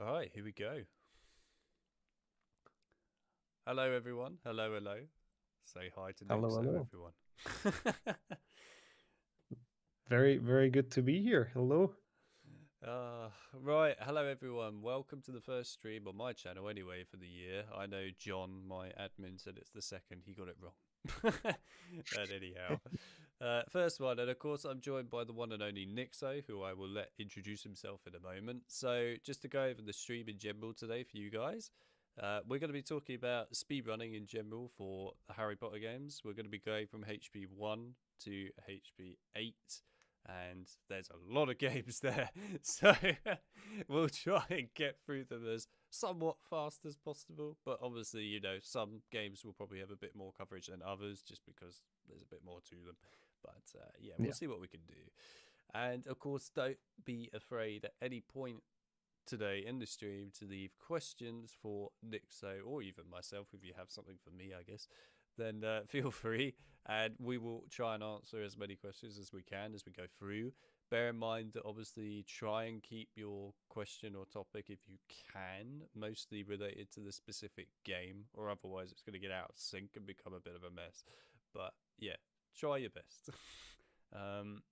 All right, here we go. Hello, everyone. Hello, hello. Say hi to Hello, nixxo, hello. everyone. Very, very good to be here. Hello. uh, right. Hello, everyone. Welcome to the first stream on my channel, anyway, for the year. I know John, my admin, said it's the second. He got it wrong. But anyhow, first one, and of course, I'm joined by the one and only nixxo, who I will let introduce himself in a moment. So, just to go over the stream in general today for you guys. We're going to be talking about speedrunning in general for the Harry Potter games. We're going to be going from HP 1 to HP 8, and there's a lot of games there. So we'll try and get through them as somewhat fast as possible. But obviously, some games will probably have a bit more coverage than others just because there's a bit more to them. But yeah, we'll Yeah. see what we can do. And of course, don't be afraid at any point today in the stream to leave questions for nixxo or even myself if you have something for me, I guess. Then feel free, and we will try and answer as many questions as we can as we go through. Bear in mind that obviously try and keep your question or topic, if you can, mostly related to the specific game, or otherwise it's going to get out of sync and become a bit of a mess. But yeah, try your best.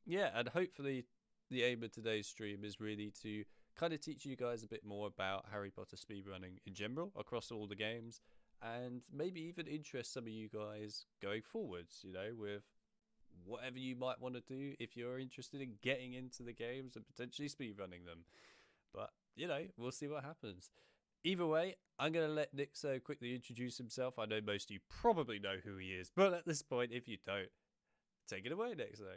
Yeah, and hopefully the aim of today's stream is really to kind of teach you guys a bit more about Harry Potter speedrunning in general across all the games, and maybe even interest some of you guys going forwards, with whatever you might want to do if you're interested in getting into the games and potentially speedrunning them. But, we'll see what happens. Either way, I'm going to let nixxo quickly introduce himself. I know most of you probably know who he is, but at this point, if you don't, take it away, nixxo.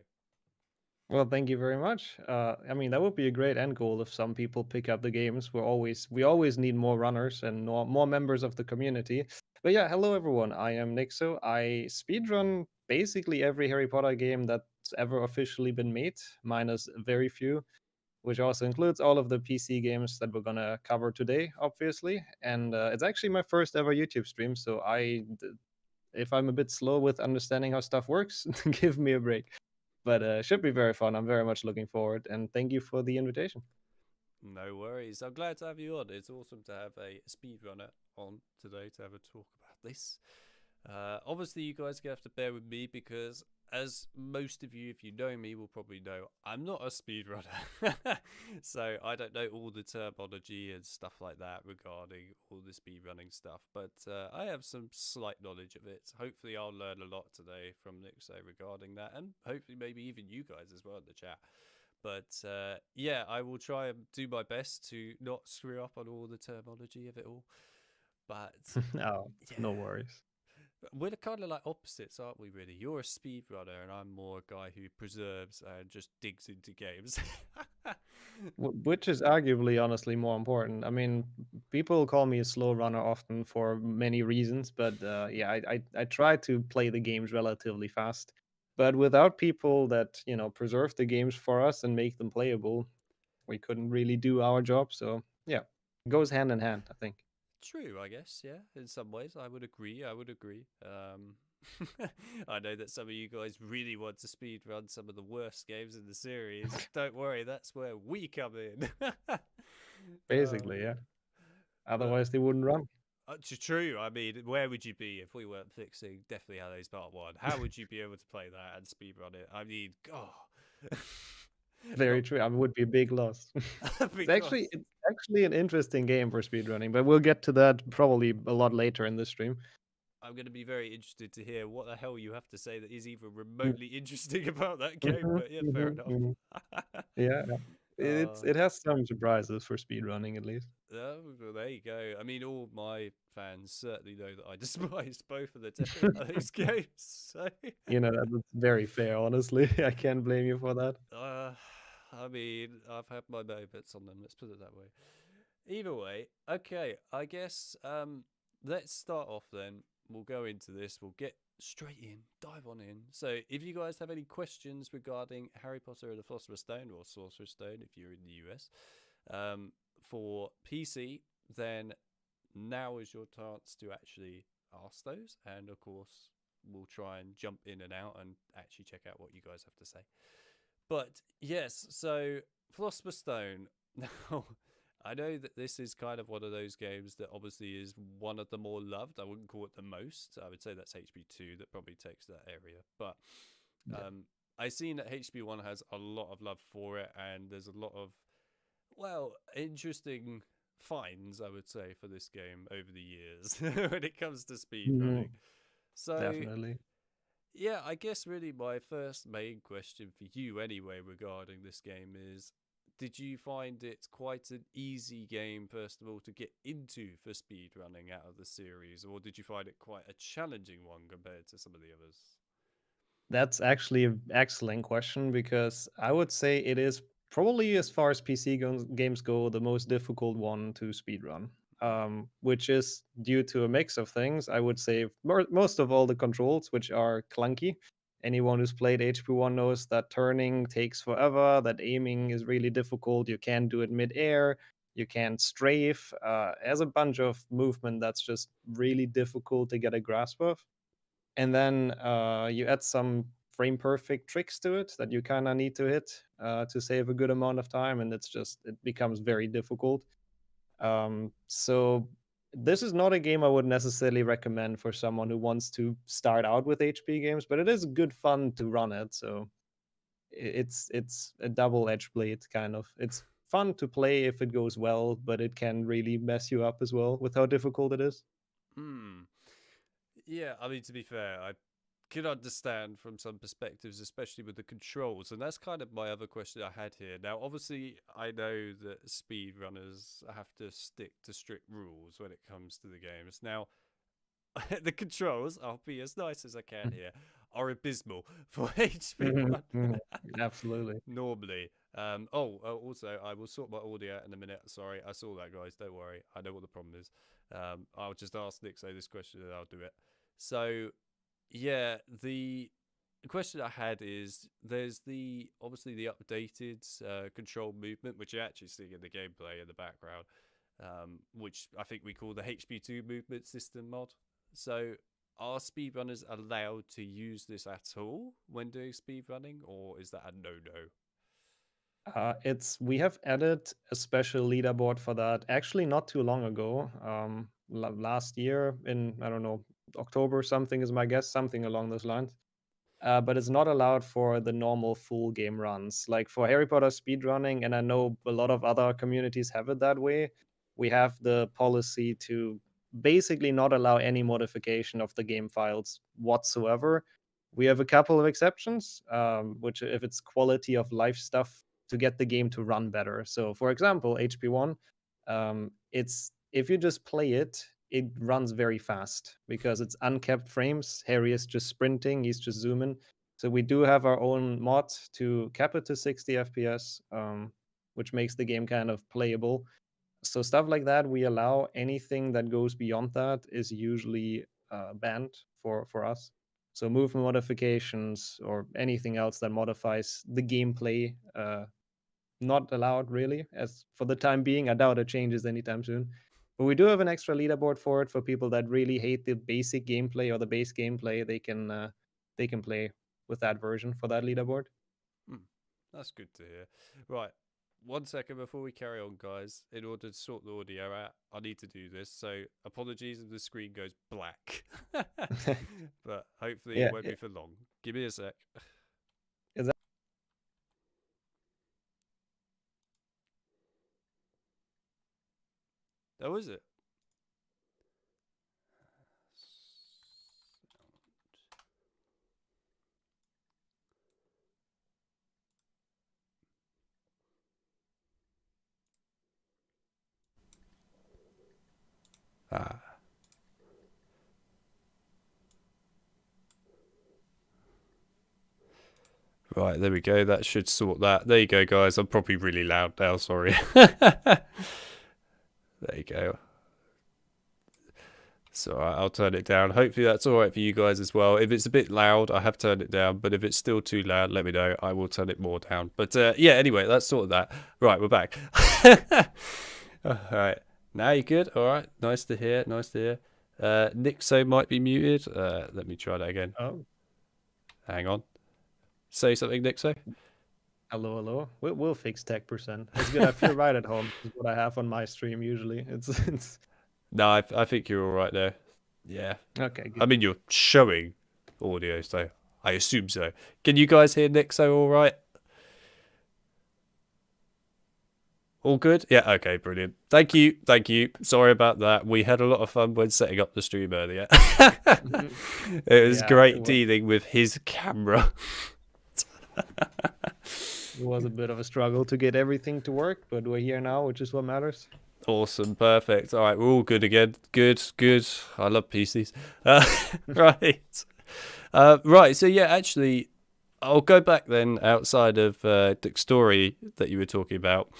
Well, thank you very much. I mean, that would be a great end goal if some people pick up the games. We always need more runners and more members of the community. But yeah, hello everyone. I am Nixo. I speedrun basically every Harry Potter game that's ever officially been made, minus very few, which also includes all of the PC games that we're gonna cover today, obviously. And it's actually my first ever YouTube stream, so if I'm a bit slow with understanding how stuff works, give me a break. But should be very fun. I'm very much looking forward, and thank you for the invitation. No worries. I'm glad to have you on. It's awesome to have a speedrunner on today to have a talk about this. Obviously, you guys are going to have to bear with me because, as most of you, if you know me, will probably know, I'm not a speedrunner. So I don't know all the terminology and stuff like that regarding all the speedrunning stuff, but I have some slight knowledge of it. Hopefully, I'll learn a lot today from nixxo regarding that, and hopefully, maybe even you guys as well in the chat. But yeah, I will try and do my best to not screw up on all the terminology of it all. But Oh, yeah, no worries. we're kind of like opposites, aren't we, really? You're a speedrunner, and I'm more a guy who preserves and just digs into games. Which is arguably, honestly, more important. I mean, people call me a slow runner often for many reasons, but yeah, I try to play the games relatively fast. But without people that preserve the games for us and make them playable, we couldn't really do our job. So yeah, it goes hand in hand, I think. True, I guess. Yeah, in some ways, I would agree. I would agree. I know that some of you guys really want to speed run some of the worst games in the series. Don't worry, that's where we come in. Basically, yeah. But Otherwise, they wouldn't run. true. I mean, where would you be if we weren't fixing Deathly Hallows Part One? How would you be able to play that and speedrun it? I mean, God, Very not true. I would be a big loss. It's because actually an interesting game for speedrunning, but we'll get to that probably a lot later in this stream. I'm going to be very interested to hear what the hell you have to say that is even Mm. remotely interesting about that game. Mhm, But yeah, fair mhm, enough. mhm. Yeah, yeah. uh, It has some surprises for speedrunning at least. oh, well, there you go. I mean, all my fans certainly know that I despise both of the Deathly Hallows games. So, That's very fair, honestly. I can't blame you for that. uh, I mean, I've had my moments on them. Let's put it that way. Either way, okay. I guess let's start off then. We'll go into this. We'll get straight in, dive on in. So, if you guys have any questions regarding Harry Potter and the Philosopher's Stone or Sorcerer's Stone, if you're in the US, um, for PC, then now is your chance to actually ask those. And of course, we'll try and jump in and out and actually check out what you guys have to say. But yes, so Philosopher's Stone. Now, I know that this is kind of one of those games that obviously is one of the more loved. I wouldn't call it the most. I would say that's HB2 that probably takes that area. But Yeah. I've seen that HB1 has a lot of love for it, and there's a lot of, well, interesting finds, I would say, for this game over the years when it comes to speed Mhm. running. So, Definitely. yeah, I guess really my first main question for you, anyway, regarding this game is, did you find it quite an easy game, first of all, to get into for speed running out of the series, or did you find it quite a challenging one compared to some of the others? That's actually an excellent question because I would say it is probably, as far as PC games go, the most difficult one to speedrun, which is due to a mix of things. I would say most of all the controls, which are clunky. Anyone who's played HP1 knows that turning takes forever, that aiming is really difficult. You can't do it mid-air, you can't strafe. There's a bunch of movement that's just really difficult to get a grasp of. And then you add some frame perfect tricks to it that you kind of need to hit to save a good amount of time, and it becomes very difficult. So this is not a game I would necessarily recommend for someone who wants to start out with HP games, but it is good fun to run it. So it's a double-edged blade kind of. It's fun to play if it goes well, but it can really mess you up as well with how difficult it is. Hmm. Yeah, I mean, to be fair, I can understand from some perspectives, especially with the controls. And that's kind of my other question I had here. Now, obviously, I know that speedrunners have to stick to strict rules when it comes to the games. Now, the controls, I'll be as nice as I can here, are abysmal for Mhm, HP1 mhm. Absolutely. normally. Also, I will sort my audio out in a minute. Sorry, I saw that, guys. Don't worry. I know what the problem is. I'll just ask nixxo this question and I'll do it. So, yeah, the question I had is there's the obviously the updated control movement, which you actually see in the gameplay in the background, which I think we call the HP2 movement system mod. So, are speedrunners allowed to use this at all when doing speedrunning, or is that a no no? It's We have added a special leaderboard for that actually not too long ago. Last year in, I don't know, October something is my guess, something along those lines. But it's not allowed for the normal full game runs. Like for Harry Potter speedrunning, and I know a lot of other communities have it that way, we have the policy to basically not allow any modification of the game files whatsoever. We have a couple of exceptions, which if it's quality of life stuff to get the game to run better. So, for example, HP1, it's if you just play it, it runs very fast because it's uncapped frames. Harry is just sprinting, he's just zooming. So we do have our own mod to cap it to 60 FPS, which makes the game kind of playable. So stuff like that we allow. Anything that goes beyond that is usually banned for us. So movement modifications or anything else that modifies the gameplay, not allowed really. As for the time being, I doubt it changes anytime soon. But we do have an extra leaderboard for it for people that really hate the basic gameplay or the base gameplay. They can play with that version for that leaderboard. Hmm, that's good to hear. Right, 1 second before we carry on, guys. In order to sort the audio out, I need to do this. So apologies if the screen goes black, but hopefully it Yeah, won't be for long. Give me a sec. is that That was it. Ah. Right, there we go. That should sort that. There you go, guys. I'm probably really loud now. Sorry. There you go. So I'll turn it down. Hopefully that's all right for you guys as well. If it's a bit loud, I have turned it down. But if it's still too loud, let me know. I will turn it more down. But yeah, anyway, that's sort of that. Right, we're back. All right. Now you're good. All right. Nice to hear. Nice to hear. nixxo might be muted. Let me try that again. oh Hang on. Say something, nixxo. Hello, hello. We'll fix tech percent. It's good. I feel right at home. This is what I have on my stream usually. It's No, I think you're all right there. Yeah. okay. I Good. mean, you're showing audio, so I assume so. Can you guys hear nixxo all right? All good? Yeah, okay, brilliant. Thank you, thank you. Sorry about that. We had a lot of fun when setting up the stream earlier. Mhm. It was Yeah, great dealing with his camera. it was a bit of a struggle to get everything to work, but we're here now, which is what matters. Awesome, perfect. All right, we're all good again. Good, good. I love PCs. Right. Right, so yeah, actually, I'll go back then outside of Dick's story that you were talking about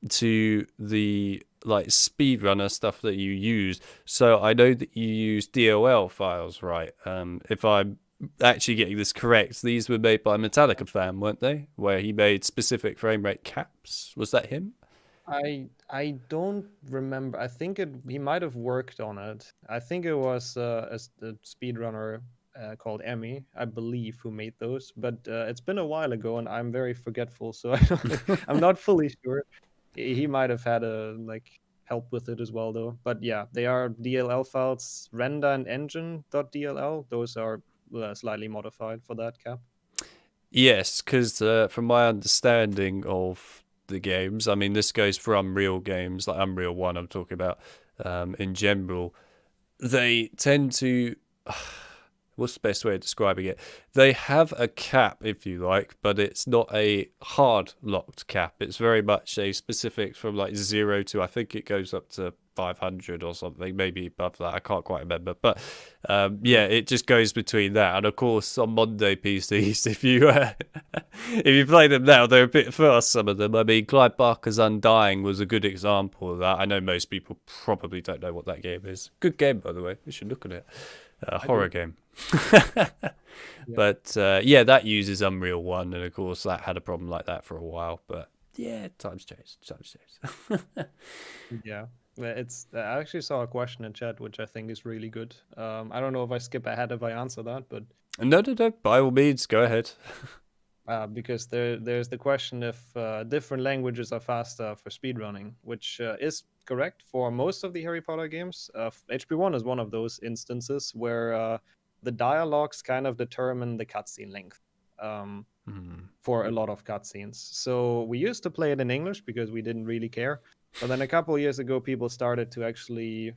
to the like speedrunner stuff that you use. So I know that you use DOL files, right? If I'm actually getting this correct, these were made by Metallica fan, weren't they? Where he made specific frame rate caps. Was that him? I don't remember. I think he might have worked on it. I think it was a speedrunner called Emmy, I believe, who made those. But it's been a while ago, and I'm very forgetful, so I'm not fully sure. He might have had a like help with it as well, though. But yeah, they are DLL files, render and engine.dll. Those are slightly modified for that cap. Yes, because from my understanding of the games, I mean, this goes for Unreal games, like Unreal 1, I'm talking about in general. They tend to. What's the best way of describing it? They have a cap, if you like, but it's not a hard locked cap. It's very much a specific from like 0 to, I think it goes up to 500 or something, maybe above that. I can't quite remember. But yeah, it just goes between that. And of course, on Monday PCs, if you if you play them now, they're a bit fast, some of them. I mean, Clive Barker's Undying was a good example of that. I know most people probably don't know what that game is. Good game, by the way. We should look at it. Horror game. Yeah. But yeah, that uses Unreal 1, and of course that had a problem like that for a while. But yeah, times change. Times change. Yeah. It's I actually saw a question in chat which I think is really good. I don't know if I skip ahead if I answer that, but No, no, no. By all means, go ahead. because there's the question if different languages are faster for speedrunning, which is correct for most of the Harry Potter games. HP1 is one of those instances where the dialogues kind of determine the cutscene length. For a lot of cutscenes. So we used to play it in English because we didn't really care. But then a couple years ago, people started to actually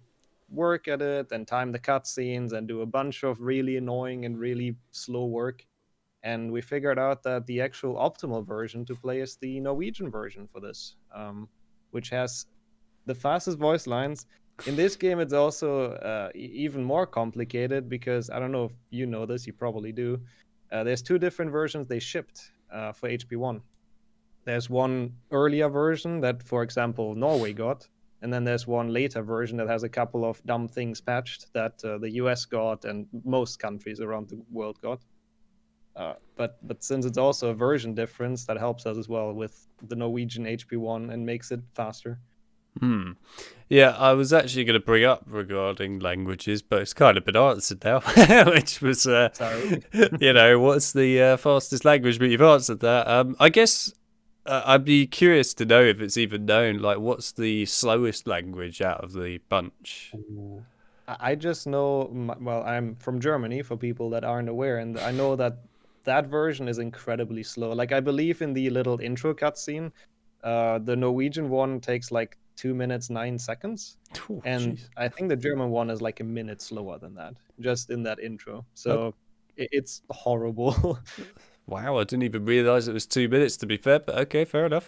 work at it and time the cutscenes and do a bunch of really annoying and really slow work. And we figured out that the actual optimal version to play is the Norwegian version for this, which has the fastest voice lines. In this game, it's also even more complicated because I don't know if you know this, you probably do. There's two different versions they shipped for HP1. There's one earlier version that, for example, Norway got, and then there's one later version that has a couple of dumb things patched that the US got and most countries around the world got. But since it's also a version difference, that helps us as well with the Norwegian HP1 and makes it faster. Yeah, I was actually going to bring up regarding languages, but it's kind of been answered now, which was, Sorry. you know, what's the fastest language? But you've answered that. I guess I'd be curious to know if it's even known. Like, what's the slowest language out of the bunch? I just know, well, I'm from Germany for people that aren't aware, and I know that that version is incredibly slow. Like, I believe in the little intro cutscene, the Norwegian one takes like 2 minutes, 9 seconds. Oh, And jeez. I think the German one is like a minute slower than that, just in that intro. So it's horrible. Wow, I didn't even realize it was 2 minutes, to be fair, but okay, fair enough.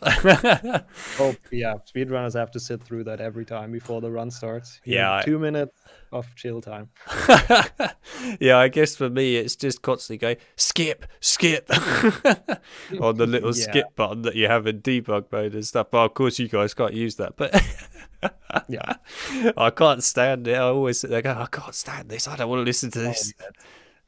Oh, yeah. Speedrunners have to sit through that every time before the run starts. Yeah, 2 minutes of chill time. yeah, I guess for me, it's just constantly going skip, skip on the little Yeah. skip button that you have in debug mode and stuff. But of course, you guys can't use that. But Yeah. I can't stand it. I always sit there going, I can't stand this. I don't want to listen to this.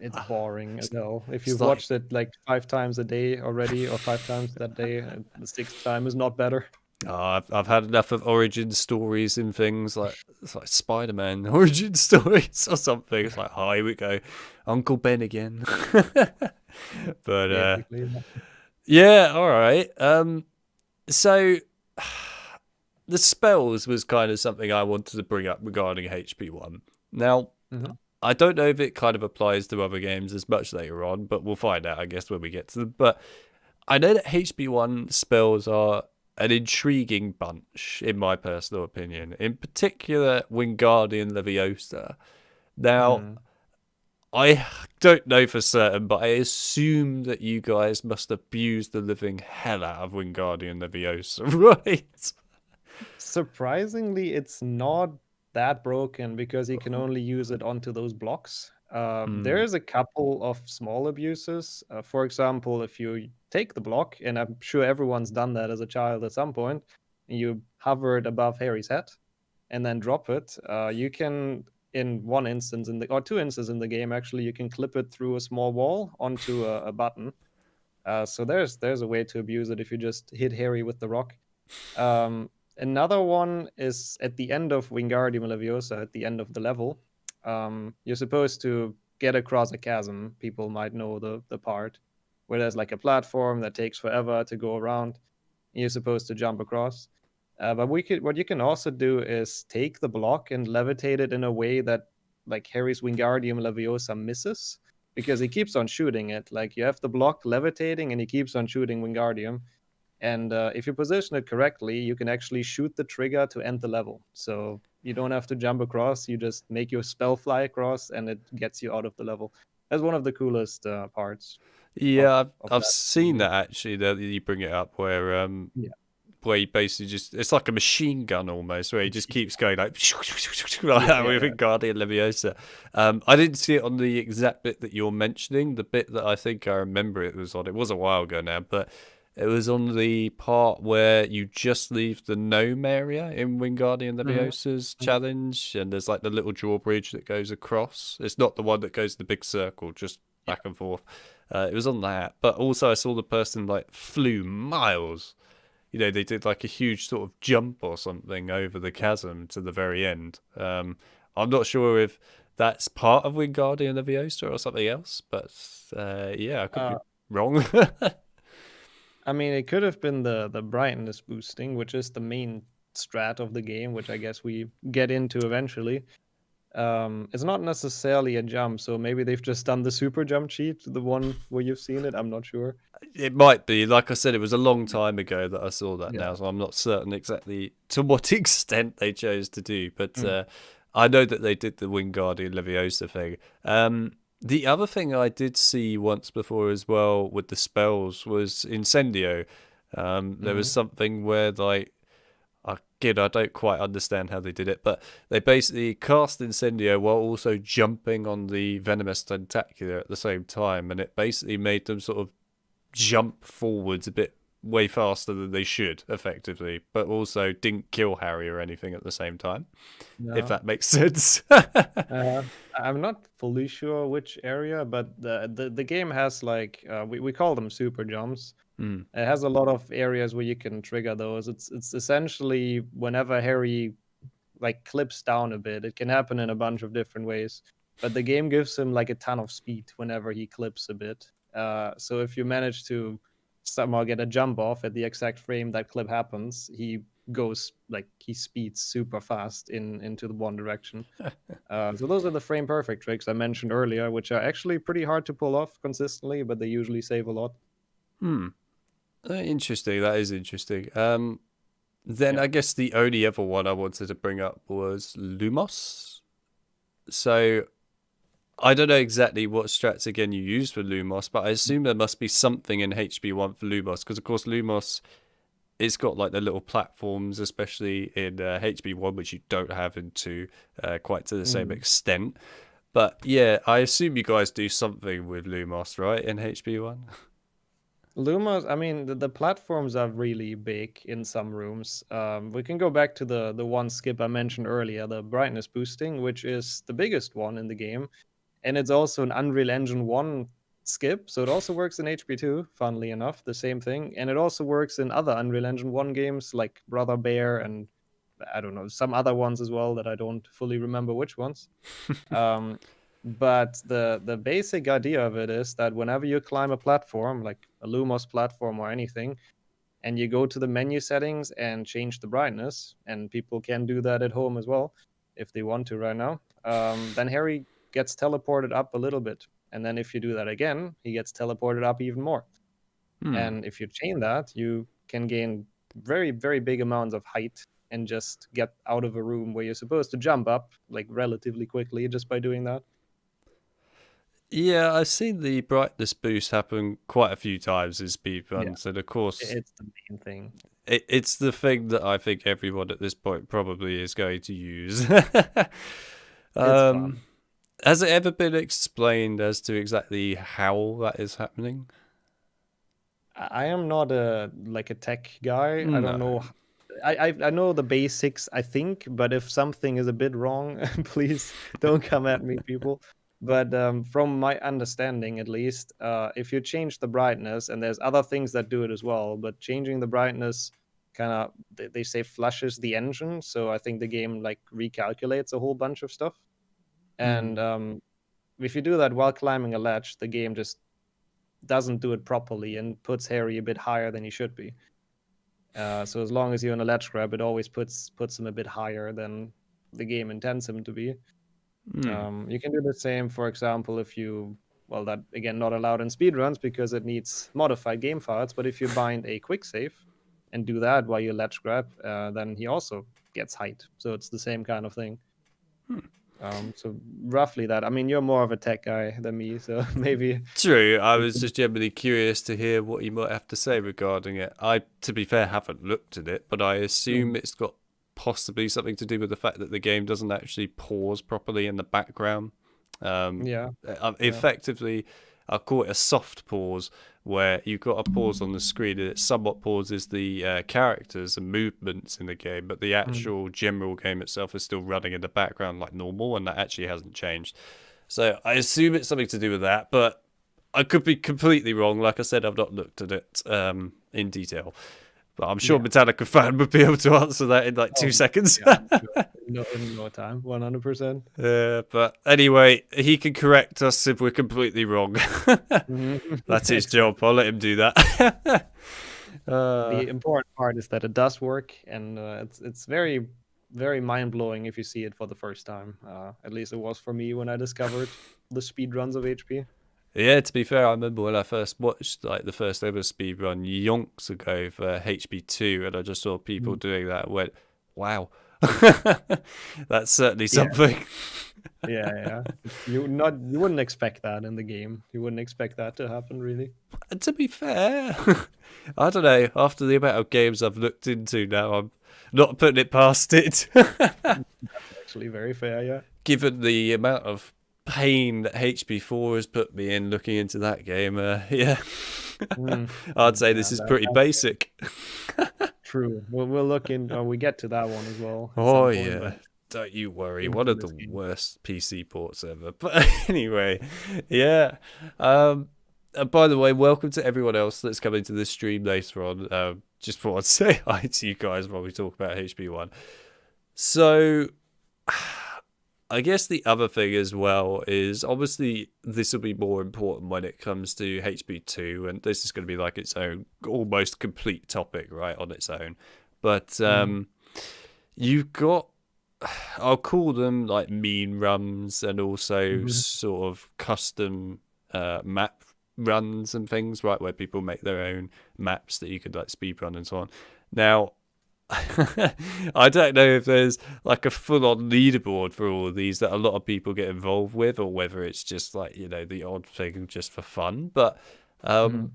It's boring as hell. If you've like- watched it like 5 times a day already, or 5 times that day, the 6th time is not better. Oh, I've had enough of origin stories and things like it's like Spider-Man origin stories or something. It's like, oh, here we go, Uncle Ben again. But Basically, Yeah, all right. So the spells was kind of something I wanted to bring up regarding HP1. Now, Hmm. I don't know if it kind of applies to other games as much later on, but we'll find out, I guess, when we get to them. But I know that HP1 spells are an intriguing bunch, in my personal opinion. In particular, Wingardium Leviosa. Now, Mm. I don't know for certain, but I assume that you guys must abuse the living hell out of Wingardium Leviosa, right? Surprisingly, it's not that broken because you can only use it onto those blocks. There Hmm. is a couple of small abuses. For example, if you take the block, and I'm sure everyone's done that as a child at some point, and you hover it above Harry's head and then drop it, you can, in one instance in the or two instances in the game, actually, you can clip it through a small wall onto a button. So there's a way to abuse it if you just hit Harry with the rock. Um, Another one is at the end of Wingardium Leviosa, at the end of the level. You're supposed to get across a chasm. People might know the part where there's like a platform that takes forever to go around. And you're supposed to jump across. But what you can also do is take the block and levitate it in a way that like Harry's Wingardium Leviosa misses because he keeps on shooting it. Like you have the block levitating and he keeps on shooting Wingardium, and if you position it correctly, you can actually shoot the trigger to end the level. So you don't have to jump across. You just make your spell fly across, and it gets you out of the level. That's one of the coolest parts Yeah, of I've that seen game. that actually. That you bring it up, Yeah. where he basically just it's like a machine gun almost, where he just keeps going like like Yeah, that yeah, with yeah. Guardian Leviosa. I didn't see it on the exact bit that you're mentioning. The bit that I think I remember it was on. It was a while ago now, but it was on the part where you just leave the gnome area in Wingardium Mhm, Leviosa's mhm. challenge, and there's like the little drawbridge that goes across. It's not the one that goes the big circle, just Yeah. back and forth. It was on that, but also I saw the person like flew miles. They did like a huge sort of jump or something over the chasm to the very end. I'm not sure if that's part of Wingardium Leviosa or something else, but yeah, I could be Uh, wrong. I mean, it could have been the brightness boosting, which is the main strat of the game, which I guess we get into eventually. It's not necessarily a jump, so maybe they've just done the super jump cheat, the one where you've seen it. I'm not sure. It might be. Like I said, it was a long time ago that I saw that Yeah. now, so I'm not certain exactly to what extent they chose to do. But Mm. I know that they did the Wingardium Leviosa thing. The other thing I did see once before as well with the spells was Incendio. There was Mhm. something where like again, I don't quite understand how they did it, but they basically cast Incendio while also jumping on the Venomous Tentacular at the same time, and it basically made them sort of jump forwards a bit way faster than they should, effectively, but also didn't kill Harry or anything at the same time, if Yeah. that makes sense. Uh, I'm not fully sure which area, but the game has like we call them super jumps. Hmm. It has a lot of areas where you can trigger those. It's essentially whenever Harry like clips down a bit, it can happen in a bunch of different ways. But the game gives him like a ton of speed whenever he clips a bit. So if you manage to somehow get a jump off at the exact frame that clip happens, he goes like he speeds super fast into the one direction. So those are the frame perfect tricks I mentioned earlier, which are actually pretty hard to pull off consistently, but they usually save a lot. Hmm. Interesting. That is interesting. Then Yeah. I guess the only other one I wanted to bring up was Lumos. So I don't know exactly what strats again you use for Lumos, but I assume there must be something in HB1 for Lumos because of course Lumos it's got like the little platforms, especially in HB1, which you don't have in 2 quite to the same Mm. extent. But yeah, I assume you guys do something with Lumos, right, in HB1? Lumos, I mean, the platforms are really big in some rooms. We can go back to the one skip I mentioned earlier, the brightness boosting, which is the biggest one in the game, and it's also an Unreal Engine 1 skip, so it also works in HP2, funnily enough, the same thing, and it also works in other Unreal Engine 1 games like Brother Bear and I don't know, some other ones as well that I don't fully remember which ones. Um, But the basic idea of it is that whenever you climb a platform, like a Lumos platform or anything, and you go to the menu settings and change the brightness, and people can do that at home as well if they want to right now, then Harry gets teleported up a little bit. And then if you do that again, he gets teleported up even more. Hmm. And if you chain that, you can gain very, very big amounts of height and just get out of a room where you're supposed to jump up like relatively quickly just by doing that. Yeah, I've seen the brightness boost happen quite a few times in Yeah, speedruns, and of course, it's the main thing. it's the thing that I think everyone at this point probably is going to use. It's fun. um, has it ever been explained as to exactly how that is happening? I am not a like a tech guy. I don't No. know. I know the basics, I think, but if something is a bit wrong, please don't come at me, people. But from my understanding, at least, if you change the brightness, and there's other things that do it as well, but changing the brightness kind of they say flushes the engine, so I think the game like recalculates a whole bunch of stuff. Hmm. And if you do that while climbing a ledge, the game just doesn't do it properly and puts Harry a bit higher than he should be. So as long as you're in a ledge grab, it always puts him a bit higher than the game intends him to be. Hmm. You can do the same, for example, if you well, that again not allowed in speedruns because it needs modified game files. But if you bind a quick save and do that while you ledge grab, then he also gets height. So it's the same kind of thing. Hmm. So roughly that. I mean, you're more of a tech guy than me, so maybe. True. I was just generally curious to hear what you might have to say regarding it. I, to be fair, haven't looked at it, but I assume Mhm. it's got possibly something to do with the fact that the game doesn't actually pause properly in the background. Yeah, yeah. Effectively, I'll call it a soft pause, where you've got a pause on the screen and it somewhat pauses the characters and movements in the game, but the Mm. actual general game itself is still running in the background like normal, and that actually hasn't changed. So I assume it's something to do with that, but I could be completely wrong. Like I said, I've not looked at it in detail. But I'm sure Yeah. Metallica fan would be able to answer that in like Oh, 2 seconds. yeah, I'm sure. No, in no time, 100%. But anyway, he can correct us if we're completely wrong. Mhm. That's his job. Exactly. I'll let him do that. uh, The important part is that it does work, and it's very very mind blowing if you see it for the first time. At least it was for me when I discovered the speed runs of HP. yeah, to be fair, I remember when I first watched like the first ever speedrun yonks ago for HB2, and I just saw people Mm. doing that and went, wow. That's certainly Yeah, something. yeah, yeah. You wouldn't expect that in the game. You wouldn't expect that to happen, really. And to be fair, I don't know. After the amount of games I've looked into now, I'm not putting it past it. That's actually very fair. Yeah. Given the amount of pain that HB4 has put me in looking into that game, yeah, Mm. I'd say Yeah, this is pretty that's basic. true. We'll look in. We get to that one as well at Oh some point, but yeah, don't you worry. One of the infamous game. worst PC ports ever. But anyway, yeah. And by the way, welcome to everyone else that's coming to this stream later on. Just thought I'd say hi to you guys while we talk about HB1. So, I guess the other thing as well is obviously this will be more important when it comes to HB2, and this is going to be like its own almost complete topic, right, on its own. But Mm. you've got, I'll call them like mean runs and also Mhm. sort of custom map runs and things, right, where people make their own maps that you could like speed run and so on. Now, I don't know if there's like a full-on leaderboard for all of these that a lot of people get involved with, or whether it's just like the odd thing just for fun. But Mhm.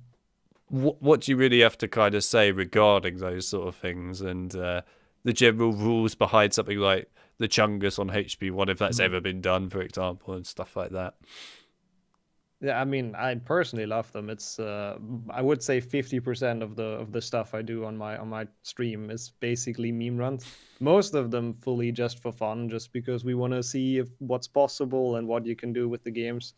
what do you really have to kind of say regarding those sort of things and the general rules behind something like the Chungus on HP1, if that's Mhm. ever been done, for example, and stuff like that? Yeah, I mean, I personally love them. It's I would say 50% of the stuff I do on my stream is basically meme runs. Most of them fully just for fun, just because we want to see if what's possible and what you can do with the games.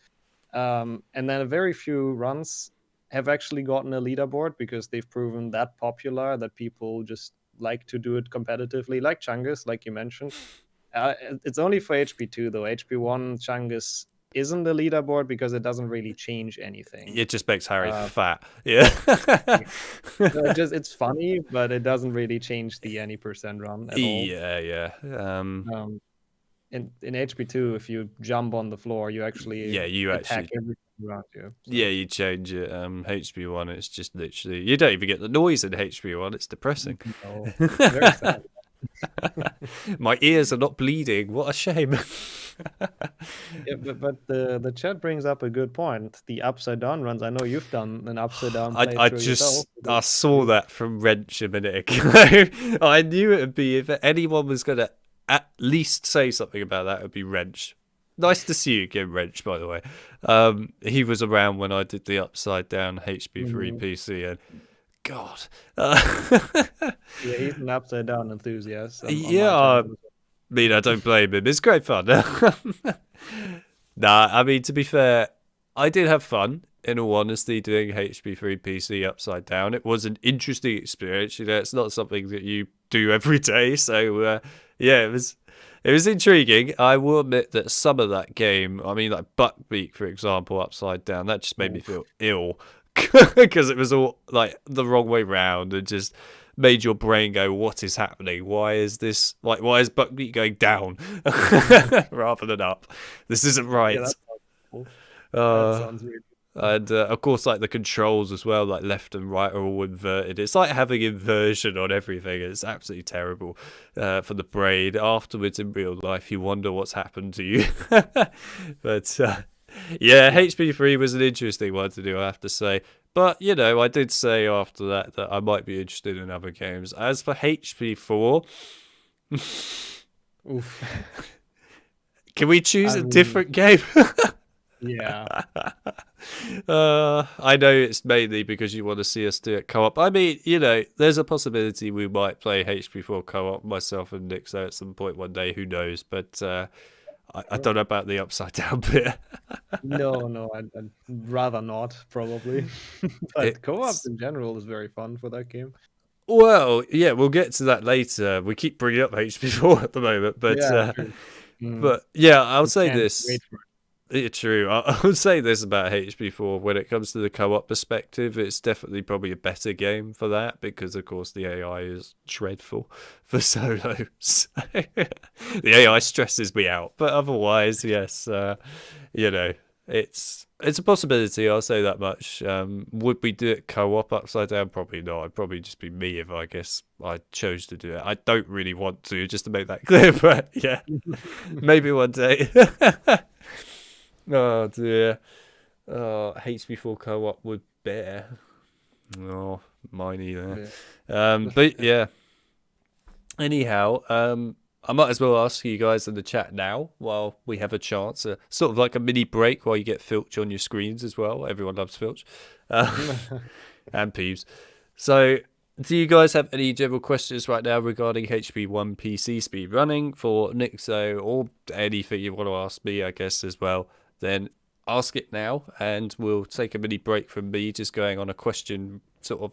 And then a very few runs have actually gotten a leaderboard because they've proven that popular that people just like to do it competitively, like Chungus, like you mentioned. It's only for HP2 though. HP1 Chungus isn't a leaderboard because it doesn't really change anything. It just makes Harry Uh, fat. Yeah. So it's funny, but it doesn't really change the any percent run at all. Yeah. In HP2, if you jump on the floor, you actually you attack actually everything around you. So. Yeah, you change it. HP1, it's just literally you don't even get the noise in HP1. It's depressing. No, very sad. My ears are not bleeding. What a shame. Yeah, but the chat brings up a good point. The upside down runs. I know you've done an upside down playthrough yourself. I saw that from Wrench a minute ago. I knew it would be, if anyone was going to at least say something about that, it would be Wrench. Nice to see you again, Wrench, by the way. He was around when I did the upside down HP3 PC, and God. Yeah, he's an upside down enthusiast. I mean, I don't blame him. It's great fun. Nah, I mean, to be fair, I did have fun, in all honesty, doing HP3 PC upside down. It was an interesting experience. It's not something that you do every day. So, yeah, it was intriguing. I will admit that some of that game, I mean, like Buckbeak, for example, upside down, that just made me feel ill because it was all like the wrong way round and just made your brain go, what is happening? Why is this, like, why is Buckbeak going down rather than up? This isn't right. Yeah, that sounds cool. That sounds weird. And of course, like the controls as well, like left and right are all inverted. It's like having inversion on everything. It's absolutely terrible for the brain. Afterwards, in real life, you wonder what's happened to you. But yeah, HP3 was an interesting one to do, I have to say. But, you know, I did say after that I might be interested in other games. As for HP4, oof. Can we choose a different game? Yeah. I know it's mainly because you want to see us do it co-op. I mean, you know, there's a possibility we might play HP4 co-op, myself and nixxo, at some point one day. Who knows? But I don't know about the upside down bit. No, I'd rather not, probably. But co-op in general is very fun for that game. Well, yeah, we'll get to that later. We keep bringing up HP4 at the moment, but yeah, but yeah, I'll say this. Wait for it. Yeah, true. I would say this about HP4. When it comes to the co-op perspective, it's definitely probably a better game for that because, of course, the AI is dreadful for solos. The AI stresses me out, but otherwise, yes, you know, it's a possibility. I'll say that much. Would we do it co-op upside down? Probably not. It'd probably just be me if I guess I chose to do it. I don't really want to, just to make that clear. But yeah, maybe one day. Oh dear. HP4 co-op would bear. Oh, mine either. Yeah. But yeah. Anyhow, I might as well ask you guys in the chat now while we have a chance. Sort of like a mini break while you get Filch on your screens as well. Everyone loves Filch. And Peeves. So, do you guys have any general questions right now regarding HP1 PC speed running for nixxo, or anything you want to ask me, I guess, as well? Then ask it now, and we'll take a mini break from me just going on a question sort of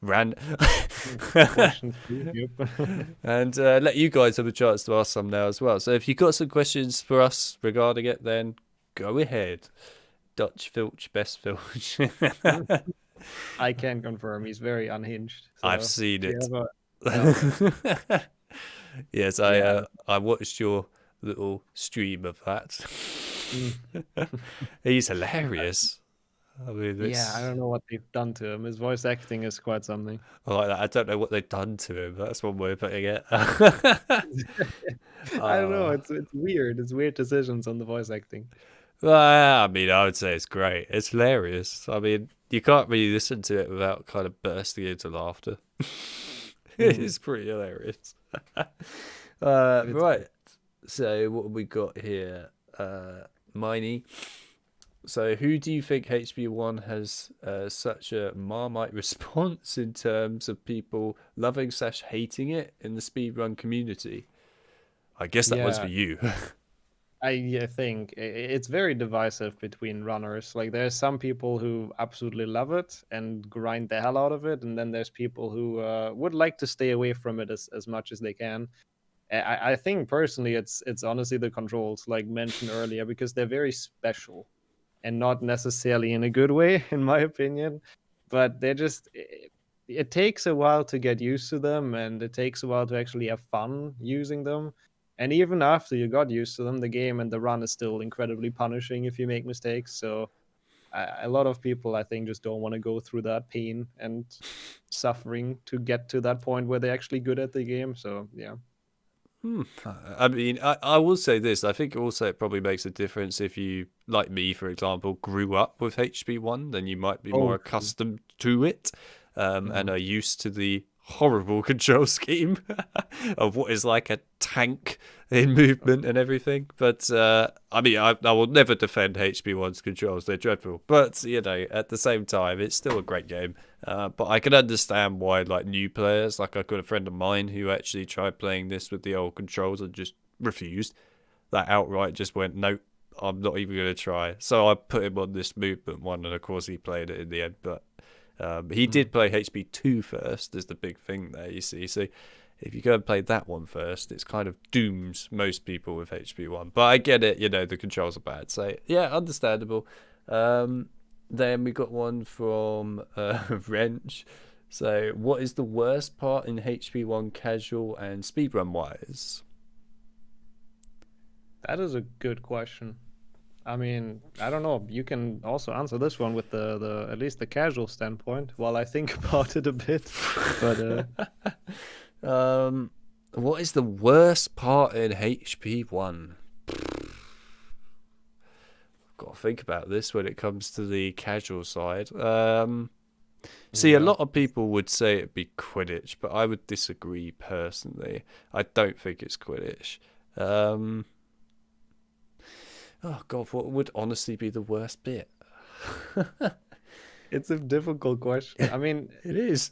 rant. And let you guys have a chance to ask some now as well. So if you've got some questions for us regarding it, then go ahead. Dutch Filch, best Filch. I can confirm he's very unhinged. So I've seen it. Yes, Yeah. I watched your little stream of that. He's hilarious. I mean, Yeah, I don't know what they've done to him. His voice acting is quite something. I like that. I don't know what they've done to him. That's one way of putting it. I don't know. It's weird. It's weird decisions on the voice acting. Well, I mean, I would say it's great. It's hilarious. I mean, you can't really listen to it without kind of bursting into laughter. It is pretty hilarious. Right. So what have we got here? Miney. So who do you think HP1 has such a Marmite response in terms of people loving / hating it in the speedrun community? I guess that was for you. I think it's very divisive between runners. Like, there's some people who absolutely love it and grind the hell out of it, and then there's people who would like to stay away from it as much as they can. I think personally, it's honestly the controls, like mentioned earlier, because they're very special, and not necessarily in a good way, in my opinion. But they're just it takes a while to get used to them, and it takes a while to actually have fun using them. And even after you got used to them, the game and the run is still incredibly punishing if you make mistakes. So a lot of people, I think, just don't want to go through that pain and suffering to get to that point where they're actually good at the game. So yeah. I mean, I will say this. I think also it probably makes a difference if you, like me, for example, grew up with HP1, then you might be more Oh, accustomed to it and are used to the horrible control scheme of what is like a tank in movement and everything. But I mean, I will never defend HP1's controls. They're dreadful. But, you know, at the same time, it's still a great game. But I can understand why, like, new players, like I've got a friend of mine who actually tried playing this with the old controls and just refused. That outright just went, nope, I'm not even going to try. So I put him on this movement one, and of course he played it in the end. But he did play HP2 first, is the big thing there, you see. So if you go and play that one first, it's kind of dooms most people with HP1. But I get it, you know, the controls are bad. So yeah, understandable. Then we got one from Wrench. So, what is the worst part in HP1 casual and speedrun wise? that is a good question. I mean, I don't know. You can also answer this one with the at least the casual standpoint while I think about it a bit. But What is the worst part in HP1? Got to think about this when it comes to the casual side. See, a lot of people would say it'd be Quidditch, but I would disagree personally. I don't think it's Quidditch. Oh God, what would honestly be the worst bit? it's a difficult question. I mean, It is.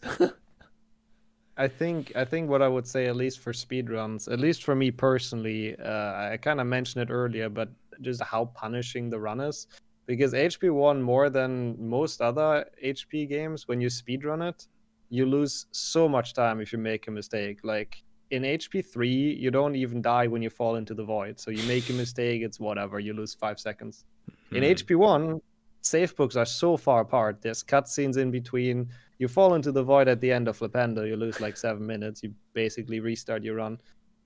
I think what I would say, at least for speedruns, at least for me personally, I kind of mentioned it earlier, but just how punishing the run is. Because HP1, more than most other HP games, when you speedrun it, you lose so much time if you make a mistake. Like in HP3, you don't even die when you fall into the void. So you make a mistake, it's whatever, you lose 5 seconds. In HP1, save books are so far apart. There's cutscenes in between. You fall into the void at the end of Flipendo, you lose like 7 minutes. You basically restart your run.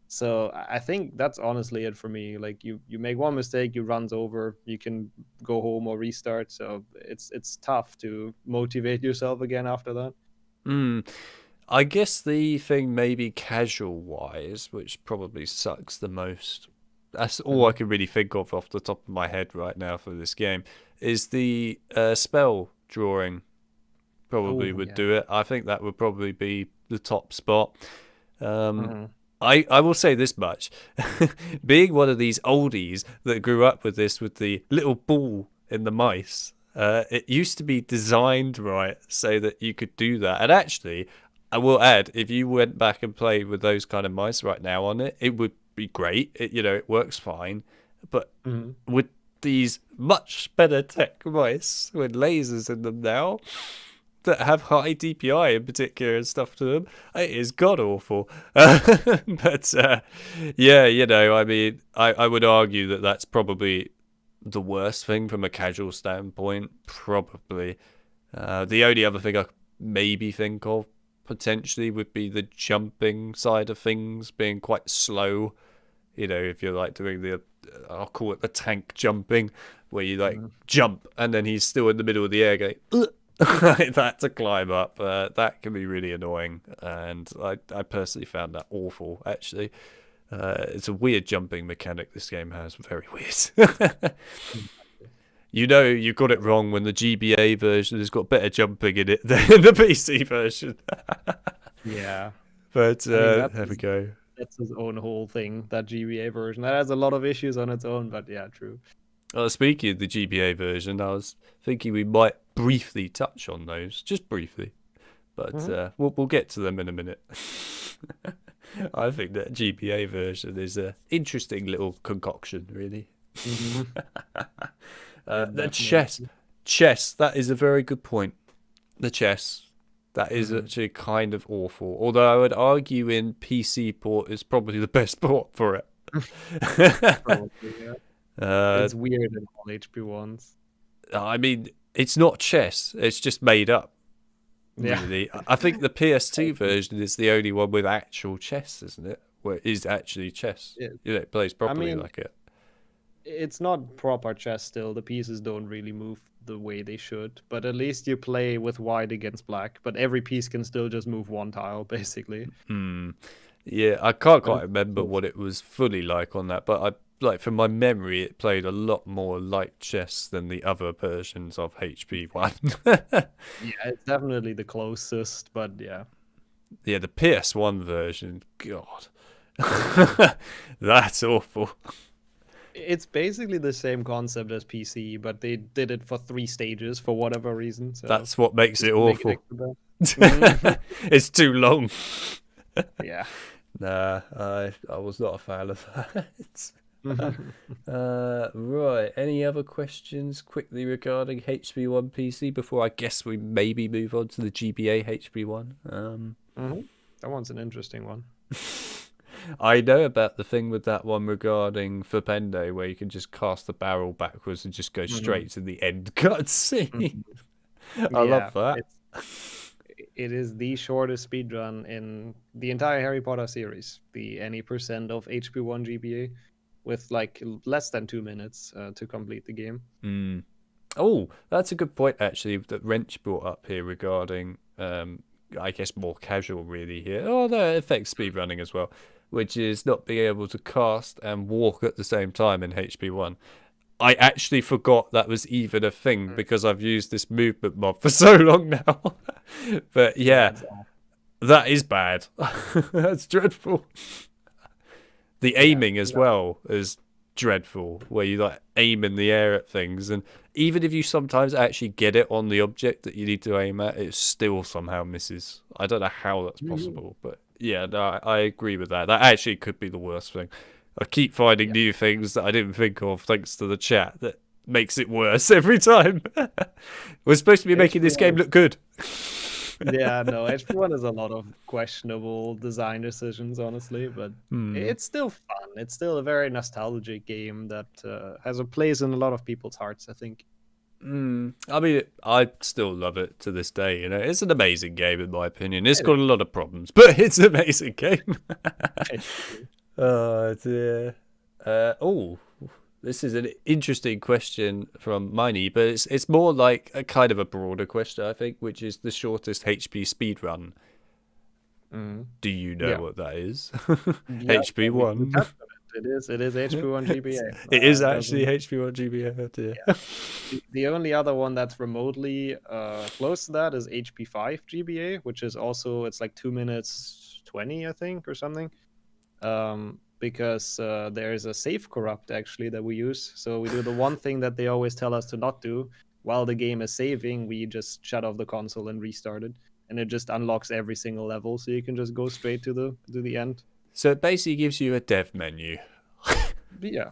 So I think that's honestly it for me. Like you make one mistake, you runs over, you can go home or restart. So it's tough to motivate yourself again after that. I guess the thing maybe casual wise, which probably sucks the most. That's all I can really think of off the top of my head right now for this game, is the spell drawing. Probably would do it. I think that would probably be the top spot. I will say this much. Being one of these oldies that grew up with this, with the little ball in the mice, it used to be designed right so that you could do that. And actually, I will add, if you went back and played with those kind of mice right now on it, it would be great. It works fine. But with these much better tech mice with lasers in them now, that have high DPI in particular and stuff to them, it is god awful. But yeah, I mean, I would argue that that's probably the worst thing from a casual standpoint. Probably the only other thing I maybe think of potentially would be the jumping side of things being quite slow. If you're like doing the I'll call it the tank jumping, where you like jump and then he's still in the middle of the air going like that to climb up. That can be really annoying, and I personally found that awful, actually. It's a weird jumping mechanic this game has, very weird. You got it wrong when the GBA version has got better jumping in it than the PC version. Yeah. But there we go. That's his own whole thing, that GBA version. That has a lot of issues on its own, but yeah, true. Speaking of the GBA version, I was thinking we might briefly touch on those, just briefly. But we'll get to them in a minute. I think that GBA version is an interesting little concoction, really. The chess, that is a very good point. The chess. That is actually kind of awful. Although I would argue in PC port is probably the best port for it. Probably, yeah. It's weird in all HP1s. I mean, it's not chess. It's just made up. Really, yeah. I think the PS2 version is the only one with actual chess, isn't it? Where it is actually chess. It plays properly like it. It's not proper chess still. The pieces don't really move the way they should. But at least you play with white against black. But every piece can still just move one tile, basically. Yeah, I can't quite remember what it was fully like on that. But from my memory, it played a lot more like chess than the other versions of HP1. Yeah, it's definitely the closest, but yeah. Yeah, the PS1 version, God. That's awful. It's basically the same concept as PC, but they did it for 3 stages for whatever reason. So that's what makes it awful. It's too long. Yeah. Nah, I was not a fan of that. Right. Any other questions quickly regarding HP1 PC before I guess we maybe move on to the GBA HP1? That one's an interesting one. I know about the thing with that one regarding Fapende, where you can just cast the barrel backwards and just go straight to the end cutscene. I love that. It is the shortest speedrun in the entire Harry Potter series. The any percent of HP1 GBA, with like less than 2 minutes to complete the game. Oh, that's a good point actually that Wrench brought up here regarding, I guess more casual really here. Oh, that affects speedrunning as well, which is not being able to cast and walk at the same time in HP1. I actually forgot that was even a thing because I've used this movement mod for so long now. But yeah, that is bad. That's dreadful. The aiming as well is dreadful, where you like aim in the air at things, and even if you sometimes actually get it on the object that you need to aim at, it still somehow misses. I don't know how that's possible, but yeah, no, I agree with that. That actually could be the worst thing. I keep finding new things that I didn't think of thanks to the chat that makes it worse every time. We're supposed to be making this game look good. Yeah, no, HP1 has a lot of questionable design decisions, honestly, but it's still fun. It's still a very nostalgic game that has a place in a lot of people's hearts, I think. I mean, I still love it to this day. You know, it's an amazing game in my opinion. It's got a lot of problems, but it's an amazing game. Oh dear. This is an interesting question from Miney, but it's more like a kind of a broader question, I think, which is the shortest HP speedrun. Do you know what that is? HP1. It is HP1 GBA. It is actually HP1 GBA. Oh dear. Yeah. The only other one that's remotely close to that is HP5 GBA, which is also, it's like 2 minutes 20, I think, or something. Because there's a save corrupt actually that we use. So we do the one thing that they always tell us to not do. While the game is saving, we just shut off the console and restart it, and it just unlocks every single level, so you can just go straight to the end. So it basically gives you a dev menu. Yeah.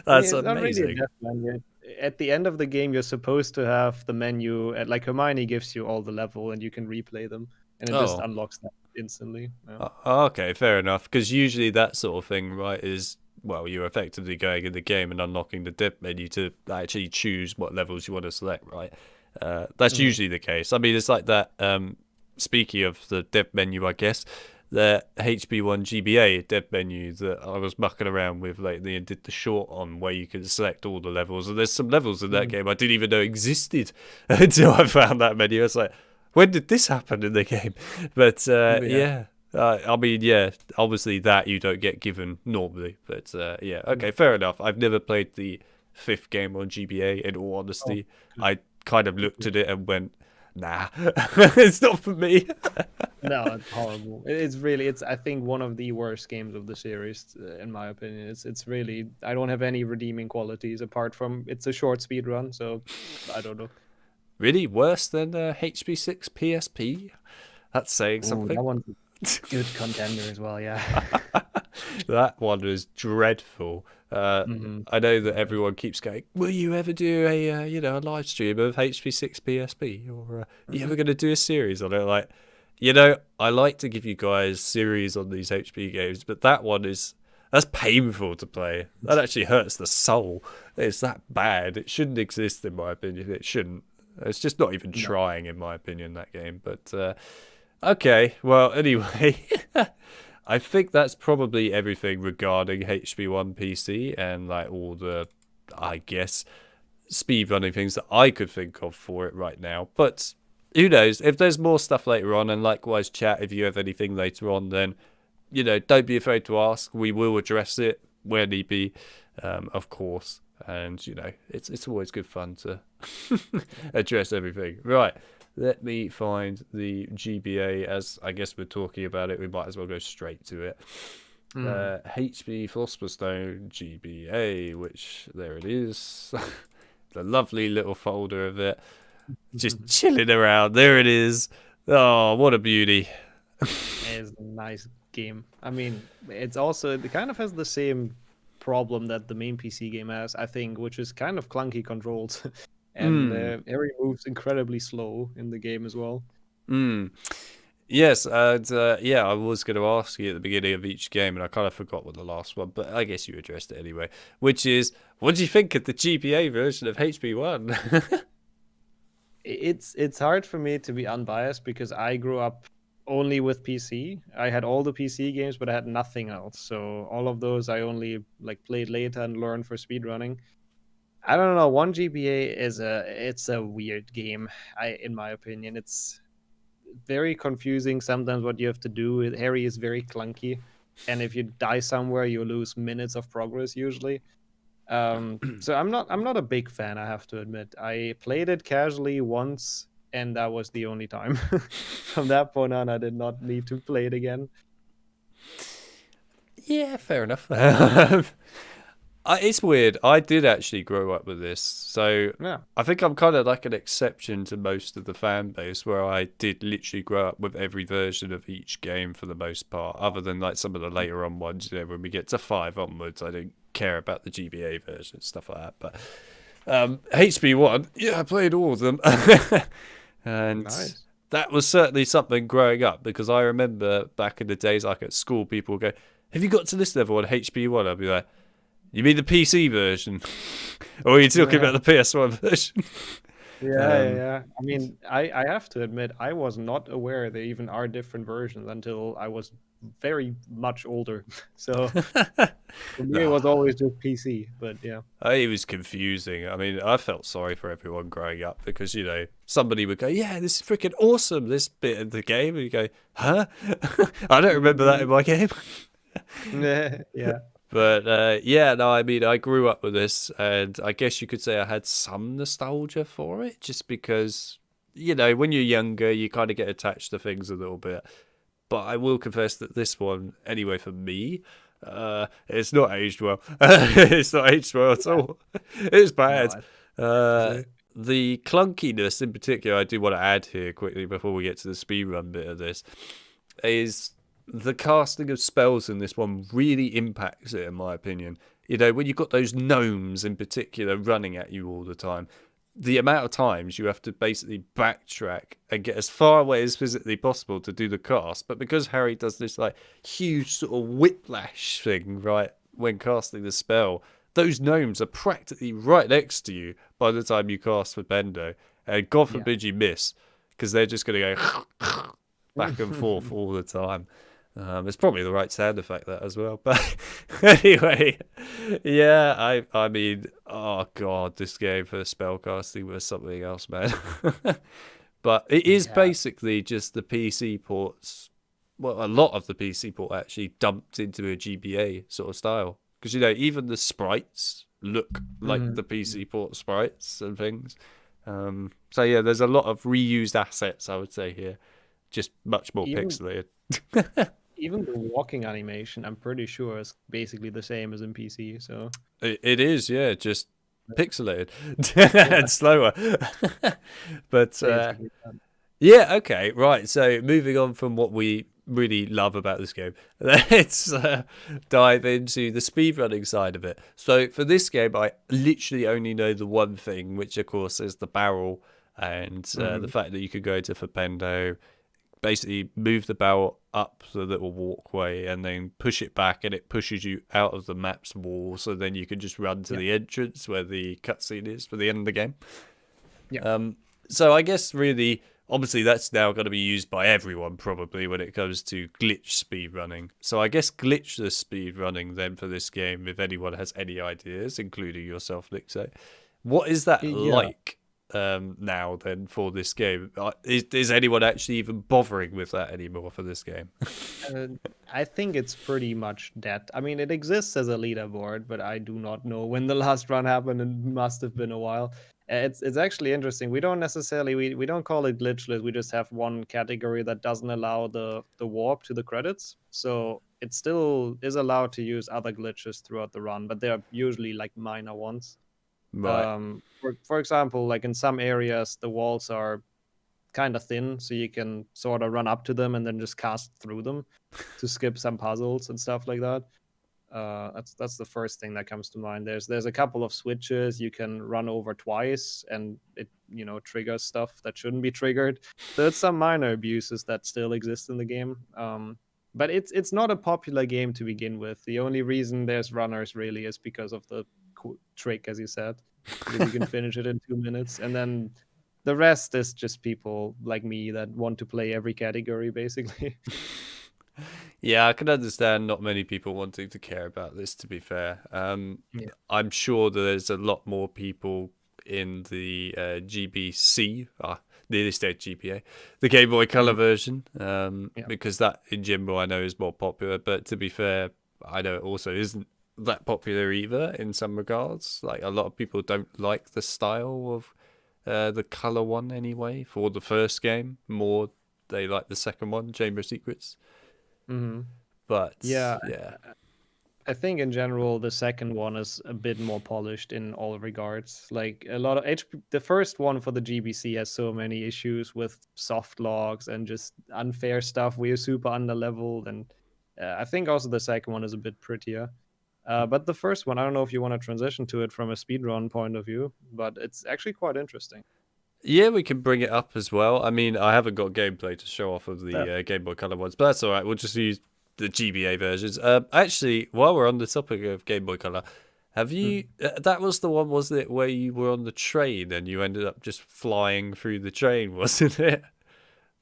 That's amazing. Not really a dev menu. At the end of the game, you're supposed to have the menu, like Hermione gives you all the level, and you can replay them, and it just unlocks that instantly. Yeah. Okay, fair enough. Because usually that sort of thing, right, is, well, you're effectively going in the game and unlocking the dev menu to actually choose what levels you want to select, right? That's usually the case. I mean, it's like that. Speaking of the dev menu, I guess the HP1 GBA dev menu that I was mucking around with lately and did the short on, where you can select all the levels. And there's some levels in that game I didn't even know existed until I found that menu. It's like, when did this happen in the game? But yeah. I mean, yeah, obviously that you don't get given normally. But yeah, okay, fair enough. I've never played the 5th game on GBA, in all honesty. I kind of looked at it and went, nah, it's not for me. No, it's horrible. It's I think one of the worst games of the series, in my opinion. It's really, I don't have any redeeming qualities apart from it's a short speed run, so I don't know. Really? Worse than HP6 PSP? That's saying something. That one's a good contender as well, yeah. That one was dreadful. Hmm. I know that Yeah. everyone keeps going, will you ever do a a live stream of HP6 PSP, or are you ever going to do a series on it? Like, I like to give you guys series on these HP games, but that's painful to play. That actually hurts the soul. It's that bad. It shouldn't exist, in my opinion. It shouldn't. It's just not even No. trying, in my opinion, that game. But okay, well, anyway, I think that's probably everything regarding HP1 PC and like all the, I guess, speedrunning things that I could think of for it right now. But who knows? If there's more stuff later on, and likewise, chat, if you have anything later on, then don't be afraid to ask. We will address it where need be, of course. And it's always good fun to address everything. Right. Let me find the GBA. As I guess we're talking about it, we might as well go straight to it. Mm. HB Philosopher Stone GBA, which there it is. The lovely little folder of it, just chilling around. There it is. Oh, what a beauty! It's a nice game. I mean, it kind of has the same problem that the main PC game has, I think, which is kind of clunky controls. And Mm, Harry moves incredibly slow in the game as well. mm. Yes, and yeah, I was going to ask you at the beginning of each game, and I kind of forgot what the last one, but I guess you addressed it anyway. Which is, what do you think of the GBA version of HP1? It's hard for me to be unbiased because I grew up only with PC. I had all the PC games, but I had nothing else. So all of those I only like played later and learned for speedrunning. I don't know. 1 GBA it's a weird game. In my opinion, it's very confusing sometimes what you have to do. Harry is very clunky, and if you die somewhere, you lose minutes of progress usually. So I'm not a big fan, I have to admit. I played it casually once, and that was the only time. From that point on, I did not need to play it again. Yeah, fair enough. It's weird. I did actually grow up with this, so Yeah. I think I'm kind of like an exception to most of the fan base, where I did literally grow up with every version of each game for the most part, other than like some of the later on ones. When we get to 5 onwards, I don't care about the GBA version, stuff like that. But HB1, yeah, I played all of them, and Nice. that was certainly something growing up, because I remember back in the days, like at school, people would go, "Have you got to this level on HB1?" I'd be like, "You mean the PC version, or are you talking Yeah. about the PS1 version?" Yeah. I mean, I have to admit, I was not aware there even are different versions until I was very much older. So for me, it No, was always just PC. But yeah. it was confusing. I mean, I felt sorry for everyone growing up, because somebody would go, "Yeah, this is freaking awesome, this bit of the game," and you go, "Huh? I don't remember that in my game." Yeah. But yeah, no, I mean, I grew up with this, and I guess you could say I had some nostalgia for it, just because, when you're younger, you kind of get attached to things a little bit. But I will confess that this one, anyway, for me, it's not aged well. It's not aged well at all. It's No, bad. I Uh, say. the clunkiness in particular, I do want to add here quickly before we get to the speedrun bit of this, is the casting of spells in this one really impacts it, in my opinion. When you've got those gnomes in particular running at you all the time, the amount of times you have to basically backtrack and get as far away as physically possible to do the cast. But because Harry does this like huge sort of whiplash thing, right, when casting the spell, those gnomes are practically right next to you by the time you cast for Bendo. And God Yeah. forbid you miss, because they're just going to go back and forth all the time. It's probably the right sound effect, that as well. But anyway, yeah, I mean, oh god, this game for spellcasting was something else, man. But it is Yeah. basically just the PC ports. Well, a lot of the PC port actually dumped into a GBA sort of style, because even the sprites look like Mhm. the PC port sprites and things. So yeah, there's a lot of reused assets, I would say here, just much more Even pixelated. even the walking animation, I'm pretty sure is basically the same as in PC. So It is, yeah, just pixelated yeah, and slower. But basically. yeah, okay, right. So moving on from what we really love about this game. Let's dive into the speedrunning side of it. So for this game, I literally only know the one thing, which of course is the barrel and the fact that you could go to Fapendo, basically move the barrel up the little walkway and then push it back, and it pushes you out of the map's wall, so then you can just run to the entrance where the cutscene is for the end of the game. So I guess really, obviously that's now going to be used by everyone probably when it comes to glitch speedrunning. So I guess glitchless speedrunning then for this game, if anyone has any ideas, including yourself, nixxo, what is that like now then for this game? Is anyone actually even bothering with that anymore for this game? I think it's pretty much dead. I mean, it exists as a leaderboard, but I do not know when the last run happened. It must have been a while. It's actually interesting. We don't necessarily we don't call it glitchless. We just have one category that doesn't allow the warp to the credits. So it still is allowed to use other glitches throughout the run, but they're usually like minor ones. Right. For example, like in some areas the walls are kind of thin, so you can sort of run up to them and then just cast through them to skip some puzzles and stuff like that. That's the first thing that comes to mind. There's a couple of switches you can run over twice, and it triggers stuff that shouldn't be triggered. There's some minor abuses that still exist in the game. But it's not a popular game to begin with. The only reason there's runners really is because of the trick, as you said, because you can finish it in 2 minutes, and then the rest is just people like me that want to play every category, basically. Yeah, I can understand not many people wanting to care about this, to be fair. I'm sure that there's a lot more people in the GBC, nearly state GPA, the Game Boy Color version, because that in general I know is more popular. But to be fair, I know it also isn't that popular either in some regards. Like, a lot of people don't like the style of the color one anyway for the first game. More they like the second one, Chamber of Secrets. But yeah, I think in general the second one is a bit more polished in all regards. Like, a lot of the first one for the GBC has so many issues with soft logs and just unfair stuff. We are super underleveled, and I think also the second one is a bit prettier. But the first one, I don't know if you want to transition to it from a speedrun point of view, but it's actually quite interesting. Yeah, we can bring it up as well. I mean, I haven't got gameplay to show off of the Game Boy Color ones, but that's all right. We'll just use the GBA versions. Actually, while we're on the topic of Game Boy Color, have you? That was the one, wasn't it, where you were on the train and you ended up just flying through the train, wasn't it?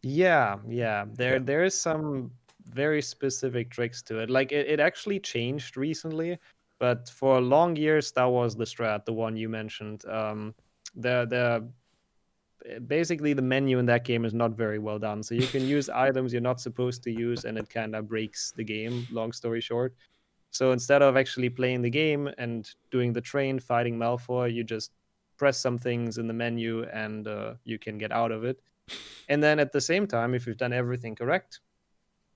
Yeah. There is some very specific tricks to it. Like, it actually changed recently, but for long years that was the strat, the one you mentioned. The basically the menu in that game is not very well done, so you can use items you're not supposed to use, and it kind of breaks the game, long story short. So instead of actually playing the game and doing the train fighting Malfoy, you just press some things in the menu and you can get out of it. And then at the same time, if you've done everything correct,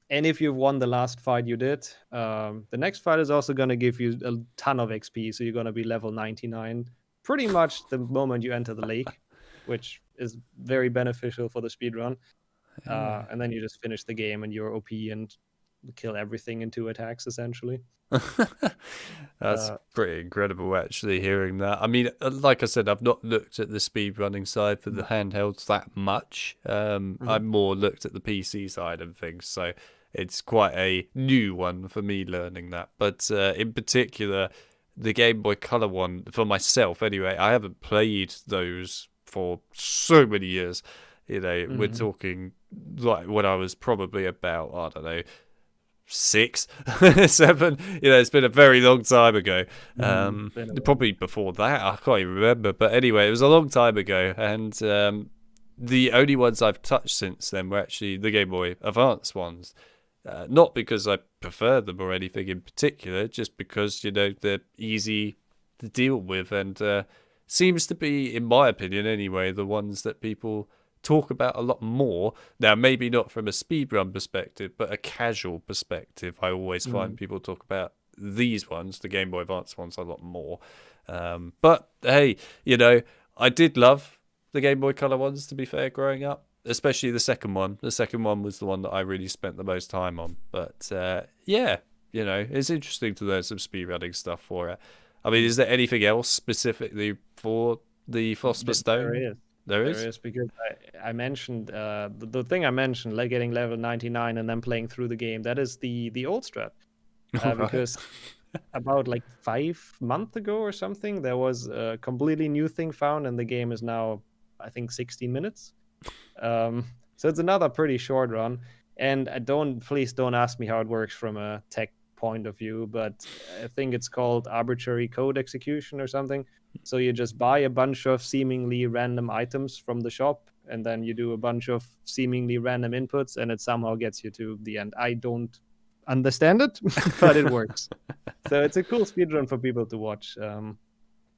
and if you've won the last fight you did, the next fight is also going to give you a ton of XP, so you're going to be level 99 pretty much the moment you enter the lake, which is very beneficial for the speedrun. And then you just finish the game and you're OP and kill everything in 2 attacks, essentially. That's pretty incredible, actually, hearing that. I mean, like I said, I've not looked at the speedrunning side for the handhelds that much. I've more looked at the PC side of things, so it's quite a new one for me learning that. But in particular, the Game Boy Color one, for myself anyway, I haven't played those for so many years. We're talking like when I was probably about, I don't know, 6, 7. It's been a very long time ago. Probably before that, I can't even remember. But anyway, it was a long time ago, and the only ones I've touched since then were actually the Game Boy Advance ones. Not because I prefer them or anything in particular, just because they're easy to deal with, and seems to be, in my opinion anyway, the ones that people talk about a lot more. Now, maybe not from a speedrun perspective, but a casual perspective. I always find people talk about these ones, the Game Boy Advance ones, a lot more. But hey, I did love the Game Boy Color ones, to be fair, growing up. especially the second one. The second one was the one that I really spent the most time on. But yeah, it's interesting to learn some speedrunning stuff for it. I mean, is there anything else specifically for the Philosopher's There Stone? is. There There is? is, because I mentioned the thing I mentioned, like getting level 99 and then playing through the game. That is the old strat. All right. Because about like 5 months ago or something, there was a completely new thing found, and the game is now, I think, 16 minutes. So it's another pretty short run. And please don't ask me how it works from a tech point of view, but I think it's called arbitrary code execution or something. So you just buy a bunch of seemingly random items from the shop, and then you do a bunch of seemingly random inputs, and it somehow gets you to the end. I don't understand it, but it works. So it's a cool speedrun for people to watch.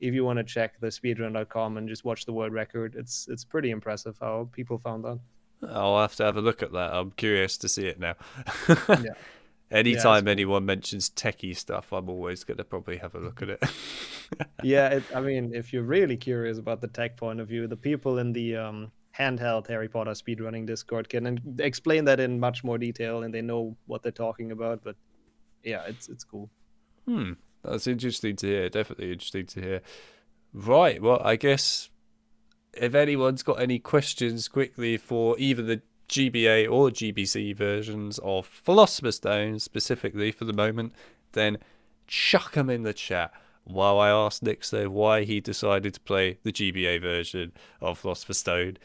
If you want to check the speedrun.com and just watch the world record, it's pretty impressive how people found that. I'll have to have a look at that. I'm curious to see it now. Yeah. Anytime Cool. anyone mentions techie stuff, I'm always going to probably have a look at it. Yeah, I mean, if you're really curious about the tech point of view, the people in the handheld Harry Potter speedrunning Discord can explain that in much more detail, and they know what they're talking about. But yeah, it's cool. That's interesting to hear. Definitely interesting to hear. Right. Well, I guess if anyone's got any questions quickly for either the GBA or GBC versions of Philosopher's Stone, specifically for the moment, then chuck them in the chat while I ask nixxo why he decided to play the GBA version of Philosopher's Stone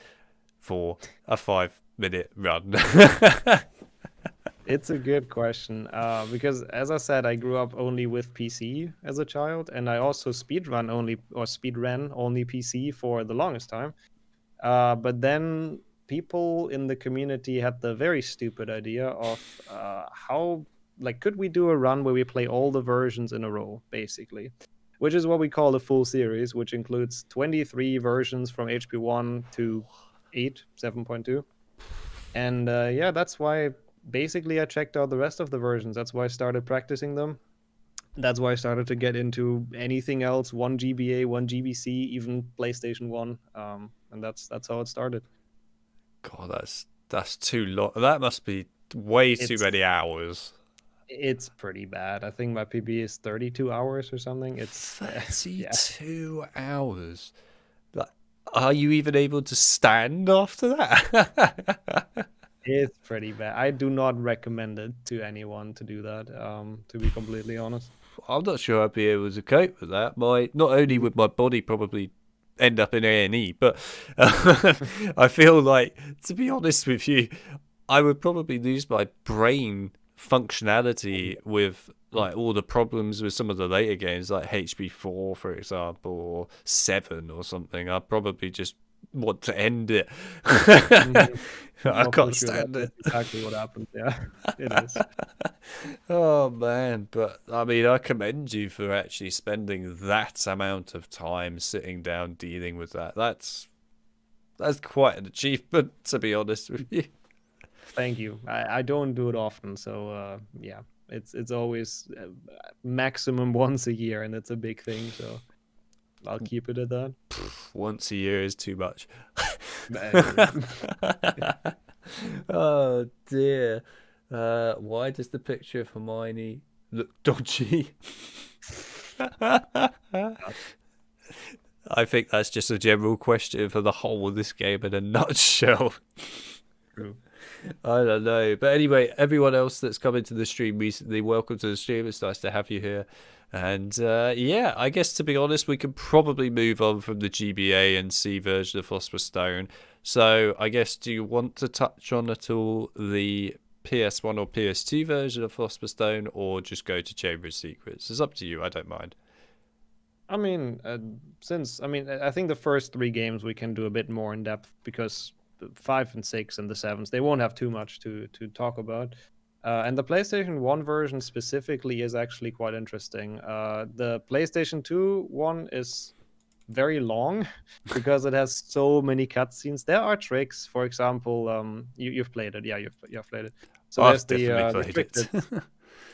for a 5-minute run. It's a good question, because as I said, I grew up only with PC as a child, and I also speedran only PC for the longest time. But then people in the community had the very stupid idea of how, like, could we do a run where we play all the versions in a row, basically, which is what we call the full series, which includes 23 versions from HP1 to 7.2. And yeah, that's why basically I checked out the rest of the versions. That's why I started practicing them. That's why I started to get into anything else, one GBA, one GBC, even PlayStation 1. And that's how it started. God, that's too long. That must be way too It's many hours. it's pretty bad. I think my PB is 32 hours or something. It's 32 hours. Like, are you even able to stand after that? It's pretty bad. I do not recommend it to anyone to do that, to be completely honest. I'm not sure I'd be able to cope with that. Not only would my body probably end up in A&E, but I feel like, to be honest with you, I would probably lose my brain functionality with like all the problems with some of the later games, like HP4, for example, or 7 or something. I'd probably just want to end it. I can't stand it. That's exactly what happens. Yeah, it is. Oh man, but I mean, I commend you for actually spending that amount of time sitting down dealing with that. That's quite an achievement, to be honest with you. Thank you. I don't do it often, so yeah, it's always maximum once a year, and it's a big thing. So I'll keep it at that. Once a year is too much. Oh dear. Why does the picture of Hermione look dodgy? I think that's just a general question for the whole of this game in a nutshell. True. I don't know. But anyway, everyone else that's come into the stream recently, welcome to the stream. It's nice to have you here. And yeah, I guess to be honest, we can probably move on from the GBA and C version of Philosopher's Stone. So I guess, do you want to touch on at all the PS1 or PS2 version of Philosopher's Stone, or just go to Chamber of Secrets? It's up to you. I don't mind. I mean, I think the first 3 games we can do a bit more in depth, because the 5 and 6 and the 7s, they won't have too much to talk about. And the PlayStation 1 version specifically is actually quite interesting. The PlayStation 2 one is very long because it has so many cutscenes. There are tricks, for example, you've played it. Yeah, you've played it. So I've there's the definitely played restricted. it.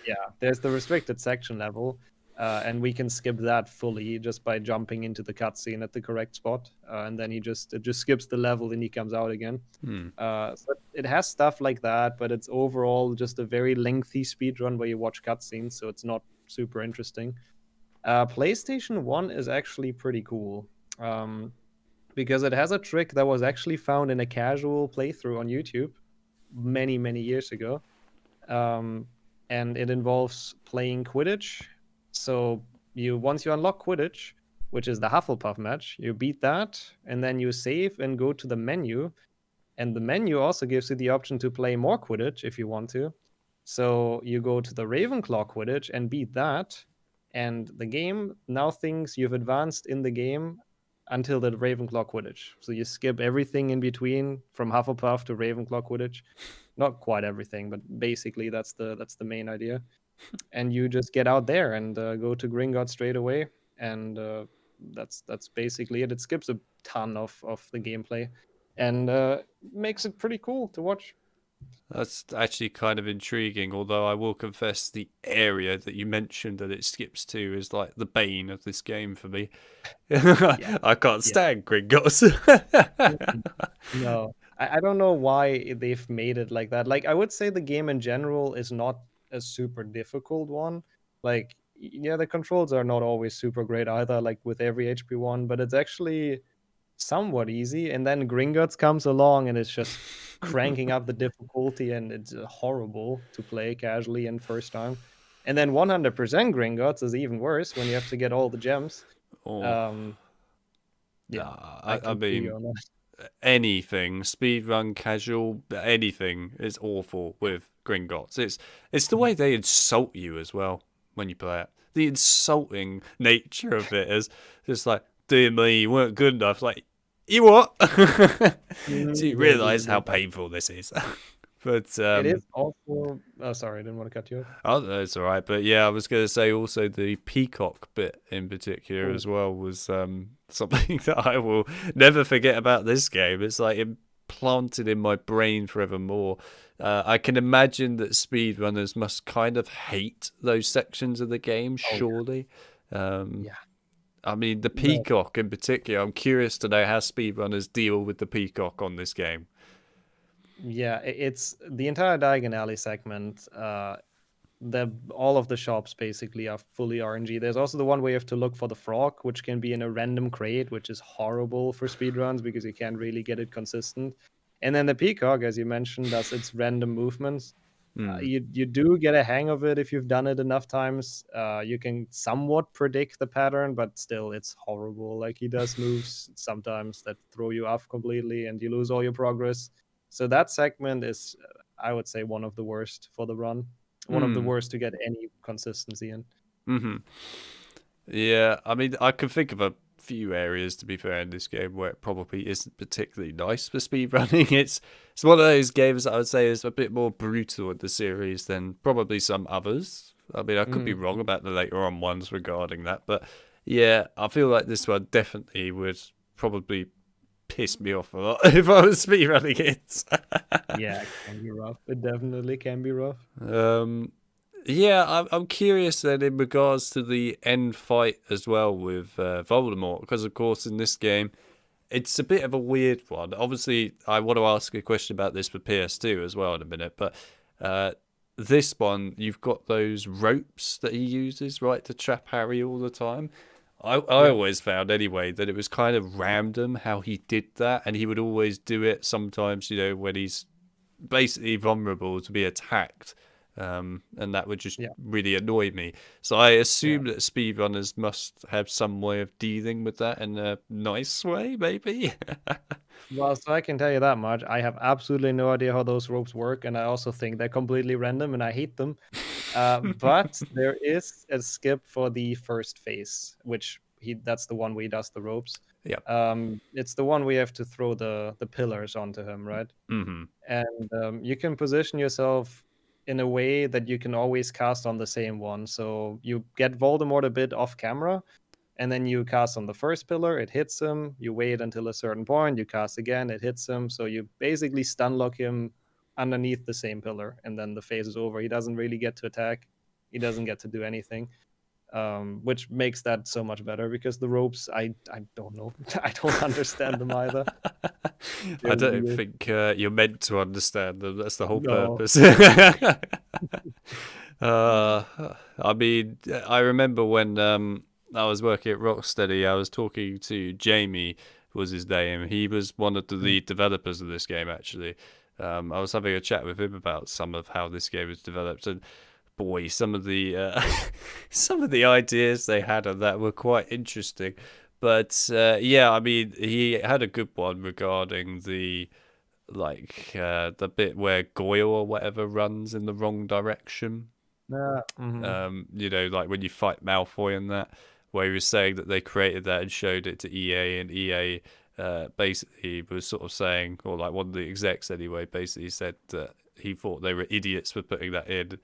Yeah, there's the restricted section level, and we can skip that fully just by jumping into the cutscene at the correct spot, and then it just skips the level and he comes out again. Hmm. So it has stuff like that, but it's overall just a very lengthy speed run where you watch cutscenes, so it's not super interesting. PlayStation 1 is actually pretty cool, because it has a trick that was actually found in a casual playthrough on YouTube many, many years ago. Um, and it involves playing Quidditch. So once you unlock Quidditch, which is the Hufflepuff match, you beat that, and then you save and go to the menu, and the menu also gives you the option to play more Quidditch if you want to. So you go to the Ravenclaw Quidditch and beat that. And the game now thinks you've advanced in the game until the Ravenclaw Quidditch. So you skip everything in between from Hufflepuff to Ravenclaw Quidditch. Not quite everything, but basically that's the main idea. And you just get out there and go to Gringotts straight away. And that's basically it. It skips a ton of the gameplay and makes it pretty cool to watch. That's actually kind of intriguing, although I will confess the area that you mentioned that it skips to is like the bane of this game for me. Yeah, I can't yeah. stand Gringotts. No, I don't know why they've made it like that. Like, I would say the game in general is not a super difficult one. Like, yeah, the controls are not always super great either, like with every HP1, but it's actually somewhat easy. And then Gringotts comes along and it's just cranking up the difficulty, and it's horrible to play casually in first time. And then 100% Gringotts is even worse when you have to get all the gems. Oh, Um, yeah, nah, I I can feel you mean, on that. anything, speedrun, casual, anything is awful with Gringotts. It's the way they insult you as well when you play it. The insulting nature of it is just like, dear me, you weren't good enough. Like, you what? Do you Yeah, yeah, realise how yeah. painful this is? But It is also. Oh, sorry, I didn't want to cut you off. oh, no, it's all right. But yeah, I was going to say also the peacock bit in particular Oh, as well was something that I will never forget about this game. It's like implanted in my brain forevermore. I can imagine that speedrunners must kind of hate those sections of the game, oh surely. Um, yeah. I mean, the No, peacock in particular, I'm curious to know how speedrunners deal with the peacock on this game. yeah. It's the entire Diagon Alley segment. All of the shops basically are fully RNG. There's also the one where you have to look for the frog, which can be in a random crate, which is horrible for speedruns because you can't really get it consistent. And then the peacock, as you mentioned, does its random movements. Hmm. You do get a hang of it if you've done it enough times. You can somewhat predict the pattern, but still, it's horrible. Like, he does moves sometimes that throw you off completely, and you lose all your progress. So that segment is, I would say, one of the worst for the run. One of the Hmm. worst to get any consistency in. Mm-hmm. Yeah, I mean, I can think of a few areas to be fair in this game where it probably isn't particularly nice for speedrunning. It's one of those games that I would say is a bit more brutal in the series than probably some others. I mean, I could be Mm. wrong about the later on ones regarding that, but yeah, I feel like this one definitely would probably piss me off a lot if I was speedrunning it. Yeah, it can be rough. It definitely can be rough. um, Yeah, I'm curious then in regards to the end fight as well with Voldemort, because of course in this game it's a bit of a weird one. Obviously, I want to ask a question about this for PS2 as well in a minute, but uh, this one you've got those ropes that he uses right to trap Harry all the time. I Yeah. always found anyway that it was kind of random how he did that, and he would always do it sometimes, when he's basically vulnerable to be attacked, and that would just Yeah. really annoy me. So I Yeah. assume that speedrunners must have some way of dealing with that in a nice way, maybe. Well, so I can tell you that much. I have absolutely no idea how those ropes work, and I also think they're completely random, and I hate them. But there is a skip for the first phase, which that's the one where he does the ropes. Yeah. It's the one we have to throw the pillars onto him, right? Hmm. And you can position yourself in a way that you can always cast on the same one. So you get Voldemort a bit off camera, and then you cast on the first pillar, it hits him. You wait until a certain point, you cast again, it hits him. So you basically stun lock him underneath the same pillar, and then the phase is over. He doesn't really get to attack. He doesn't get to do anything. which makes that so much better because the ropes, I don't know, I don't understand them either. I They're don't weird. think you're meant to understand them. That's the whole No. purpose. uh, I mean, I remember when I was working at Rocksteady, I was talking to Jamie, was his name. He was one of the lead developers of this game, actually. I was having a chat with him about some of how this game was developed, and boy, some of the some of the ideas they had on that were quite interesting. But yeah, I mean, he had a good one regarding the the bit where Goyle or whatever runs in the wrong direction. Yeah. You know, like when you fight Malfoy and that, where he was saying that they created that and showed it to EA, and EA basically was sort of saying, or like one of the execs anyway, basically said that he thought they were idiots for putting that in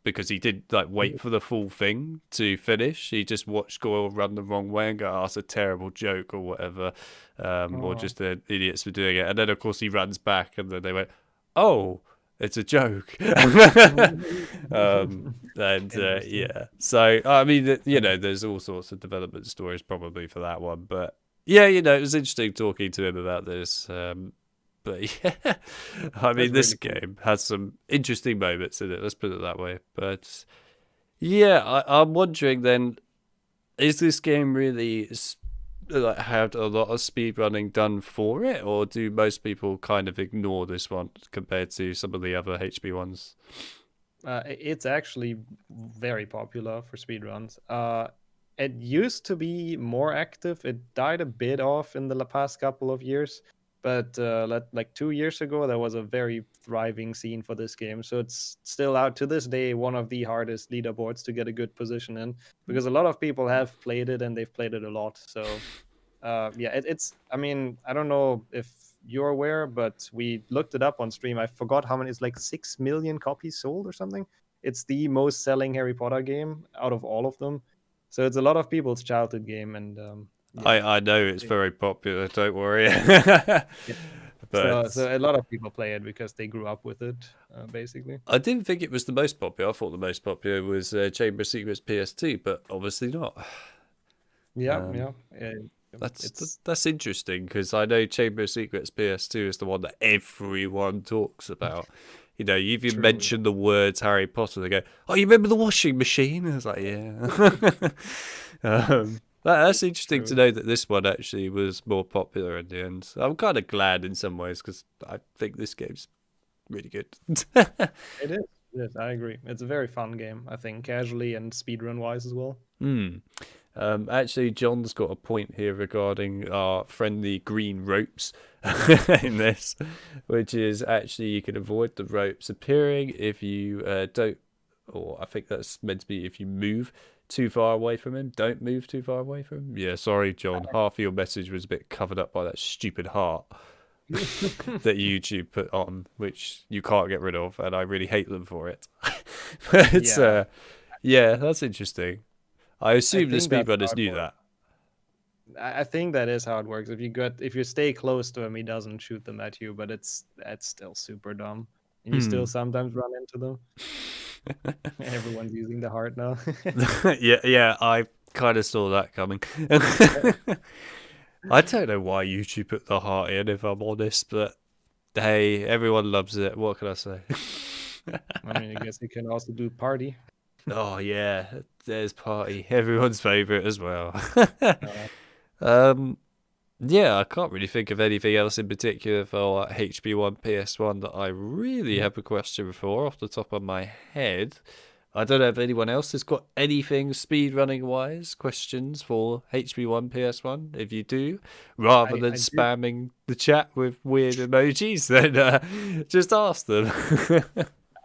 because he didn't like wait for the full thing to finish. He just watched Goyle run the wrong way and go, "Oh, it's a terrible joke" or whatever, or just idiots for doing it. And then of course he runs back, and then they went, "Oh, it's a joke." And yeah, so I mean, you know, there's all sorts of development stories probably for that one, but yeah, you know, it was interesting talking to him about this. But yeah, I mean, this really cool. game has some interesting moments in it. Let's put it that way. But yeah, I'm wondering then, is this game really like had a lot of speed running done for it, or do most people kind of ignore this one compared to some of the other HP ones? It's actually very popular for speedruns. It used to be more active. It died a bit off in the past couple of years, but like 2 years ago, there was a very thriving scene for this game. So it's still out to this day, one of the hardest leaderboards to get a good position in, because a lot of people have played it and they've played it a lot. So yeah, it's. I mean, I don't know if you're aware, but we looked it up on stream. I forgot how many. It's like 6 million copies sold or something. It's the most selling Harry Potter game out of all of them. So it's a lot of people's childhood game, and yeah. I know it's very popular. Don't worry. Yeah. So But a lot of people play it because they grew up with it, basically. I didn't think it was the most popular. I thought the most popular was Chamber of Secrets PS2, but obviously not. Yeah, Um, yeah. It's that's interesting because I know Chamber of Secrets PS2 is the one that everyone talks about. You know, you even true. Yeah. mention the words Harry Potter, they go, "Oh, you remember the washing machine?" I was like, "Yeah." That's interesting to True. know that this one actually was more popular in the end. I'm kind of glad in some ways because I think this game's really good. It is. It is. I agree. It's a very fun game. I think casually and speedrun wise as well. Hmm. Actually, John's got a point here regarding our friendly green ropes in this, which is actually you can avoid the ropes appearing if you don't, or I think that's meant to be if you move too far away from him. Don't move too far away from him. Yeah, sorry, John. Half of your message was a bit covered up by that stupid heart that YouTube put on, which you can't get rid of, and I really hate them for it. But it's Yeah, yeah, that's interesting. I I assume the think that's how speedrunners it knew works. that. I think that is how it works. If you stay close to him, he doesn't shoot them at you, but that's still super dumb. And you still Hmm. sometimes run into them. Everyone's using the heart now. Yeah, yeah, I kind of saw that coming. I don't know why YouTube put the heart in, if I'm honest, but hey, everyone loves it. What can I say? I mean, I guess you can also do party. Oh yeah, there's party, everyone's favorite as well. Uh, um, yeah, I can't really think of anything else in particular for like, HP1, PS1 that I really have a question for off the top of my head. I don't know if anyone else has got anything speedrunning wise questions for HP1, PS1. If you do, rather than I did spamming the chat with weird emojis, then just ask them.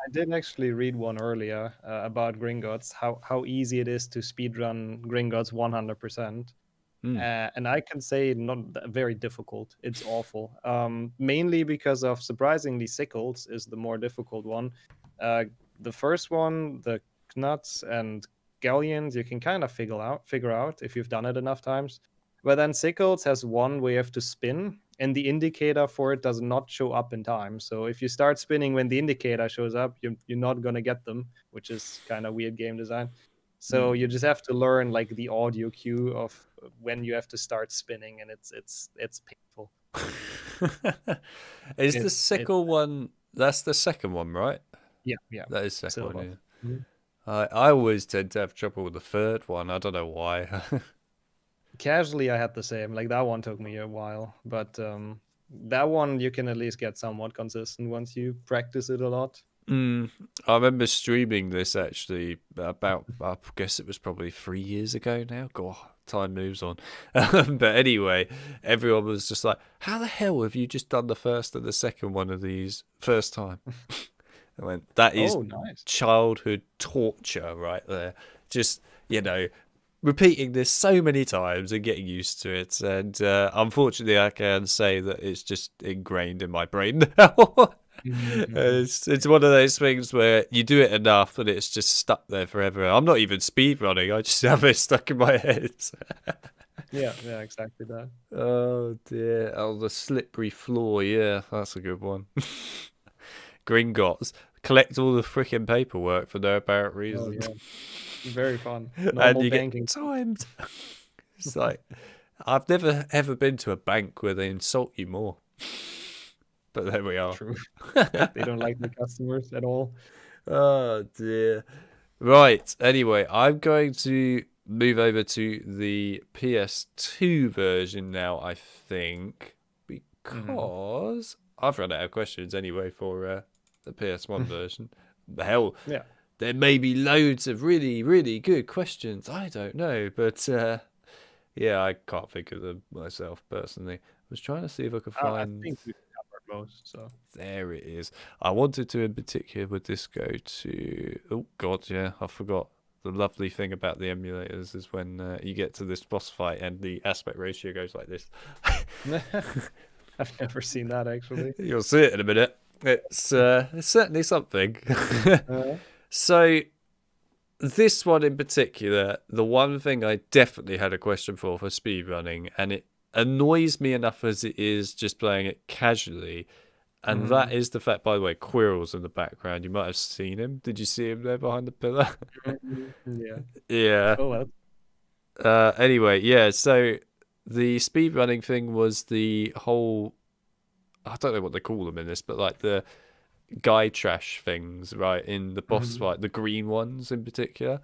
I did actually read one earlier about Gringotts, how easy it is to speedrun Gringotts 100%. Hmm. And I can say not very difficult. It's awful. Mainly because of surprisingly Sickles is the more difficult one. Uh, the first one, the Knuts and Galleons, you can kind of figure out if you've done it enough times. But then Sickles has one where you have to spin, and the indicator for it does not show up in time. So if you start spinning when the indicator shows up, you're not gonna get them, which is kind of weird game design. So you just have to learn like the audio cue of when you have to start spinning, and it's painful. Is the second one? That's the second one, right? Yeah. That is the second Silver. one. Yeah. I always tend to have trouble with the third one. I don't know why. Casually, I had the same. Like that one took me a while, but that one you can at least get somewhat consistent once you practice it a lot. I remember streaming this actually about, I guess it was probably 3 years ago now. God, time moves on. But anyway, everyone was just like, how the hell have you just done the first and the second one of these first time? I went, that is nice. childhood torture right there. Just, repeating this so many times and getting used to it. And unfortunately, I can say that it's just ingrained in my brain now. It's one of those things where you do it enough and it's just stuck there forever. I'm not even speed running. I just have it stuck in my head. Yeah, exactly that. Oh dear. Oh, the slippery floor. Yeah, that's a good one. Gringotts. Collect all the freaking paperwork for no apparent reason. Oh, yeah. Very fun. Normal and you banking. get timed. It's like, I've never ever been to a bank where they insult you more. But there we are. True. They don't like the customers at all. Oh dear. Right. Anyway, I'm going to move over to the PS2 version now, I think, because I've run out of questions anyway for the PS1 version. Hell, yeah, there may be loads of really, really good questions. I don't know, but yeah, I can't think of them myself personally. I was trying to see if I could find. I think we've covered most. So there it is. I wanted to, in particular, would this go to? Oh God, yeah, I forgot. The lovely thing about the emulators is when you get to this boss fight and the aspect ratio goes like this. I've never seen that actually. You'll see it in a minute. It's certainly something. So this one in particular, the one thing I definitely had a question for speedrunning, and it annoys me enough as it is just playing it casually, and that is the fact, by the way, Quirrell's in the background. You might have seen him. Did you see him there behind the pillar? Yeah. Yeah. Oh well. Anyway, yeah, so the speedrunning thing was the whole, I don't know what they call them in this, but like the guy trash things, right, in the boss fight, the green ones in particular.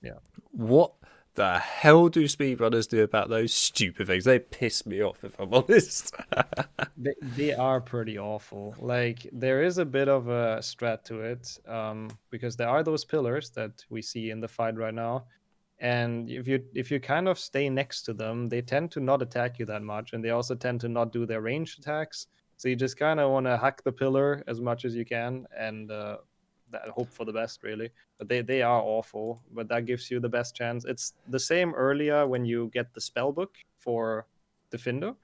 Yeah. What the hell do speedrunners do about those stupid things? They piss me off, if I'm honest. They are pretty awful. Like there is a bit of a strat to it, because there are those pillars that we see in the fight right now, and if you kind of stay next to them, they tend to not attack you that much, and they also tend to not do their ranged attacks. So you just kind of want to hack the pillar as much as you can, and hope for the best, really. But they are awful, but that gives you the best chance. It's the same earlier when you get the spell book for the Findo.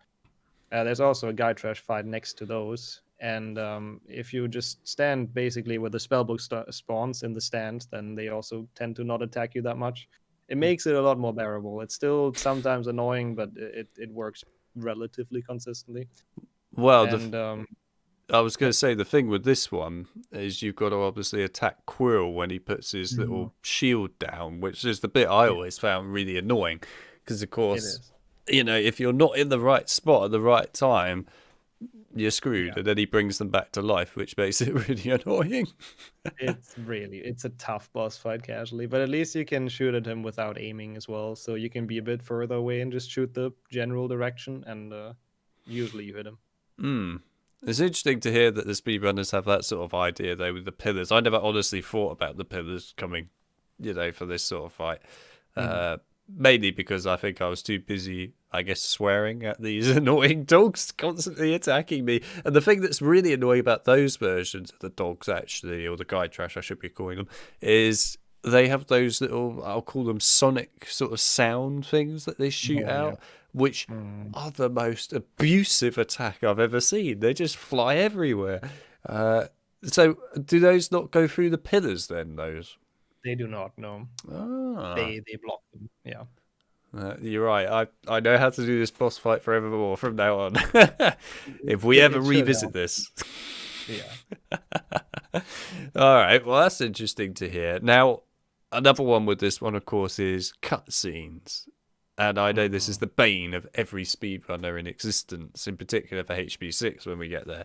There's also a guy trash fight next to those, and if you just stand basically where the spellbook spawns in the stand, then they also tend to not attack you that much. It makes it a lot more bearable. It's still sometimes annoying, but it works relatively consistently. Well, and I was going to say the thing with this one is you've got to obviously attack Quirrell when he puts his little shield down, which is the bit I always found really annoying, because of course, if you're not in the right spot at the right time, you're screwed, and then he brings them back to life, which makes it really annoying. It's a tough boss fight casually, but at least you can shoot at him without aiming as well, so you can be a bit further away and just shoot the general direction, and usually you hit him. It's interesting to hear that the speedrunners have that sort of idea, though, with the pillars. I never honestly thought about the pillars coming, for this sort of fight. Mainly because I think I was too busy, I guess, swearing at these annoying dogs constantly attacking me. And the thing that's really annoying about those versions of the dogs, actually, or the guy trash, I should be calling them, is they have those little, I'll call them sonic sort of sound things that they shoot out, which are the most abusive attack I've ever seen. They just fly everywhere. So do those not go through the pillars then, those? They do not, no. They block them, yeah. You're right. I know how to do this boss fight forevermore from now on. If we ever revisit this. Yeah. All right. Well, that's interesting to hear. Now, another one with this one, of course, is cutscenes. And I know this is Mhm. the bane of every speedrunner in existence, in particular for HB6 when we get there.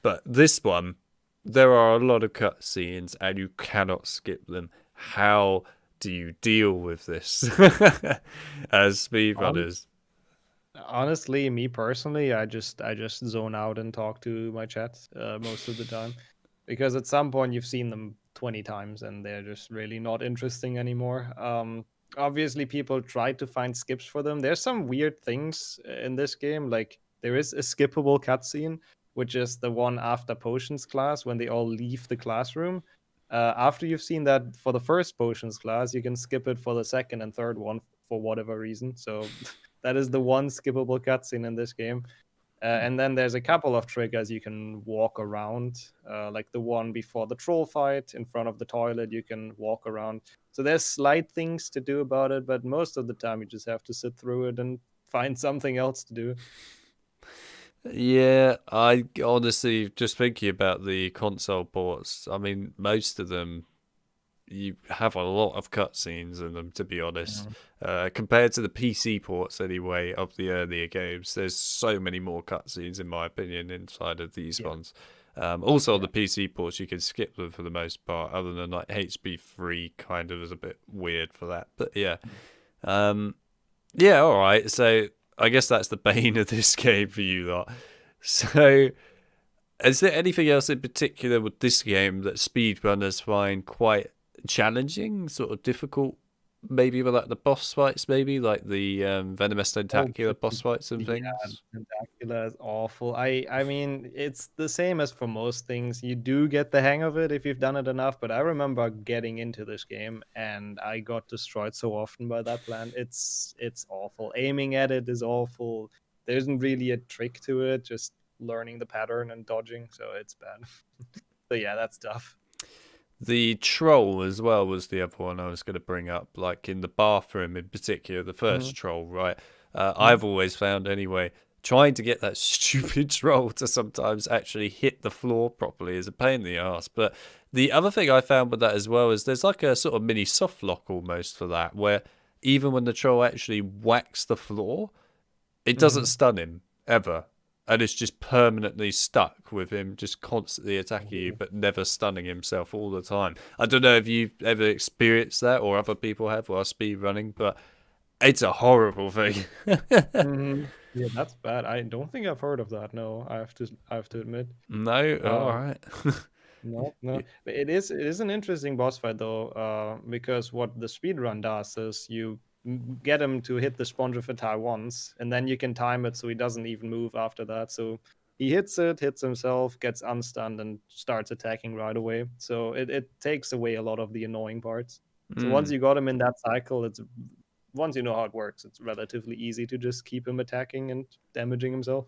But this one, there are a lot of cutscenes and you cannot skip them. How do you deal with this as speedrunners? Honestly, me personally, I just zone out and talk to my chat most of the time, because at some point you've seen them 20 times and they're just really not interesting anymore. Obviously, people try to find skips for them. There's some weird things in this game, like there is a skippable cutscene, which is the one after potions class when they all leave the classroom. After you've seen that for the first potions class, you can skip it for the second and third one for whatever reason. So that is the one skippable cutscene in this game. And then there's a couple of triggers you can walk around, like the one before the troll fight in front of the toilet. You can walk around. So there's slight things to do about it, but most of the time you just have to sit through it and find something else to do. Yeah, I honestly just thinking about the console ports. I mean, most of them you have a lot of cutscenes in them, to be honest. Mhm. Compared to the PC ports, anyway, of the earlier games, there's so many more cutscenes, in my opinion, inside of these Yeah, ones. Also, on yeah. the PC ports, you can skip them for the most part, other than like HB3 kind of is a bit weird for that. But yeah. Um, yeah, alright. So I guess that's the bane of this game for you lot. So is there anything else in particular with this game that speedrunners find quite challenging, sort of difficult? Maybe with like the boss fights, maybe like the venomous Oh, tentacular boss fights and yeah, things. Tentacula is awful. I mean, it's the same as for most things. You do get the hang of it if you've done it enough, but I remember getting into this game and I got destroyed so often by that plant. It's awful. Aiming at it is awful. There isn't really a trick to it, just learning the pattern and dodging, so it's bad. So yeah, that's tough. The troll as well was the other one I was going to bring up, like in the bathroom in particular, the Mhm, first troll, right? mhm. I've always found anyway, trying to get that stupid troll to sometimes actually hit the floor properly is a pain in the ass. But the other thing I found with that as well is there's like a sort of mini soft lock almost for that, where even when the troll actually whacks the floor, it doesn't Mhm. stun him ever. And it's just permanently stuck with him, just constantly attacking you, but never stunning himself all the time. I don't know if you've ever experienced that or other people have while speed running, but it's a horrible thing. Mhm. Yeah, that's bad. I don't think I've heard of that. No, I have to admit. No, all Um, right. No, no. But it is an interesting boss fight though, because what the speedrun does is you get him to hit the sponge of a tile once, and then you can time it so he doesn't even move after that. So he hits it, hits himself, gets unstunned, and starts attacking right away. So it takes away a lot of the annoying parts. So once Mm. you got him in that cycle, it's once you know how it works, it's relatively easy to just keep him attacking and damaging himself.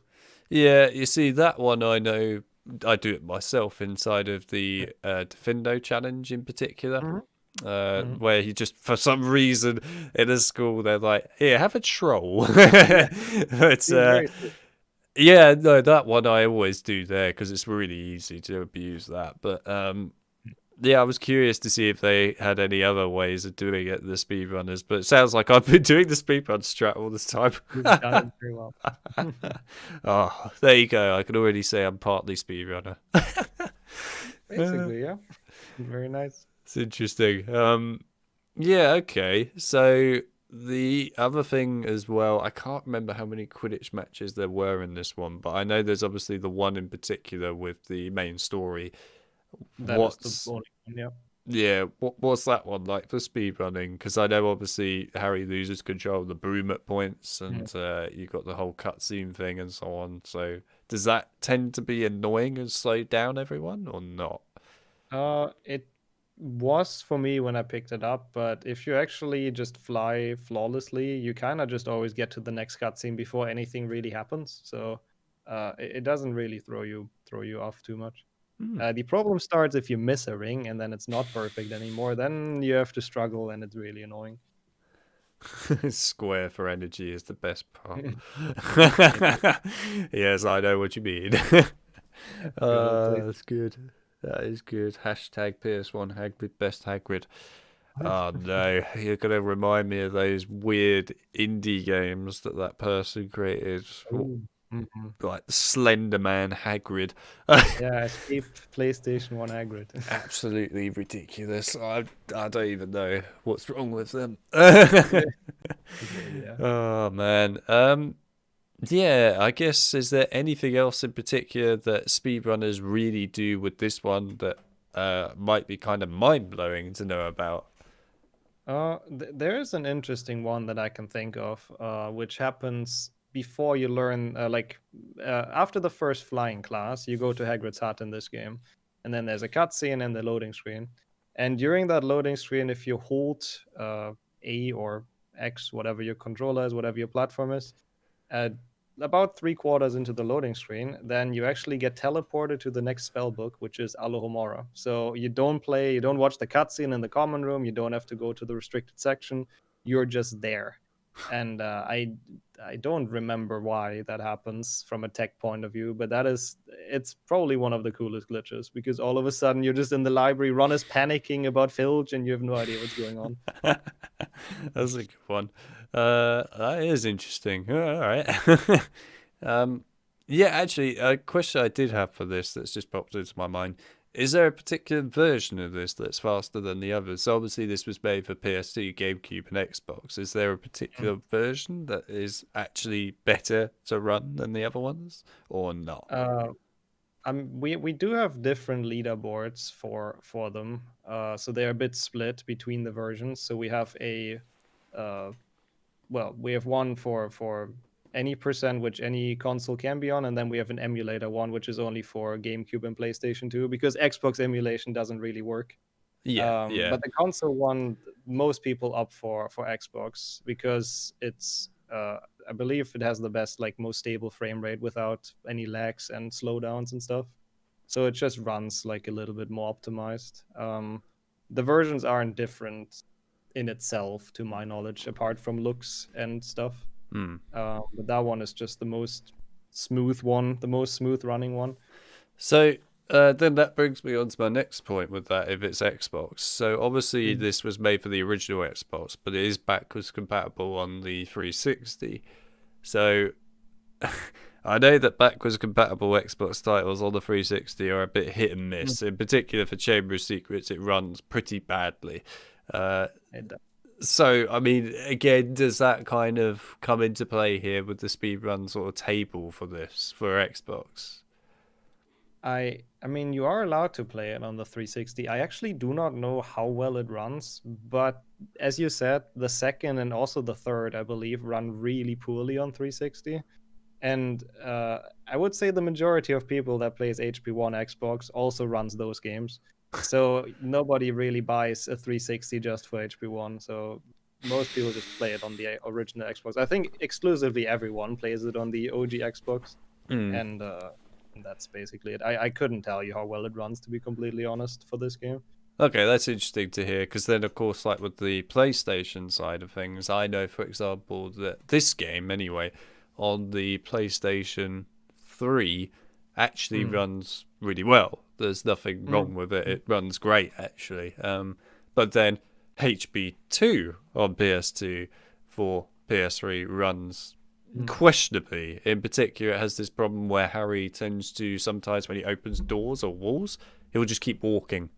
Yeah, you see that one I know I do it myself inside of Mm. the Defendo challenge in particular. Mhm, mhm. Where he just for some reason in a school they're like, here, have a troll. But Seems very safe. yeah, no, that one I always do there because it's really easy to abuse that. But yeah, I was curious to see if they had any other ways of doing it, the speedrunners. But it sounds like I've been doing the speedrun strat all this time. You've done it very well. Oh, there you go. I can already say I'm partly speedrunner. Basically, yeah. Very nice. It's interesting. Yeah, okay. So the other thing as well, I can't remember how many Quidditch matches there were in this one, but I know there's obviously the one in particular with the main story. That is the What's only one, yeah. what's that one like for speedrunning? Because I know obviously Harry loses control of the broom at points, Mhm. and you got the whole cutscene thing and so on. So does that tend to be annoying and slow down everyone, or not? It was for me when I picked it up, but if you actually just fly flawlessly, you kind of just always get to the next cutscene before anything really happens. So it doesn't really throw you off too much. Hmm. The problem starts if you miss a ring and then it's not perfect anymore. Then you have to struggle and it's really annoying. Square for energy is the best part. Yeah, Yes, I know what you mean. good old place. That's good. That is good. Hashtag PS1 Hagrid, best Hagrid. Oh no, you're gonna remind me of those weird indie games that person created, Oh. Mhm. like Slender Man Hagrid. Yeah, Escape PlayStation 1 Hagrid. Absolutely ridiculous. I don't even know what's wrong with them. Yeah, yeah. Oh man. Yeah, I guess is there anything else in particular that speedrunners really do with this one that might be kind of mind blowing to know about? There is an interesting one that I can think of, which happens before you learn, after the first flying class, you go to Hagrid's hut in this game, and then there's a cutscene and the loading screen. And during that loading screen, if you hold A or X, whatever your controller is, whatever your platform is, uh, about three-quarters into the loading screen, then you actually get teleported to the next spell book, which is Alohomora. So you don't watch the cutscene in the common room, you don't have to go to the restricted section. You're just there. And I don't remember why that happens from a tech point of view, but it's probably one of the coolest glitches because all of a sudden you're just in the library, Ron is panicking about Filch, and you have no idea what's going on. That's a good one. That is interesting. All right. um, yeah, actually, a question I did have for this that's just popped into my mind. Is there a particular version of this that's faster than the others? So obviously, this was made for PS2, GameCube, and Xbox. Is there a particular version that is actually better to run than the other ones, or not? Uh, we do have different leaderboards for them, so they're a bit split between the versions. So we have uh, we have one for any percent which any console can be on, and then we have an emulator one which is only for GameCube and PlayStation 2 because Xbox emulation doesn't really work. Yeah, yeah. But the console one, most people opt for Xbox because it's I believe it has the best, like, most stable frame rate without any lags and slowdowns and stuff. So it just runs like a little bit more optimized. The versions aren't different in itself, to my knowledge, apart from looks and stuff. Hmm. But that one is just the most smooth one, the most smooth running one. So then that brings me on to my next point with that, if it's Xbox. So obviously Mm. this was made for the original Xbox, but it is backwards compatible on the 360. So I know that backwards compatible Xbox titles on the 360 are a bit hit and Mm. miss. In particular for Chamber of Secrets, it runs pretty badly. Uh, It so, I mean, again, does that kind of come into play here with the speedrun sort of table for this, for Xbox? I mean, you are allowed to play it on the 360. I actually do not know how well it runs, but as you said, the second and also the third, I believe, run really poorly on 360. And I would say the majority of people that plays HP1 Xbox also runs those games. So nobody really buys a 360 just for HP1. So most people just play it on the original Xbox. I think exclusively everyone plays it on the OG Xbox, Hmm. and that's basically it. I couldn't tell you how well it runs, to be completely honest, for this game. Okay, that's interesting to hear because then, of course, like with the PlayStation side of things, I know, for example, that this game, anyway, on the PlayStation 3 actually Mm. runs really well. There's nothing Mm. wrong with it. It runs great, actually. But then HB2 on PS2 for PS3 runs Mm. questionably. In particular, it has this problem where Harry tends to sometimes, when he opens doors or walls, he'll just keep walking.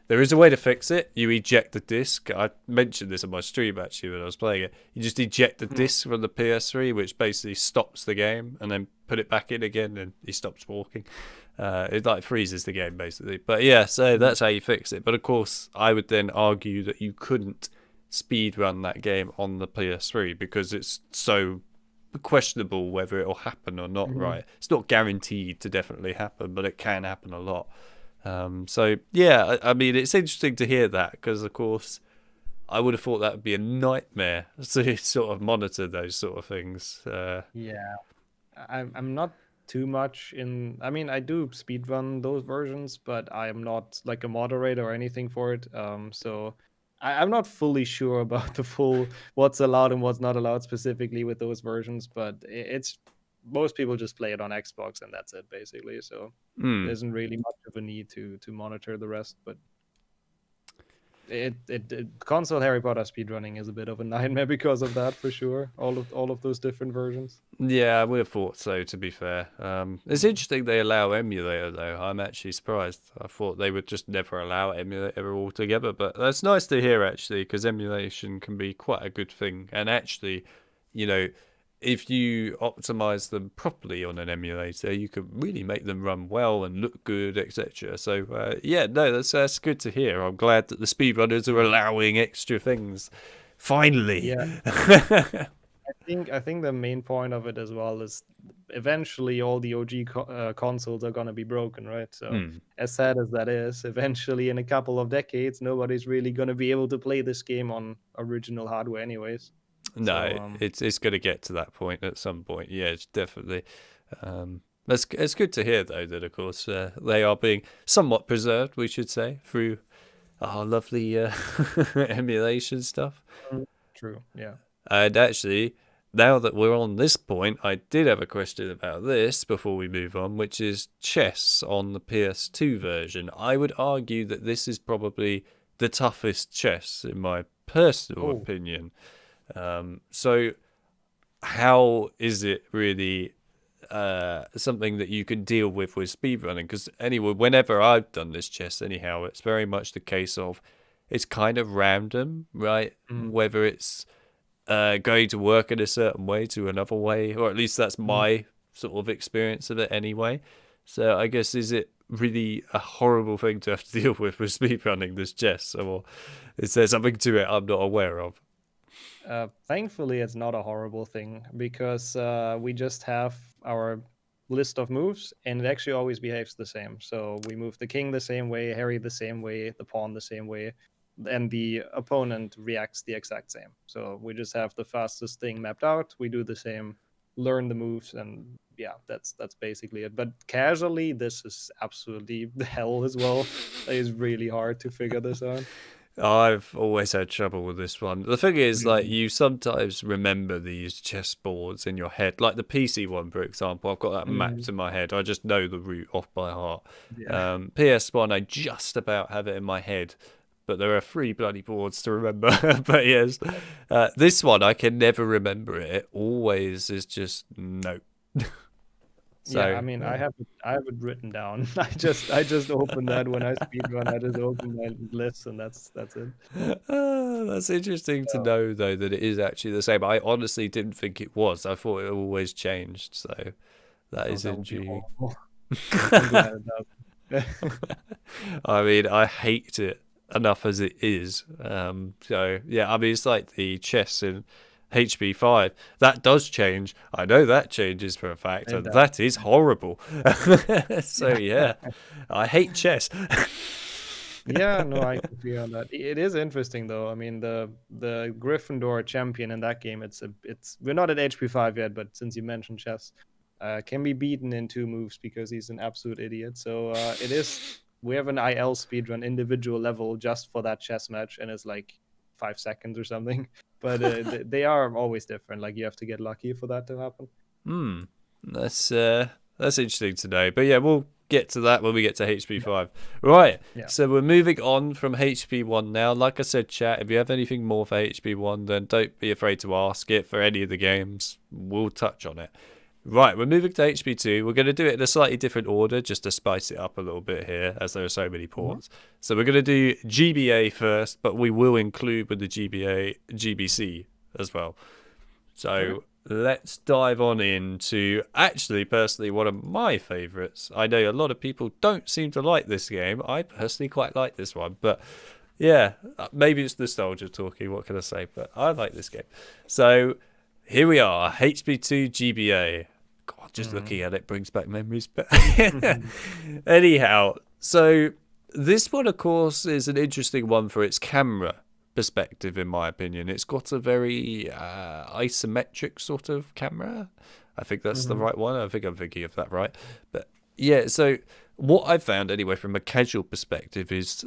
There is a way to fix it. You eject the disc. I mentioned this on my stream actually when I was playing it. You just eject the Mm. disc from the PS3, which basically stops the game, and then put it back in again, and he stops walking. It like freezes the game basically. But yeah, so Mm. that's how you fix it. But of course, I would then argue that you couldn't speed run that game on the PS3 because it's so questionable whether it'll happen or not. Mm. Right? It's not guaranteed to definitely happen, but it can happen a lot. So yeah, I mean, it's interesting to hear that because, of course, I would have thought that would be a nightmare to sort of monitor those sort of things. Yeah. I'm not too much in. I mean, I do speedrun those versions, but I am not like a moderator or anything for it. So I'm not fully sure about the full what's allowed and what's not allowed specifically with those versions. But it's most people just play it on Xbox and that's it basically. So there hmm. isn't really much of a need to monitor the rest. But Console Harry Potter speedrunning is a bit of a nightmare because of that, for sure. All of those different versions. Yeah, I would have thought so, to be fair. It's interesting they allow emulator, though. I'm actually surprised. I thought they would just never allow emulator altogether, but that's nice to hear, actually, because emulation can be quite a good thing. And actually, you know, if you optimize them properly on an emulator, you can really make them run well and look good, etc. So, yeah, no, that's good to hear. I'm glad that the speedrunners are allowing extra things. Finally. Yeah. I think the main point of it as well is eventually all the OG consoles are gonna be broken, right? So as sad as that is, eventually in a couple of decades, nobody's really gonna be able to play this game on original hardware, anyways. No, So, it's going to get to that point at some point. Yeah, it's definitely. It's good to hear though that of course they are being somewhat preserved, we should say, through our lovely emulation stuff. True. Yeah. And actually, now that we're on this point, I did have a question about this before we move on, which is chess on the PS2 version. I would argue that this is probably the toughest chess in my personal opinion. So how is it really something that you can deal with speedrunning? Because anyway, whenever I've done this chess anyhow, it's very much the case of it's kind of random, right? Whether it's going to work in a certain way to another way, or at least that's my sort of experience of it anyway. So I guess, is it really a horrible thing to have to deal with speedrunning this chess, or is there something to it I'm not aware of? Thankfully, it's not a horrible thing because we just have our list of moves and it actually always behaves the same. So we move the king the same way, Harry the same way, the pawn the same way, and the opponent reacts the exact same. So we just have the fastest thing mapped out. We do the same, learn the moves, and yeah, that's basically it. But casually, this is absolutely hell as well. It's really hard to figure this out. I've always had trouble with this one. The thing is, like, you sometimes remember these chess boards in your head. Like the PC one, for example, I've got that mapped in my head. I just know the route off by heart. Yeah. PS1, I just about have it in my head, but there are 3 bloody boards to remember. But yes, this one, I can never remember it. It always is just no. So, yeah, I mean, I have it written down. I just open that when I speedrun. I just open my list, and that's it. That's interesting to know, though, that it is actually the same. I honestly didn't think it was. I thought it always changed. So that is intriguing. I'm glad it does. I mean, I hate it enough as it is. So yeah, I mean, it's like the chess in HP5 that does change. I know that changes for a fact, and that is horrible. So yeah, I hate chess. Yeah, no, I can feel that. It is interesting though. I mean, the Gryffindor champion in that game, it's we're not at HP5 yet, but since you mentioned chess, can be beaten in 2 moves because he's an absolute idiot. So it is. We have an IL speedrun individual level just for that chess match, and it's like 5 seconds or something. But they are always different. Like you have to get lucky for that to happen. That's interesting to know. But yeah, we'll get to that when we get to HP5. Right. Yeah. So we're moving on from HP1 now. Like I said, chat, if you have anything more for HP1, then don't be afraid to ask it for any of the games. We'll touch on it. Right, we're moving to HP2. We're going to do it in a slightly different order just to spice it up a little bit here, as there are so many ports. So we're going to do GBA first, but we will include with the GBA GBC as well. So let's dive on into, actually, personally, one of my favourites. I know a lot of people don't seem to like this game. I personally quite like this one, but yeah, maybe it's nostalgia talking, what can I say? But I like this game. So here we are, HP2 GBA. God, just looking at it brings back memories. But anyhow, so this one, of course, is an interesting one for its camera perspective, in my opinion. It's got a very isometric sort of camera. I think that's the right one. I think I'm thinking of that right. But yeah, so what I've found anyway from a casual perspective is,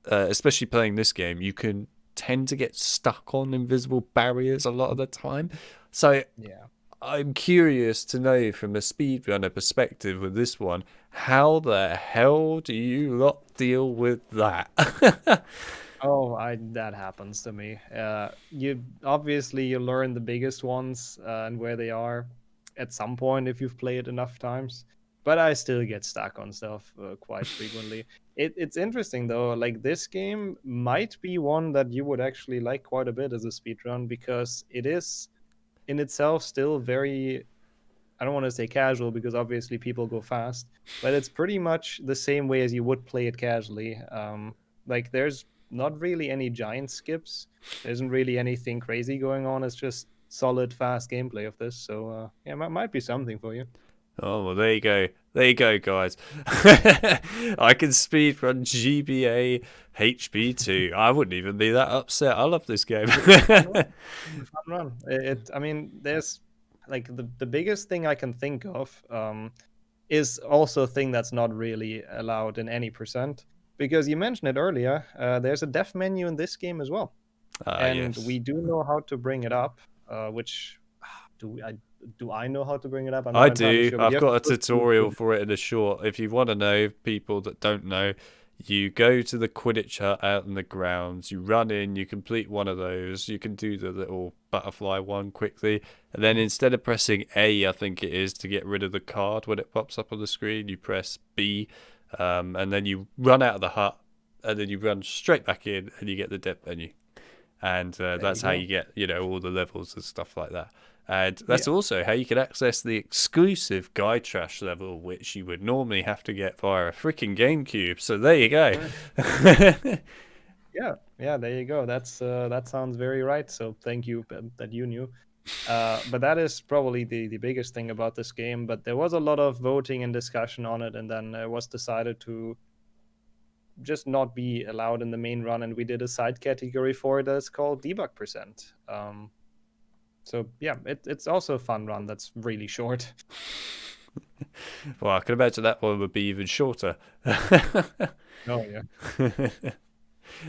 especially playing this game, you can tend to get stuck on invisible barriers a lot of the time. So yeah, I'm curious to know from a speedrunner perspective with this one, how the hell do you lot deal with that? Oh, I that happens to me. You obviously you learn the biggest ones and where they are at some point if you've played enough times. But I still get stuck on stuff quite frequently. It's interesting though. Like this game might be one that you would actually like quite a bit as a speedrun because it is in itself still very, I don't want to say casual because obviously people go fast, but it's pretty much the same way as you would play it casually. Like there's not really any giant skips. There isn't really anything crazy going on. It's just solid, fast gameplay of this. So yeah, might be something for you. Oh, well, there you go. There you go, guys. I can speedrun GBA HB2. I wouldn't even be that upset. I love this game. It's a fun run. It's a fun run. I mean, there's like the biggest thing I can think of is also a thing that's not really allowed in any percent because you mentioned it earlier. There's a dev menu in this game as well, and we Yes. do know how to bring it up. Which do I know how to bring it up? I'm I not entirely do. sure, but you I've have to got a go through tutorial for it in a short. If you want to know, people that don't know, you go to the Quidditch hut out in the grounds, you run in, you complete one of those, you can do the little butterfly one quickly, and then instead of pressing A, I think it is, to get rid of the card when it pops up on the screen, you press B, and then you run out of the hut, and then you run straight back in, and you get the depth menu. And There you that's how go. you get, all the levels and stuff like that. And that's Yeah. also how you can access the exclusive Guy Trash level, which you would normally have to get via a freaking Gamecube. So there you go. Yeah, yeah, there you go. That sounds very right. So thank you that you knew. But that is probably the biggest thing about this game. But there was a lot of voting and discussion on it, and then it was decided to just not be allowed in the main run, and we did a side category for it that's called debug percent. So yeah, it's also a fun run that's really short. Well, I can imagine that one would be even shorter. Oh yeah,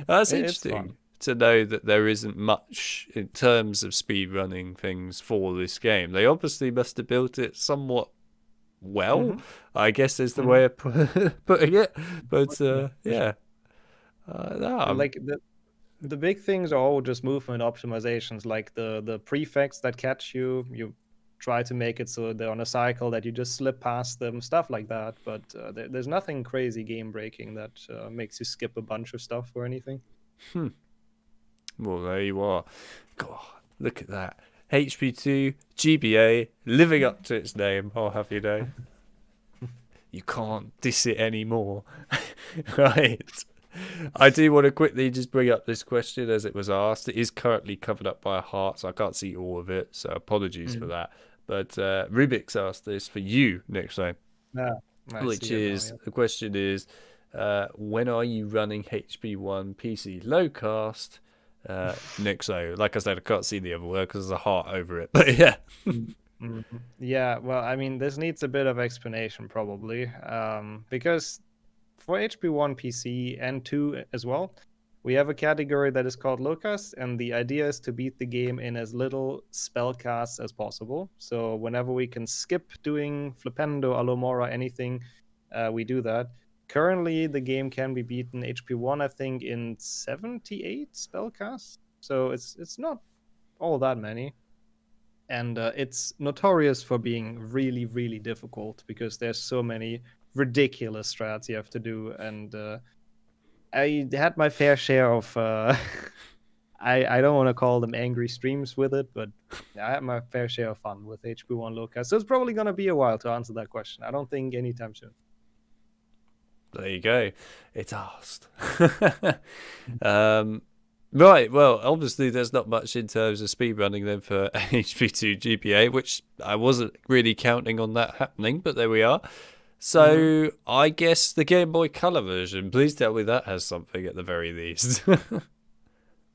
That's it's interesting fun. to know that there isn't much in terms of speedrunning things for this game. They obviously must have built it somewhat well, Hmm. I guess is the Hmm. way of putting it. But Yeah, for sure. yeah, no, Like the big things are all just movement optimizations, like the prefects that catch you. You try to make it so they're on a cycle that you just slip past them, stuff like that. But there's nothing crazy game breaking that makes you skip a bunch of stuff or anything. hmm. Well, there you are. God, look at that. HP2 GBA living up to its name. I'll have you know. You can't diss it anymore. Right. I do want to quickly just bring up this question as it was asked. It is currently covered up by a heart, so I can't see all of it. So apologies for Mm. that. But Rubik's asked this for you next time, Yeah, I which see it now. is Yeah. the question is, when are you running HP1 PC Lowcast? Nixxo. Like I said, I can't see the other word because there's a heart over it. But yeah. Mm. Mhm. Yeah, well, I mean, this needs a bit of explanation probably, because for HP1 PC and 2 as well, we have a category that is called Locust, and the idea is to beat the game in as little spell casts as possible. So whenever we can skip doing Flipendo, Alomora, anything, we do that. Currently, the game can be beaten HP1, I think, in 78 spell casts. So it's not all that many, and it's notorious for being really really difficult because there's so many ridiculous strats you have to do, and I had my fair share of I don't want to call them angry streams with it, but I had my fair share of fun with HP1 Locust. So it's probably going to be a while to answer that question. I don't think anytime soon. There you go. It's asked. um, right. Well, obviously, there's not much in terms of speedrunning then for HP2 GPA, which I wasn't really counting on that happening, but there we are. Mm-hmm. So I guess the Game Boy Color version. Please tell me that has something at the very least.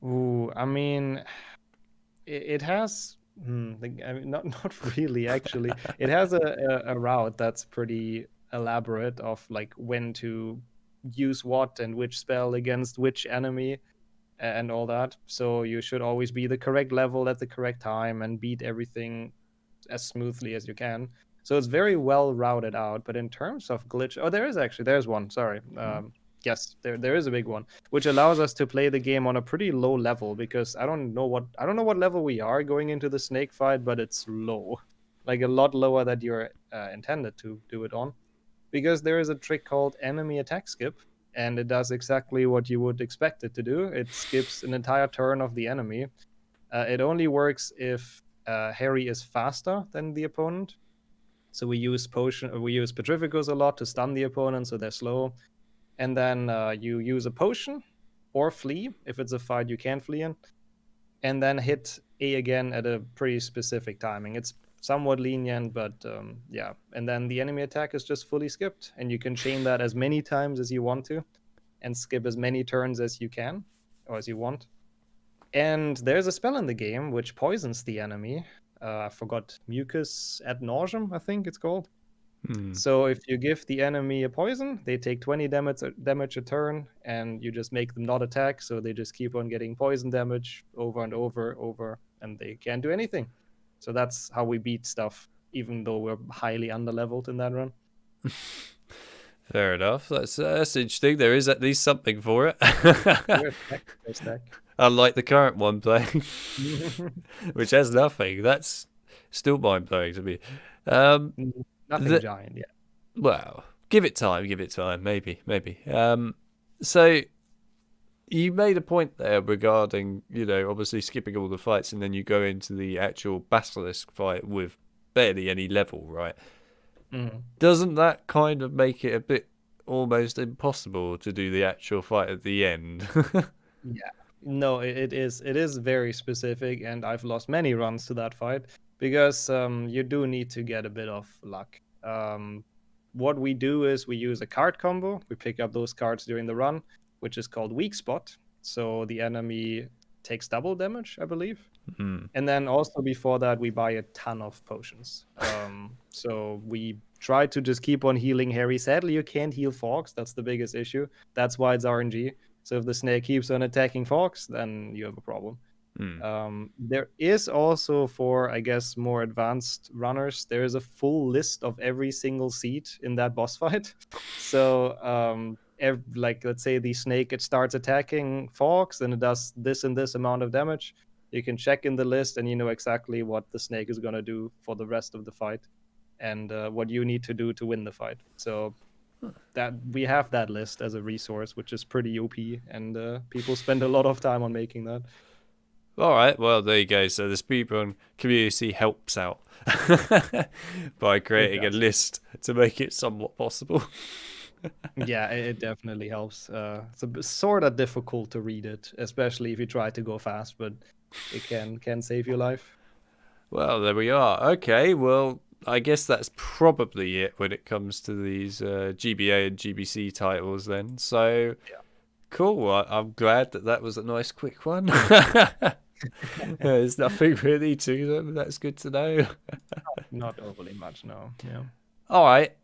Ooh, I mean, it has. I mean, not really. Actually, it has a route that's pretty elaborate of like when to use what and which spell against which enemy and all that. So you should always be the correct level at the correct time and beat everything as smoothly as you can. So it's very well routed out. But in terms of glitch, oh, there's one. Sorry. Yes, there is a big one, which allows us to play the game on a pretty low level, because I don't know what level we are going into the snake fight, but it's low, like a lot lower that you're intended to do it on, because there is a trick called enemy attack skip, and it does exactly what you would expect it to do. It skips an entire turn of the enemy. It only works if Harry is faster than the opponent. So we use Petrificus a lot to stun the opponent, so they're slow. And then you use a potion or flee if it's a fight you can't flee in, and then hit A again at a pretty specific timing. It's somewhat lenient, but yeah. And then the enemy attack is just fully skipped, and you can chain that as many times as you want to, and skip as many turns as you can or as you want. And there's a spell in the game which poisons the enemy. I forgot, mucus ad nauseam, I think it's called. So if you give the enemy a poison, they take 20 damage a turn, and you just make them not attack, so they just keep on getting poison damage over and over, and they can't do anything. So that's how we beat stuff, even though we're highly underleveled in that run. Fair enough. That's interesting. There is at least something for it. Unlike the current one playing, which has nothing. That's still mind-blowing to me. Nothing giant, yeah. Well, give it time, maybe. So you made a point there regarding, obviously skipping all the fights, and then you go into the actual basilisk fight with barely any level, right? Doesn't that kind of make it a bit almost impossible to do the actual fight at the end? Yeah. No, it is very specific, and I've lost many runs to that fight, because you do need to get a bit of luck. What we do is we use a card combo. We pick up those cards during the run, which is called Weak Spot. So the enemy takes double damage, I believe. And then also before that, we buy a ton of potions. So we try to just keep on healing Harry. Sadly, you can't heal Fawkes. That's the biggest issue. That's why it's RNG. So if the snake keeps on attacking Fawkes, then you have a problem. There is also, for, I guess, more advanced runners, there is a full list of every single seat in that boss fight. So, like, let's say the snake, it starts attacking Fawkes, and it does this and this amount of damage. You can check in the list, and you know exactly what the snake is going to do for the rest of the fight, and what you need to do to win the fight. So that we have that list as a resource, which is pretty OP, and people spend a lot of time on making that. All right, well, there you go. So the speedrun community helps out by creating a list to make it somewhat possible. Yeah, it definitely helps. It's sort of difficult to read it, especially if you try to go fast, but it can save your life. Well, there we are. Okay, well, I guess that's probably it when it comes to these GBA and GBC titles then. So, yeah. Cool. I'm glad that was a nice quick one. There's nothing really to them. That's good to know. Not overly much, no. Yeah. All right.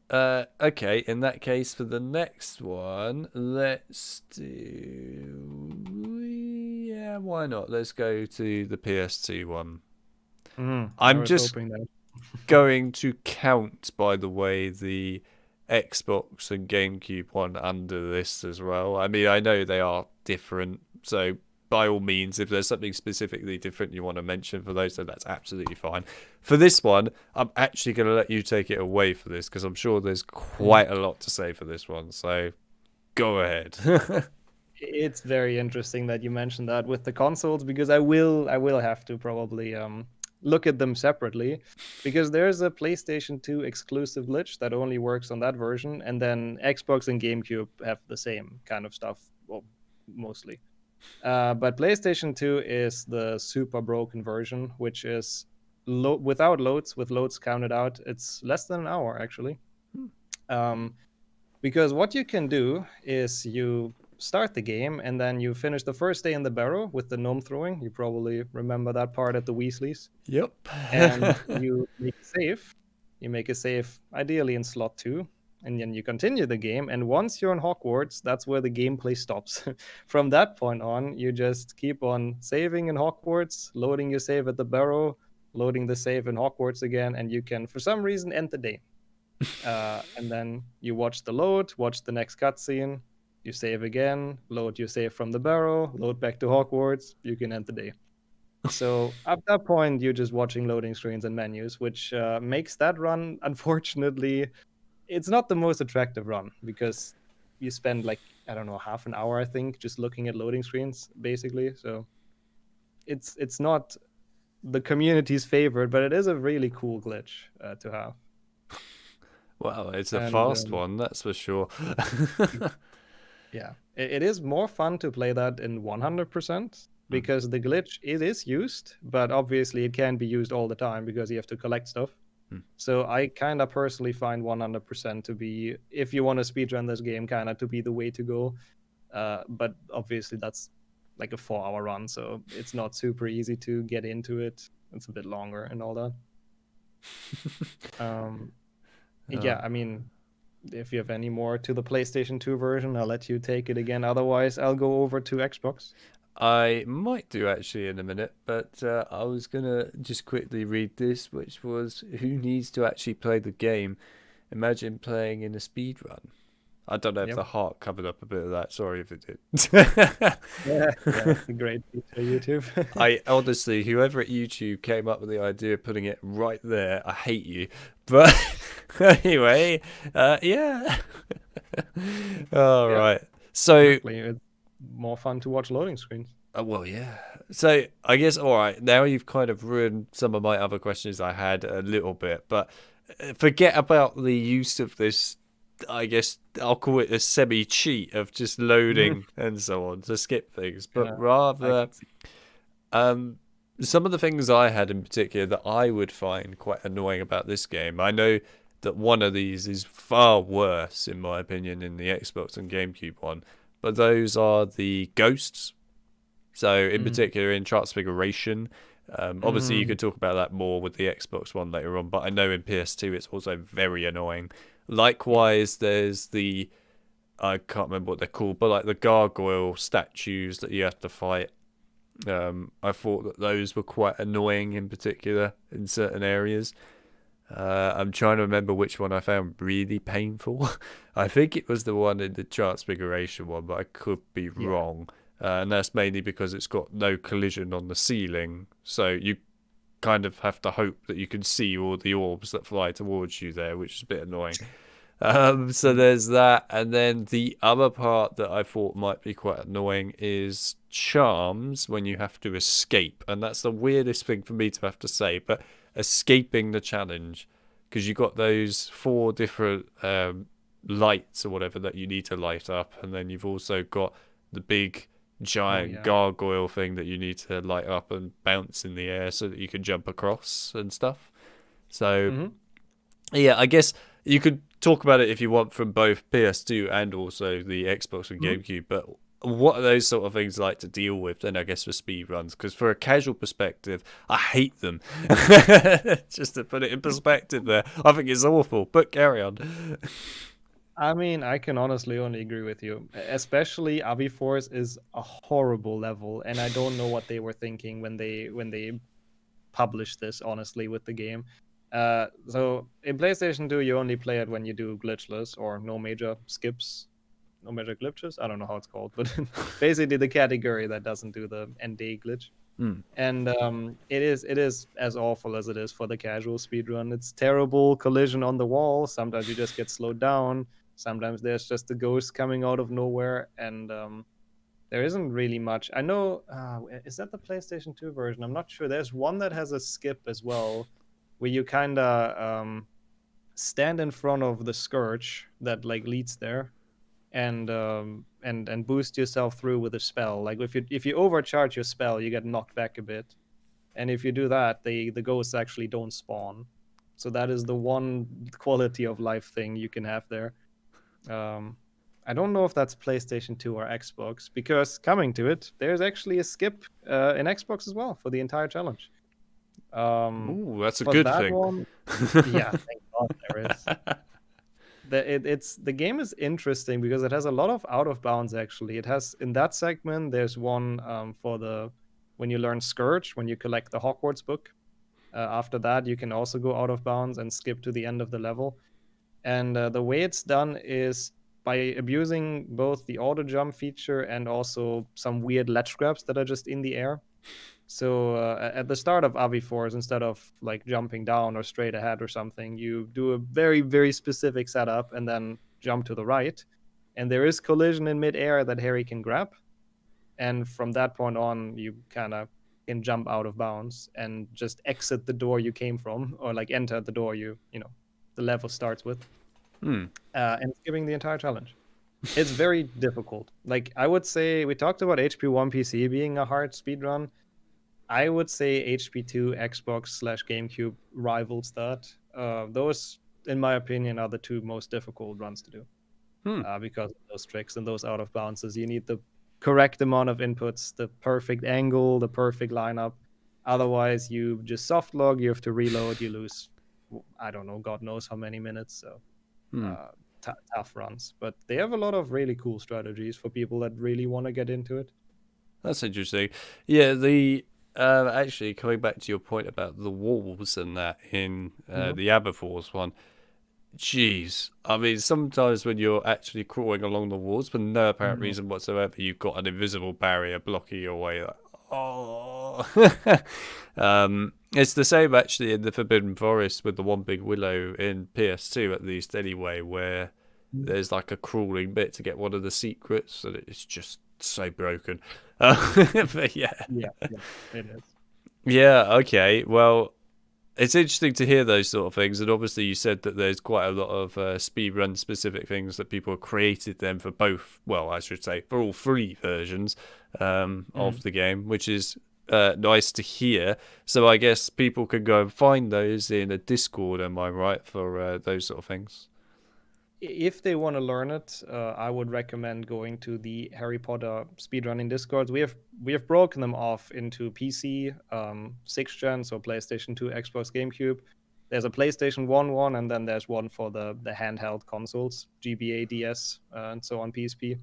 Okay. In that case, for the next one, let's do. Yeah, why not? Let's go to the PS2 one. I'm just going to count, by the way, the Xbox and Gamecube one under this as well. I mean, I know they are different, so by all means, if there's something specifically different you want to mention for those, then that's absolutely fine. For this one, I'm actually going to let you take it away for this, because I'm sure there's quite a lot to say for this one, so go ahead. It's very interesting that you mentioned that with the consoles, because I will have to probably look at them separately, because there's a PlayStation 2 exclusive glitch that only works on that version, and then Xbox and GameCube have the same kind of stuff, well, mostly. But PlayStation 2 is the super broken version, which is without loads, with loads counted out, it's less than an hour, actually. Because what you can do is you start the game, and then you finish the first day in the barrow with the gnome throwing. You probably remember that part at the Weasleys. Yep. And you make a save. You make a save, ideally in slot 2. And then you continue the game, and once you're in Hogwarts, that's where the gameplay stops. From that point on, you just keep on saving in Hogwarts, loading your save at the barrow, loading the save in Hogwarts again, and you can, for some reason, end the day. And then you watch the load, watch the next cutscene, you save again, load your save from the barrel, load back to Hogwarts, you can end the day. So at that point, you're just watching loading screens and menus, which makes that run, unfortunately, it's not the most attractive run because you spend like, I don't know, half an hour, I think, just looking at loading screens, basically. So it's not the community's favorite, but it is a really cool glitch to have. Wow, it's a And fast one, that's for sure. yeah, it is more fun to play that in 100% because the glitch, it is used, but obviously it can't be used all the time because you have to collect stuff. So I kind of personally find 100% to be, if you want to speedrun this game, kind of to be the way to go. But obviously that's like a 4-hour run, so it's not super easy to get into it. It's a bit longer and all that. Yeah, I mean, if you have any more to the PlayStation 2 version, I'll let you take it again. Otherwise, I'll go over to Xbox. I might do actually in a minute, but I was gonna just quickly read this, which was who needs to actually play the game? Imagine playing in a speed run. I don't know if Yep. the heart covered up a bit of that. Sorry if it did. Yeah, it's a great feature, YouTube. I honestly, whoever at YouTube came up with the idea of putting it right there, I hate you. But anyway, yeah. All Yeah, right. So, exactly. It's more fun to watch loading screens. well, yeah. So I guess all right. Now you've kind of ruined some of my other questions I had a little bit, but forget about the use of this. I guess I'll call it a semi-cheat of just loading and so on to skip things, but Yeah, I rather can see. some of the things I had in particular that I would find quite annoying about this game. I know that one of these is far worse, in my opinion, in the Xbox and GameCube one, but those are the ghosts. So, in particular, in Transfiguration. Obviously, you could talk about that more with the Xbox one later on, but I know in PS2 it's also very annoying. Likewise, there's the I can't remember what they're called, but like the gargoyle statues that you have to fight. I thought that those were quite annoying in particular in certain areas. I'm trying to remember which one I found really painful. I think it was the one in the Transfiguration one, but I could be Yeah. wrong. And that's mainly because it's got no collision on the ceiling, so you kind of have to hope that you can see all the orbs that fly towards you there, which is a bit annoying. So there's that, and then the other part that I thought might be quite annoying is charms when you have to escape, and that's the weirdest thing for me to have to say, but escaping the challenge, because you got those 4 different lights or whatever that you need to light up, and then you've also got the big giant gargoyle thing that you need to light up and bounce in the air so that you can jump across and stuff. So yeah, I guess you could talk about it if you want from both PS2 and also the Xbox and GameCube, but what are those sort of things like to deal with then, I guess, for speed runs? Because for a casual perspective, I hate them. Just to put it in perspective there, I think it's awful, but carry on. I mean, I can honestly only agree with you. Especially Aviforce is a horrible level, and I don't know what they were thinking when they published this, honestly, with the game. So in PlayStation 2, you only play it when you do glitchless or no major skips, no major glitches. I don't know how it's called, but basically the category that doesn't do the end day glitch. And it is as awful as it is for the casual speedrun. It's terrible collision on the wall. Sometimes you just get slowed down. Sometimes there's just a ghost coming out of nowhere, and there isn't really much. I know, is that the PlayStation 2 version? I'm not sure. There's one that has a skip as well, where you kind of stand in front of the scourge that like leads there, and boost yourself through with a spell. Like if you overcharge your spell, you get knocked back a bit, and if you do that, the ghosts actually don't spawn. So that is the one quality of life thing you can have there. I don't know if that's PlayStation 2 or Xbox, because coming to it, there's actually a skip in Xbox as well for the entire challenge. Ooh, that's a For good that thing. one, yeah, thank God there is. The game is interesting because it has a lot of out of bounds. Actually, it has in that segment. There's one for the when you learn Scourge, when you collect the Hogwarts book. After that, you can also go out of bounds and skip to the end of the level. And the way it's done is by abusing both the auto jump feature and also some weird ledge grabs that are just in the air. So at the start of Aviforce, instead of like jumping down or straight ahead or something, you do a very, very specific setup and then jump to the right. And there is collision in midair that Harry can grab. And from that point on, you kind of can jump out of bounds and just exit the door you came from, or like enter the door the level starts with, and skipping the entire challenge. It's very difficult. Like, I would say, we talked about HP1 PC being a hard speedrun. I would say HP2 Xbox/GameCube rivals that. Those, in my opinion, are the two most difficult runs to do because of those tricks and those out of bounces. You need the correct amount of inputs, the perfect angle, the perfect lineup. Otherwise, you just soft log, you have to reload, you lose, I don't know, God knows how many minutes. So tough runs. But they have a lot of really cool strategies for people that really want to get into it. That's interesting. Yeah, the actually coming back to your point about the walls and that in the Aberforce one. Jeez, I mean, sometimes when you're actually crawling along the walls for no apparent reason whatsoever, you've got an invisible barrier blocking your way. Like, oh, it's the same actually in the Forbidden Forest with the One Big Willow in PS2, at least anyway, where there's like a crawling bit to get one of the secrets, and it's just so broken. But yeah, it is. Yeah, okay. Well, it's interesting to hear those sort of things, and obviously you said that there's quite a lot of speedrun specific things that people have created them for both, well, I should say, for all three versions of the game, which is nice to hear. So I guess people can go and find those in a Discord, am I right, for those sort of things? If they want to learn it, I would recommend going to the Harry Potter speedrunning Discords. We have broken them off into PC, 6th gen, so PlayStation 2, Xbox, GameCube. There's a PlayStation 1 one, and then there's one for the handheld consoles, GBA, DS, and so on, PSP.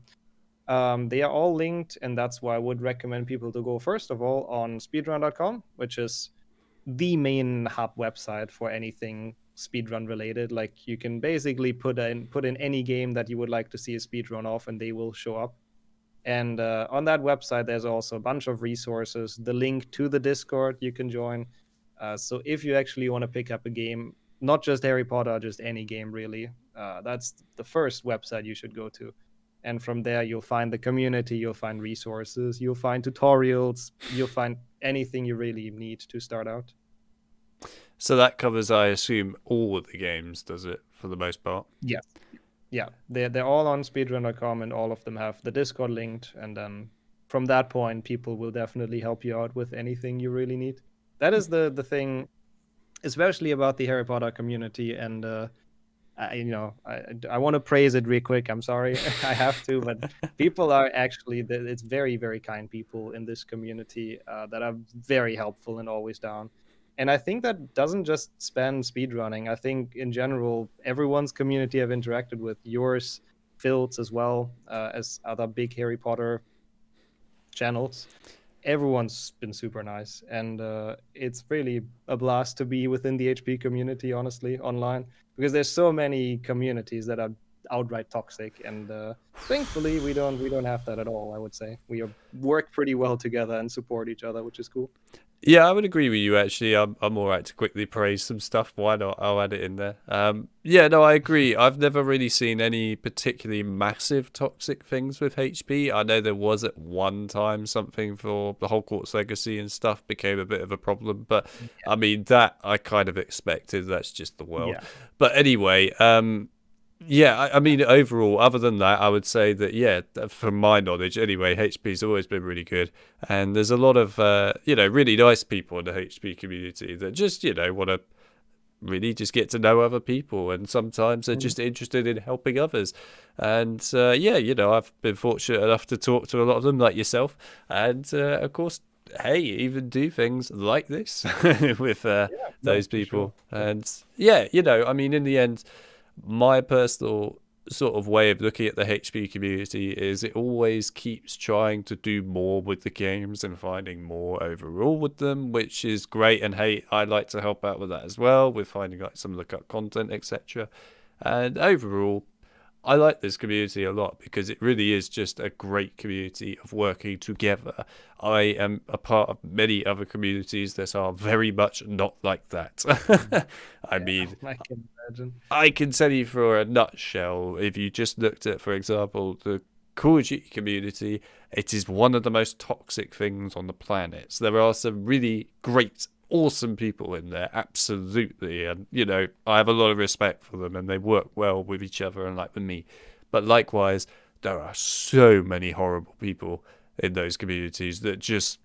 They are all linked, and that's why I would recommend people to go, first of all, on speedrun.com, which is the main hub website for anything speedrun related. Like, you can basically put in any game that you would like to see a speedrun of, and they will show up. And on that website, there's also a bunch of resources, the link to the Discord you can join. So if you actually want to pick up a game, not just Harry Potter, just any game really, that's the first website you should go to. And from there, you'll find the community, you'll find resources, you'll find tutorials, you'll find anything you really need to start out. So that covers, I assume, all of the games, does it, for the most part? Yes. Yeah, they're all on speedrun.com, and all of them have the Discord linked. And then from that point, people will definitely help you out with anything you really need. That is the thing, especially about the Harry Potter community. And I want to praise it real quick. I'm sorry, I have to, but people are actually, it's very, very kind people in this community that are very helpful and always down. And I think that doesn't just span speedrunning. I think in general, everyone's community I've interacted with, yours, Phil's as well, as other big Harry Potter channels, everyone's been super nice. And it's really a blast to be within the HP community, honestly, online, because there's so many communities that are outright toxic. And thankfully, we don't have that at all, I would say. We work pretty well together and support each other, which is cool. Yeah, I would agree with you, actually. I'm all right to quickly praise some stuff. Why not? I'll add it in there. Yeah, no, I agree. I've never really seen any particularly massive toxic things with HP. I know there was at one time something for the Hogwarts Legacy and stuff became a bit of a problem. But, I mean, that I kind of expected. That's just the world. Yeah. But anyway, yeah, I mean, overall, other than that, I would say that, yeah, from my knowledge anyway, HP's always been really good. And there's a lot of, really nice people in the HP community that just, want to really just get to know other people. And sometimes they're just interested in helping others. And, I've been fortunate enough to talk to a lot of them like yourself. And, of course, hey, even do things like this with those people. Sure. And, I mean, in the end, my personal sort of way of looking at the HP community is it always keeps trying to do more with the games and finding more overall with them, which is great. And hey, I like to help out with that as well, with finding like some of the cut content, etc. And overall, I like this community a lot because it really is just a great community of working together. I am a part of many other communities that are very much not like that. I Yeah, mean, I can imagine. I can tell you for a nutshell, if you just looked at, for example, the Call of Duty community, it is one of the most toxic things on the planet. So there are some really great, awesome people in there, absolutely. And, I have a lot of respect for them and they work well with each other and like with me. But likewise, there are so many horrible people in those communities that just,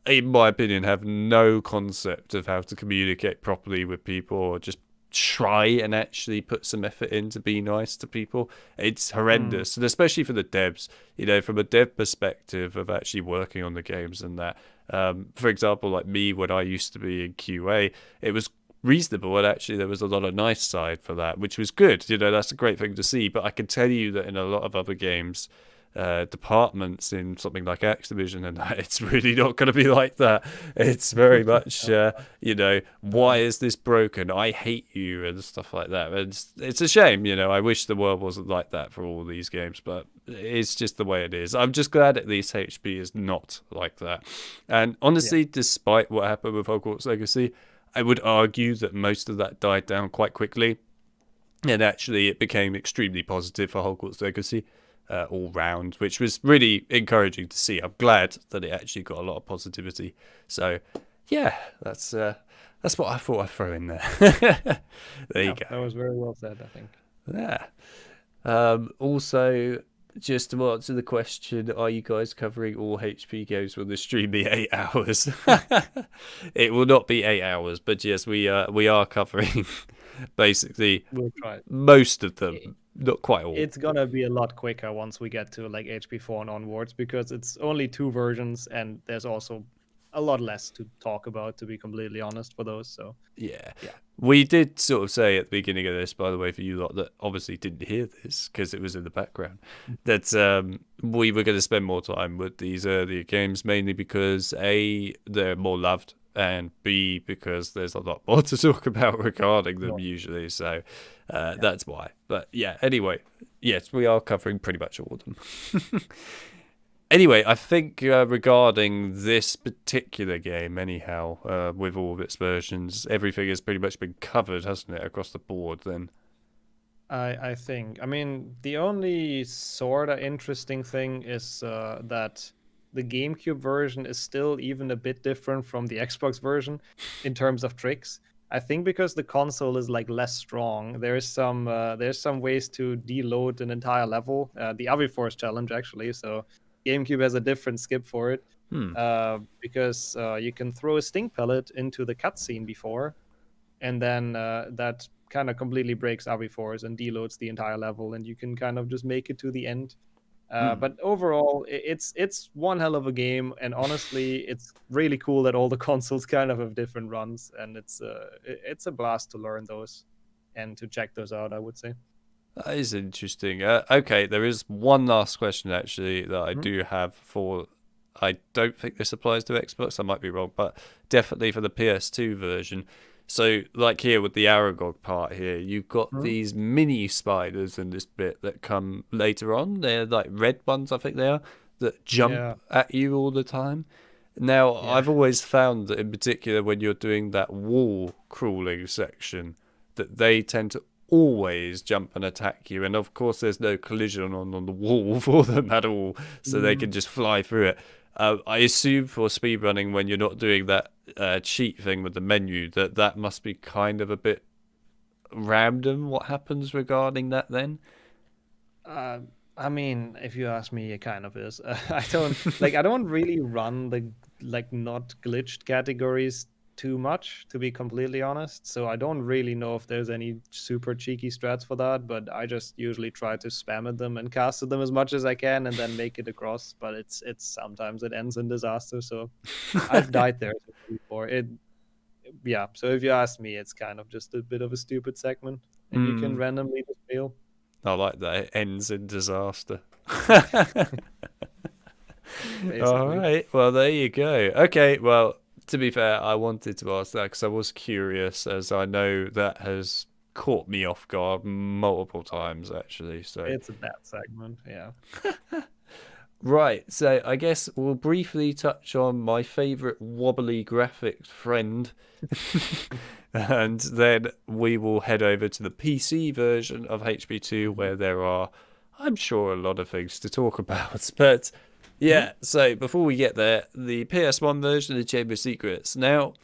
in my opinion, have no concept of how to communicate properly with people or just try and actually put some effort in to be nice to people. It's Mm. horrendous. And especially for the devs, from a dev perspective of actually working on the games and that. For example, like me, when I used to be in QA, it was reasonable and actually there was a lot of nice side for that, which was good. That's a great thing to see. But I can tell you that in a lot of other games, departments in something like Activision and that, it's really not going to be like that. It's very much, why is this broken? I hate you and stuff like that. And it's a shame, I wish the world wasn't like that for all these games, but it's just the way it is. I'm just glad at least HP is not like that. And Yeah. honestly, despite what happened with Hogwarts Legacy, I would argue that most of that died down quite quickly. And actually, it became extremely positive for Hogwarts Legacy all round, which was really encouraging to see. I'm glad that it actually got a lot of positivity. So, yeah, that's what I thought I'd throw in there. There you Yeah, go. that was very well said, I think. Yeah. Also, just to answer the question, are you guys covering all HP games? Will the stream be 8 hours? It will not be 8 hours, but yes, we are covering basically We'll try. most of them. Not quite all. It's gonna be a lot quicker once we get to like HP4 and onwards because it's only 2 versions and there's also a lot less to talk about, to be completely honest, for those. So Yeah. yeah. We did sort of say at the beginning of this, by the way, for you lot that obviously didn't hear this because it was in the background, that we were going to spend more time with these earlier games, mainly because A, they're more loved, and B, because there's a lot more to talk about regarding them Well, usually. So yeah. that's why. But yeah, anyway, yes, we are covering pretty much all of them. Anyway, I think regarding this particular game, anyhow, with all of its versions, everything has pretty much been covered, hasn't it, across the board then? I think. I mean, the only sort of interesting thing is that the GameCube version is still even a bit different from the Xbox version in terms of tricks. I think because the console is like less strong, there's some ways to deload an entire level. The Aviforce challenge actually. So GameCube has a different skip for it Hmm. because you can throw a stink pellet into the cutscene before, and then that kind of completely breaks Aviforce and deloads the entire level, and you can kind of just make it to the end. Hmm. But overall, it's one hell of a game, and honestly, it's really cool that all the consoles kind of have different runs, and it's a blast to learn those and to check those out, I would say. That is interesting. Okay, there is one last question actually that I Mhm. do have for. I don't think this applies to Xbox. I might be wrong, but definitely for the PS2 version. So, like here with the Aragog part here, you've got Mhm. these mini spiders in this bit that come later on. They're like red ones, I think they are, that jump Yeah, at you all the time. Now, yeah. I've always found that in particular when you're doing that wall crawling section, that they tend to always jump and attack you. And of course, there's no collision on the wall for them at all, so they Mhm. can just fly through it. I assume for speedrunning, when you're not doing that cheat thing with the menu, that must be kind of a bit random. What happens regarding that then? Uh, I mean, if you ask me, it kind of is. I don't really run the like not glitched categories too much, to be completely honest. So I don't really know if there's any super cheeky strats for that, but I just usually try to spam at them and cast at them as much as I can and then make it across. But it's sometimes it ends in disaster. So I've died there before. Yeah. So if you ask me, it's kind of just a bit of a stupid segment, and you can Mm, randomly just fail. I like that. It ends in disaster. All Basically. right. Well, there you go. Okay. Well, to be fair, I wanted to ask that because I was curious, as I know that has caught me off guard multiple times actually. So It's a bad segment, yeah. right, so I guess we'll briefly touch on my favorite wobbly graphic friend. And then we will head over to the PC version of HP2 where there are, I'm sure, a lot of things to talk about. But yeah, so before we get there, the PS1 version of Chamber of Secrets. Now,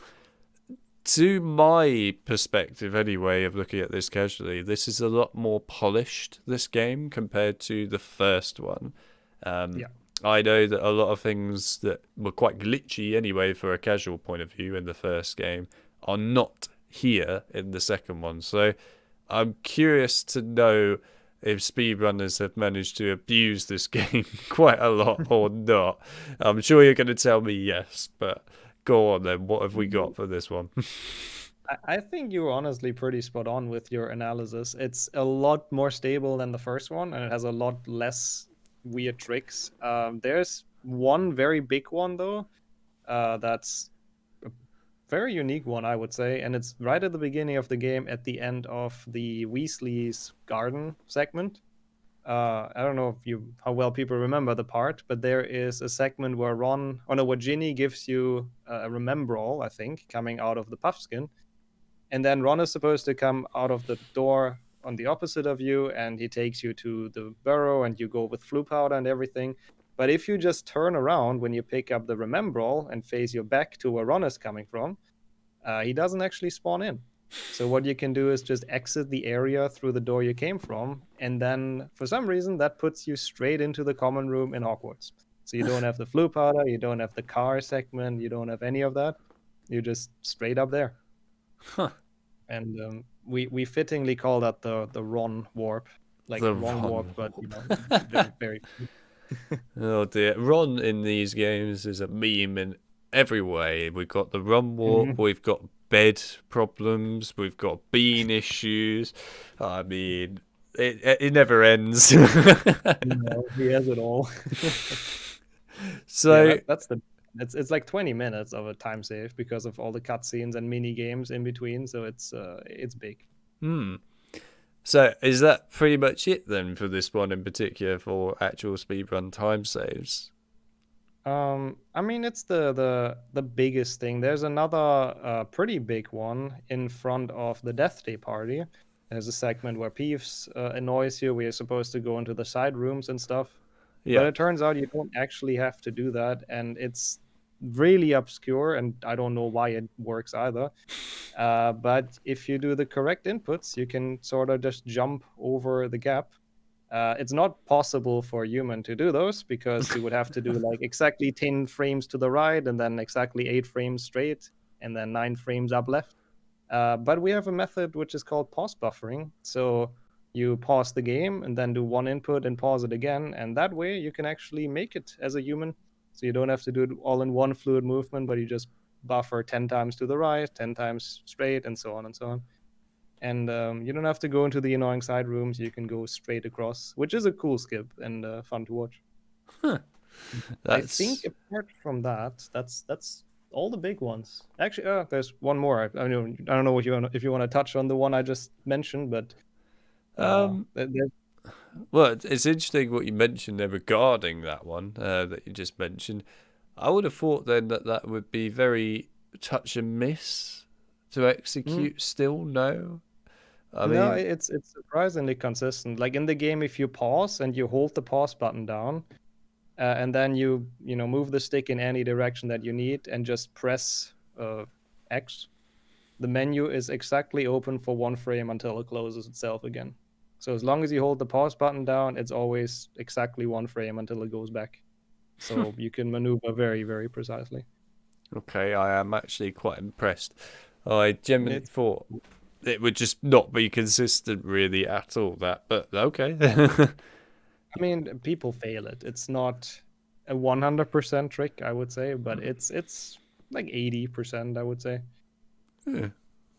to my perspective anyway, of looking at this casually, this is a lot more polished, this game, compared to the first one. Yeah. I know that a lot of things that were quite glitchy anyway for a casual point of view in the first game are not here in the second one. So I'm curious to know if speedrunners have managed to abuse this game quite a lot or not. I'm sure you're going to tell me yes, but go on then. What have we got for this one? I think you were honestly pretty spot on with your analysis. It's a lot more stable than the first one, and it has a lot less weird tricks. There's one very big one, though, that's a very unique one, I would say, and it's right at the beginning of the game at the end of the Weasley's garden segment. I don't know how well people remember the part, but there is a segment where where Ginny gives you a remembrall, I think, coming out of the puffskin, and then Ron is supposed to come out of the door on the opposite of you, and he takes you to the burrow, and you go with flu powder and everything. But if you just turn around when you pick up the remembrall and face your back to where Ron is coming from, he doesn't actually spawn in. So what you can do is just exit the area through the door you came from, and then for some reason that puts you straight into the common room in Hogwarts. So you don't have the flu powder, you don't have the car segment, you don't have any of that. You're just straight up there. Huh. And we fittingly call that the Ron warp, like The wrong Ron warp, but very. Oh dear, Ron in these games is a meme in every way. We've got the Ron warp, we've got bed problems, we've got bean issues. I mean, it never ends. No, he has it all. So yeah, it's like 20 minutes of a time save because of all the cutscenes and mini games in between. So it's big. So is that pretty much it then for this one in particular for actual speedrun time saves? I mean, it's the biggest thing. There's another pretty big one in front of the Death Day party. There's a segment where Peeves annoys you. We are supposed to go into the side rooms and stuff. Yeah. But it turns out you don't actually have to do that, and it's really obscure, and I don't know why it works either. But if you do the correct inputs, you can sort of just jump over the gap. It's not possible for a human to do those because you would have to do like exactly 10 frames to the right and then exactly 8 frames straight and then 9 frames up left. But we have a method which is called pause buffering. So you pause the game and then do one input and pause it again. And that way you can actually make it as a human. So you don't have to do it all in one fluid movement, but you just buffer 10 times to the right, 10 times straight, and so on and so on. And you don't have to go into the annoying side rooms. You can go straight across, which is a cool skip and fun to watch. Huh. I think apart from that, that's all the big ones. Actually, there's one more. I don't know if you want to touch on the one I just mentioned, but well, it's interesting what you mentioned there regarding that one that you just mentioned. I would have thought then that would be very touch and miss to execute. Still, no. I mean, it's surprisingly consistent. Like in the game, if you pause and you hold the pause button down, and then you move the stick in any direction that you need and just press X, the menu is exactly open for 1 frame until it closes itself again. So as long as you hold the pause button down, it's always exactly 1 frame until it goes back. So you can maneuver very, very precisely. Okay, I am actually quite impressed. I genuinely thought it would just not be consistent really at all, but okay. I mean, people fail it. It's not a 100% trick, I would say, but it's like 80%, I would say. Yeah.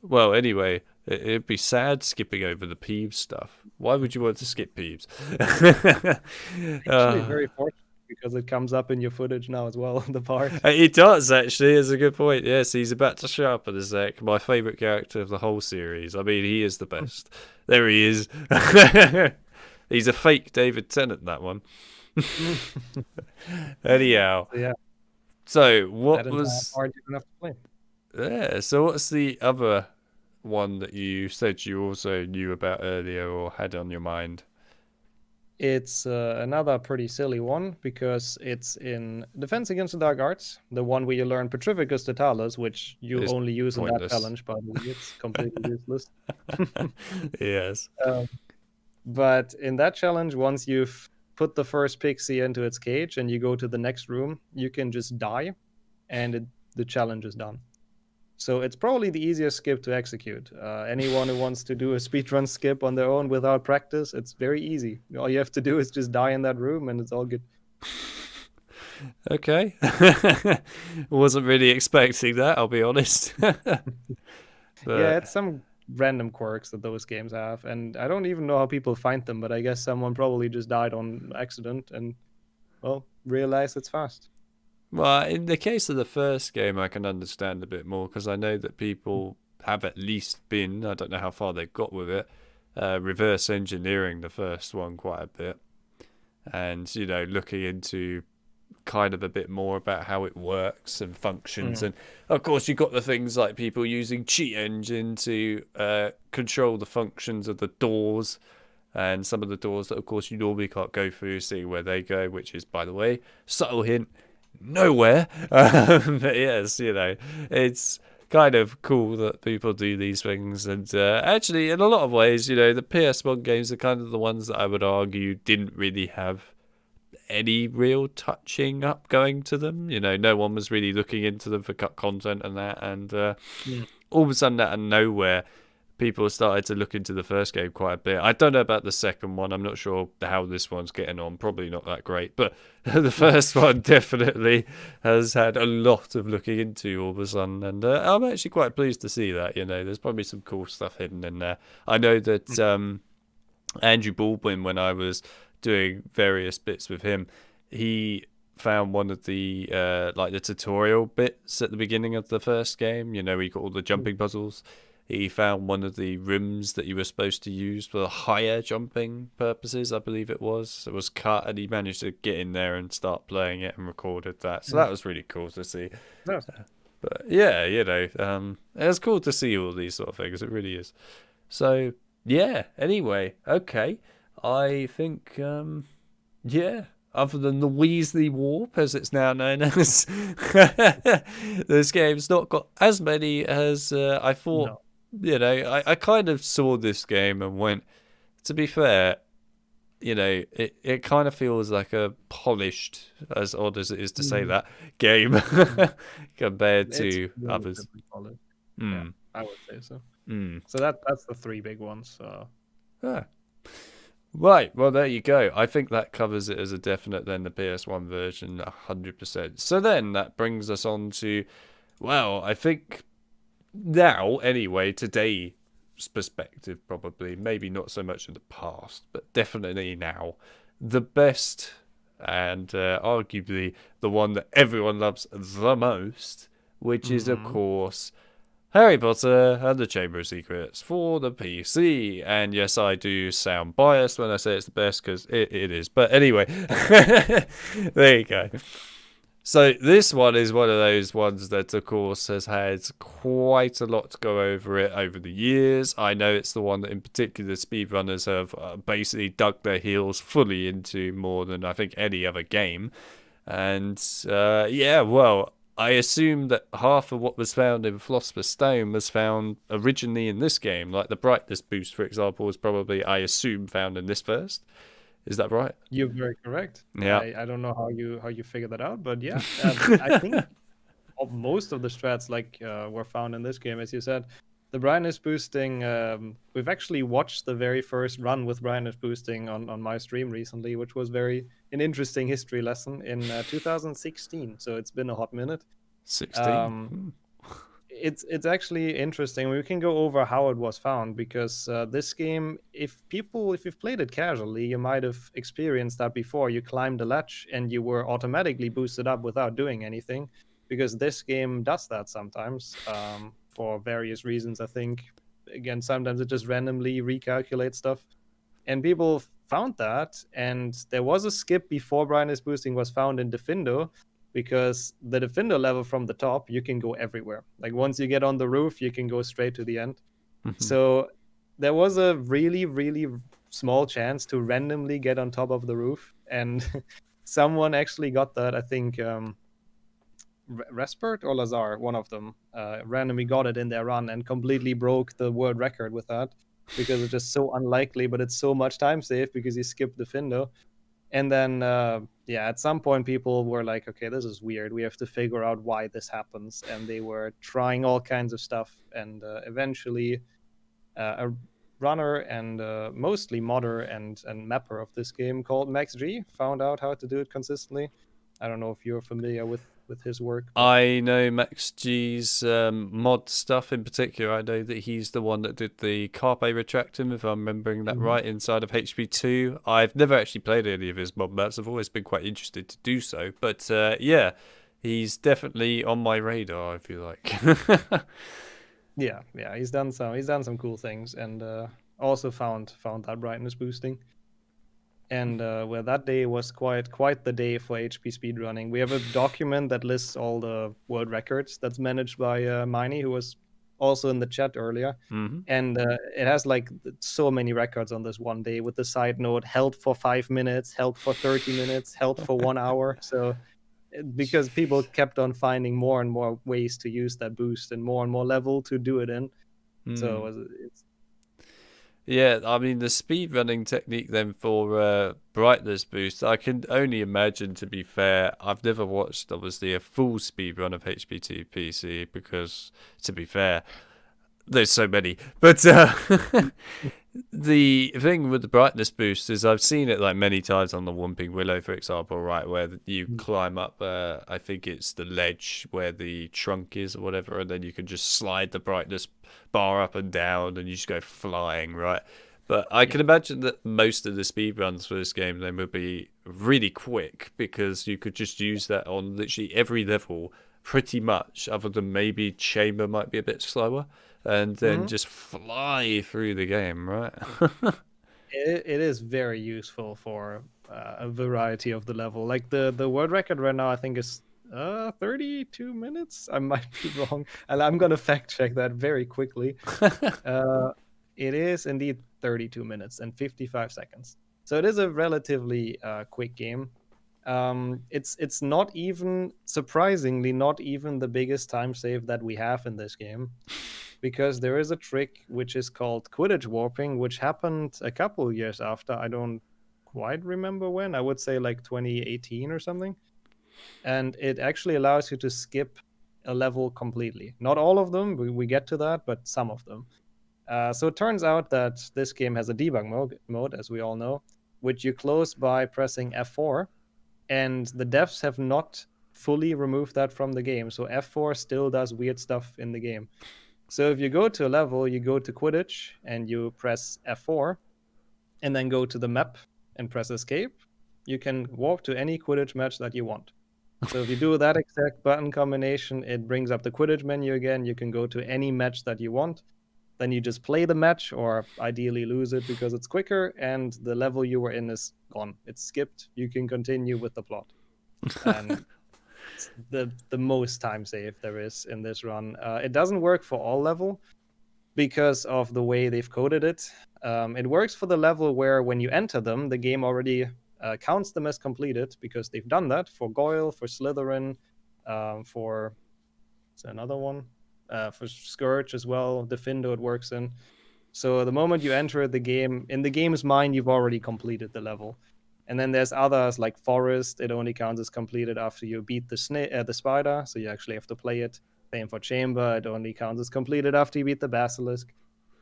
Well, anyway, it'd be sad skipping over the Peeves stuff. Why would you want to skip Peeves? Actually, very fortunate because it comes up in your footage now as well. The part. It does actually. It's a good point. Yes, he's about to show up in a sec. My favourite character of the whole series. I mean, he is the best. There he is. He's a fake David Tennant. That one. Anyhow. So, yeah. So what That was? part you don't have to play. Yeah. So what's the other one that you said you also knew about earlier or had on your mind? It's another pretty silly one because it's in Defense Against the Dark Arts, the one where you learn Petrificus Totalis, which you It's only use in that pointless. challenge, by the way. It's completely useless. Yes. But in that challenge, once you've put the first pixie into its cage and you go to the next room, you can just die and the challenge is done. So it's probably the easiest skip to execute. Anyone who wants to do a speedrun skip on their own without practice, it's very easy. All you have to do is just die in that room and it's all good. Okay. Wasn't really expecting that, I'll be honest. But yeah, it's some random quirks that those games have. And I don't even know how people find them, but I guess someone probably just died on accident and, well, realized it's fast. well, in the case of the first game, I can understand a bit more because I know that people have at least been, I don't know how far they've got with it, reverse engineering the first one quite a bit. And, you know, looking into kind of a bit more about how it works and functions. And of course, you've got the things like people using Cheat Engine to control the functions of the doors. And some of the doors that, of course, you normally can't go through, see where they go, which is, by the way, subtle hint, nowhere. But yes, you know, it's kind of cool that people do these things. And actually, in a lot of ways, you know, the PS1 games are kind of the ones that I would argue didn't really have any real touching up going to them. You know, no one was really looking into them for cut content and that. And all of a sudden, out of nowhere, people started to look into the first game quite a bit. I don't know about the second one. I'm not sure how this one's getting on. Probably not that great. But the first one definitely has had a lot of looking into all of a sudden. And I'm actually quite pleased to see that. You know, there's probably some cool stuff hidden in there. I know that Andrew Baldwin, when I was doing various bits with him, he found one of the like the tutorial bits at the beginning of the first game. You know, he got all the jumping puzzles. He found one of the rooms that you were supposed to use for higher jumping purposes, I believe it was. It was cut, and he managed to get in there and start playing it and recorded that. So that was really cool to see. Nice. But yeah, you know, it's cool to see all these sort of things. It really is. So yeah. Anyway, okay. I think, yeah. Other than the Weasley Warp, as it's now known as, this game's not got as many as I thought. No. You know, I kind of saw this game and went, to be fair, you know, it kind of feels like a polished, as odd as it is to say that, game compared to really others. Yeah, I would say so. So that's the three big ones. Yeah. Right, well, there you go. I think that covers it as a definite then, the PS1 version, 100%. So then that brings us on to, well, I think now, anyway, today's perspective probably, maybe not so much in the past, but definitely now, the best and arguably the one that everyone loves the most, which is, of course, Harry Potter and the Chamber of Secrets for the PC. And yes, I do sound biased when I say it's the best, because it is. But anyway, there you go. So this one is one of those ones that, of course, has had quite a lot to go over it over the years. I know it's the one that in particular speedrunners have basically dug their heels fully into more than I think any other game. And yeah, well, I assume that half of what was found in Philosopher's Stone was found originally in this game. Like the brightness boost, for example, was probably, I assume, found in this first. Is that right? You're very correct. Yeah. I don't know how you figured that out, but yeah, I think most of the strats were found in this game, as you said. The brightness boosting, we've actually watched the very first run with brightness boosting on my stream recently, which was an interesting history lesson in 2016. So it's been a hot minute. 16. it's actually interesting. We can go over how it was found, because this game, if you've played it casually, you might have experienced that before. You climbed a ledge and you were automatically boosted up without doing anything, because this game does that sometimes, for various reasons. I think, again, sometimes it just randomly recalculates stuff, and people found that, and there was a skip before brightness boosting was found in Defindo, because the Defindo level from the top, you can go everywhere. Like, once you get on the roof, you can go straight to the end. So there was a really, really small chance to randomly get on top of the roof, and someone actually got that. I think Respert or Lazar, one of them, randomly got it in their run and completely broke the world record with that, because it's just so unlikely, but it's so much time saved because you skipped the Findo. And then, yeah, at some point, people were like, okay, this is weird. We have to figure out why this happens. And they were trying all kinds of stuff. And eventually, a runner and mostly modder and mapper of this game called Max G found out how to do it consistently. I don't know if you're familiar with his work. But... I know Max G's mod stuff in particular. I know that he's the one that did the Carpe Retractum, if I'm remembering that right, inside of HP2. I've never actually played any of his mod maps. I've always been quite interested to do so. But yeah, he's definitely on my radar, I feel like. yeah, he's done some cool things, and also found that brightness boosting. And well, that day was quite the day for HP speedrunning. We have a document that lists all the world records that's managed by Miney, who was also in the chat earlier. And it has like so many records on this one day, with the side note: held for 5 minutes, held for 30 minutes, held for 1 hour. So because people kept on finding more and more ways to use that boost and more level to do it in. So it's... Yeah, I mean, the speedrunning technique then for brightness boost, I can only imagine, to be fair. I've never watched, obviously, a full speedrun of HP2 PC because, to be fair, there's so many. But the thing with the brightness boost is I've seen it like many times on the Whomping Willow, for example, right, where you climb up, I think it's the ledge where the trunk is or whatever, and then you can just slide the brightness bar up and down and you just go flying, right? But I can imagine that most of the speedruns for this game then would be really quick, because you could just use that on literally every level pretty much, other than maybe Chamber might be a bit slower, and then just fly through the game, right? It is very useful for a variety of the level. Like the world record right now, I think, is 32 minutes. I might be wrong, and I'm gonna fact check that very quickly. It is indeed 32 minutes and 55 seconds. So it is a relatively quick game. It's not even, surprisingly, not even the biggest time save that we have in this game, because there is a trick which is called Quidditch warping, which happened a couple years after. I don't quite remember when. I would say like 2018 or something. And it actually allows you to skip a level completely. Not all of them, we get to that, but some of them. So it turns out that this game has a debug mode, as we all know, which you close by pressing F4, and the devs have not fully removed that from the game. So F4 still does weird stuff in the game. So if you go to a level, you go to Quidditch and you press F4, and then go to the map and press Escape, you can warp to any Quidditch match that you want. So if you do that exact button combination, it brings up the Quidditch menu again. You can go to any match that you want. Then you just play the match, or ideally lose it because it's quicker, and the level you were in is gone. It's skipped. You can continue with the plot. And it's the most time save there is in this run. It doesn't work for all level because of the way they've coded it. It works for the level where when you enter them, the game already counts them as completed, because they've done that for Goyle, for Slytherin, for... Is there another one? For Scourge as well, Defindo it works in. So the moment you enter the game, in the game's mind, you've already completed the level. And then there's others like Forest. It only counts as completed after you beat the spider, so you actually have to play it. Same for Chamber. It only counts as completed after you beat the Basilisk.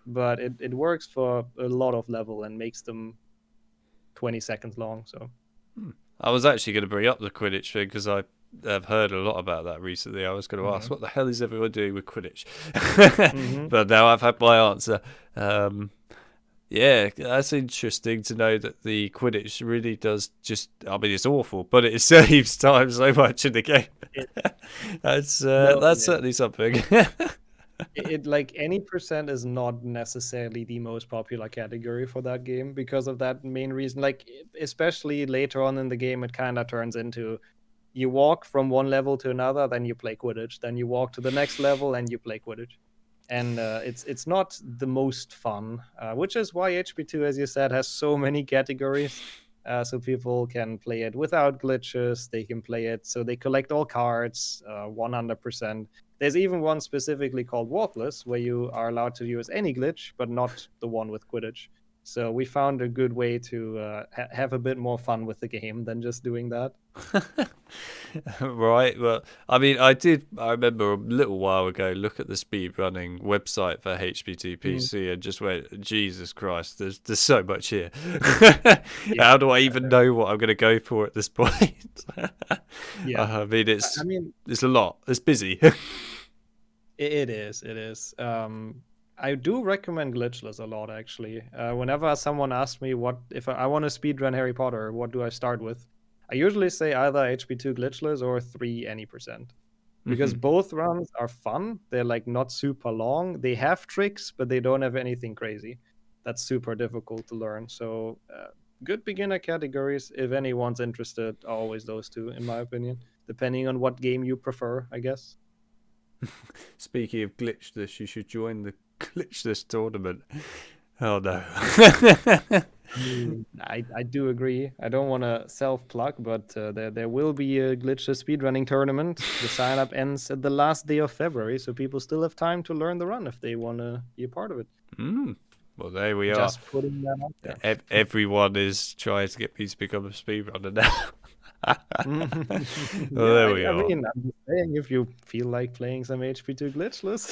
But it works for a lot of level and makes them 20 seconds long. So I was actually going to bring up the Quidditch thing because I I've heard a lot about that recently. I was going to ask, Mhm. what the hell is everyone doing with Quidditch? Mhm. But now I've had my answer. Yeah, that's interesting to know that the Quidditch really does just. I mean, it's awful, but it saves time so much in the game. It, no, That's certainly something. like any percent is not necessarily the most popular category for that game because of that main reason. Like especially later on in the game, it kind of turns into you walk from one level to another, then you play Quidditch, then you walk to the next level and you play Quidditch, and it's not the most fun, which is why HP2, as you said, has so many categories. So people can play it without glitches. They can play it so they collect all cards, 100%. There's even one specifically called Warpless, where you are allowed to use any glitch, but not the one with Quidditch. So we found a good way to have a bit more fun with the game than just doing that. Right. Well, I mean, I remember a little while ago, look at the speedrunning website for HPTPC and just went, Jesus Christ, there's so much here. Yeah, How do I even know what I'm going to go for at this point? yeah. I mean, I mean, it's a lot. It's busy. it is. It is. I do recommend glitchless a lot, actually. Whenever someone asks me what if I want to speedrun Harry Potter, what do I start with? I usually say either HP2 glitchless or 3 any percent. Because Mhm. both runs are fun. They're like not super long. They have tricks, but they don't have anything crazy. That's super difficult to learn. So, good beginner categories, if anyone's interested, are always those two, in my opinion, depending on what game you prefer, I guess. Speaking of glitchless, you should join the glitchless tournament. Oh no. I do agree. I don't want to self plug, but there will be a glitchless speedrunning tournament. The sign up ends at the last day of February, so people still have time to learn the run if they want to be a part of it. Well, there we are. Just putting that out there. Everyone is trying to get me to become a speedrunner now. Well, Yeah, there we I are. mean, I'm just saying, if you feel like playing some HP2 glitchless.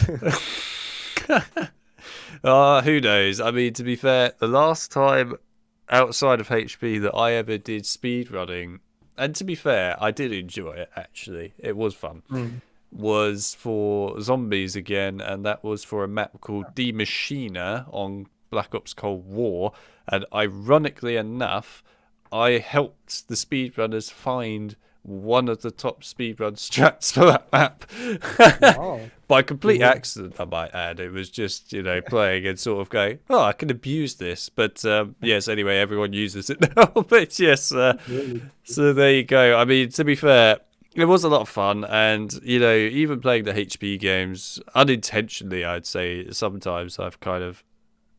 Who knows? I mean, to be fair, the last time outside of HP that I ever did speedrunning, and to be fair, I did enjoy it actually. It was fun. Mm. Was for zombies again, and that was for a map called Die Machina on Black Ops Cold War. And ironically enough, I helped the speedrunners find one of the top speedrun strats for that map. Wow. By complete Cool. accident, I might add. It was just, playing and sort of going, oh, I can abuse this. But yes, anyway, everyone uses it now. But yes, Really. so there you go. I mean, to be fair, it was a lot of fun. And, even playing the HP games unintentionally, I'd say sometimes I've kind of,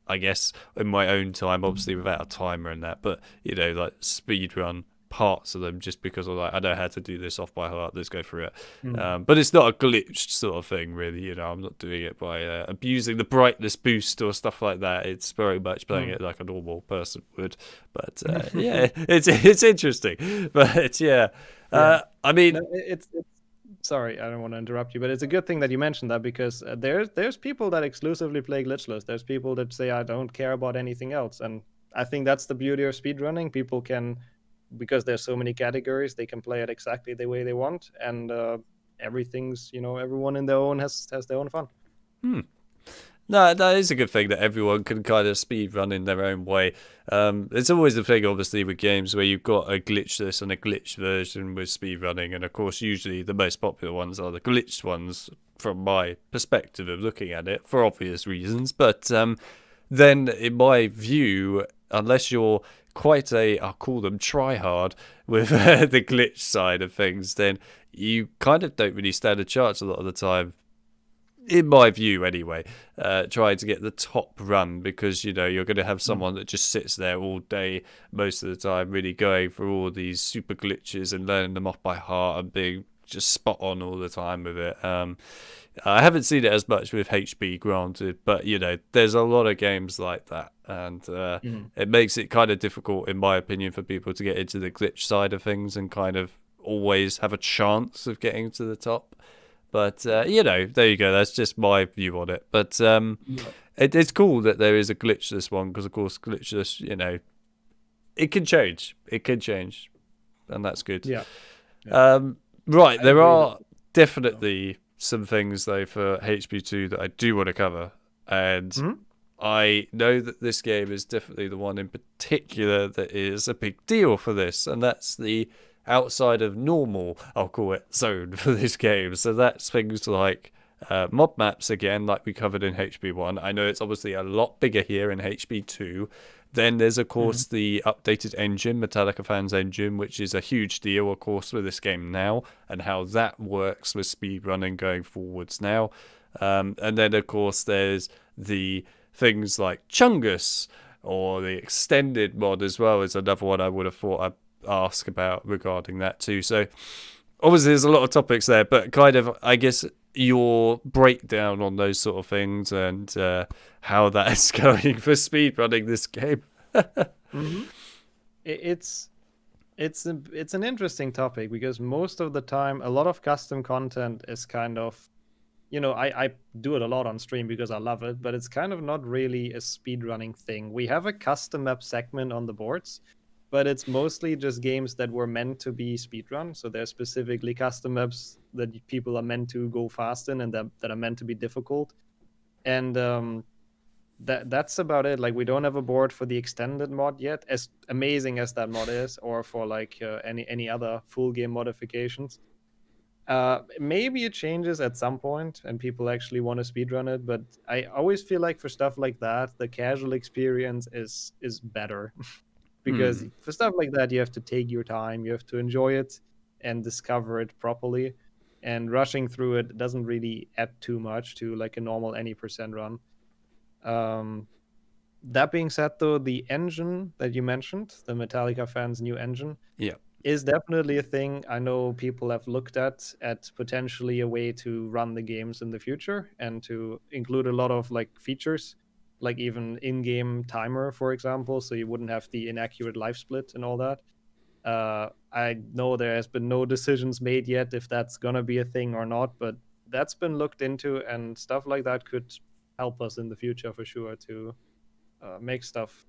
I guess, in my own time, obviously without a timer and that, but, like speed run parts of them just because I know how to do this off by heart. Let's go through it. Mm. But it's not a glitched sort of thing, really. I'm not doing it by abusing the brightness boost or stuff like that. It's very much playing it like a normal person would. But yeah, it's interesting. But yeah, Yeah. I mean, No, it's sorry, I don't want to interrupt you, but it's a good thing that you mentioned that because there's people that exclusively play glitchless. There's people that say I don't care about anything else, and I think that's the beauty of speedrunning. People can, because there's so many categories, they can play it exactly the way they want, and everything's everyone in their own has their own fun. No, that is a good thing that everyone can kind of speed run in their own way. It's always the thing, obviously, with games where you've got a glitchless and a glitched version with speed running, and of course, usually the most popular ones are the glitched ones, from my perspective of looking at it, for obvious reasons. But then, in my view, unless you're quite I'll call them try hard with the glitch side of things, then you kind of don't really stand a chance a lot of the time, in my view anyway, trying to get the top run, because you're going to have someone that just sits there all day most of the time really going through all these super glitches and learning them off by heart and being just spot on all the time with it. I haven't seen it as much with HB, granted, but there's a lot of games like that, and it makes it kind of difficult, in my opinion, for people to get into the glitch side of things and kind of always have a chance of getting to the top. But, there you go. That's just my view on it. But it's cool that there is a glitchless one, because, of course, glitchless, it can change. It can change. And that's good. Yeah. Right, I there agree that. are definitely some things though for HP2 that I do want to cover, and Mhm. I know that this game is definitely the one in particular that is a big deal for this, and that's the outside of normal, I'll call it, zone for this game. So that's things like mob maps again, like we covered in HP1. I know it's obviously a lot bigger here in HP2. Then there's, of Mhm. course, the updated engine, Metallica Fans Engine, which is a huge deal, of course, with this game now, and how that works with speedrunning going forwards now. And then, of course, there's the things like Chungus or the extended mod as well is another one I would have thought I'd ask about regarding that too. So obviously there's a lot of topics there, but kind of I guess your breakdown on those sort of things and how that is going for speedrunning this game. Mhm. It's it's an interesting topic because most of the time a lot of custom content is kind of, I do it a lot on stream because I love it, but it's kind of not really a speedrunning thing. We have a custom map segment on the boards, but it's mostly just games that were meant to be speedrun. So they're specifically custom maps that people are meant to go fast in and that are meant to be difficult. And that's about it. Like we don't have a board for the extended mod yet, as amazing as that mod is, or for like any other full game modifications. Maybe it changes at some point and people actually want to speedrun it, but I always feel like for stuff like that, the casual experience is better. Because Hmm. for stuff like that, you have to take your time, you have to enjoy it and discover it properly. And rushing through it doesn't really add too much to like a normal any percent run. Um, that being said, though, the engine that you mentioned, the Metallica fans' new engine, Yeah. is definitely a thing I know people have looked at potentially a way to run the games in the future and to include a lot of like features, like even in-game timer, for example, so you wouldn't have the inaccurate life split and all that. I know there has been no decisions made yet if that's gonna be a thing or not, but that's been looked into, and stuff like that could help us in the future for sure to make stuff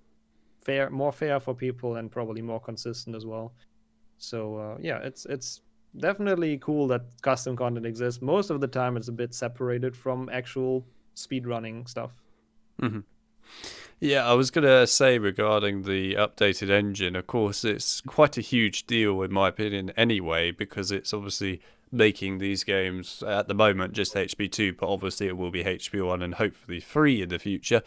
more fair for people, and probably more consistent as well. So yeah, it's definitely cool that custom content exists. Most of the time, it's a bit separated from actual speedrunning stuff. Mm-hmm. Yeah, I was going to say regarding the updated engine, of course, it's quite a huge deal in my opinion anyway, because it's obviously making these games at the moment just HP2, but obviously it will be HP1 and hopefully 3 in the future.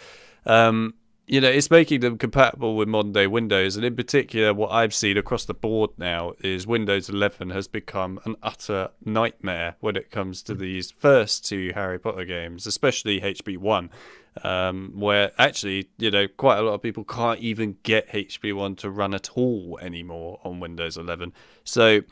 Um, it's making them compatible with modern day Windows, and in particular, what I've seen across the board now is Windows 11 has become an utter nightmare when it comes to these first two Harry Potter games, especially HP1, where actually, quite a lot of people can't even get HP1 to run at all anymore on Windows 11. So,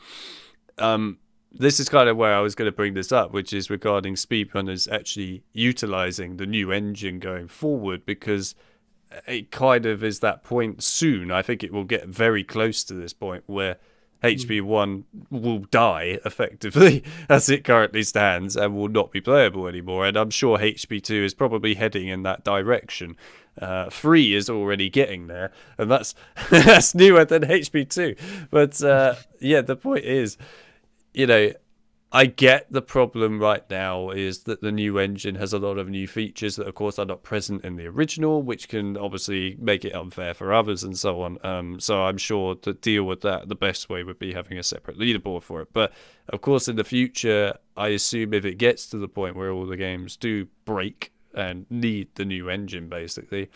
this is kind of where I was going to bring this up, which is regarding speedrunners actually utilizing the new engine going forward, because it kind of is that point soon. I think it will get very close to this point where HP1 will die effectively as it currently stands and will not be playable anymore. And I'm sure HP2 is probably heading in that direction. 3 is already getting there, and that's that's newer than HP2. But yeah, the point is, you know, I get the problem right now is that the new engine has a lot of new features that, of course, are not present in the original, which can obviously make it unfair for others and so on. So I'm sure to deal with that, the best way would be having a separate leaderboard for it. But, of course, in the future, I assume if it gets to the point where all the games do break and need the new engine, basically,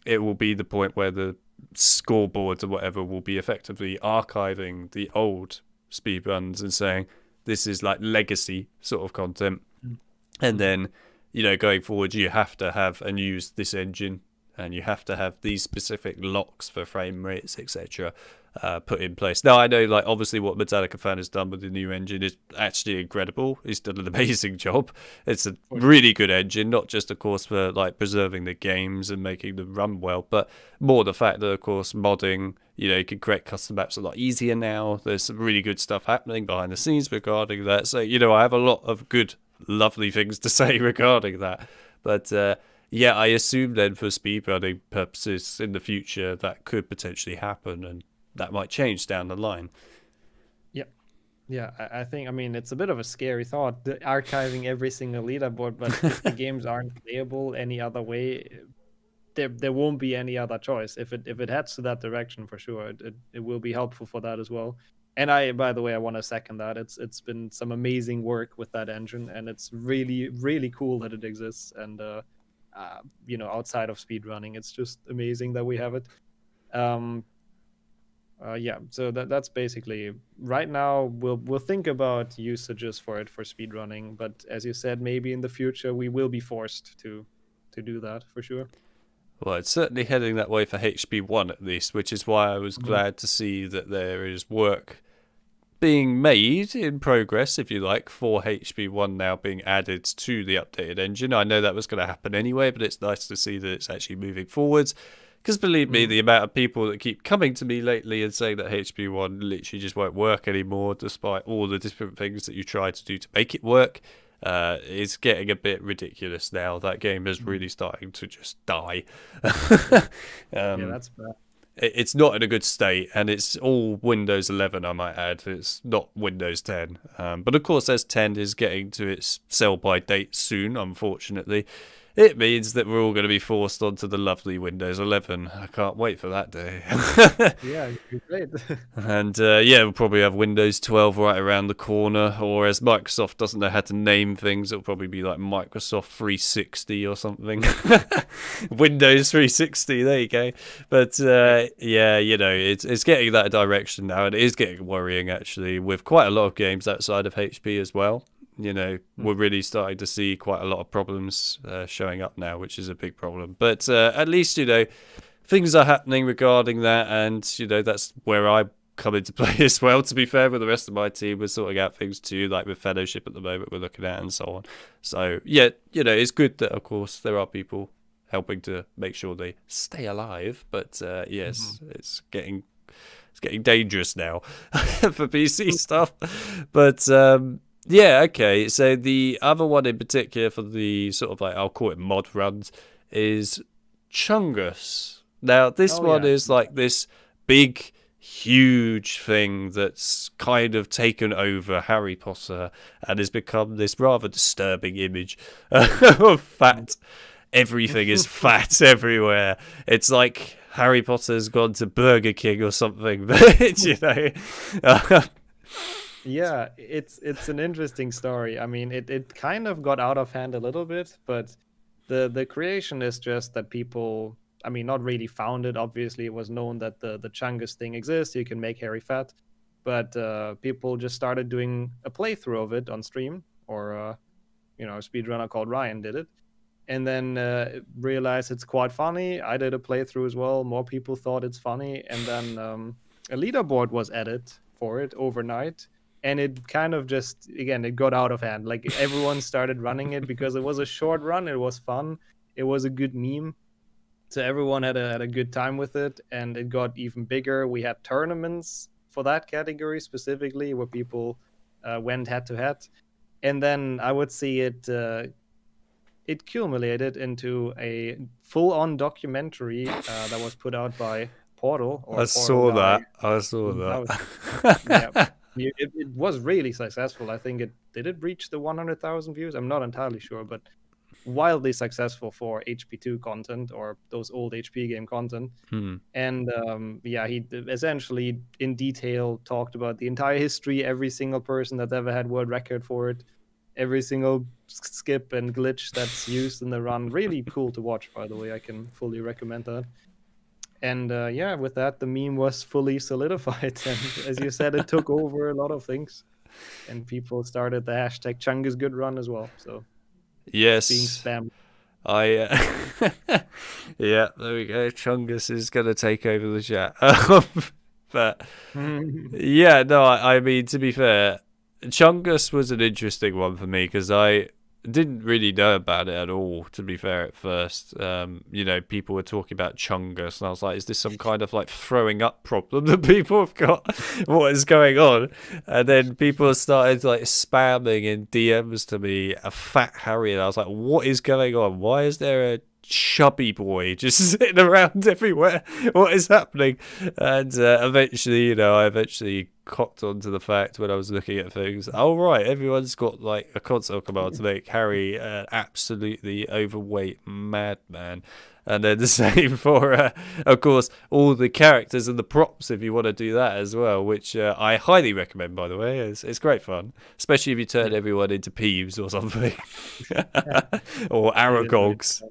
it will be the point where the scoreboards or whatever will be effectively archiving the old speedruns and saying, this is like legacy sort of content, and Mm-hmm. then going forward you have to have and use this engine, and you have to have these specific locks for frame rates, etc., put in place. Now I know, like, obviously what Metallica fan has done with the new engine is actually incredible. He's done an amazing job. It's a For sure. really good engine, not just of course for like preserving the games and making them run well, but more the fact that of course modding, you can create custom maps a lot easier now. There's some really good stuff happening behind the scenes regarding that. So, I have a lot of good, lovely things to say regarding that. But yeah, I assume then for speedrunning purposes in the future that could potentially happen, and that might change down the line. Yeah. Yeah, I think, I mean, it's a bit of a scary thought, archiving every single leaderboard, but if the games aren't playable any other way, there won't be any other choice. If it heads to that direction, for sure, it will be helpful for that as well. And by the way, I want to second that. It's been some amazing work with that engine, and it's really really cool that it exists. And outside of speedrunning, it's just amazing that we have it. Um, yeah, so that's basically right now. We'll think about usages for it for speedrunning, but as you said, maybe in the future we will be forced to do that for sure. Well, it's certainly heading that way for HP1 at least, which is why I was Mhm. glad to see that there is work being made in progress, if you like, for HP1 now being added to the updated engine. I know that was going to happen anyway, but it's nice to see that it's actually moving forwards. Because believe me, Mhm. the amount of people that keep coming to me lately and saying that HP1 literally just won't work anymore, despite all the different things that you try to do to make it work, is getting a bit ridiculous now. That game is really starting to just die. Yeah, um, that's bad. it's not in a good state, and it's all Windows 11, I might add. It's not Windows 10. But of course, as 10 is getting to its sell-by date soon, unfortunately, it means that we're all going to be forced onto the lovely Windows 11. I can't wait for that day. Yeah, you're great. And yeah, we'll probably have Windows 12 right around the corner, or as Microsoft doesn't know how to name things, it'll probably be like Microsoft 360 or something. Windows 360, there you go. But yeah, it's getting that direction now, and it is getting worrying actually, with quite a lot of games outside of HP as well. We're really starting to see quite a lot of problems showing up now, which is a big problem. But at least, things are happening regarding that, and that's where I come into play as well. To be fair, with the rest of my team, we're sorting out things too, like with Fellowship at the moment we're looking at and so on. So yeah, it's good that of course there are people helping to make sure they stay alive. But yes, it's getting dangerous now for PC stuff. But yeah, okay. So the other one in particular for the sort of like, I'll call it mod runs, is Chungus. Now, this Oh one yeah. is like this big, huge thing that's kind of taken over Harry Potter and has become this rather disturbing image of fat. Everything is fat everywhere. It's like Harry Potter's gone to Burger King or something. Yeah, it's an interesting story. I mean, it kind of got out of hand a little bit, but the creation is just that people, I mean, not really found it. Obviously, it was known that the Chungus thing exists. You can make Harry fat, but people just started doing a playthrough of it on stream, or a speedrunner called Ryan did it, and then realized it's quite funny. I did a playthrough as well. More people thought it's funny, and then a leaderboard was added for it overnight, and it kind of just, again, it got out of hand. Like, everyone started running it because it was a short run. It was fun. It was a good meme. So everyone had a good time with it, and it got even bigger. We had tournaments for that category specifically, where people went head to head, and then I would see it culminated into a full-on documentary that was put out by Portal, or I Portal saw guy. that. I saw Yeah, that. it was really successful. I think it reach the 100,000 views. I'm not entirely sure, but wildly successful for HP2 content, or those old HP game content. And yeah, he essentially in detail talked about the entire history, every single person that's ever had world record for it, every single skip and glitch that's used in the run. Really cool to watch, by the way. I can fully recommend that. And yeah, with that, the meme was fully solidified. And as you said, it took over a lot of things. And people started the hashtag Chungus Good Run as well. So it's being Yes. spammed. I yeah, there we go. Chungus is gonna take over the chat. But yeah, no, I mean, to be fair, Chungus was an interesting one for me because I didn't really know about it at all, to be fair, at first. People were talking about Chungus, and I was like, is this some kind of like throwing up problem that people have got? What is going on? And then people started like spamming in DMs to me a fat Harry, and I was like, what is going on? Why is there a chubby boy just sitting around everywhere. What is happening? And eventually, I eventually cocked onto the fact when I was looking at things. Oh right, everyone's got like a console command to make Harry an absolutely overweight madman. And then the same for, of course, all the characters and the props if you want to do that as well, which I highly recommend, by the way. It's great fun, especially if you turn everyone into Peeves or something. Or Aragogs.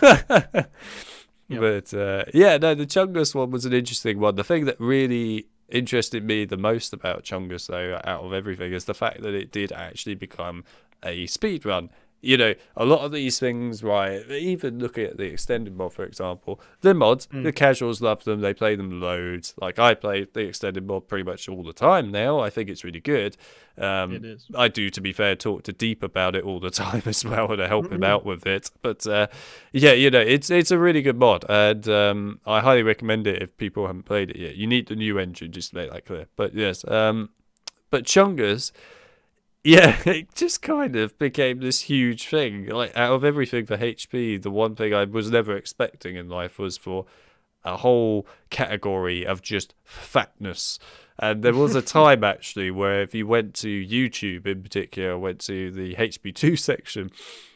But yeah, no, the Chungus one was an interesting one. The thing that really interested me the most about Chungus, though, out of everything, is the fact that it did actually become a speed run. A lot of these things, right, even looking at the extended mod, for example, the mods, the casuals love them, they play them loads. Like, I play the extended mod pretty much all the time now. I think it's really good. It is. I do, to be fair, talk to Deep about it all the time as well, and I help him out with it. But yeah, it's a really good mod, and I highly recommend it if people haven't played it yet. You need the new engine, just to make that clear. But yes, but Chungus, yeah, it just kind of became this huge thing. Like, out of everything for HP, the one thing I was never expecting in life was for a whole category of just fatness. And there was a time, actually, where if you went to YouTube in particular, went to the HP2 section,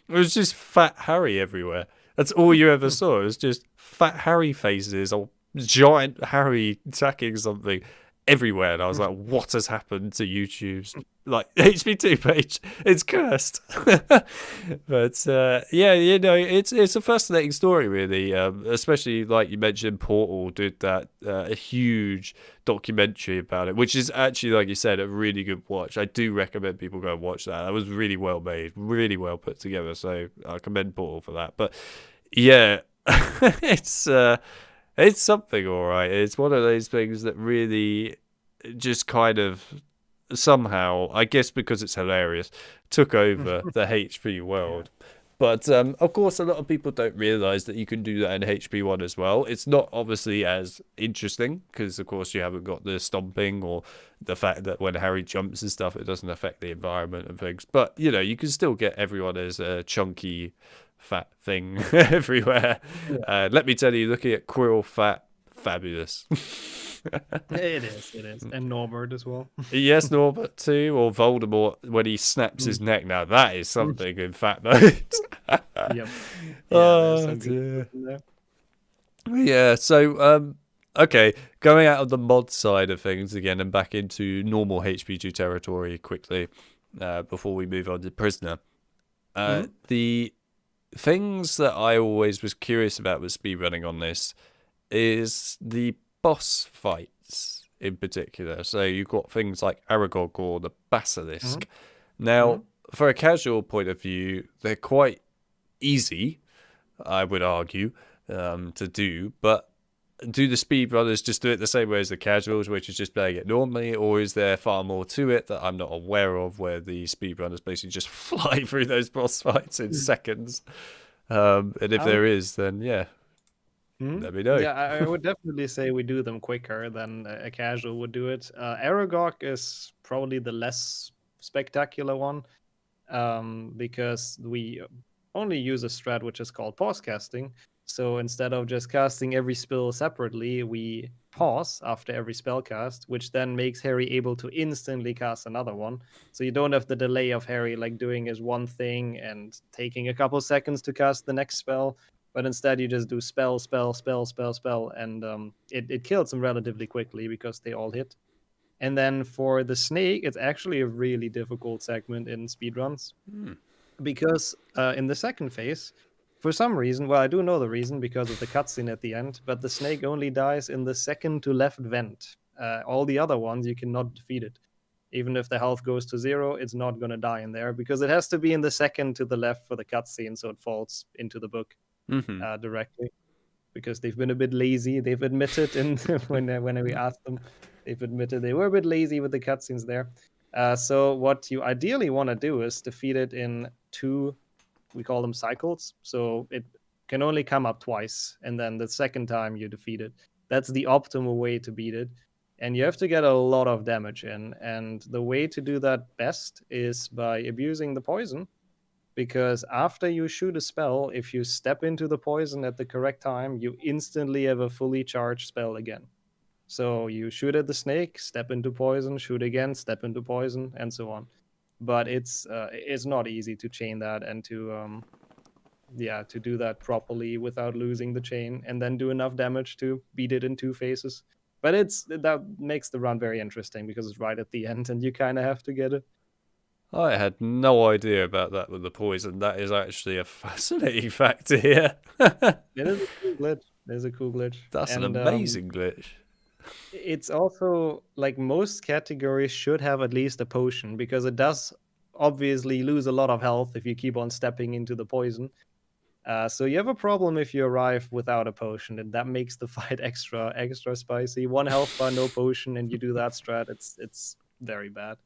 it was just Fat Harry everywhere. That's all you ever saw. It was just Fat Harry faces or giant Harry attacking something everywhere. And I was like, what has happened to YouTube's HP2 page? It's cursed. But yeah, it's a fascinating story, really. Especially like you mentioned, Portal did that a huge documentary about it, which is actually, like you said, a really good watch. I do recommend people go and watch that. That was really well made, really well put together. So I commend Portal for that. But yeah, it's something, all right. It's one of those things that really just kind of somehow, I guess because it's hilarious, took over the HP world. But of course, a lot of people don't realize that you can do that in HP1 as well. It's not obviously as interesting because, of course, you haven't got the stomping or the fact that when Harry jumps and stuff, it doesn't affect the environment and things. But, you can still get everyone as a chunky, fat thing everywhere. Let me tell you, looking at Quirrell fat, fabulous. It is. And Norbert as well. Yes, Norbert too, or Voldemort when he snaps his neck. Now that is something in fat mode. Yep. Oh dear. Yeah, so okay, going out of the mod side of things again and back into normal HPG territory quickly, before we move on to Prisoner. The things that I always was curious about with speedrunning on this is the boss fights in particular. So you've got things like Aragog or the Basilisk. Now, for a casual point of view, they're quite easy, I would argue, to do. But do the speedrunners just do it the same way as the casuals, which is just playing it normally, or is there far more to it that I'm not aware of, where the speedrunners basically just fly through those boss fights in seconds? And if there is, then yeah. Let me know. Yeah, I would definitely say we do them quicker than a casual would do it. Aragog is probably the less spectacular one, because we only use a strat which is called pause casting. So instead of just casting every spell separately, we pause after every spell cast, which then makes Harry able to instantly cast another one. So you don't have the delay of Harry like doing his one thing and taking a couple seconds to cast the next spell. But instead, you just do spell, and it kills them relatively quickly because they all hit. And then for the snake, it's actually a really difficult segment in speedruns. Because in the second phase, for some reason, well, I do know the reason because of the cutscene at the end, but the snake only dies in the second to left vent. All the other ones, you cannot defeat it. Even if the health goes to 0, it's not going to die in there because it has to be in the second to the left for the cutscene, so it falls into the book. Directly, because they've been a bit lazy. They've admitted when we asked them, they've admitted they were a bit lazy with the cutscenes there. So what you ideally want to do is defeat it in 2, we call them cycles. So it can only come up twice, and then the second time you defeat it. That's the optimal way to beat it. And you have to get a lot of damage in. And the way to do that best is by abusing the poison. because after you shoot a spell, if you step into the poison at the correct time, you instantly have a fully charged spell again. So you shoot at the snake, step into poison, shoot again, step into poison, and so on. But it's not easy to chain that and to do that properly without losing the chain, and then do enough damage to beat it in 2 phases. But that makes the run very interesting because it's right at the end, and you kind of have to get it. I had no idea about that with the poison. That is actually a fascinating fact to hear. It is a cool glitch. It is a cool glitch. That's an amazing glitch. It's also like most categories should have at least a potion, because it does obviously lose a lot of health if you keep on stepping into the poison. So you have a problem if you arrive without a potion, and that makes the fight extra spicy. 1 health bar, no potion, and you do that strat. It's very bad.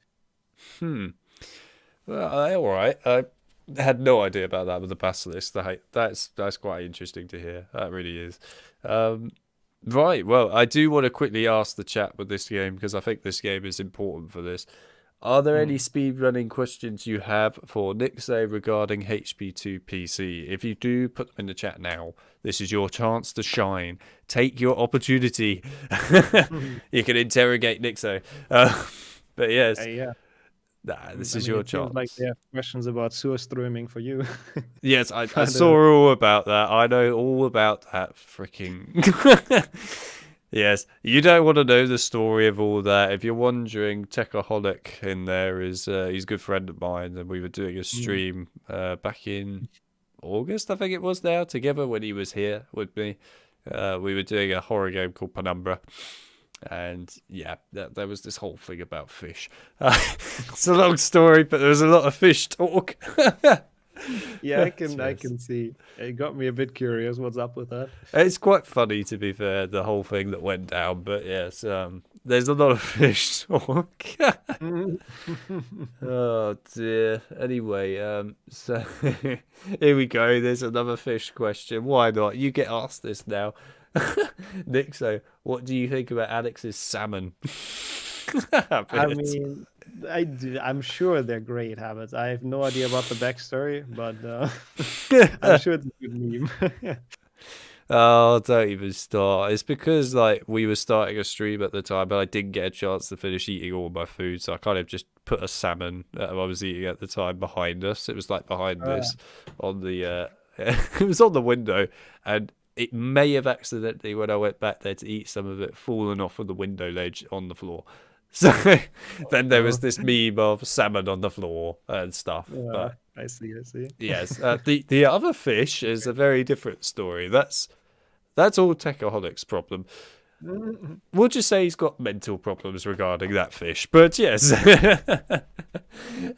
Well, all right. I had no idea about that with the basilisk. That's quite interesting to hear. That really is. Right. Well, I do want to quickly ask the chat with this game, because I think this game is important for this. Are there any speedrunning questions you have for nixxo regarding HP2 PC? If you do, put them in the chat now. This is your chance to shine. Take your opportunity. You can interrogate nixxo. But yes. Yeah. This is your chance. Like they have questions about Surströmming for you. Yes, I saw all about that. I know all about that freaking... Yes, you don't want to know the story of all that. If you're wondering, JokerAlex in there is he's a good friend of mine, and we were doing a stream back in August, I think it was now, together when he was here with me. We were doing a horror game called Penumbra. And yeah, there was this whole thing about fish. It's a long story, but there was a lot of fish talk. Yeah, I can see. It got me a bit curious. What's up with that? It's quite funny, to be fair, the whole thing that went down. But yes, there's a lot of fish talk. Oh dear. Anyway, so here we go. There's another fish question. Why not? You get asked this now. nixxo, what do you think about Alex's salmon? I mean, I'm sure they're great habits. I have no idea about the backstory, but I'm sure it's a good meme. Oh, don't even start. It's because like we were starting a stream at the time, but I didn't get a chance to finish eating all my food, so I kind of just put a salmon that I was eating at the time behind us. It was like behind this on the it was on the window, and it may have accidentally, when I went back there to eat some of it, fallen off of the window ledge on the floor. So then there was this meme of salmon on the floor and stuff. But, I see. Yes. The other fish is a very different story. That's all JokerAlex's problem. We'll just say he's got mental problems regarding that fish. But yes.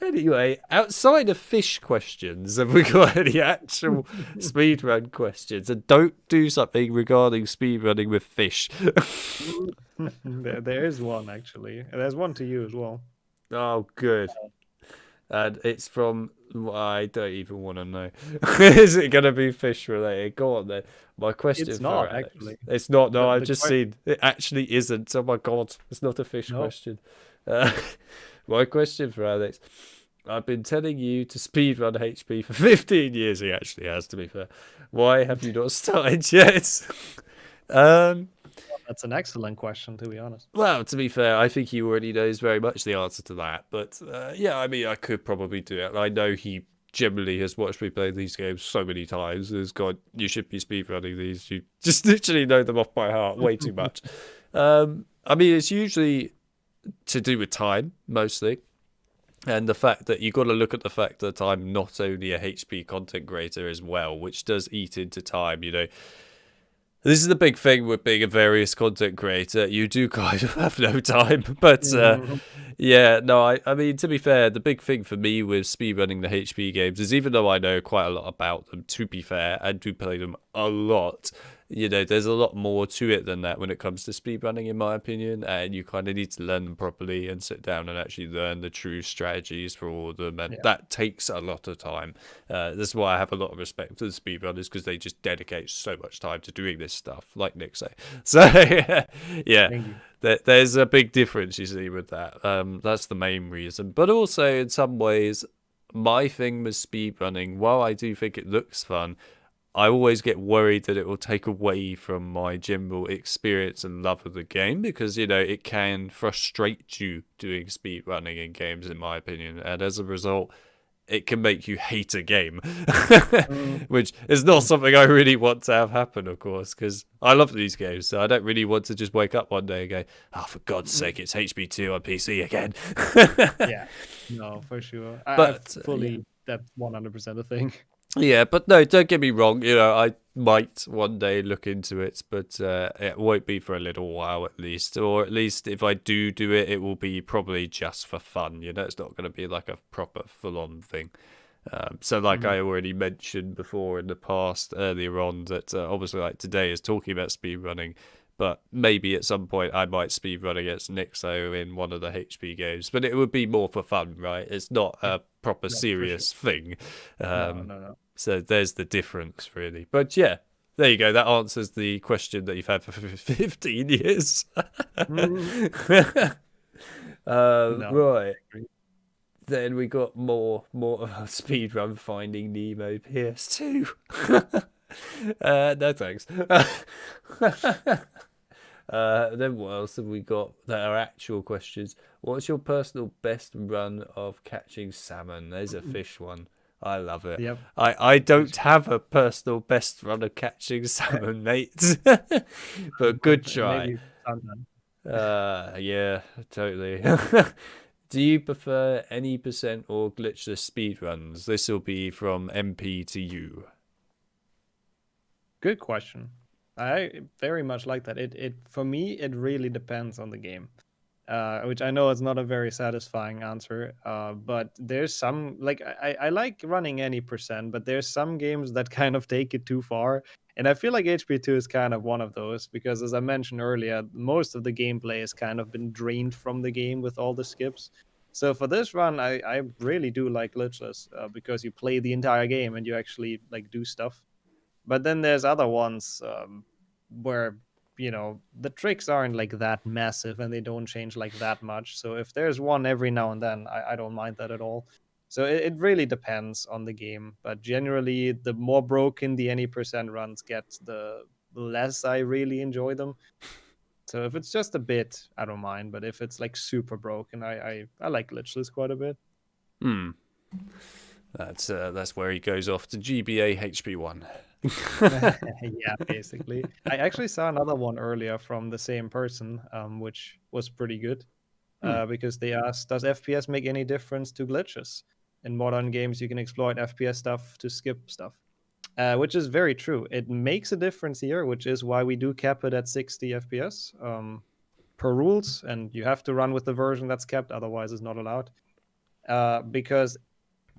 Anyway, outside of fish questions, have we got any actual speedrun questions? And don't do something regarding speedrunning with fish. There is one, actually. There's one to you as well. Oh, good. And it's from... I don't even want to know. Is it going to be fish related? Go on then. My question it's for not, Alex. Actually. It's not. No, I've just seen. It actually isn't. Oh my God. It's not a fish question. My question for Alex. I've been telling you to speedrun HP for 15 years. He actually has, to be fair. Why have you not started yet? That's an excellent question, to be honest. Well, to be fair, I think he already knows very much the answer to that. But yeah, I mean, I could probably do it. I know he generally has watched me play these games so many times. Has gone, you should be speedrunning these. You just literally know them off by heart way too much. I mean, it's usually to do with time, mostly. And the fact that you've got to look at the fact that I'm not only a HP content creator as well, which does eat into time, you know. This is the big thing with being a various content creator. You do kind of have no time. But yeah, no, I mean, to be fair, the big thing for me with speedrunning the HP games is, even though I know quite a lot about them, to be fair, and do play them a lot, you know, there's a lot more to it than that when it comes to speedrunning, in my opinion. And you kind of need to learn them properly and sit down and actually learn the true strategies for all of them. And that takes a lot of time. That's why I have a lot of respect for the speedrunners, because they just dedicate so much time to doing this stuff, like nixxo. So, yeah, there's a big difference, you see, with that. That's the main reason. But also, in some ways, my thing with speedrunning, while I do think it looks fun, I always get worried that it will take away from my general experience and love of the game because, it can frustrate you doing speedrunning in games, in my opinion. And as a result, it can make you hate a game, Mm, which is not something I really want to have happen, of course, because I love these games. So I don't really want to just wake up one day and go, oh, for God's mm, sake, it's HB2 on PC again. yeah, no, for sure. I've But yeah. fully that's 100% a thing. Yeah, but no, don't get me wrong. I might one day look into it, but it won't be for a little while at least. Or at least if I do it, it will be probably just for fun. It's not going to be like a proper full-on thing. So like Mhm. I already mentioned before in the past, earlier on, that obviously like today is talking about speedrunning, but maybe at some point I might speedrun against nixxo in one of the HP games. But it would be more for fun, right? It's not Yeah, a proper yeah, for sure. serious thing. No, Um, no, no. so there's the difference, really. But yeah, there you go. That answers the question that you've had for 15 years. Mhm. No, Right. I agree. Then we got more of our speedrun Finding Nemo PS2. No thanks. Then what else have we got that are actual questions? What's your personal best run of catching salmon? There's a fish one. I love it. Yep. I don't have a personal best run of catching salmon, mate. But good try. Maybe sometime. Yeah, totally. Do you prefer any percent or glitchless speedruns? This will be from MP to you. Good question. I very much like that. It for me, it really depends on the game. Which I know is not a very satisfying answer. But there's some like I like running any percent, but there's some games that kind of take it too far. And I feel like HP2 is kind of one of those because, as I mentioned earlier, most of the gameplay has kind of been drained from the game with all the skips. So for this run, I really do like glitchless because you play the entire game and you actually like do stuff. But then there's other ones where the tricks aren't like that massive and they don't change like that much. So if there's one every now and then, I don't mind that at all. So it really depends on the game. But generally, the more broken the any percent runs get, the less I really enjoy them. So if it's just a bit, I don't mind. But if it's like super broken, I like glitchless quite a bit. Hmm. That's where he goes off to GBA HP1. Yeah, basically. I actually saw another one earlier from the same person, which was pretty good. Hmm. Because they asked, does FPS make any difference to glitches? In modern games, you can exploit FPS stuff to skip stuff, which is very true. It makes a difference here, which is why we do cap it at 60 FPS per rules, and you have to run with the version that's kept, otherwise it's not allowed. Because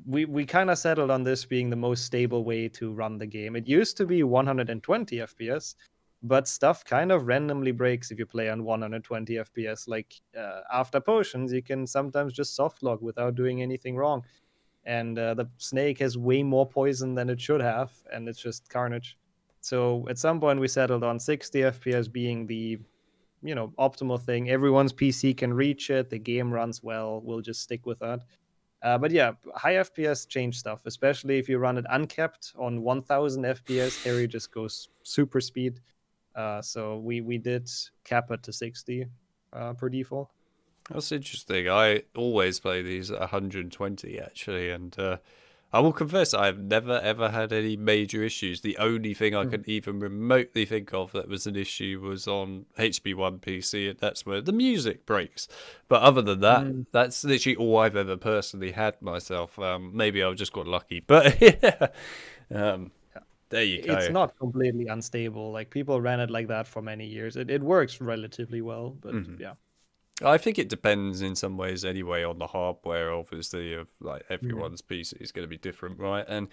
we kind of settled on this being the most stable way to run the game. It used to be 120 FPS, but stuff kind of randomly breaks if you play on 120 FPS. Like after potions, you can sometimes just softlog without doing anything wrong. And the snake has way more poison than it should have, and it's just carnage. So at some point, we settled on 60 FPS being the optimal thing. Everyone's PC can reach it. The game runs well. We'll just stick with that. But yeah, high FPS change stuff, especially if you run it uncapped on 1000 FPS. Harry just goes super speed. So we did cap it to 60 per default. That's interesting. I always play these at 120 actually, and I will confess I've never ever had any major issues. The only thing I Mhm. could even remotely think of that was an issue was on HB1 PC, and that's where the music breaks. But other than that, Mm, that's literally all I've ever personally had myself. Maybe I've just got lucky, but yeah. Um, yeah. there you It's go. not completely unstable. Like people ran it like that for many years. It works relatively well, but Mhm. yeah. I think it depends in some ways anyway on the hardware. Obviously, of like Mhm. everyone's PC is going to be different, right? And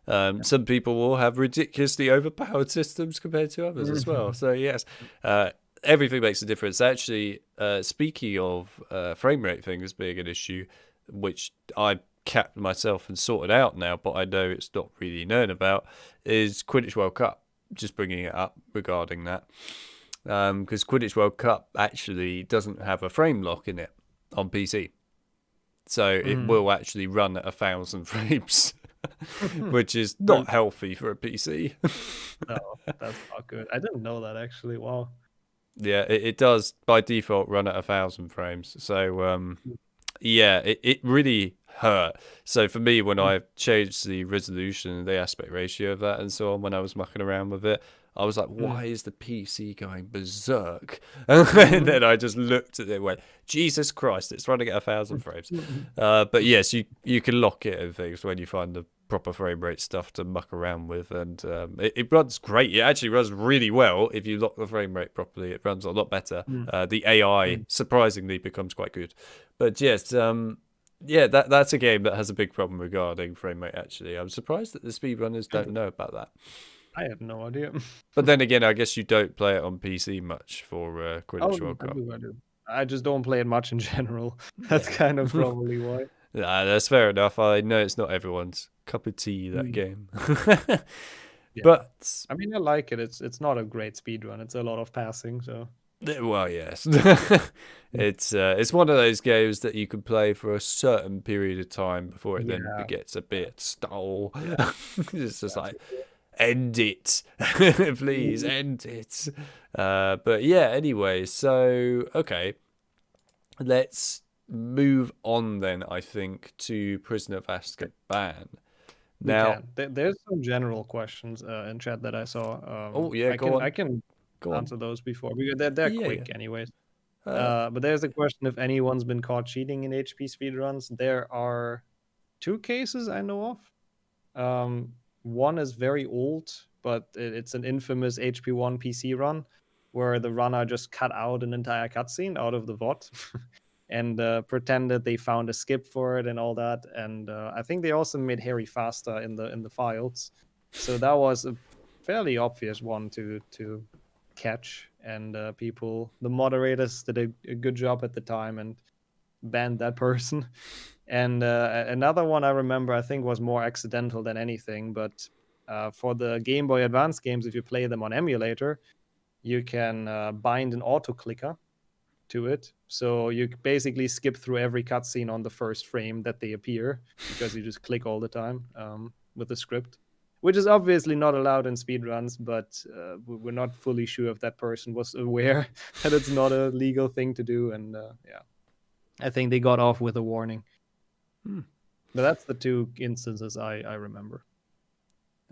Yeah. some people will have ridiculously overpowered systems compared to others as well. Mhm. So yes, everything makes a difference. Actually, speaking of frame rate things being an issue, which I capped myself and sorted out now, but I know it's not really known about, is Quidditch World Cup. Just bringing it up regarding that. Because Quidditch World Cup actually doesn't have a frame lock in it on PC. so it Mm. will actually run at 1,000 frames, which is Or- not healthy for a PC. no, that's not good. I didn't know that actually. Wow. Yeah, it does by default run at 1,000 frames. So yeah, it really hurt. So for me, when Mm. I changed the resolution and the aspect ratio of that and so on, when I was mucking around with it, I was like, Mm. why is the PC going berserk? And then I just looked at it and went, Jesus Christ, it's running at 1,000 frames. But yes, you can lock it and things when you find the proper frame rate stuff to muck around with, and it runs great. It actually runs really well if you lock the frame rate properly. It runs a lot better. Mm. The AI surprisingly becomes quite good. But yes, yeah, that's a game that has a big problem regarding frame rate. Actually, I'm surprised that the speedrunners don't know about that. I have no idea. But then again, I guess you don't play it on PC much for Oh, Quidditch no, World I Cup. do, I do. I just don't play it much in general. That's Yeah. kind of probably why. Nah, that's fair enough. I know it's not everyone's cup of tea, that Mm. game. Yeah. But I mean, I like it. It's not a great speed run. It's a lot of passing, so well, yes. It's one of those games that you can play for a certain period of time before it then yeah, gets a bit stale. yeah, It's just that's like, for sure. end it. Please, Mhm. end it. But yeah, anyway, so okay. Let's move on then, I think, to Prisoner of Azkaban. We Now, can. There's some general questions in chat that I saw. oh yeah, I go can on. I can Go on. answer those before because they're Yeah, quick yeah. anyways. Uh, But there's a question if anyone's been caught cheating in HP speedruns. There are 2 cases I know of. One is very old, but it's an infamous HP1 PC run where the runner just cut out an entire cutscene out of the VOD and pretended they found a skip for it and all that. And I think they also made Harry faster in the files. So that was a fairly obvious one to catch. And the moderators did a good job at the time and banned that person. And another one I remember, I think, was more accidental than anything. But for the Game Boy Advance games, if you play them on emulator, you can bind an auto clicker to it. So you basically skip through every cutscene on the first frame that they appear because you just click all the time with the script, which is obviously not allowed in speedruns, but we're not fully sure if that person was aware that it's not a legal thing to do. And yeah, I think they got off with a warning. Hmm. But that's the 2 instances I remember.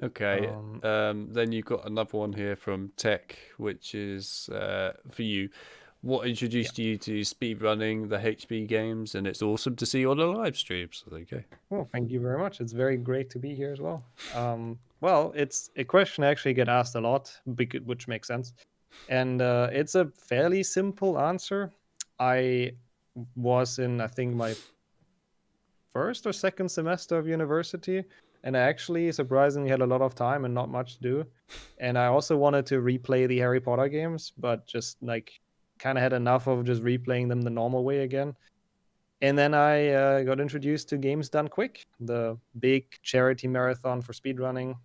Okay. Then you've got another one here from Tech, which is for you. What introduced you to speedrunning the HP games? And it's awesome to see all the live streams. So there you go. Well, thank you very much. It's very great to be here as well. Well, it's a question I actually get asked a lot, which makes sense. And it's a fairly simple answer. I was in, I think, my first or second semester of university, and I actually surprisingly had a lot of time and not much to do. And I also wanted to replay the Harry Potter games, but just like kind of had enough of just replaying them the normal way again. And then I got introduced to Games Done Quick, the big charity marathon for speedrunning,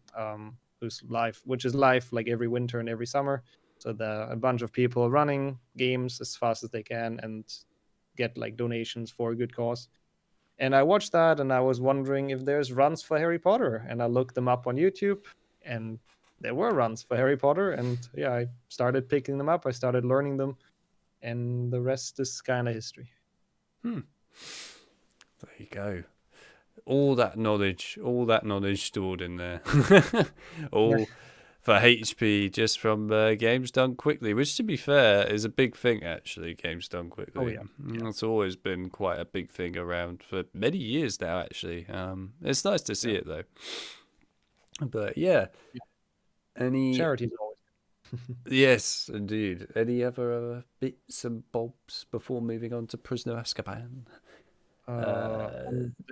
which is live like every winter and every summer. So a bunch of people running games as fast as they can and get like donations for a good cause. And I watched that and I was wondering if there's runs for Harry Potter. And I looked them up on YouTube and there were runs for Harry Potter. And yeah, I started picking them up. I started learning them. And the rest is kind of history. There you go. All that knowledge stored in there. All for HP just from games done quickly, which to be fair is a big thing actually. Games done quickly. Oh, yeah. It's always been quite a big thing around for many years now. Actually, it's nice to see it though. But yeah, any Charities always. yes, indeed. Any other bits and bobs before moving on to Prisoner of Azkaban?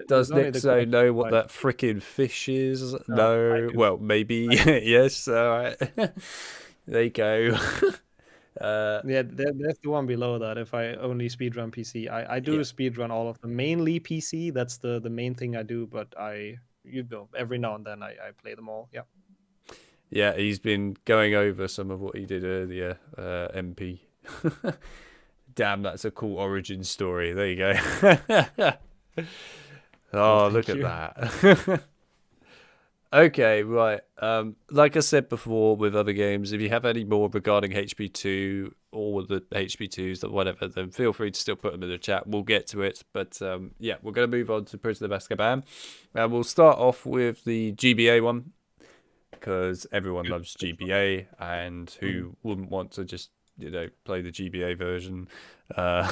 Does nixxo know what that freaking fish is? No. Well, maybe. Yes. All right. There you go. Yeah, that's the one below that. If I only speedrun PC, I do speedrun all of them. Mainly PC. That's the main thing I do. But every now and then I play them all. Yeah. Yeah, he's been going over some of what he did earlier. MP. Damn, that's a cool origin story. There you go. Well, Oh, look thank at you. that. Okay, right. Like I said before with other games, if you have any more regarding HP2 or the HP2s or whatever, then feel free to still put them in the chat. We'll get to it. But yeah, we're going to move on to Prisoner of Azkaban. And we'll start off with the GBA one because everyone loves GBA, and Mm. who wouldn't want to just, play the GBA version? Uh,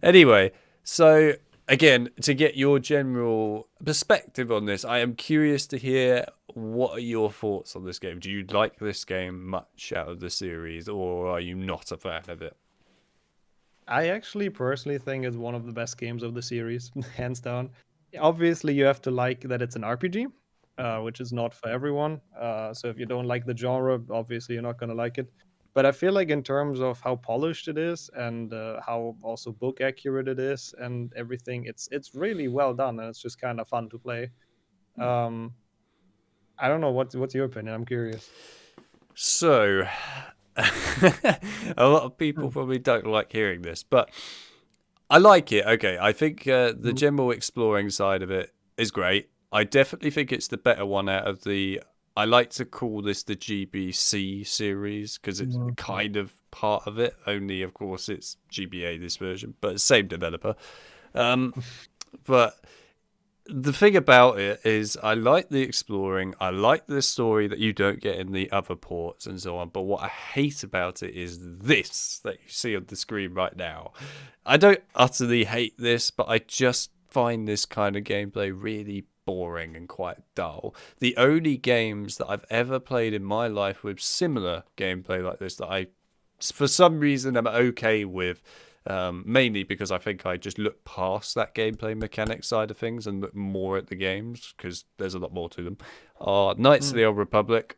anyway, so again, to get your general perspective on this, I am curious to hear what are your thoughts on this game. Do you like this game much out of the series, or are you not a fan of it? I actually personally think it's one of the best games of the series, hands down. Obviously, you have to like that it's an RPG, which is not for everyone. So if you don't like the genre, obviously you're not gonna like it. But I feel like in terms of how polished it is and how also book accurate it is and everything, it's really well done and it's just kind of fun to play. Um, I don't know what's your opinion. I'm curious. So, a lot of people Hmm. probably don't like hearing this, but I like it. Okay, I think the Mhm. general exploring side of it is great. I definitely think it's the better one out of the. I like to call this the GBC series because it's Mhm. kind of part of it. Only, of course, it's GBA this version, but same developer. Um, but the thing about it is I like the exploring, I like the story that you don't get in the other ports and so on, but what I hate about it is this that you see on the screen right now. I don't utterly hate this, but I just find this kind of gameplay really boring and quite dull. The only games that I've ever played in my life with similar gameplay like this that I for some reason am okay with, mainly because I think I just look past that gameplay mechanic side of things and look more at the games because there's a lot more to them. Are Knights of Mm. the Old Republic,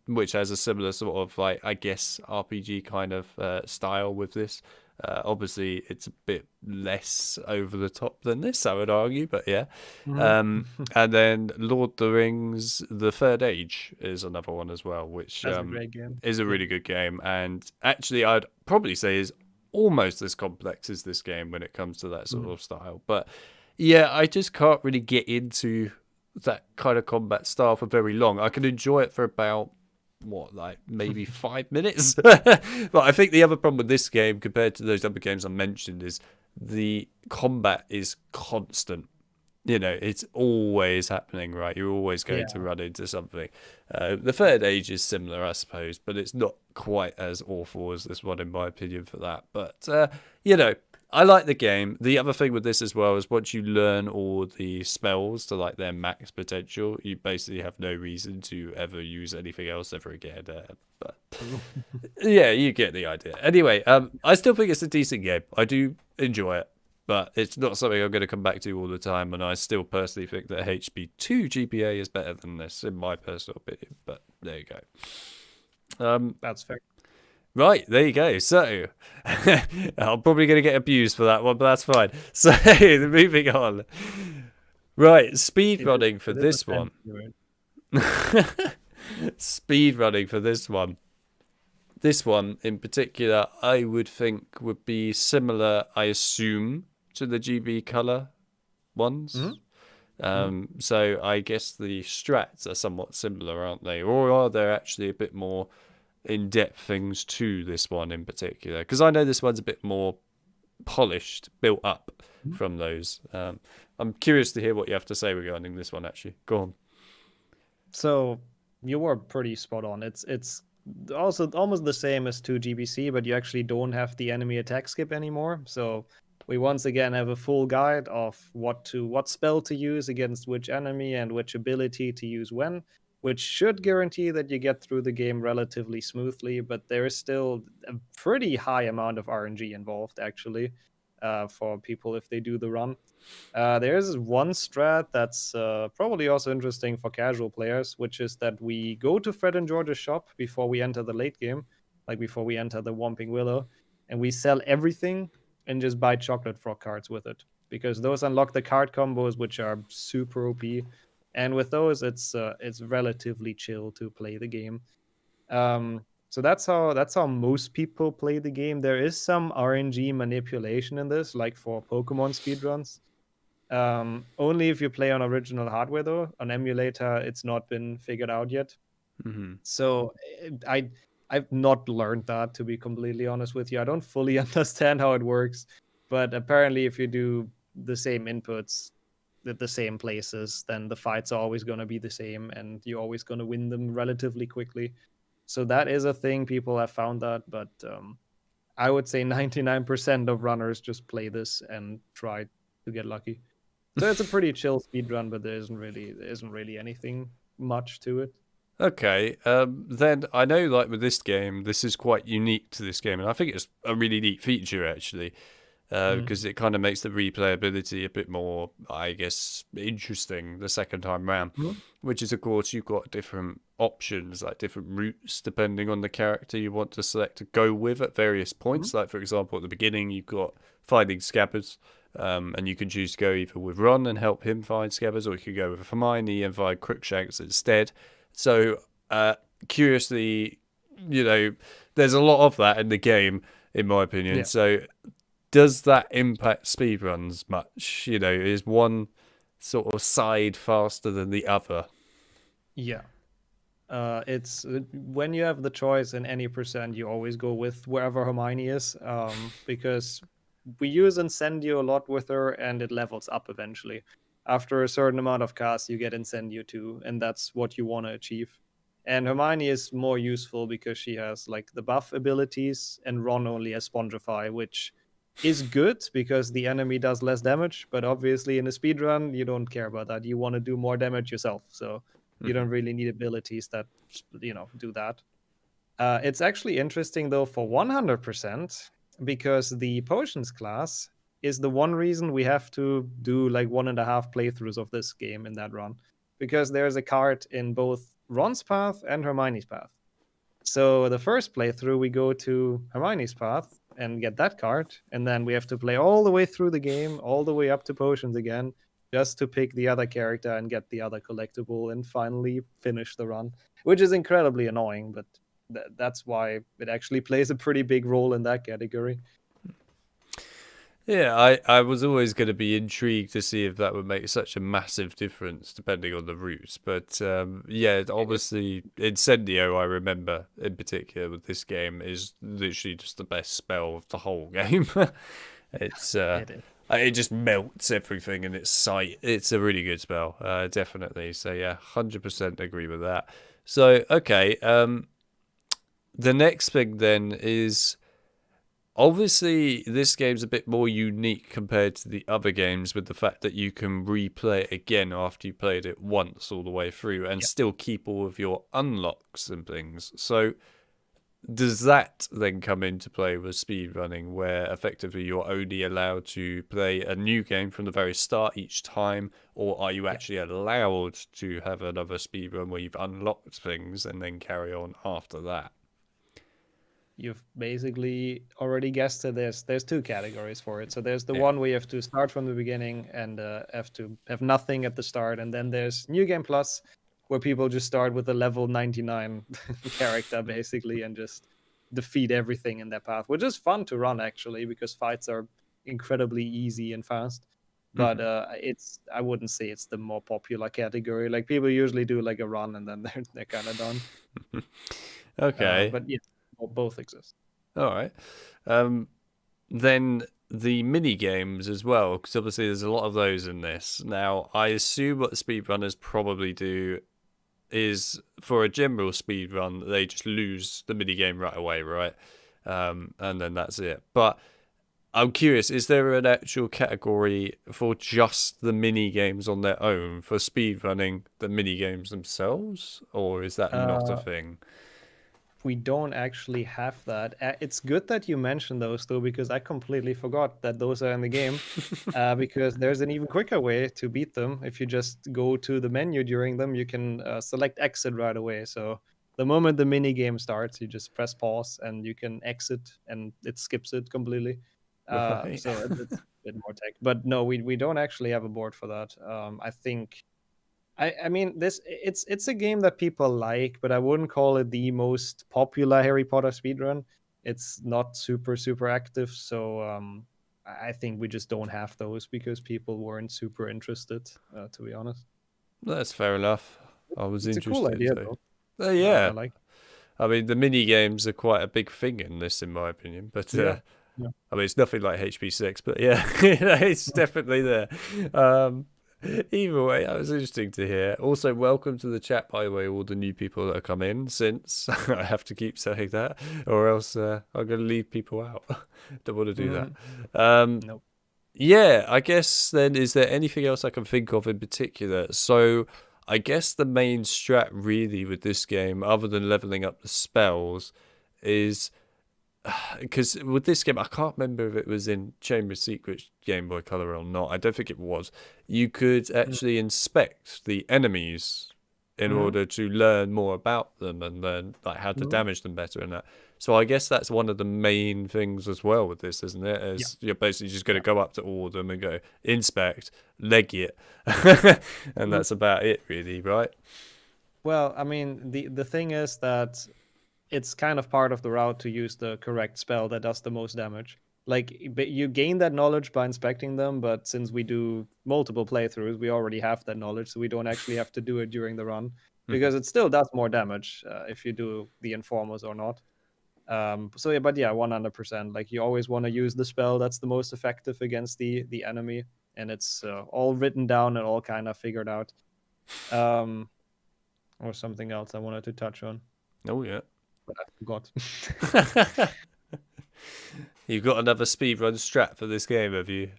which has a similar sort of like I guess RPG kind of style with this. Obviously, it's a bit less over the top than this, I would argue, but yeah. Mhm. Um, and then Lord of the Rings: The Third Age is another one as well, which That's a great game. is a Yeah. really good game, and actually, I'd probably say is almost as complex as this game when it comes to that sort Mm. of style. But yeah, I just can't really get into that kind of combat style for very long. I can enjoy it for about like maybe 5 minutes. But I think the other problem with this game compared to those other games I mentioned is the combat is constant. It's always happening, right? You're always going to Yeah. run into something. The Third Age is similar, I suppose, but it's not quite as awful as this one, in my opinion, for that. But, I like the game. The other thing with this as well is once you learn all the spells to like their max potential, you basically have no reason to ever use anything else ever again. But yeah, you get the idea. Anyway, I still think it's a decent game. I do enjoy it, but it's not something I'm going to come back to all the time. And I still personally think that HP2 GPA is better than this, in my personal opinion. But there you go. That's fair. Right, there you go. So I'm probably going to get abused for that one, but that's fine. So moving on. Right, speed It is running for it is a this one. fantasy, right? Speed running for this one. This one in particular, I would think would be similar, I assume, to the GB color ones. Mhm. Mhm. So I guess the strats are somewhat similar, aren't they? Or are there actually a bit more in-depth things to this one in particular? Because I know this one's a bit more polished, built up Mhm. from those. I'm curious to hear what you have to say regarding this one. Actually, go on. So you were pretty spot on. It's also almost the same as 2 GBC, but you actually don't have the enemy attack skip anymore. So we once again have a full guide of what spell to use against which enemy and which ability to use when, which should guarantee that you get through the game relatively smoothly. But there is still a pretty high amount of RNG involved, actually, for people if they do the run. There is one strat that's probably also interesting for casual players, which is that we go to Fred and George's shop before we enter the late game, like before we enter the Whomping Willow, and we sell everything and just buy chocolate frog cards with it because those unlock the card combos, which are super OP. And with those, it's relatively chill to play the game. So that's how most people play the game. There is some RNG manipulation in this, like for Pokemon speedruns. Only if you play on original hardware, though. On emulator, it's not been figured out yet. Hmm. So I've not learned that, to be completely honest with you. I don't fully understand how it works, but apparently if you do the same inputs at the same places, then the fights are always going to be the same and you're always going to win them relatively quickly. So that is a thing. People have found that, but I would say 99% of runners just play this and try to get lucky. So it's a pretty chill speed run, but there isn't really anything much to it. Okay, then I know, like with this game, this is quite unique to this game, and I think it's a really neat feature actually, Mm. because it kind of makes the replayability a bit more, I guess, interesting the second time round. Mhm. Which is, of course, you've got different options, like different routes, depending on the character you want to select to go with at various Mhm. points. Like, for example, at the beginning, you've got finding Scabbers, and you can choose to go either with Ron and help him find Scabbers, or you could go with Hermione and find Crookshanks instead. So, uh, curiously, you know, there's a lot of that in the game, in my opinion. Yeah. So, does that impact speedruns much? Is one sort of side faster than the other? Yeah. It's when you have the choice in any percent, you always go with wherever Hermione is, because we use Incendio a lot with her, and it levels up eventually. After a certain amount of cast, you get Incendio too, and that's what you want to achieve. And Hermione is more useful because she has like the buff abilities, and Ron only has Spongify, which is good because the enemy does less damage. But obviously, in a speed run, you don't care about that. You want to do more damage yourself, so you Mhm. don't really need abilities that do that. It's actually interesting though for 100% because the potions class is the one reason we have to do like 1.5 playthroughs of this game in that run, because there's a card in both Ron's path and Hermione's path. So the first playthrough, we go to Hermione's path and get that card, and then we have to play all the way through the game, all the way up to potions again, just to pick the other character and get the other collectible, and finally finish the run, which is incredibly annoying, but that's why it actually plays a pretty big role in that category. Yeah, I was always going to be intrigued to see if that would make such a massive difference depending on the route. But yeah, It, obviously, Incendio, I remember in particular with this game, is literally just the best spell of the whole game. it's it is. it just melts everything in its sight. It's a really good spell, definitely. So yeah, 100% agree with that. So okay, the next thing then is, obviously, this game's a bit more unique compared to the other games with the fact that you can replay it again after you played it once all the way through and Yeah. still keep all of your unlocks and things. So, does that then come into play with speedrunning, where effectively you're only allowed to play a new game from the very start each time, or are you Yeah. actually allowed to have another speedrun where you've unlocked things and then carry on after that? You've basically already guessed it. There's two categories for it. So there's the Yeah. one where you have to start from the beginning and have to have nothing at the start, and then there's New Game Plus, where people just start with a level 99 character basically and just defeat everything in their path, which is fun to run actually because fights are incredibly easy and fast. But Hmm. it's I wouldn't say it's the more popular category. Like people usually do like a run and then they're kind of done. Okay. But yeah, both exist. All right. Um, then the mini games as well, because obviously there's a lot of those in this. Now, I assume what the speedrunners probably do is, for a general speedrun, they just lose the mini game right away, right? And then that's it. But I'm curious, is there an actual category for just the mini games on their own for speedrunning the mini games themselves, or is that not a Uh, thing? we don't actually have that. It's good that you mentioned those though, because I completely forgot that those are in the game. Because there's an even quicker way to beat them. If you just go to the menu during them, you can select exit right away. So the moment the mini game starts, you just press pause and you can exit, and it skips it completely. Right. So it's a bit more tech, but no, we don't actually have a board for that. I think I mean it's a game that people like, but I wouldn't call it the most popular Harry Potter speedrun. It's not super active, so I think we just don't have those because people weren't super interested, to be honest. That's fair enough. I was It's a cool interested, idea, so though. I yeah. like. I mean, the mini games are quite a big thing in this, in my opinion. But Yeah. Yeah. I mean, it's nothing like HP6, but yeah, it's definitely there. Um, Either way, that was interesting to hear. Also, welcome to the chat, by the way, all the new people that have come in, since I have to keep saying that, or else I'm going to leave people out. Don't want to do that. Nope. Yeah, I guess then, is there anything else I can think of in particular? So, I guess the main strat really with this game, other than leveling up the spells, is because with this game, I can't remember if it was in Chamber of Secrets Game Boy Color or not. I don't think it was. You could actually inspect the enemies in order to learn more about them and learn like how to damage them better and that. So I guess that's one of the main things as well with this, isn't it? Is you're basically just going to go up to all of them and go inspect, leg it, and that's about it, really, right? Well, I mean, the thing is that it's kind of part of the route to use the correct spell that does the most damage. Like, but you gain that knowledge by inspecting them, but since we do multiple playthroughs, we already have that knowledge, so we don't actually have to do it during the run because it still does more damage if you do the informers or not. So yeah, but yeah, 100%. Like you always want to use the spell that's the most effective against the enemy, and it's all written down and all kind of figured out. Or something else I wanted to touch on. Oh yeah, but I forgot. You've got another speedrun strat for this game, have you?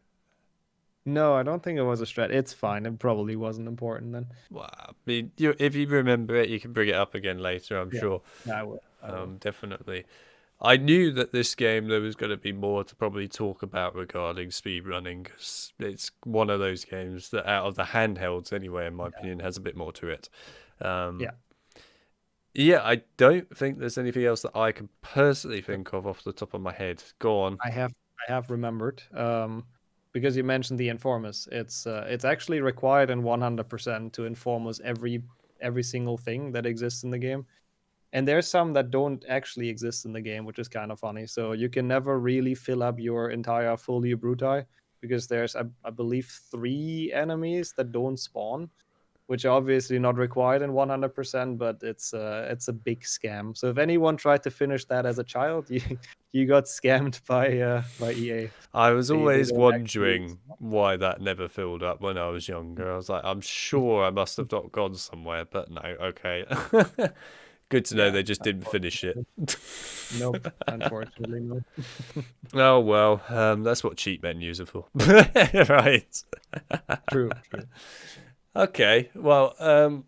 No, I don't think it was a strat. It's fine. It probably wasn't important then. Well, I mean, if you remember it, you can bring it up again later, I'm sure. Yeah, I will. Definitely. I knew that this game there was going to be more to probably talk about regarding speedrunning, because it's one of those games that, out of the handhelds anyway, in my opinion, has a bit more to it. Yeah, I don't think there's anything else that I can personally think of off the top of my head. Go on. I have remembered. Because you mentioned the informers. It's actually required in 100% to inform us every single thing that exists in the game. And there's some that don't actually exist in the game, which is kind of funny. So you can never really fill up your entire Folia Bruti because there's, I believe, 3 enemies that don't spawn, which are obviously not required in 100%, but it's a big scam. So if anyone tried to finish that as a child, you got scammed by EA. I was They always don't wondering why that never filled up when I was younger. I was like, I'm sure I must have not gone somewhere, but no, okay. Good to know they just didn't finish it. Nope, unfortunately, no. Oh well, that's what cheat menus are for, right? True. Okay, well,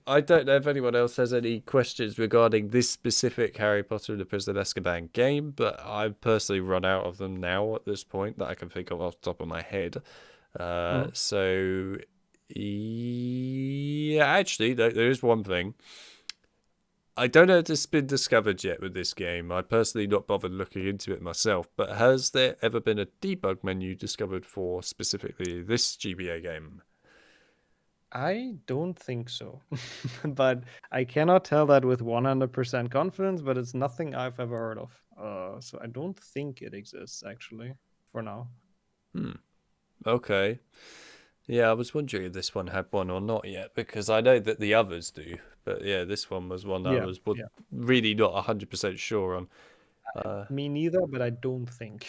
I don't know if anyone else has any questions regarding this specific Harry Potter and the Prisoner of Azkaban game, but I've personally run out of them now at this point that I can think of off the top of my head. So, yeah, actually, there is one thing. I don't know if this has been discovered yet with this game. I personally not bothered looking into it myself, but has there ever been a debug menu discovered for specifically this GBA game? I don't think so, but I cannot tell that with 100% confidence, but it's nothing I've ever heard of. So I don't think it exists, actually, for now. Okay. Yeah, I was wondering if this one had one or not yet, because I know that the others do. But yeah, this one was one I was really not 100% sure on. Me neither, but I don't think.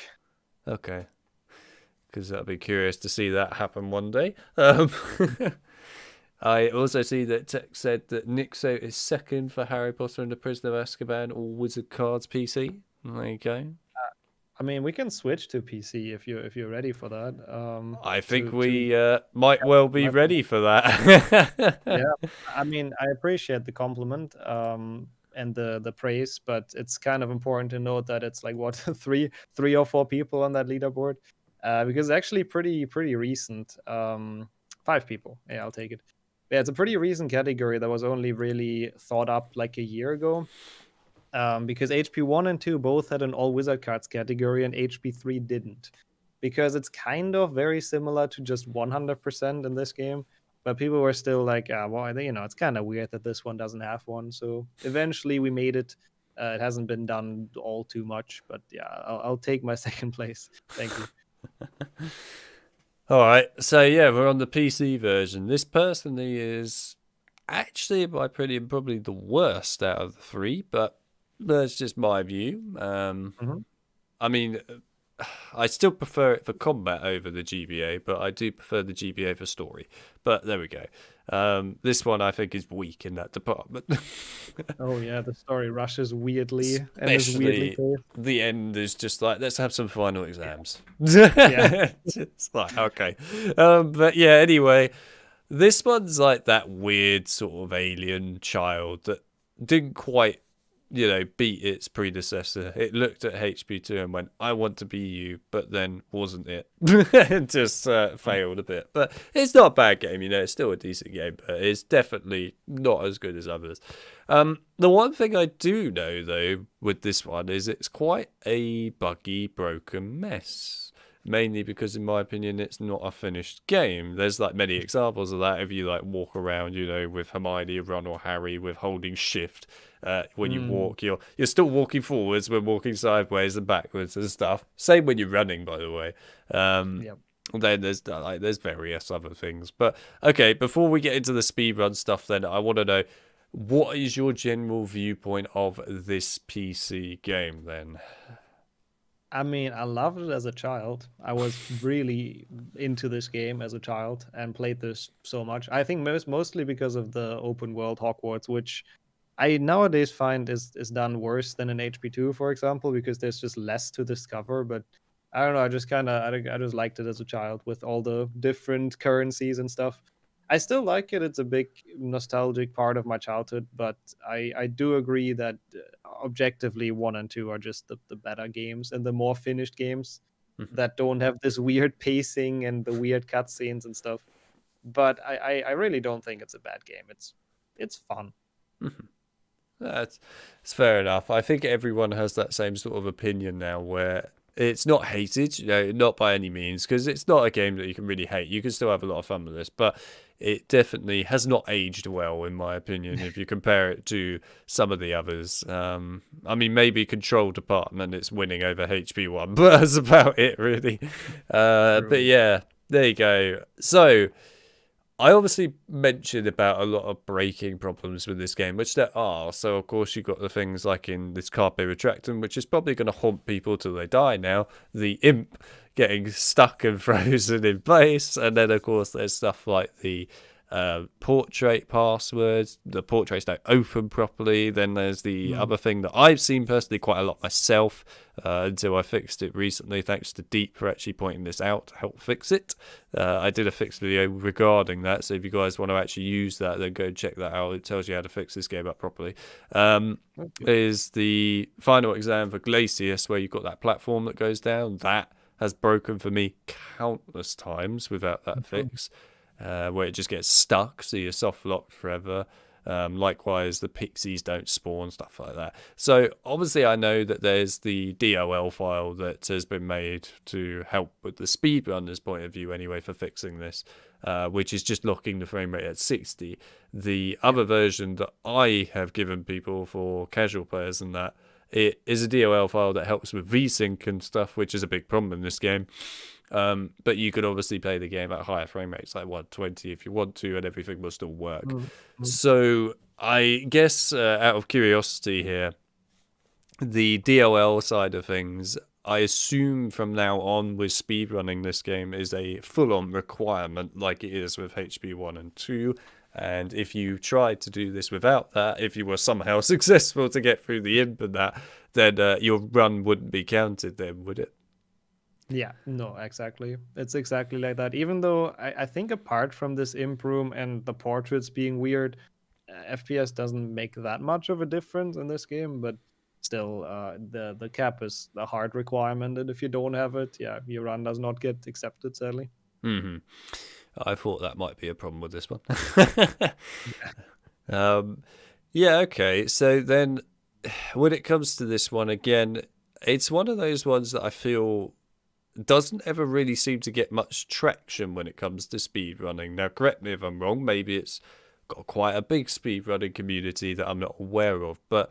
Okay. Because I'd be curious to see that happen one day. I also see that Tech said that nixxo is second for Harry Potter and the Prisoner of Azkaban or Wizard Cards PC. There you go. I mean, we can switch to PC if you're ready for that. I think we might well be ready for that. Yeah, I mean, I appreciate the compliment and the praise, but it's kind of important to note that it's like what three or 4 people on that leaderboard, because it's actually pretty recent. 5 people. Yeah, I'll take it. Yeah, it's a pretty recent category that was only really thought up like a year ago. Because HP 1 and 2 both had an all wizard cards category and HP 3 didn't. Because it's kind of very similar to just 100% in this game. But people were still like, well, it's kind of weird that this one doesn't have one. So eventually we made it. It hasn't been done all too much, but yeah, I'll take my second place. Thank you. All right, so yeah, we're on the PC version. This personally is actually, in my opinion, probably the worst out of the three, but that's just my view. Mhm. I mean, I still prefer it for combat over the GBA, but I do prefer the GBA for story. But there we go. This one I think is weak in that department. Oh yeah, the story rushes weirdly and is weirdly Especially paced. the end is just like, let's have some final exams. Yeah. It's like, okay. But yeah, anyway, this one's like that weird sort of alien child that didn't quite, beat its predecessor. It looked at HP2 and went, I want to be you, but then wasn't it. And just failed a bit. But it's not a bad game, it's still a decent game, but it's definitely not as good as others. The one thing I do know, though, with this one is it's quite a buggy, broken mess. Mainly because, in my opinion, it's not a finished game. There's like many examples of that. If you like walk around, with Hermione, Ron, or Harry with holding shift, when you Mm, walk, you're still walking forwards when walking sideways and backwards and stuff. Same when you're running, by the way. yep. Then there's various other things. But okay, before we get into the speedrun stuff, then I want to know, what is your general viewpoint of this PC game? Then. I mean, I loved it as a child. I was really into this game as a child and played this so much. I think mostly because of the open world Hogwarts, which I nowadays find is done worse than in HP2, for example, because there's just less to discover. But I don't know. I just I just liked it as a child with all the different currencies and stuff. I still like it. It's a big nostalgic part of my childhood, but I do agree that objectively 1 and 2 are just the better games and the more finished games that don't have this weird pacing and the weird cutscenes and stuff. But I really don't think it's a bad game. It's fun. That's fair enough. I think everyone has that same sort of opinion now, where it's not hated, not by any means, because it's not a game that you can really hate. You can still have a lot of fun with this, but it definitely has not aged well, in my opinion, if you compare it to some of the others. I mean, maybe Control Department, it's winning over HP1, but that's about it, really. But True. yeah, there you go. So, I obviously mentioned about a lot of breaking problems with this game, which there are. So, of course, you've got the things like in this Carpe Retractum, which is probably going to haunt people till they die now. The imp getting stuck and frozen in place. And then, of course, there's stuff like the portrait passwords. The portraits don't open properly. Then there's the Mm. other thing that I've seen personally quite a lot myself until I fixed it recently. Thanks to Deep for actually pointing this out to help fix it. I did a fix video regarding that, so if you guys want to actually use that, then go check that out. It tells you how to fix this game up properly. Okay. Is the final exam for Glacius, where you've got that platform that goes down. That has broken for me countless times without that fix, where it just gets stuck, so you're soft locked forever. Likewise, the pixies don't spawn, stuff like that. So obviously I know that there's the DLL file that has been made to help with the speedrunner's point of view anyway for fixing this, which is just locking the frame rate at 60. The other version that I have given people for casual players and that, it is a DLL file that helps with VSync and stuff, which is a big problem in this game. But you could obviously play the game at higher frame rates, like 120 if you want to, and everything will still work. Mm. Mm. So I guess out of curiosity here, the DLL side of things, I assume from now on with speedrunning this game is a full-on requirement like it is with HP1 and 2. And if you tried to do this without that, if you were somehow successful to get through the imp and that, then your run wouldn't be counted then, would it? Yeah, no, exactly. It's exactly like that. Even though I think apart from this imp room and the portraits being weird, FPS doesn't make that much of a difference in this game, but still, the cap is a hard requirement, and if you don't have it, yeah, your run does not get accepted, sadly. Hmm. I thought that might be a problem with this one. Yeah. Yeah, okay. So then, when it comes to this one again, it's one of those ones that I feel doesn't ever really seem to get much traction when it comes to speedrunning. Now, correct me if I'm wrong. Maybe it's got quite a big speedrunning community that I'm not aware of, but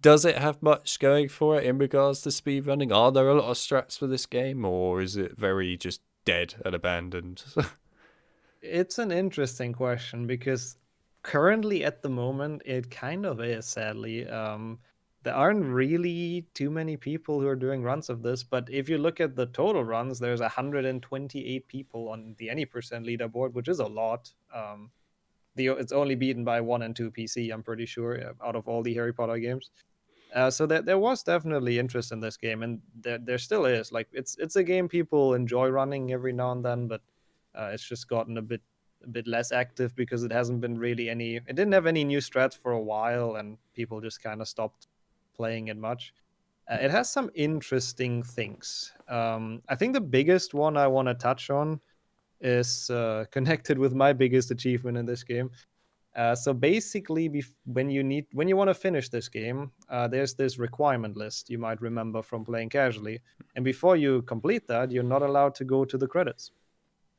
does it have much going for it in regards to speedrunning? Are there a lot of strats for this game, or is it very just dead and abandoned? It's an interesting question because currently at the moment it kind of is, sadly. There aren't really too many people who are doing runs of this, but if you look at the total runs, there's 128 people on the any percent leaderboard, which is a lot. It's only beaten by 1 and 2 PC, I'm pretty sure, out of all the Harry Potter games. So there was definitely interest in this game, and there still is. Like it's a game people enjoy running every now and then, but it's just gotten a bit less active because it hasn't been really any. It didn't have any new strats for a while, and people just kind of stopped playing it much. It has some interesting things. I think the biggest one I want to touch on is connected with my biggest achievement in this game. So basically, when you want to finish this game, there's this requirement list you might remember from playing casually, and before you complete that, you're not allowed to go to the credits.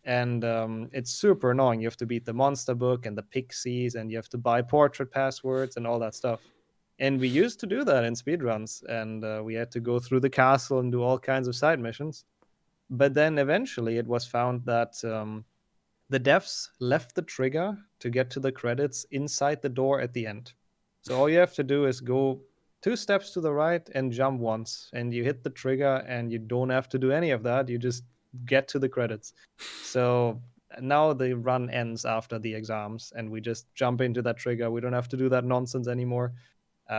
And it's super annoying. You have to beat the monster book and the pixies, and you have to buy portrait passwords and all that stuff. And we used to do that in speedruns, and we had to go through the castle and do all kinds of side missions. But then eventually, it was found that the devs left the trigger to get to the credits inside the door at the end. So all you have to do is go 2 steps to the right and jump once, and you hit the trigger, and you don't have to do any of that. You just get to the credits. So now the run ends after the exams, and we just jump into that trigger. We don't have to do that nonsense anymore.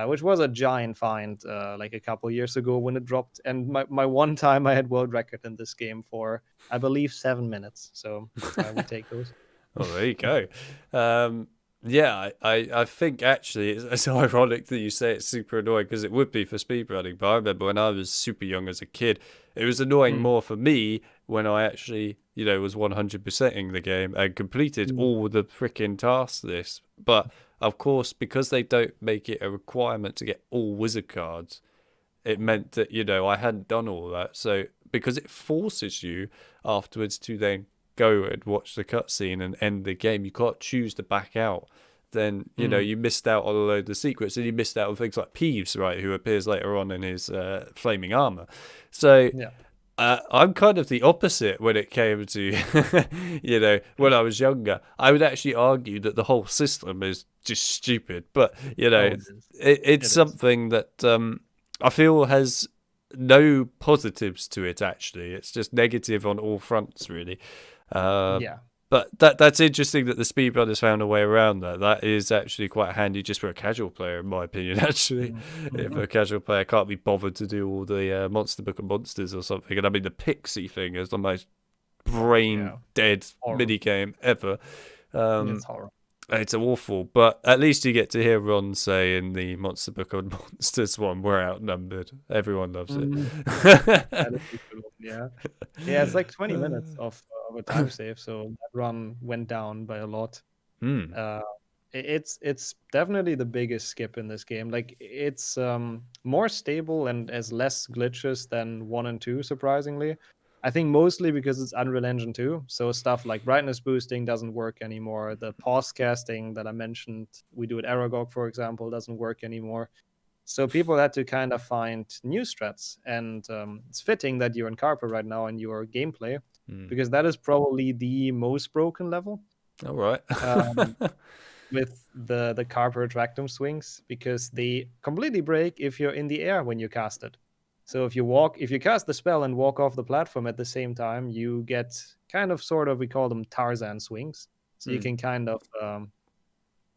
Which was a giant find like a couple years ago when it dropped. And my one time I had world record in this game for, I believe, 7 minutes. So we take those. Oh, there you go. Yeah, I think actually it's ironic that you say it's super annoying because it would be for speedrunning. But I remember when I was super young as a kid, it was annoying more for me when I actually, was 100%ing the game and completed all the freaking tasks list. But of course, because they don't make it a requirement to get all wizard cards, it meant that, I hadn't done all that. So because it forces you afterwards to then go and watch the cutscene and end the game, you can't choose to back out. Then, you missed out on a load of the secrets, and you missed out on things like Peeves, right, who appears later on in his flaming armor. So Yeah. I'm kind of the opposite when it came to, when I was younger. I would actually argue that the whole system is just stupid. But, it's something that I feel has no positives to it, actually. It's just negative on all fronts, really. Yeah. But that's interesting that the speedrunners found a way around that. That is actually quite handy just for a casual player, in my opinion, actually. If a casual player can't be bothered to do all the Monster Book of Monsters or something. And I mean, the Pixie thing is the most brain-dead minigame ever. It's horrible. It's awful, but at least you get to hear Ron say in the Monster Book of Monsters one, "We're outnumbered." Everyone loves it. Yeah. Yeah, it's like 20 minutes of a time save, so that run went down by a lot. It's definitely the biggest skip in this game. Like it's more stable and has less glitches than 1 and 2, surprisingly. I think mostly because it's Unreal Engine 2, so stuff like brightness boosting doesn't work anymore. The pause casting that I mentioned, we do at Aragog, for example, doesn't work anymore. So people had to kind of find new strats, and it's fitting that you're in Carper right now in your gameplay, because that is probably the most broken level. All right. With the Carper Retractum swings, because they completely break if you're in the air when you cast it. So if you cast the spell and walk off the platform at the same time, you get kind of sort of, we call them Tarzan swings. So you can kind of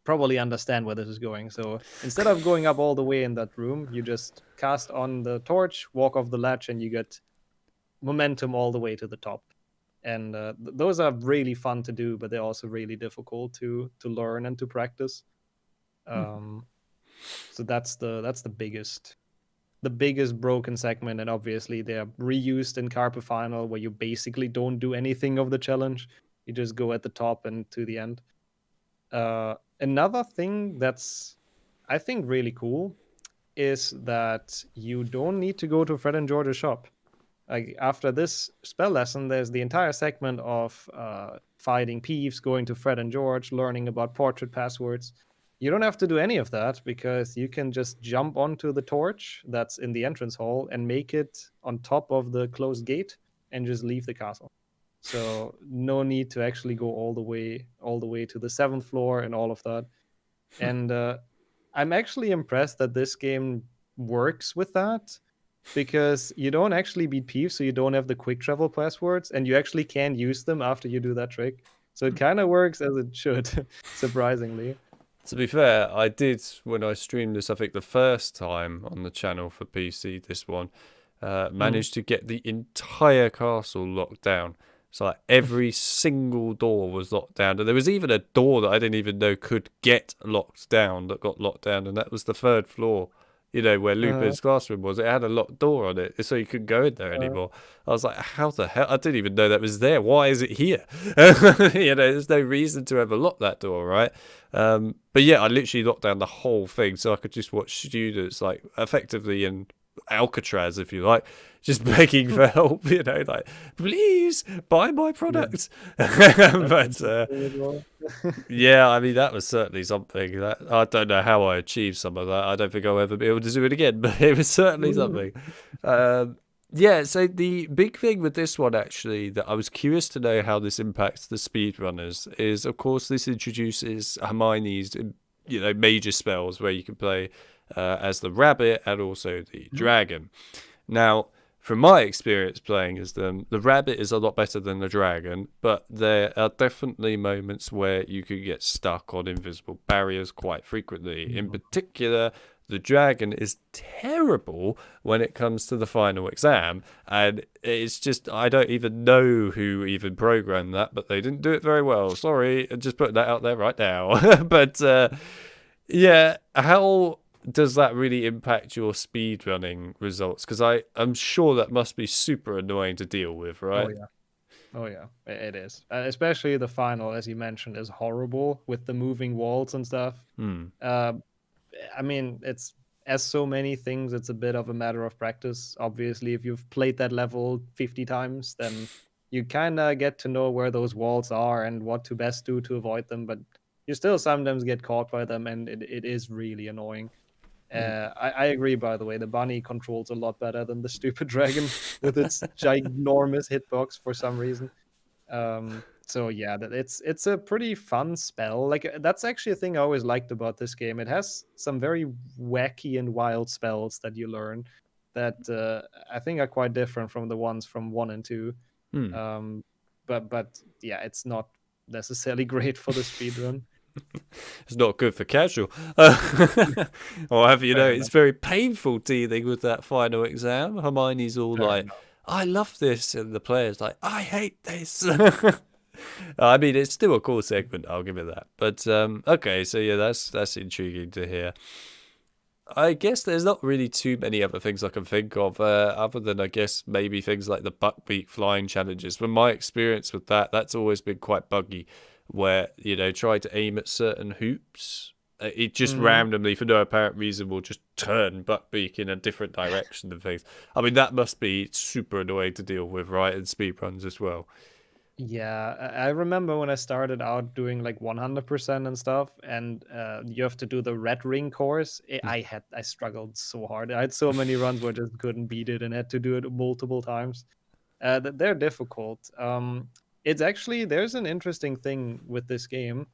probably understand where this is going. So instead of going up all the way in that room, you just cast on the torch, walk off the latch, and you get momentum all the way to the top. And those are really fun to do, but they're also really difficult to learn and to practice. So that's the biggest broken segment, and obviously they're reused in Carpe Final, where you basically don't do anything of the challenge. You just go at the top and to the end. Another thing that's, I think, really cool is that you don't need to go to Fred and George's shop. Like after this spell lesson, there's the entire segment of fighting Peeves, going to Fred and George, learning about portrait passwords. You don't have to do any of that because you can just jump onto the torch that's in the entrance hall and make it on top of the closed gate and just leave the castle. So no need to actually go all the way to the 7th floor and all of that. And I'm actually impressed that this game works with that because you don't actually beat Peeves, so you don't have the quick travel passwords, and you actually can use them after you do that trick. So it kind of works as it should, surprisingly. To be fair, I did when I streamed this, I think the first time on the channel for PC, this one, Mm. managed to get the entire castle locked down. So like every single door was locked down. And there was even a door that I didn't even know could get locked down that got locked down. And that was the 3rd floor, where Uh, Lupin's classroom was. It had a locked door on it, so you couldn't go in there uh, anymore. I was like, how the hell? I didn't even know that was there. Why is it here? There's no reason to ever lock that door, right? But yeah, I literally locked down the whole thing so I could just watch students, like, effectively in Alcatraz, if you like, just begging for help, like, please buy my yeah, product. that's But interesting as well. yeah, I mean, that was certainly something that I don't know how I achieved some of that. I don't think I'll ever be able to do it again, but it was certainly something. Yeah, so the big thing with this one, actually, that I was curious to know how this impacts the speedrunners is, of course, this introduces Hermione's, major spells where you can play as the rabbit and also the Mhm. dragon. Now, from my experience playing as them, the rabbit is a lot better than the dragon, but there are definitely moments where you could get stuck on invisible barriers quite frequently. In Mhm. particular, the dragon is terrible when it comes to the final exam, and it's just, I don't even know who even programmed that, but they didn't do it very well. Sorry, just putting that out there right now. But yeah, how does that really impact your speedrunning results? Because I'm sure that must be super annoying to deal with, Oh right? yeah. Oh yeah, it is. Especially the final, as you mentioned, is horrible with the moving walls and stuff. Hmm. Uh, I mean, it's as so many things, it's a bit of a matter of practice. Obviously, if you've played that level 50 times, then you kind of get to know where those walls are and what to best do to avoid them. But you still sometimes get caught by them, and it is really annoying. Hmm. I agree, by the way. The bunny controls a lot better than the stupid dragon with its ginormous hitbox for some reason. So yeah, it's a pretty fun spell. Like that's actually a thing I always liked about this game. It has some very wacky and wild spells that you learn that I think are quite different from the ones from 1 and 2. Hmm. Um, but yeah, it's not necessarily great for the speedrun. It's not good for casual. Or have you know, Fair it's enough. very painful dealing with that final exam. Hermione's all Fair like, enough. I love this, and the player's like, I hate this. I mean, it's still a cool segment. I'll give it that. But okay, so yeah, that's intriguing to hear. I guess there's not really too many other things I can think of, other than I guess maybe things like the buckbeak flying challenges. From my experience with that, that's always been quite buggy, where try to aim at certain hoops, it just Mhm. randomly, for no apparent reason, will just turn buckbeak in a different direction and things. I mean, that must be super annoying to deal with, right? In speedruns as well. Yeah, I remember when I started out doing like 100% and stuff, and you have to do the red ring course. I struggled so hard. I had so many runs where I just couldn't beat it and had to do it multiple times. They're difficult. It's actually there's an interesting thing with this game.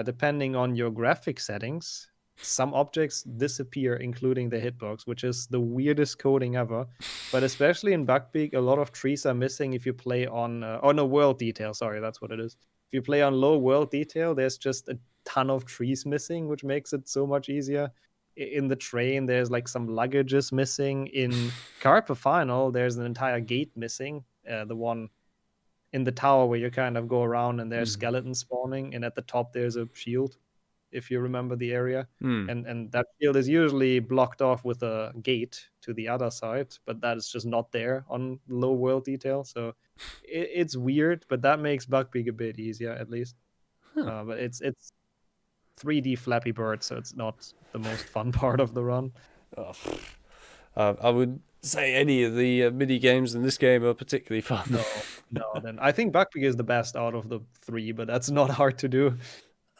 Depending on your graphic settings, some objects disappear, including the hitbox, which is the weirdest coding ever. But especially in Buckbeak, a lot of trees are missing if you play on, oh no, world detail. Sorry, that's what it is. If you play on low world detail, there's just a ton of trees missing, which makes it so much easier. In the train, there's like some luggages missing. In Carpe Final, there's an entire gate missing. The one in the tower where you kind of go around and there's Mm. skeletons spawning, and at the top there's a shield, if you remember the area. Mm. And that shield is usually blocked off with a gate to the other side, but that is just not there on low world detail. So it's weird, but that makes Buckbeak a bit easier at least. Huh. But it's 3D Flappy Bird, so it's not the most fun part of the run. Oh, I wouldn't say any of the mini games in this game are particularly fun. No, no. Then I think Buckbeak is the best out of the three, but that's not hard to do.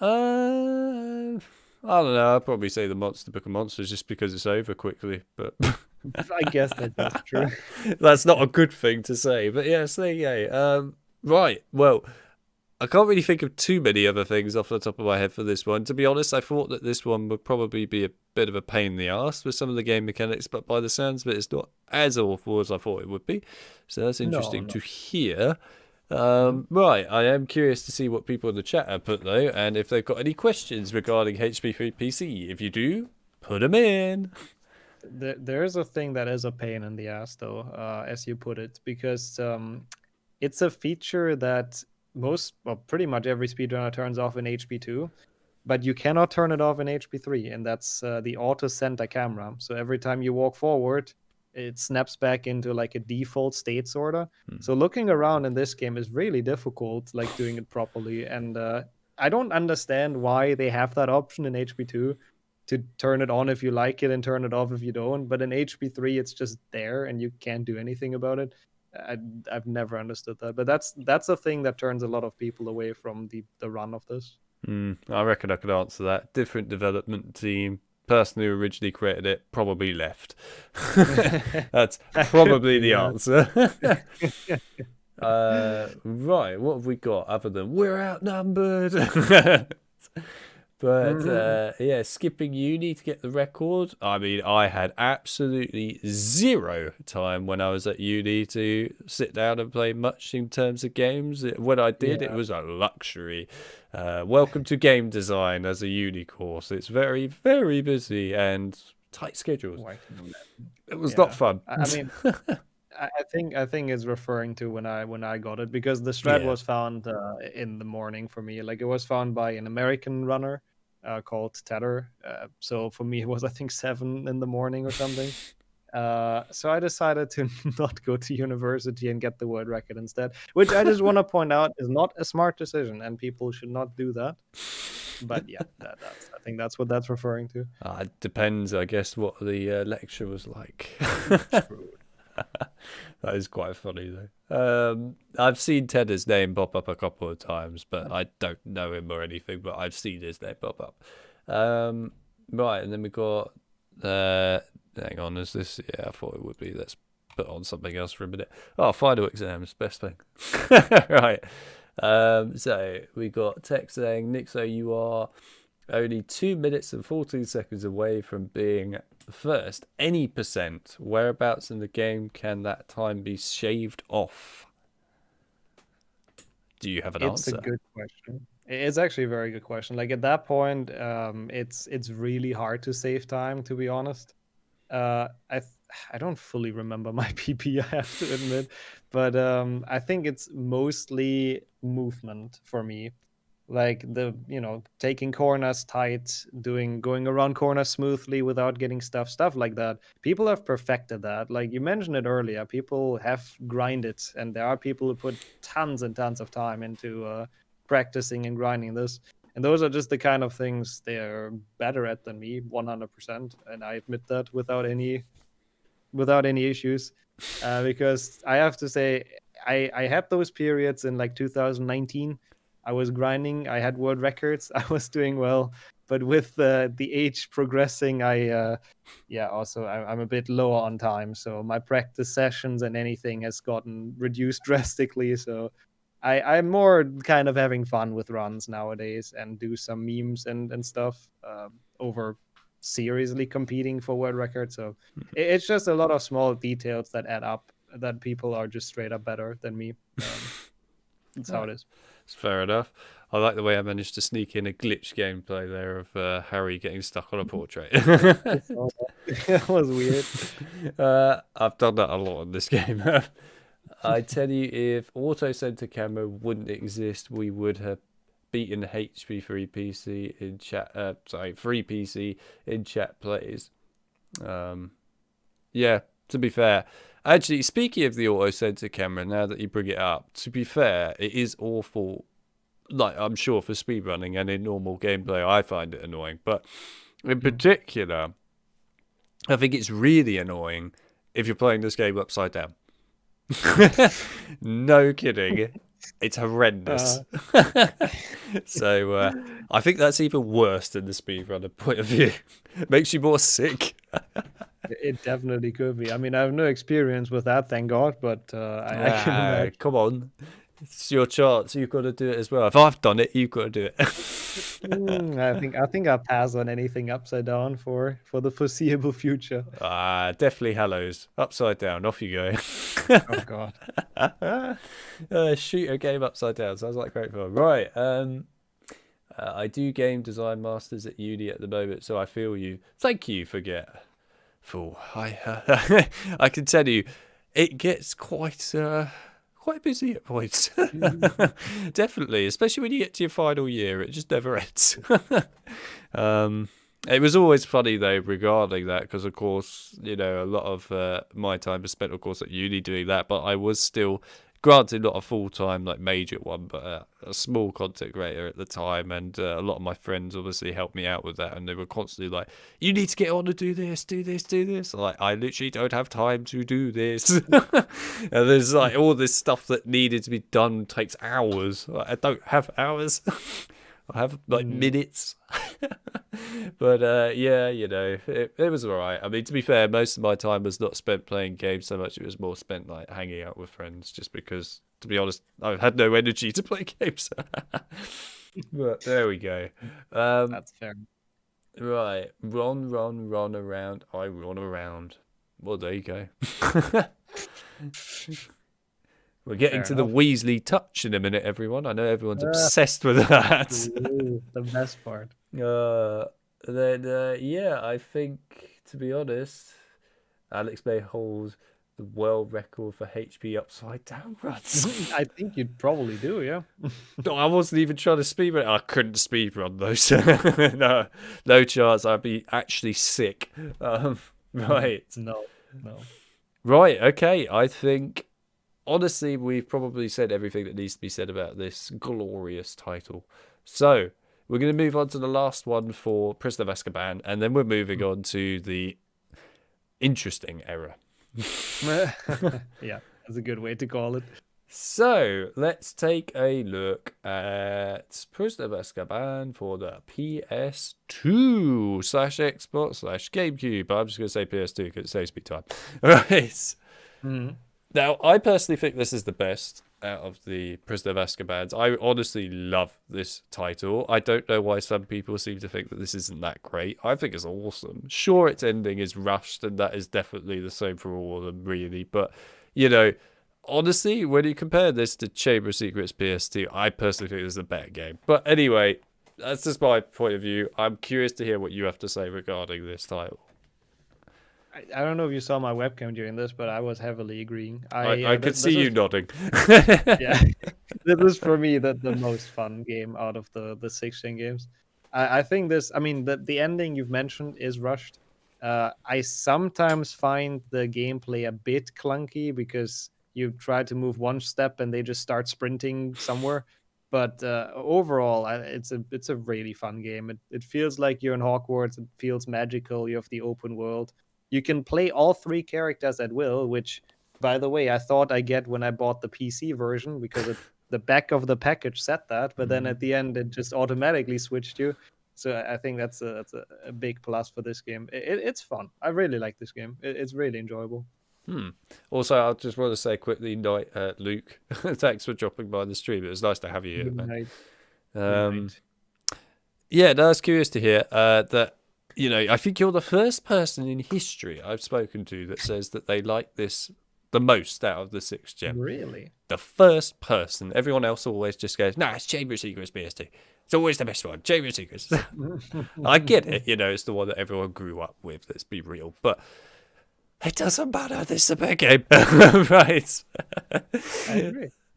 Uh, I don't know. I'd probably say the Monster Book of Monsters just because it's over quickly, but I guess that's true. that's not a good thing to say. But yes, there you go. Right. Well, I can't really think of too many other things off the top of my head for this one. To be honest, I thought that this one would probably be a bit of a pain in the ass with some of the game mechanics, but by the sounds of it, it's not as awful as I thought it would be. So that's interesting to hear. Right, I am curious to see what people in the chat have put though, and if they've got any questions regarding HP3 PC. If you do, put them in. There is a thing that is a pain in the ass, though, as you put it, because it's a feature that pretty much every speedrunner turns off in HP2, but you cannot turn it off in HP3, and that's the auto center camera. So every time you walk forward, it snaps back into like a default state sorta. So looking around in this game is really difficult, like doing it properly. And I don't understand why they have that option in HP2 to turn it on if you like it and turn it off if you don't. But in HP3, it's just there and you can't do anything about it. I've never understood that. But that's a thing that turns a lot of people away from the run of this. I reckon I could answer that. Different development team. Person who originally created it probably left. That's probably the answer. Right, what have we got other than we're outnumbered? But yeah, skipping uni to get the record. I mean, I had absolutely zero time when I was at uni to sit down and play much in terms of games. When I did, it was a luxury. Welcome to game design as a uni course. It's very, very busy and tight schedules. It was not fun. I mean, I think it's referring to when I got it, because the strat was found in the morning for me. Like, it was found by an American runner called Tether. So for me, it was, I think, 7 in the morning or something. So I decided to not go to university and get the world record instead, which I just want to point out is not a smart decision, and people should not do that. But yeah, I think that's what that's referring to. It depends, I guess, what the lecture was like. True. That is quite funny though. I've seen Tedder's name pop up a couple of times, but I don't know him or anything, but I've seen his name pop up. Right, and then we got hang on, is this? Yeah, I thought it would be. Let's put on something else for a minute. Oh, final exams, best thing. Right. So we got text saying, nixxo, you are only 2 minutes and 14 seconds away from being first. Any percent. Whereabouts in the game can that time be shaved off? Do you have an answer? It's a good question. It's actually a very good question. Like, at that point, it's really hard to save time, to be honest. I don't fully remember my PP, I have to admit, but I think it's mostly movement for me. Like, taking corners tight, going around corners smoothly without getting stuff like that. People have perfected that. Like you mentioned it earlier, people have grinded, and there are people who put tons and tons of time into practicing and grinding this. And those are just the kind of things they're better at than me, 100%. And I admit that without any issues, because I have to say, I had those periods in like 2019. I was grinding. I had world records. I was doing well, but with the age progressing, I'm a bit lower on time. So my practice sessions and anything has gotten reduced drastically. So I'm more kind of having fun with runs nowadays and do some memes and stuff over seriously competing for world records. So it's just a lot of small details that add up, that people are just straight up better than me. That's how it is. It's fair enough. I like the way I managed to sneak in a glitch gameplay there of Harry getting stuck on a portrait. That was weird. I've done that a lot in this game. I tell you, if auto center camera wouldn't exist, we would have beaten HP3 PC in chat. Free PC in chat plays. Yeah, to be fair. Actually, speaking of the auto center camera, now that you bring it up, to be fair, it is awful. Like, I'm sure for speedrunning and in normal gameplay, I find it annoying. But in particular, I think it's really annoying if you're playing this game upside down. No kidding. It's horrendous. So I think that's even worse than the speedrunner point of view. It makes you more sick. It definitely could be. I mean, I have no experience with that, thank God, but I can imagine. Come on. It's your chance. You've got to do it as well. If I've done it, you've got to do it. I think I'll pass on anything upside down for the foreseeable future. Definitely Hallows. Upside down. Off you go. Oh God. Shoot a game upside down. Sounds like great fun. Right. I do game design masters at uni at the moment, so I feel you. Thank you for Fool. I can tell you, it gets quite busy at points. Definitely, especially when you get to your final year, it just never ends. It was always funny though regarding that, because of course, a lot of my time was spent, of course, at uni doing that, but I was still, granted, not a full-time like major one, but a small content creator at the time, and a lot of my friends obviously helped me out with that, and they were constantly like, you need to get on and do this, do this, do this. Like, I literally don't have time to do this. And there's like all this stuff that needed to be done takes hours. Like, I don't have hours. I have like minutes. But yeah, it was all right. I mean, to be fair, most of my time was not spent playing games so much. It was more spent like hanging out with friends, just because, to be honest, I had no energy to play games. But there we go. That's fair. Right. Run around. I run around. Well, there you go. We're getting to the Weasley touch in a minute, everyone. I know everyone's obsessed with that. Ooh, the best part. Yeah, I think, to be honest, Alex may hold the world record for HP upside down runs. I think you'd probably do, yeah. No, I wasn't even trying to speedrun. I couldn't speedrun those. No chance. I'd be actually sick. Right. No. Right. Okay. I think, honestly, we've probably said everything that needs to be said about this glorious title. So we're going to move on to the last one for Prisoner of Azkaban, and then we're moving on to the interesting era. Yeah, that's a good way to call it. So let's take a look at Prisoner of Azkaban for the PS2/Xbox/Gamecube. I'm just going to say PS2 because it saves me time. Right. Now, I personally think this is the best out of the Prisoner of Azkabans. I honestly love this title. I don't know why some people seem to think that this isn't that great. I think it's awesome. Sure, its ending is rushed, and that is definitely the same for all of them, really. But, honestly, when you compare this to Chamber of Secrets PS2, I personally think this is a better game. But anyway, that's just my point of view. I'm curious to hear what you have to say regarding this title. I don't know if you saw my webcam during this, but I was heavily agreeing. I could see you nodding. Yeah, this is for me the most fun game out of the 16 games. I think this. I mean, the ending you've mentioned is rushed. I sometimes find the gameplay a bit clunky because you try to move one step and they just start sprinting somewhere. But overall, it's a really fun game. It feels like you're in Hogwarts. It feels magical. You have the open world. You can play all three characters at will, which, by the way, I thought I get when I bought the PC version because the back of the package said that, but then at the end it just automatically switched you. So I think that's a big plus for this game. It's fun. I really like this game. It's really enjoyable. Also, I just want to say quickly, Luke, thanks for dropping by the stream. It was nice to have you here, man. Yeah, no, I was curious to hear that. I think you're the first person in history I've spoken to that says that they like this the most out of the 6th gen. Really? The first person. Everyone else always just goes, nah, it's Chamber of Secrets PS2. It's always the best one, Chamber of Secrets. I get it, it's the one that everyone grew up with, let's be real. But it doesn't matter, this is a bad game. Right.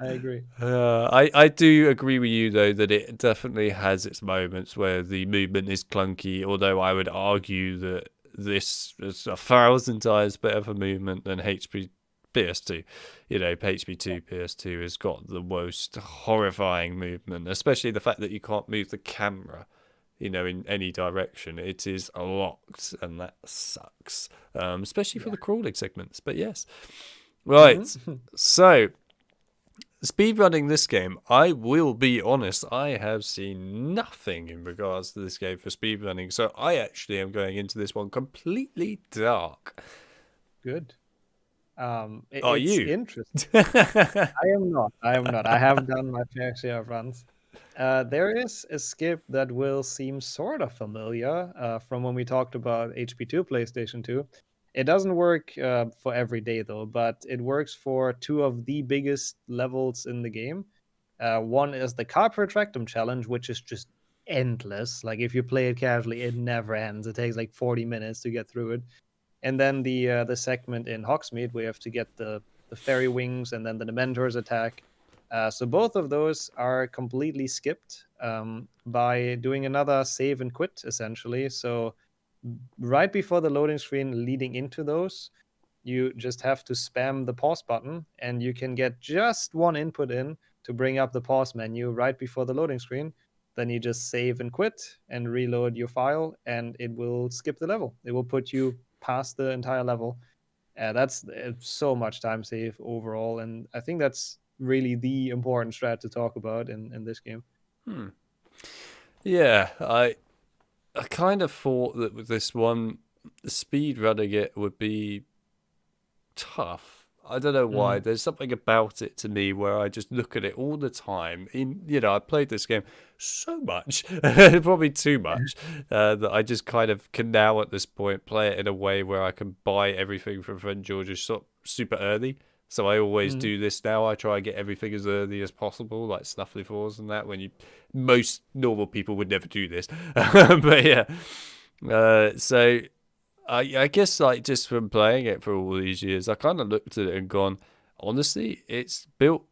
I agree. I do agree with you, though, that it definitely has its moments where the movement is clunky, although I would argue that this is 1,000 times better for movement than HP PS2. HP2 PS2 has got the most horrifying movement, especially the fact that you can't move the camera, in any direction. It is locked, and that sucks, especially for the crawling segments. But yes. Right, so speedrunning this game, I will be honest, I have seen nothing in regards to this game for speedrunning, so I actually am going into this one completely dark. Good. Are It's you? interesting. I am not. I am not. I have done my fair share of runs. There is a skip that will seem sort of familiar from when we talked about HP2 PlayStation 2. It doesn't work for every day though, but it works for two of the biggest levels in the game. One is the Carpe Retractum challenge, which is just endless. Like if you play it casually, it never ends. It takes like 40 minutes to get through it. And then the segment in Hogsmeade where you have to get the fairy wings and then the Dementors attack. So both of those are completely skipped by doing another save and quit essentially. So right before the loading screen leading into those, you just have to spam the pause button and you can get just one input in to bring up the pause menu right before the loading screen. Then you just save and quit and reload your file and it will skip the level. It will put you past the entire level. That's so much time save overall. And I think that's really the important strat to talk about in this game. Yeah, I kind of thought that with this one, speed running it would be tough. I don't know why. Mm. There's something about it to me where I just look at it all the time. I played this game so much, probably too much, that I just kind of can now at this point play it in a way where I can buy everything from Friend George's super early. So I always Mm. do this now. I try and get everything as early as possible, like Snuffly Falls and that. When most normal people would never do this, but yeah. So I guess like just from playing it for all these years, I kind of looked at it and gone, honestly, it's built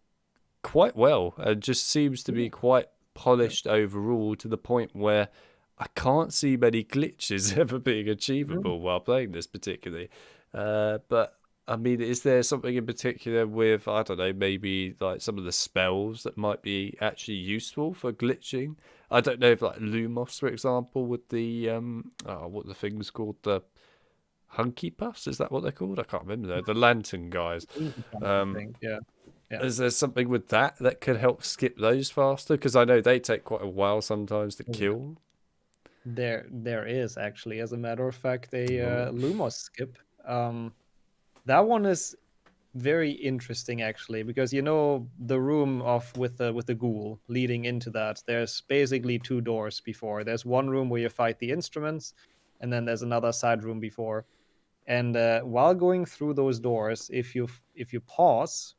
quite well and just seems to be Yeah. quite Yeah. polished overall to the point where I can't see many glitches ever being Mm. achievable while playing this particularly. But I mean, is there something in particular with, I don't know, maybe like some of the spells that might be actually useful for glitching? I don't know if like Lumos, for example, with the what the thing was called, the Hunky Puffs, is that what they're called? I can't remember. The lantern guys. I Um, think. Yeah. Yeah. is there something with that could help skip those faster? Because I know they take quite a while sometimes to Oh, yeah. kill. There is actually, as a matter of fact, a Oh. Lumos skip. That one is very interesting actually, because you know the room of with the ghoul leading into that. There's basically two doors before. There's one room where you fight the instruments, and then there's another side room before. And while going through those doors, if you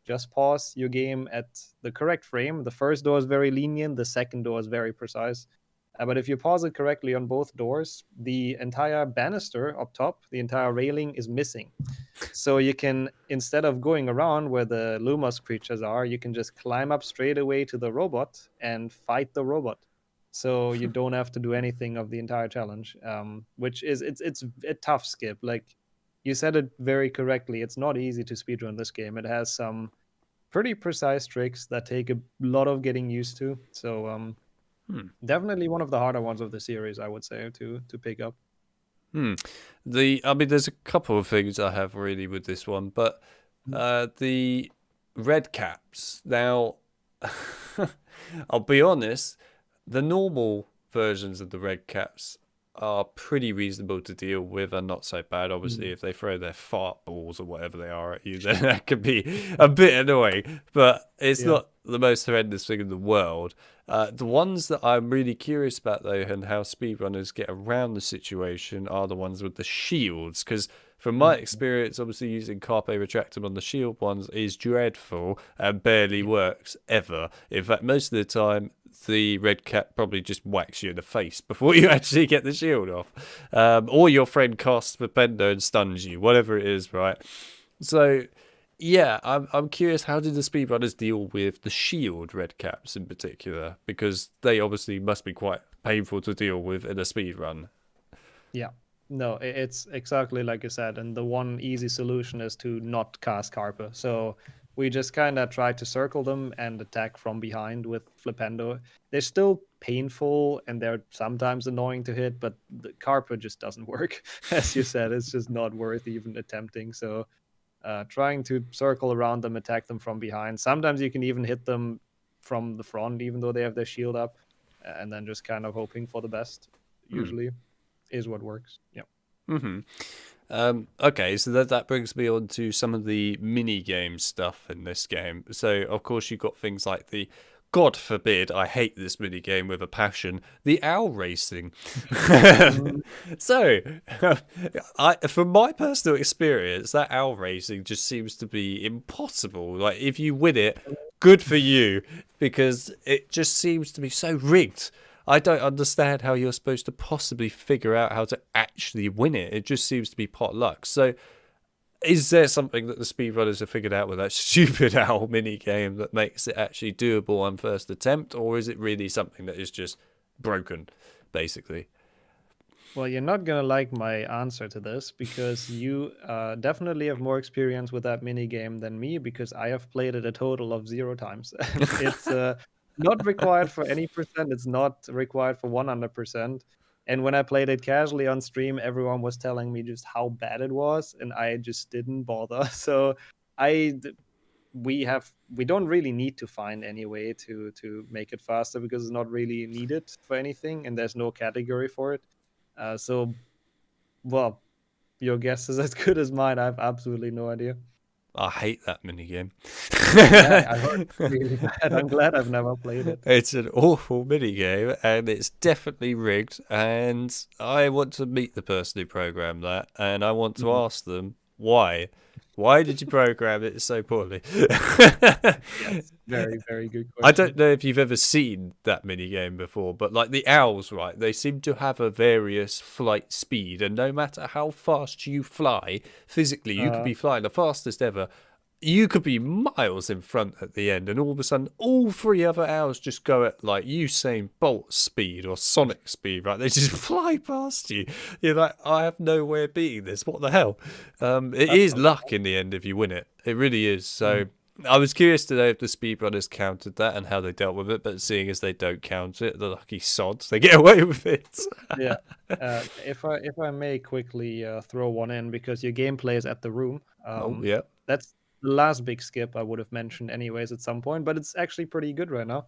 just pause your game at the correct frame. The first door is very lenient. The second door is very precise. But if you pause it correctly on both doors, the entire banister up top, the entire railing is missing. So you can, instead of going around where the Lumos creatures are, you can just climb up straight away to the robot and fight the robot. So you don't have to do anything of the entire challenge, which is it's a tough skip. Like you said it very correctly. It's not easy to speedrun this game. It has some pretty precise tricks that take a lot of getting used to. So Hmm. definitely one of the harder ones of the series, I would say, to pick up. Hmm. I mean, there's a couple of things I have really with this one, but the red caps. Now, I'll be honest, the normal versions of the red caps are pretty reasonable to deal with and not so bad. Obviously, Mm. if they throw their fart balls or whatever they are at you, then that could be a bit annoying. But it's Yeah. not the most horrendous thing in the world. The ones that I'm really curious about, though, and how speedrunners get around the situation are the ones with the shields. Because from my Mm. experience, obviously using Carpe Retractum on the shield ones is dreadful and barely Yeah. works ever. In fact, most of the time, the red cap probably just whacks you in the face before you actually get the shield off. Or your friend casts Pependo and stuns you, whatever it is, right? So, yeah, I'm curious, how did the speedrunners deal with the shield red caps in particular? Because they obviously must be quite painful to deal with in a speedrun. Yeah. No, it's exactly like you said. And the one easy solution is to not cast Carpa. So we just kind of try to circle them and attack from behind with Flipendo. They're still painful and they're sometimes annoying to hit, but the Carpa just doesn't work. As you said, it's just not worth even attempting. So trying to circle around them, attack them from behind. Sometimes you can even hit them from the front, even though they have their shield up, and then just kind of hoping for the best. Usually, is what works. Yeah. Mm-hmm. Okay, so that brings me on to some of the mini game stuff in this game. So, of course, you've got things like the, God forbid, I hate this mini game with a passion, the owl racing. So, from my personal experience, that owl racing just seems to be impossible. Like, if you win it, good for you, because it just seems to be so rigged. I don't understand how you're supposed to possibly figure out how to actually win it. It just seems to be pot luck. So, is there something that the speedrunners have figured out with that stupid owl mini game that makes it actually doable on first attempt, or is it really something that is just broken, basically? Well, you're not gonna like my answer to this because you definitely have more experience with that mini game than me because I have played it a total of 0 times. It's not required for any percent. It's not required for 100%. And when I played it casually on stream, everyone was telling me just how bad it was, and I just didn't bother. So I we don't really need to find any way to make it faster because it's not really needed for anything, and there's no category for it. So, well, your guess is as good as mine. I have absolutely no idea. I hate that minigame. Yeah, I heard it's really bad. I'm glad I've never played it. It's an awful minigame, and it's definitely rigged. And I want to meet the person who programmed that, and I want to ask them why. Why did you program it so poorly? Yes, very, very good question. I don't know if you've ever seen that minigame before, but like the owls, right? They seem to have a various flight speed, and no matter how fast you fly, physically, you could be flying the fastest ever. You could be miles in front at the end, and all of a sudden, all 3 other owls just go at like Usain Bolt speed or Sonic speed, right? They just fly past you. You're like, I have no way of beating this. What the hell? It is luck in the end if you win it. It really is. So I was curious to know if the speedrunners counted that and how they dealt with it, but seeing as they don't count it, the lucky sods, they get away with it. Yeah. If I may quickly throw one in because your gameplay is at the room. Yeah. That's the last big skip I would have mentioned anyways at some point, but it's actually pretty good right now.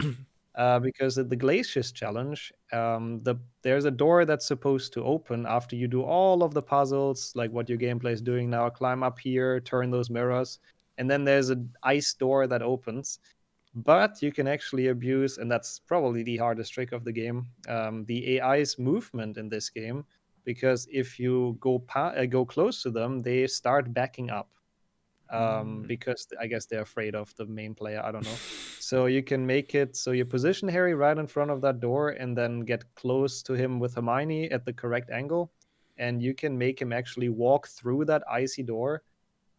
Because at the Glaciers challenge, there's a door that's supposed to open after you do all of the puzzles, like what your gameplay is doing now. Climb up here, turn those mirrors, and then there's an ice door that opens. But you can actually abuse, and that's probably the hardest trick of the game, the AI's movement in this game, because if you go close to them, they start backing up. Because I guess they're afraid of the main player. I don't know. So you can make it so you position Harry right in front of that door and then get close to him with Hermione at the correct angle. And you can make him actually walk through that icy door.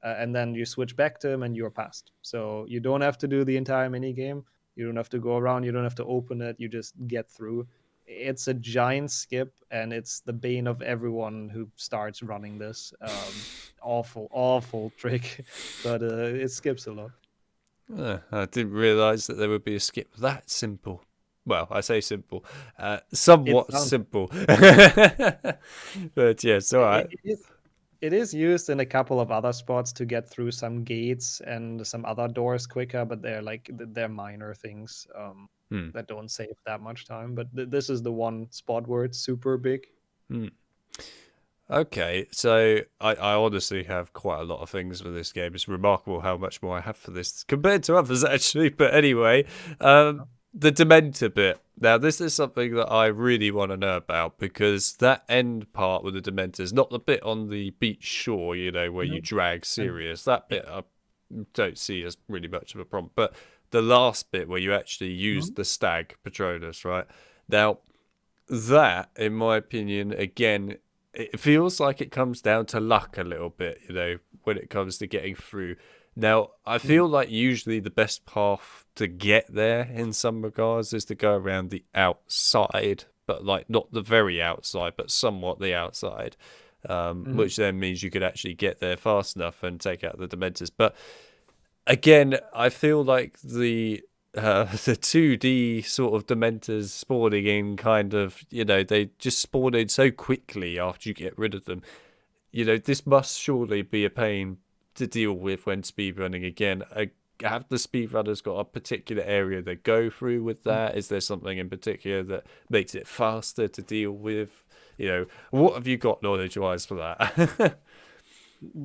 And then you switch back to him and you're past. So you don't have to do the entire mini game. You don't have to go around. You don't have to open it. You just get through. It's a giant skip, and it's the bane of everyone who starts running this. Awful trick, but it skips a lot. I didn't realise that there would be a skip that simple. Well, I say simple, somewhat simple. But yes, all right. It is used in a couple of other spots to get through some gates and some other doors quicker, but they're minor things that don't save that much time. But this is the one spot where it's super big. Okay, so I honestly have quite a lot of things for this game. It's remarkable how much more I have for this compared to others, actually. But anyway, the Dementor bit. Now, this is something that I really want to know about because that end part with the Dementors, not the bit on the beach shore, where you drag Sirius. That bit I don't see as really much of a problem. But the last bit where you actually use the stag Patronus, right? Now, that, in my opinion, again, it feels like it comes down to luck a little bit, when it comes to getting through. Now, I feel like usually the best path to get there in some regards is to go around the outside, but like not the very outside, but somewhat the outside, which then means you could actually get there fast enough and take out the Dementors. But again, I feel like the 2D sort of Dementors spawning in kind of, they just spawn in so quickly after you get rid of them. This must surely be a pain to deal with when speedrunning again? Have the speedrunners got a particular area they go through with that? Is there something in particular that makes it faster to deal with? What have you got knowledge-wise for that?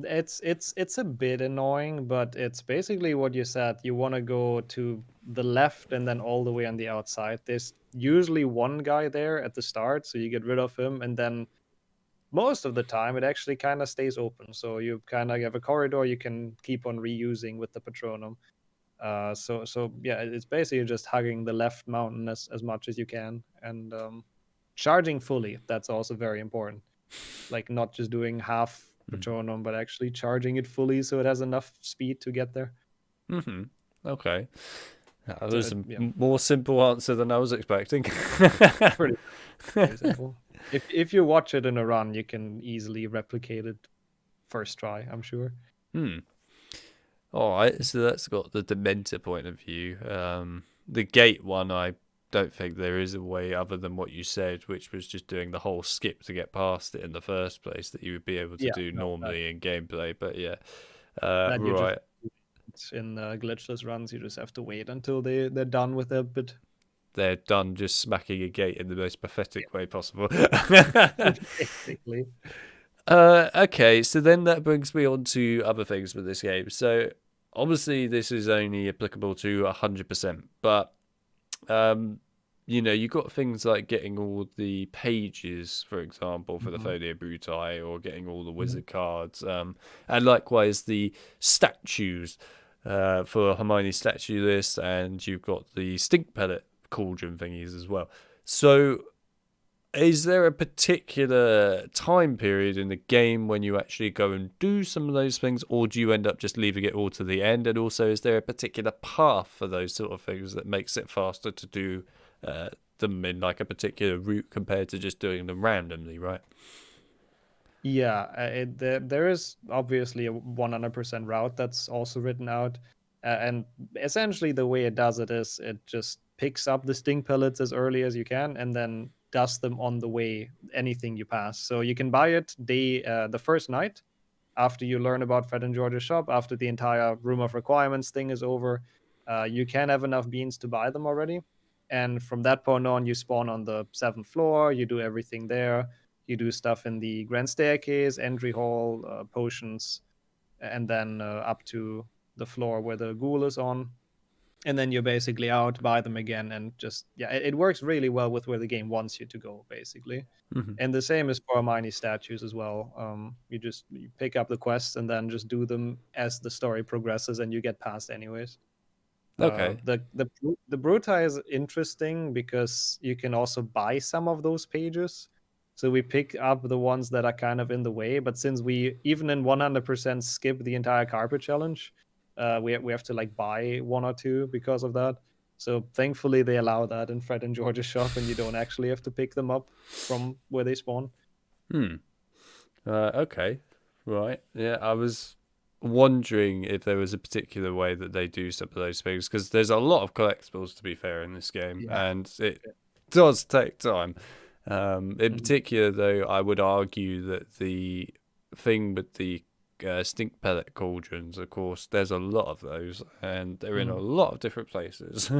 It's a bit annoying, but it's basically what you said. You want to go to the left and then all the way on the outside. There's usually one guy there at the start, so you get rid of him, and then most of the time it actually kind of stays open. So you kind of have a corridor you can keep on reusing with the Patronum. So yeah, it's basically just hugging the left mountain as much as you can, and charging fully. That's also very important. Like not just doing half Patronum, but actually charging it fully so it has enough speed to get there. Okay. That So was yeah, more simple answer than I was expecting. pretty simple. If you watch it in a run, you can easily replicate it first try, I'm sure. All right, so that's got the Dementor point of view. The gate one, I don't think there is a way other than what you said, which was just doing the whole skip to get past it in the first place that you would be able to do normally in gameplay. But yeah, right. In glitchless runs, you just have to wait until they're done with their bit. They're done just smacking a gate in the most pathetic way possible. Basically. Okay, so then that brings me on to other things with this game. So obviously this is only applicable to 100%, but you got things like getting all the pages, for example, for the Folia Brutai, or getting all the wizard cards, and likewise the statues for Hermione's statue list, and you've got the stink pellet cauldron thingies as well. So is there a particular time period in the game when you actually go and do some of those things, or do you end up just leaving it all to the end? And also, is there a particular path for those sort of things that makes it faster to do them in like a particular route compared to just doing them randomly, right? Yeah, there is obviously a 100% route that's also written out. And essentially the way it does it is it just picks up the stink pellets as early as you can and then does them on the way, anything you pass. So you can buy it the first night after you learn about Fred and George's shop, after the entire Room of Requirements thing is over. You can have enough beans to buy them already. And from that point on, you spawn on the 7th floor, you do everything there. You do stuff in the grand staircase, entry hall, potions, and then up to the floor where the ghoul is on. And then you're basically out, buy them again, and just, yeah, it works really well with where the game wants you to go, basically. And the same is for Hermione statues as well. You pick up the quests and then just do them as the story progresses, and you get past anyways. Okay. The Brutai is interesting because you can also buy some of those pages. So we pick up the ones that are kind of in the way, but since we even in 100% skip the entire carpet challenge, we have to like buy one or two because of that. So thankfully they allow that in Fred and George's shop, and you don't actually have to pick them up from where they spawn. Okay. Right. Yeah, I was wondering if there was a particular way that they do some of those things, because there's a lot of collectibles, to be fair, in this game, and it does take time. In particular, though, I would argue that the thing with the stink pellet cauldrons, of course, there's a lot of those, and they're in a lot of different places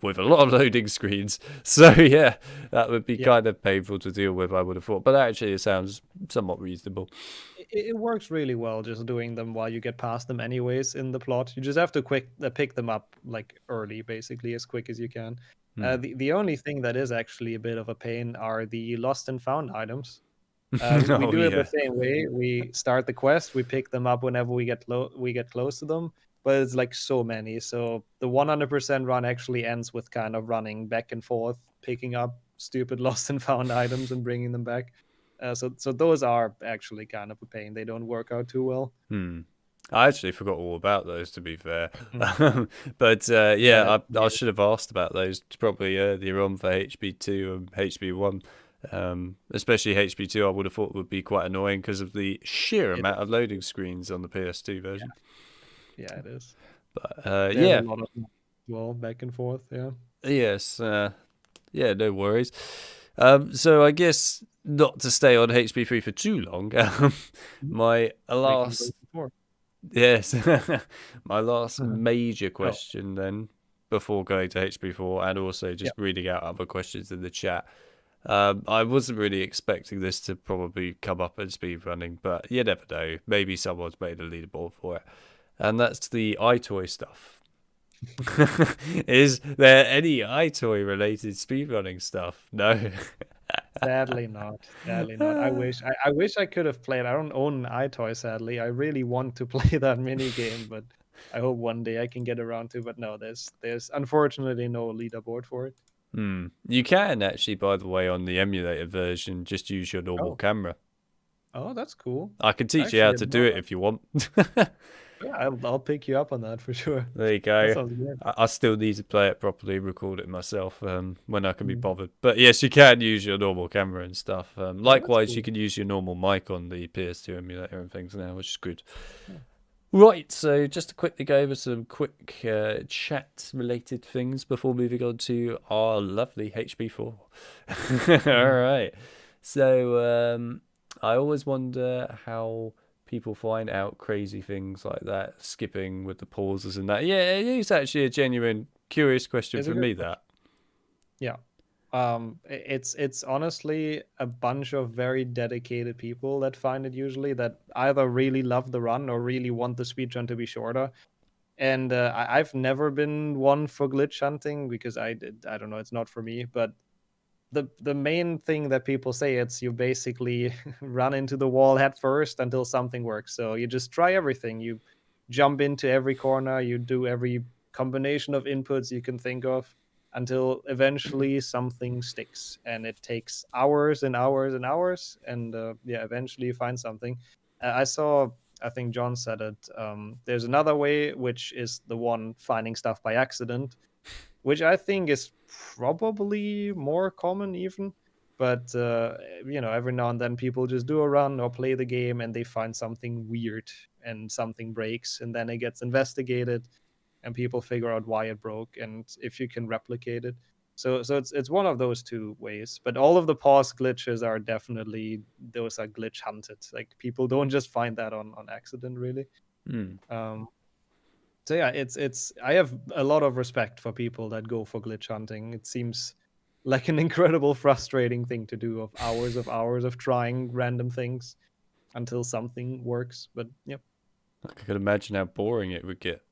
with a lot of loading screens. So yeah, that would be kind of painful to deal with, I would have thought. But actually, it sounds somewhat reasonable. It works really well just doing them while you get past them anyways in the plot. You just have to pick them up like early, basically, as quick as you can. The only thing that is actually a bit of a pain are the lost and found items. We do it the same way. We start the quest, we pick them up whenever we get close to them, but it's like so many. So the 100% run actually ends with kind of running back and forth, picking up stupid lost and found items and bringing them back. So those are actually kind of a pain. They don't work out too well. I actually forgot all about those, to be fair. But yeah, I should have asked about those probably earlier on for HB2 and HB1. Especially HB2, I would have thought would be quite annoying because of the sheer amount of loading screens on the PS2 version. Yeah, it is. But yeah, a lot of well back and forth. Yeah. Yes. Yeah. No worries. So I guess not to stay on HB3 for too long. My last Yes. My last Mhm. major Oh, question then, before going to HP4, and also yeah. just reading out other questions in the chat. I wasn't really expecting this to probably come up in speedrunning, but you never know. Maybe someone's made a leaderboard for it. And that's the iToy stuff. Is there any iToy related speedrunning stuff? No. Sadly not. Sadly not. I wish I wish I could have played. I don't own an iToy, sadly. I really want to play that mini game, but I hope one day I can get around to. But no, there's unfortunately no leaderboard for it. You can actually, by the way, on the emulator version, just use your normal Oh, camera. oh, that's cool. I can teach you Actually, how I to didn't do know it that. if you want. Yeah, I'll pick you up on that for sure. There you That go. sounds good. I still need to play it properly, record it myself when I can be Mhm. bothered. But yes, you can use your normal camera and stuff. Oh, that's Likewise, you cool. can use your normal mic on the PS2 emulator and things now, which is good. Yeah. Right, so just to quickly go over some quick chat related things before moving on to our lovely HP4. All Mhm. right. So I always wonder how people find out crazy things like that, skipping with the pauses and that. Yeah, it is actually a genuine, curious question It's a from good me, question. that. Yeah. It's honestly a bunch of very dedicated people that find it usually that either really love the run or really want the speedrun to be shorter. And I've never been one for glitch hunting because I don't know, it's not for me. But the main thing that people say, it's you basically run into the wall head first until something works. So you just try everything. You jump into every corner, you do every combination of inputs you can think of until eventually something sticks, and it takes hours and hours and hours, and yeah, eventually you find something. I saw, I think John said it, there's another way, which is the one finding stuff by accident, which I think is probably more common even. But every now and then people just do a run or play the game and they find something weird and something breaks, and then it gets investigated and people figure out why it broke and if you can replicate it. So it's one of those two ways. But all of the pause glitches are definitely, those are glitch hunted. Like people don't just find that on accident really. Hmm. Um, so yeah, it's I have a lot of respect for people that go for glitch hunting. It seems like an incredible frustrating thing to do, of hours of trying random things until something works. But yeah, I can imagine how boring it would get.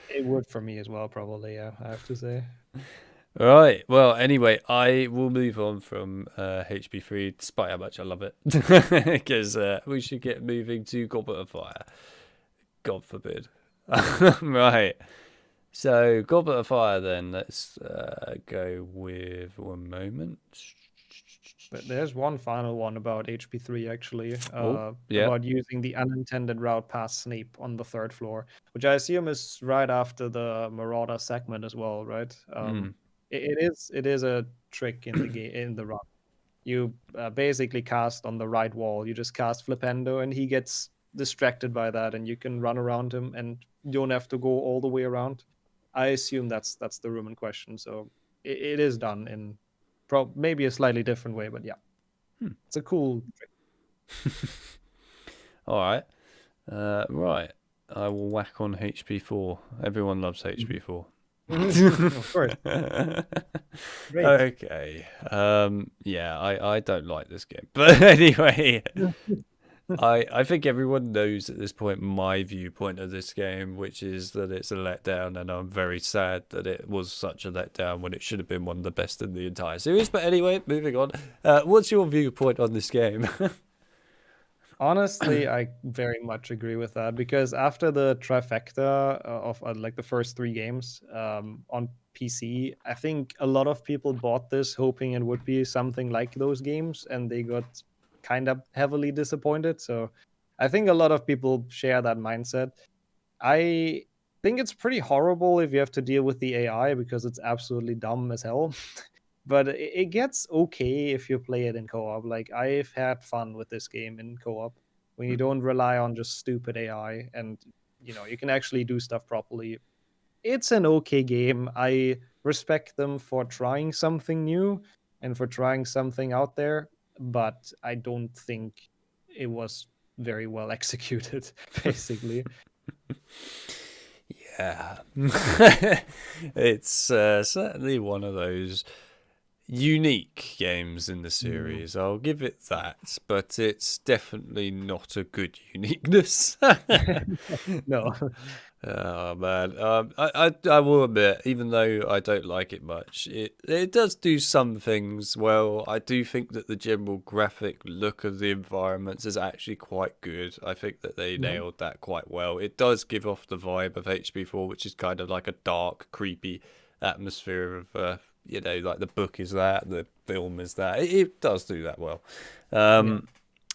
it would for me as well, probably. Yeah, I have to say. Right. Well, anyway, I will move on from HP3, despite how much I love it, because we should get moving to Goblet of Fire. God forbid. Right. So, Goblet of Fire, then. Let's go with one moment. But there's one final one about HP3 actually, Oh, yeah. about using the unintended route past Snape on the third floor, which I assume is right after the Marauder segment as well, right? Mm. It is a trick in the game, in the run. You basically cast on the right wall. You just cast Flipendo, and he gets distracted by that, and you can run around him, and you don't have to go all the way around. I assume that's the room in question. So it is done in maybe a slightly different way, but yeah, Hmm. it's a cool trick. All right. Right. I will whack on HP4. Everyone loves HP4. Of course, great. Okay. Yeah, I don't like this game. But anyway, I think everyone knows at this point my viewpoint of this game, which is that it's a letdown, and I'm very sad that it was such a letdown when it should have been one of the best in the entire series. But anyway, moving on. What's your viewpoint on this game? Honestly, I very much agree with that because after the trifecta of like the first three games on PC, I think a lot of people bought this hoping it would be something like those games, and they got kind of heavily disappointed. So I think a lot of people share that mindset. I think it's pretty horrible if you have to deal with the AI because it's absolutely dumb as hell. But it gets okay if you play it in co-op. Like I've had fun with this game in co-op when you don't rely on just stupid AI, and you can actually do stuff properly. It's an okay game. I respect them for trying something new and for trying something out there, but I don't think it was very well executed, basically. Yeah. It's certainly one of those unique games in the series. I'll give it that, but it's definitely not a good uniqueness. No. Oh man, I will admit, even though I don't like it much, it does do some things well. I do think that the general graphic look of the environments is actually quite good. I think that they Mhm. nailed that quite well. It does give off the vibe of HP4, which is kind of like a dark, creepy atmosphere of like the book is that, the film is that. It does do that well. Yeah.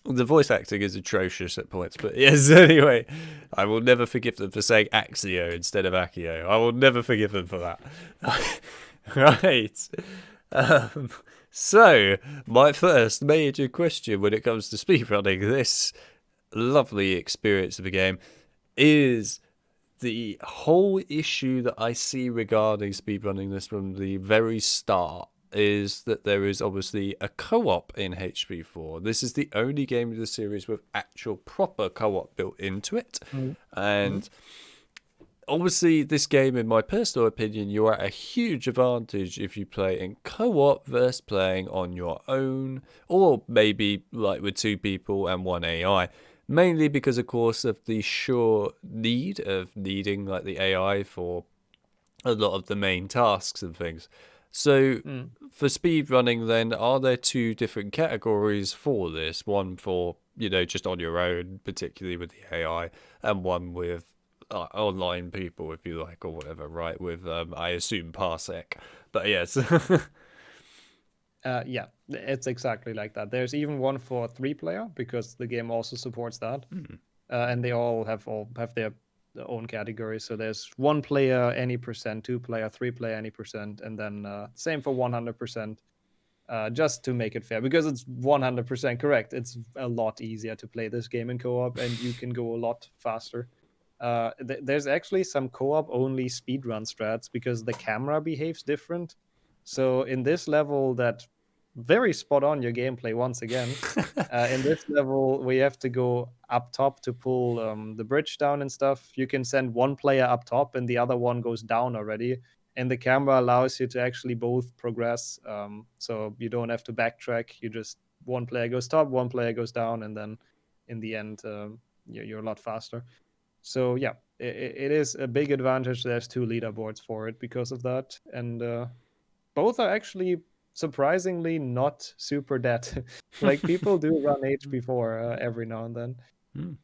The voice acting is atrocious at points, but yes, anyway, I will never forgive them for saying Axio instead of Accio. I will never forgive them for that. Right. Um, so, my first major question when it comes to speedrunning this lovely experience of a game is the whole issue that I see regarding speedrunning this from the very start is that there is obviously a co-op in HP4. This is the only game of the series with actual proper co-op built into it. Mhm. And obviously this game, in my personal opinion, you're at a huge advantage if you play in co-op versus playing on your own, or maybe like with two people and one AI. Mainly because, of course, of the sure need of needing like the AI for a lot of the main tasks and things. So Mm. for speed running, then, are there two different categories for this? One for, just on your own, particularly with the AI, and one with online people, if you like, or whatever, right? With, I assume, Parsec. But yes. Yeah, it's exactly like that. There's even one for 3-player because the game also supports that, and they all have their own categories. So there's 1-player any percent, 2-player, 3-player any percent, and then same for 100%. Just to make it fair, because it's 100% correct. It's a lot easier to play this game in co-op, and you can go a lot faster. There's actually some co-op only speedrun strats because the camera behaves different. So in this level, that very spot on your gameplay once again. In this level, we have to go up top to pull the bridge down and stuff. You can send one player up top, and the other one goes down already. And the camera allows you to actually both progress. So you don't have to backtrack. You just one player goes top, one player goes down, and then in the end, you're a lot faster. So yeah, it is a big advantage. There's two leaderboards for it because of that, and both are actually surprisingly not super dead. Like people do run HP4 every now and then.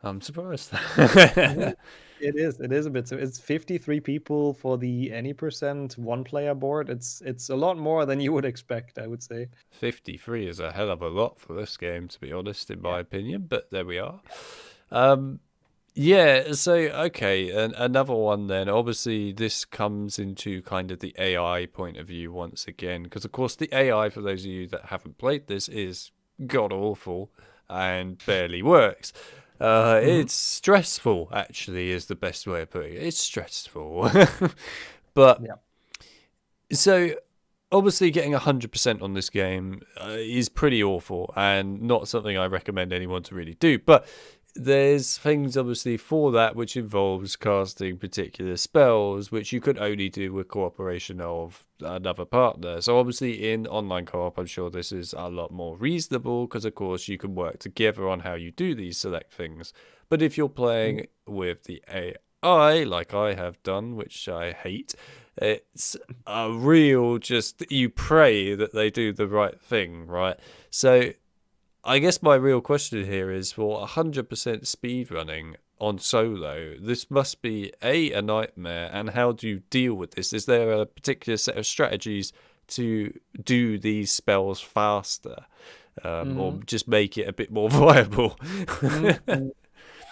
I'm surprised. Mhm. It is a bit. So it's 53 people for the any percent 1-player board. It's a lot more than you would expect, I would say. 53 is a hell of a lot for this game, to be honest, in Yeah. my opinion, but there we are. Yeah, so okay, and another one then. Obviously, this comes into kind of the AI point of view once again, because of course the AI, for those of you that haven't played this, is god awful and barely works. Mhm. It's stressful, actually, is the best way of putting it. It's stressful, but Yeah. so obviously getting 100% on this game is pretty awful and not something I recommend anyone to really do. But there's things obviously for that which involves casting particular spells which you could only do with cooperation of another partner. So obviously in online co-op I'm sure this is a lot more reasonable because of course you can work together on how you do these select things. But if you're Mhm. playing with the AI like I have done, which I hate, it's a real just you pray that they do the right thing, right? So I guess my real question here is for 100% speedrunning on solo, this must be a nightmare. And how do you deal with this? Is there a particular set of strategies to do these spells faster, or Mhm. just make it a bit more viable? Mhm.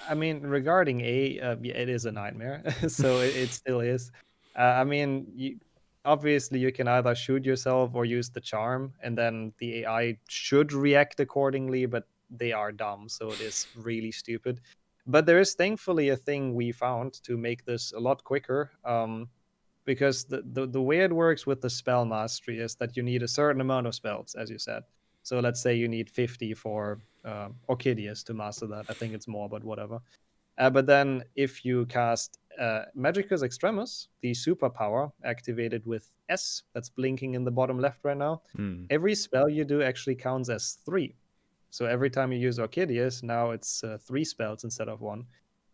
I mean, regarding yeah, it is a nightmare. So it still is. I mean, obviously you can either shoot yourself or use the charm, and then the AI should react accordingly, but they are dumb, so it is really stupid. But there is thankfully a thing we found to make this a lot quicker. Because the way it works with the spell mastery is that you need a certain amount of spells, as you said. So let's say you need 50 for Orchideus to master that. I think it's more, but whatever. But then if you cast Magicus Extremis, the superpower activated with S, that's blinking in the bottom left right now, every spell you do actually counts as 3. So every time you use Orchideus, now it's 3 spells instead of 1.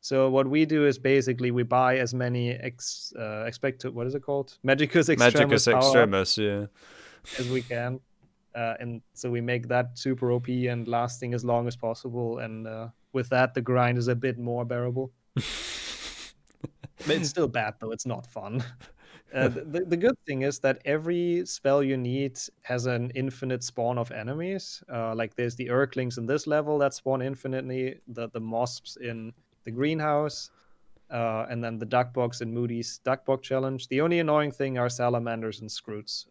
So what we do is basically we buy as many expected, what is it called? Magicus Extremis Magicus power up Extremis, yeah. as we can. And so we make that super OP and lasting as long as possible. And with that, the grind is a bit more bearable. But it's still bad, though. It's not fun. The good thing is that every spell you need has an infinite spawn of enemies. Like there's the Urklings in this level that spawn infinitely, the Mosps in the greenhouse, and then the duck box in Moody's duck box challenge. The only annoying thing are salamanders and scroots.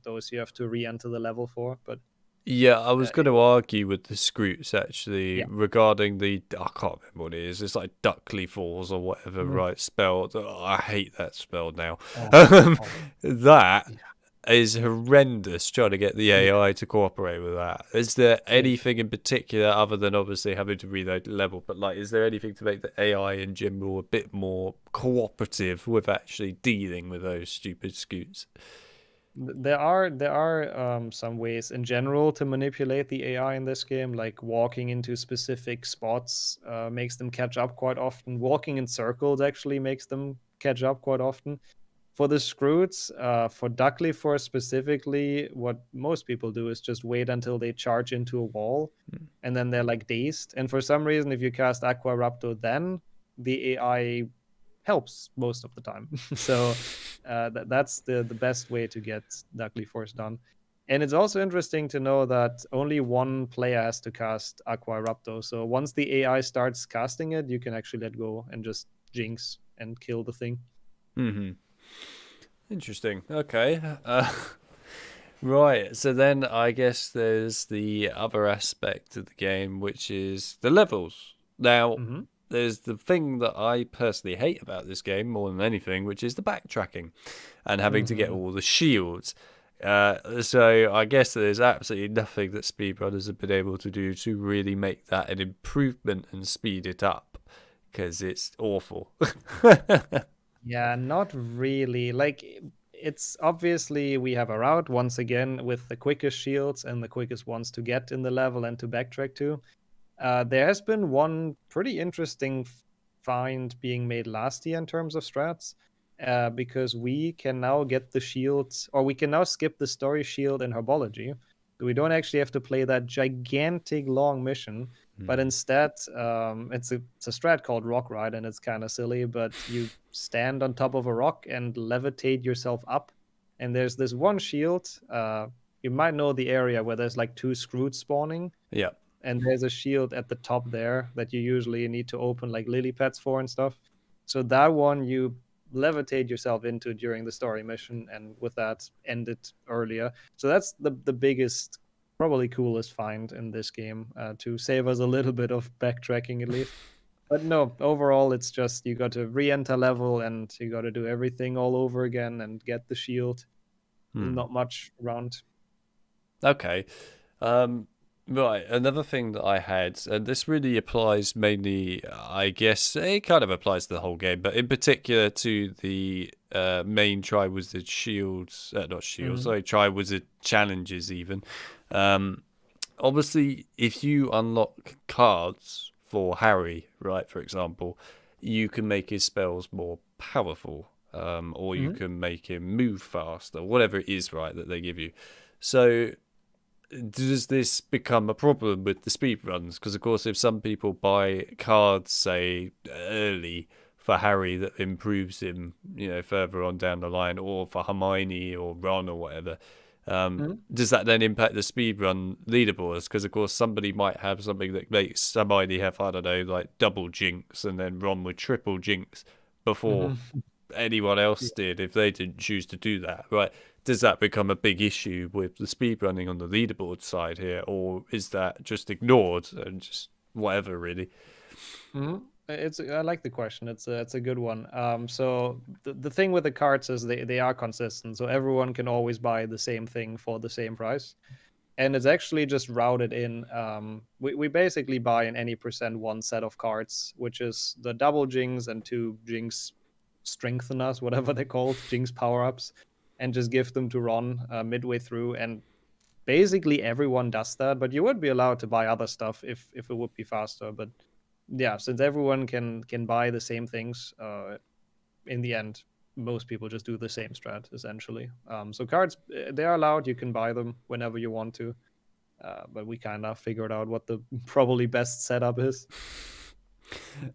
Those you have to re-enter the level for. But yeah, I was going to argue with the Scroots actually yeah. regarding the I can't remember what it is. It's like Duckly Falls or whatever, right? Spell. I hate that spell now. That is horrendous. Trying to get the AI to cooperate with that. Is there anything in particular other than obviously having to reload the level? But like, is there anything to make the AI in general a bit more cooperative with actually dealing with those stupid scoots? There are some ways in general to manipulate the AI in this game, like walking into specific spots makes them catch up quite often. Walking in circles actually makes them catch up quite often. For the Scroots, for Duckly Force specifically, what most people do is just wait until they charge into a wall, and then they're like dazed. And for some reason, if you cast Aqua Raptor, then the AI helps most of the time. So that's the best way to get Duckly Force done. And it's also interesting to know that only one player has to cast Aqua Raptor. So once the AI starts casting it, you can actually let go and just jinx and kill the thing. Interesting. Okay. Right. So then I guess there's the other aspect of the game, which is the levels. Now, there's the thing that I personally hate about this game more than anything, which is the backtracking and having to get all the shields. So I guess there's absolutely nothing that speedrunners have been able to do to really make that an improvement and speed it up, because it's awful. Yeah, not really. Like, it's obviously we have a route once again with the quickest shields and the quickest ones to get in the level and to backtrack to. There has been one pretty interesting find being made last year in terms of strats, because we can now get the shields, or we can now skip the story shield in Herbology. So we don't actually have to play that gigantic long mission, but instead, it's a strat called Rock Ride, and it's kind of silly, but you stand on top of a rock and levitate yourself up. And there's this one shield. You might know the area where there's like 2 Scroots spawning. Yeah. And there's a shield at the top there that you usually need to open like lily pads for and stuff. So that one you levitate yourself into during the story mission, and with that end it earlier. So that's the biggest, probably coolest find in this game, to save us a little bit of backtracking at least. But no, overall it's just you got to re-enter level and you got to do everything all over again and get the shield. There's not much around. Okay. Right, another thing that I had, and this really applies mainly, I guess, it kind of applies to the whole game, but in particular to the main Triwizard Shields, not Shields, sorry, Triwizard Challenges even. Obviously, if you unlock cards for Harry, right, for example, you can make his spells more powerful, or you can make him move faster, whatever it is, right, that they give you. So does this become a problem with the speedruns? Because, of course, if some people buy cards, say, early for Harry that improves him, further on down the line, or for Hermione or Ron or whatever, does that then impact the speedrun leaderboards? Because, of course, somebody might have something that makes Hermione have, I don't know, like double jinx, and then Ron with triple jinx before anyone else did if they didn't choose to do that, right? Does that become a big issue with the speedrunning on the leaderboard side here, or is that just ignored and just whatever, really? I like the question. It's a good one. So the thing with the cards is they are consistent, so everyone can always buy the same thing for the same price. and it's actually just routed in. We basically buy in any percent one set of cards, which is the double Jinx and 2 Jinx strengtheners, whatever they're called, Jinx power ups, and just give them to Ron midway through. And basically everyone does that, but you would be allowed to buy other stuff if it would be faster. But yeah, since everyone can buy the same things, in the end, most people just do the same strat essentially. So cards, they are allowed. You can buy them whenever you want to. But we kind of figured out what the probably best setup is.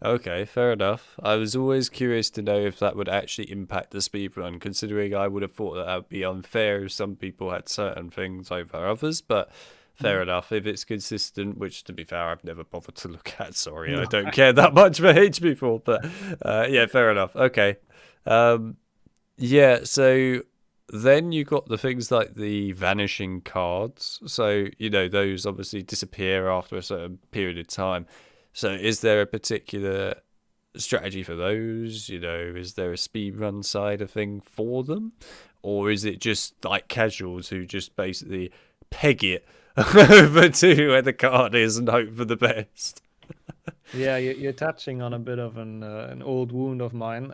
Okay, fair enough. I was always curious to know if that would actually impact the speedrun, considering I would have thought that would be unfair if some people had certain things over others, but fair enough. If it's consistent, which to be fair, I've never bothered to look at. Sorry, I don't care that much for HP4, but yeah, fair enough. Okay. Yeah, so then you got the things like the vanishing cards. So, those obviously disappear after a certain period of time. So is there a particular strategy for those? Is there a speedrun side of thing for them? Or is it just like casuals who just basically peg it over to where the card is and hope for the best? Yeah, you're touching on a bit of an old wound of mine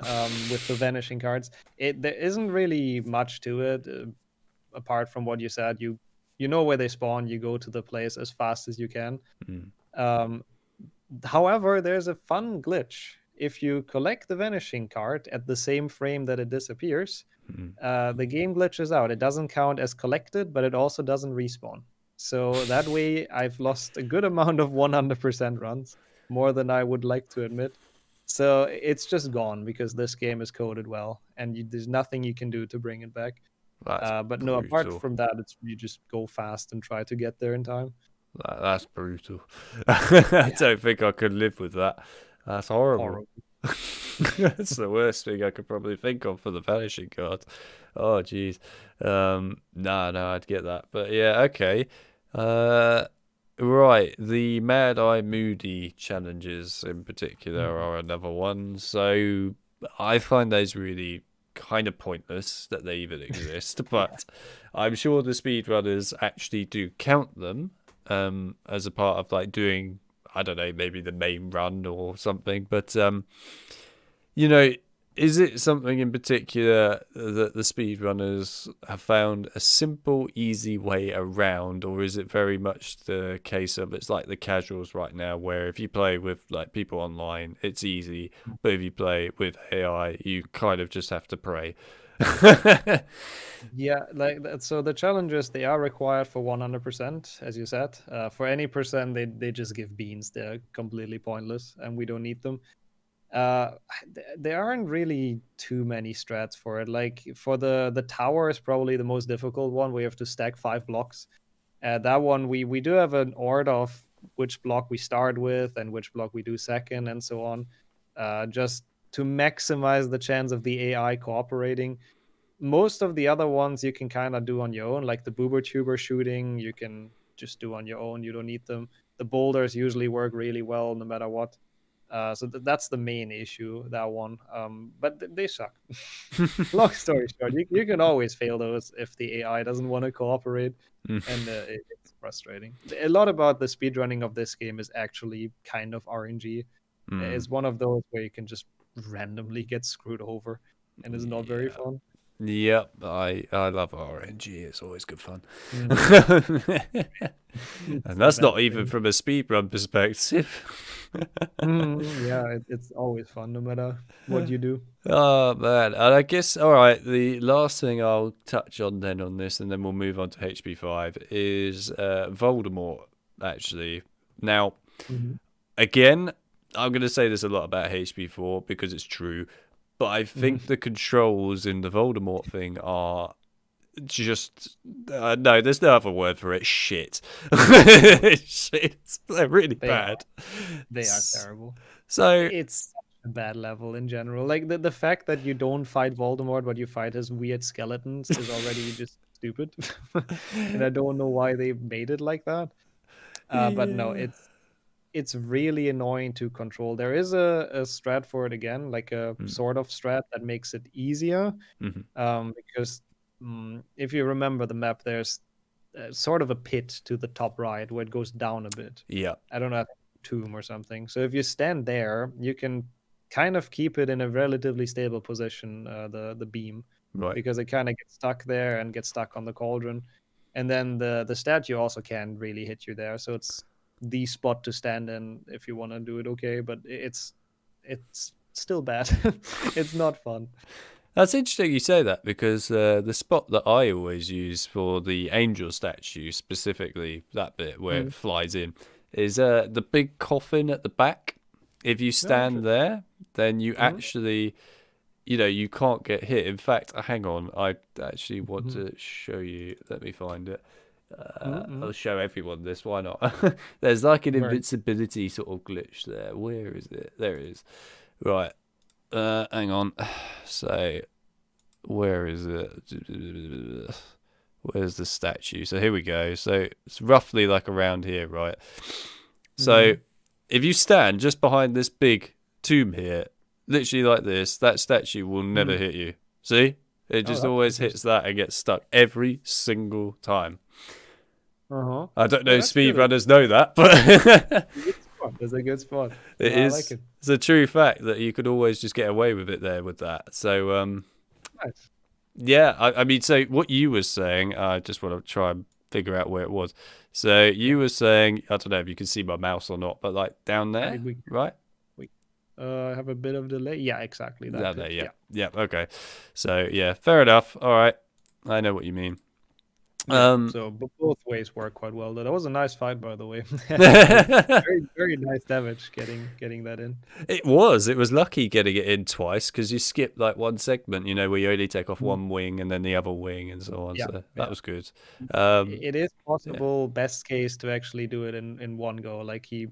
with the vanishing cards. There isn't really much to it apart from what you said. You know where they spawn. You go to the place as fast as you can. Um, However, there's a fun glitch. If you collect the vanishing card at the same frame that it disappears, the game glitches out. It doesn't count as collected, but it also doesn't respawn. So that way, I've lost a good amount of 100% runs, more than I would like to admit. So it's just gone because this game is coded well, and there's nothing you can do to bring it back. That's But brutal. no, apart from that, you just go fast and try to get there in time. That's brutal. I don't think I could live with that. That's horrible. That's the worst thing I could probably think of for the vanishing card. Oh, jeez. No, I'd get that. But yeah, okay. Right. The Mad Eye Moody challenges in particular are another one. So I find those really kind of pointless that they even exist. But I'm sure the speedrunners actually do count them as a part of like doing, I don't know, maybe the main run or something. But is it something in particular that the speedrunners have found a simple, easy way around, or is it very much the case of it's like the casuals right now, where if you play with like people online, it's easy, but if you play with AI, you kind of just have to pray? Yeah, so the challenges, they are required for 100%, as you said. For any percent, they just give beans. They're completely pointless, and we don't need them. There aren't really too many strats for it. Like for the tower is probably the most difficult one. We have to stack 5 blocks. That one we do have an order of which block we start with and which block we do second, and so on. Just to maximize the chance of the AI cooperating. Most of the other ones you can kind of do on your own, like the boober tuber shooting, you can just do on your own. You don't need them. The boulders usually work really well no matter what. So that's the main issue, that one. But they suck. Long story short, you can always fail those if the AI doesn't want to cooperate, and it's frustrating. A lot about the speedrunning of this game is actually kind of RNG. It's one of those where you can just randomly get screwed over, and it's not very fun. Yep, I love RNG. It's always good fun. And that's not even from a speedrun perspective. Yeah, it's always fun no matter what you do. Oh man, and I guess all right. The last thing I'll touch on then on this, and then we'll move on to HP5 is Voldemort. Actually, now again, I'm going to say this a lot about HP4 because it's true, but I think the controls in the Voldemort thing are just no, there's no other word for it. Shit. Shit. They're really bad. They are terrible. So it's a bad level in general. Like the fact that you don't fight Voldemort, but you fight his weird skeletons is already just stupid. And I don't know why they made it like that. But no, it's really annoying to control. There is a strat for it again, like a sort of strat that makes it easier. Because if you remember the map, there's sort of a pit to the top right where it goes down a bit. Yeah. I don't know, I think tomb or something. So if you stand there, you can kind of keep it in a relatively stable position, the beam, Right. because it kind of gets stuck there and gets stuck on the cauldron. And then the statue also can't really hit you there. So it's the spot to stand in if you want to do it okay, but it's still bad. It's not fun. That's interesting you say that, because the spot that I always use for the angel statue, specifically that bit where it flies in, is the big coffin at the back. If you stand there, then you actually, you can't get hit. In fact, hang on, I actually want to show you. Let me find it. I'll show everyone this. Why not? There's like an invincibility sort of glitch there. Where is it? There it is. Right. Hang on. So, where is it? Where's the statue? So here we go. So it's roughly like around here, right? So if you stand just behind this big tomb here, literally like this, that statue will never hit you. See? It just always hits that and gets stuck every single time. I don't know if speedrunners know that, but That's a good spot. It is. Like it. It's a true fact that you could always just get away with it there with that. So, nice. Yeah, I mean, so what you were saying, I just want to try and figure out where it was. So you were saying, I don't know if you can see my mouse or not, but like down there, right? I have a bit of delay. Yeah, exactly. That there, yeah. Okay. So yeah, fair enough. All right, I know what you mean. So both ways work quite well. That was a nice fight, by the way. very, very nice damage getting that in. It was lucky getting it in twice, because you skipped like one segment, where you only take off one wing and then the other wing and so on. So that was good. It is possible, best case, to actually do it in one go. Like he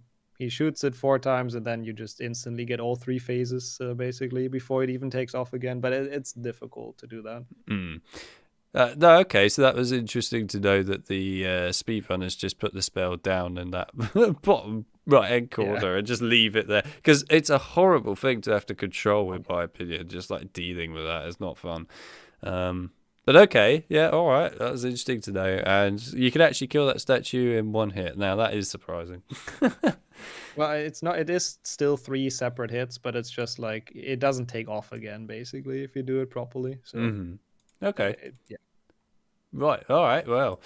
shoots it 4 times and then you just instantly get all 3 phases basically before it even takes off again. But it's difficult to do that. No, okay, so that was interesting to know that the speedrunners just put the spell down in that bottom right-hand corner and just leave it there, because it's a horrible thing to have to control, in my opinion. Just like dealing with that is not fun. But okay, yeah, all right, that was interesting to know. And you can actually kill that statue in one hit. Now that is surprising. Well, it's not. It is still 3 separate hits, but it's just like it doesn't take off again, basically, if you do it properly. So. Okay. Right. All right. Well,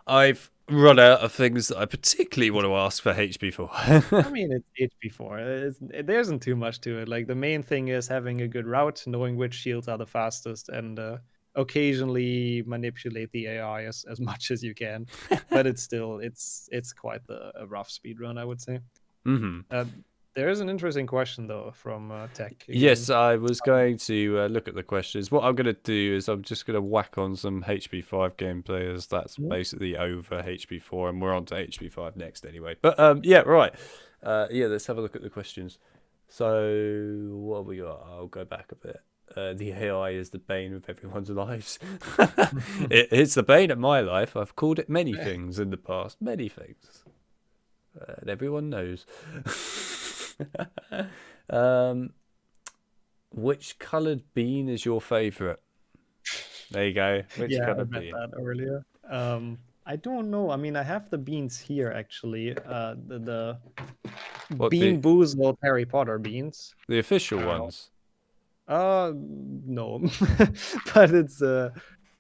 I've run out of things that I particularly want to ask for HP for. I mean, it's HP 4. There isn't too much to it. Like, the main thing is having a good route, knowing which shields are the fastest, and occasionally manipulate the AI as much as you can. But it's still it's quite a rough speed run, I would say. There is an interesting question, though, from Tech. Yes, I was going to look at the questions. What I'm going to do is I'm just going to whack on some HP5 gameplay, as that's basically over HP4, and we're on to HP5 next anyway. But yeah, right. Let's have a look at the questions. So what have we got? I'll go back a bit. The AI is the bane of everyone's lives. It's the bane of my life. I've called it many things in the past. Many things. And everyone knows. Which coloured bean is your favourite? There you go. Which coloured bean? That earlier. I don't know. I mean, I have the beans here, actually. The Bean Boozled Harry Potter beans. The official ones? No. But it's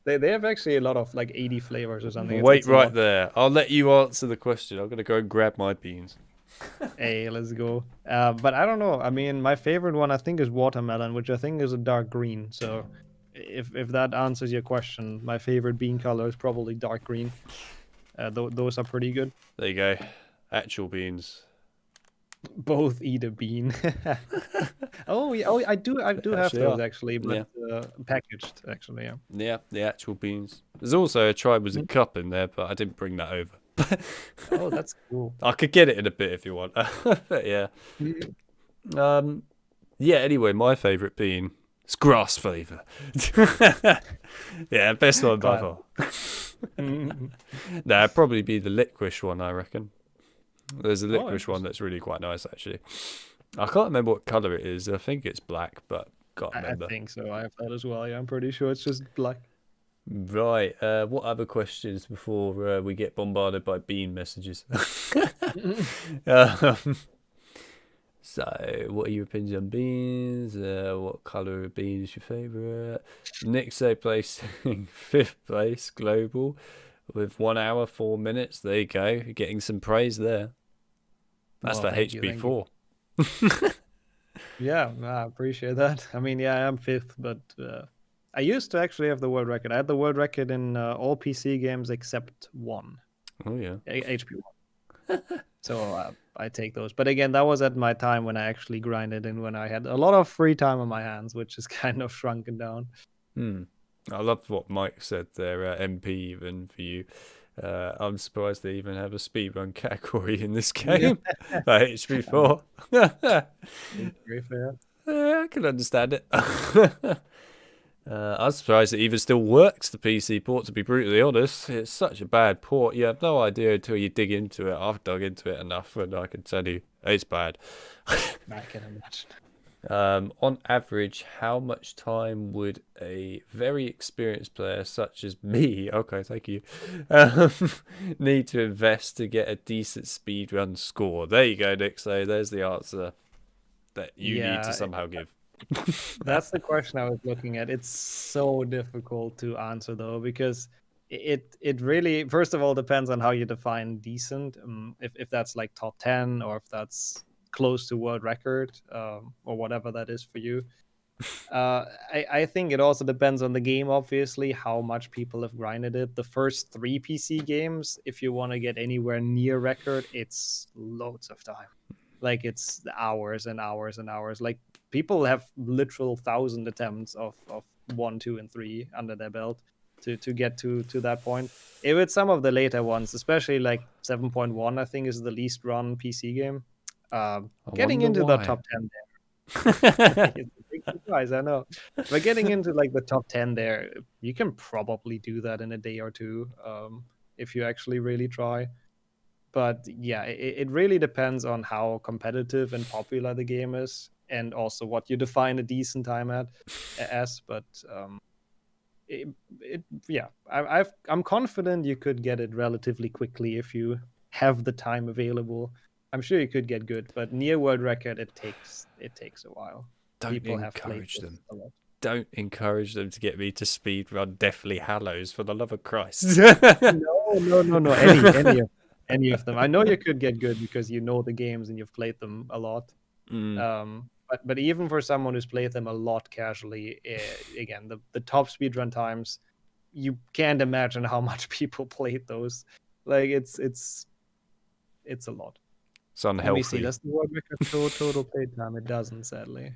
they have actually a lot of like 80 flavors or something. Wait right there. I'll let you answer the question. I'm gonna go and grab my beans. Hey, let's go. But I don't know. I mean, my favorite one I think is watermelon, which I think is a dark green. So if that answers your question, my favorite bean color is probably dark green. Those are pretty good. There you go. Actual beans. Both eat a bean. Oh, I do have those actually, but packaged actually. Yeah, the actual beans. There's also a try was a cup in there, but I didn't bring that over. Oh, that's cool. I could get it in a bit if you want. But yeah. Yeah, anyway, my favourite bean is grass flavour. Yeah, best one by far. Nah, it'd probably be the licorice one, I reckon. There's a licorice one that's really quite nice, actually. I can't remember what colour it is. I think it's black, but can't remember. I think so. I have that as well. Yeah, I'm pretty sure it's just black. Right. What other questions before we get bombarded by bean messages? um, so, what are your opinions on beans? What color of bean is your favorite? nixxo placing fifth place global with 1 hour 4 minutes. There you go. You're getting some praise there. That's Well, for thank you, thank you. HB4. Yeah, I appreciate that. I mean, yeah, I am fifth, but I used to actually have the world record. I had the world record in all PC games except one, Oh yeah. HP1. So I take those. But again, that was at my time when I actually grinded and when I had a lot of free time on my hands, which is kind of shrunken down. I love what Mike said there, MP even for you. I'm surprised they even have a speedrun category in this game. Like HP4. Very fair. I can understand it. I'm surprised it even still works, the PC port, to be brutally honest. It's such a bad port. You have no idea until you dig into it. I've dug into it enough and I can tell you it's bad. I can imagine. On average, how much time would a very experienced player such as me, okay, thank you, need to invest to get a decent speedrun score? There you go, Nick. So there's the answer that you need to somehow give. That's the question I was looking at. It's so difficult to answer though, because it really, first of all, depends on how you define decent. If that's like top 10 or if that's close to world record, or whatever that is for you. I think it also depends on the game, obviously, how much people have grinded it. The first 3 PC games, if you want to get anywhere near record, it's loads of time. Like it's hours and hours and hours. Like people have literal 1,000 attempts of 1, 2, and 3 under their belt to get to that point. With some of the later ones, especially like 7.1, I think is the least run PC game. Getting into the top 10 there. It's a big surprise, I know. But getting into like the top 10 there, you can probably do that in a day or two, if you actually really try. But yeah, it really depends on how competitive and popular the game is, and also what you define a decent time as. But yeah, I'm confident you could get it relatively quickly if you have the time available. I'm sure you could get good, but near world record, it takes a while. Don't People have encourage played them. a lot. Don't encourage them to get me to speedrun Deathly Hallows, for the love of Christ. No. Any of them. I know you could get good because you know the games and you've played them a lot. But even for someone who's played them a lot casually, again, the top speedrun times, you can't imagine how much people played those. Like it's a lot. It's unhealthy. Let me see. Does the world record show total playtime? It doesn't, sadly.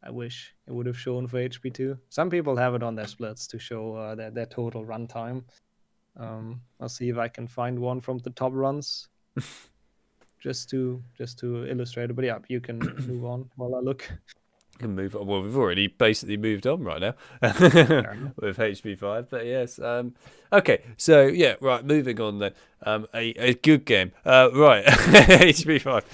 I wish it would have shown for HP2. Some people have it on their splits to show their total runtime. I'll see if I can find one from the top runs, just to illustrate it. But yeah, you can move on while I look. Can move on. Well, we've already basically moved on right now with HP5. But yes, okay. So yeah, right. Moving on then. A good game. Right, HP5.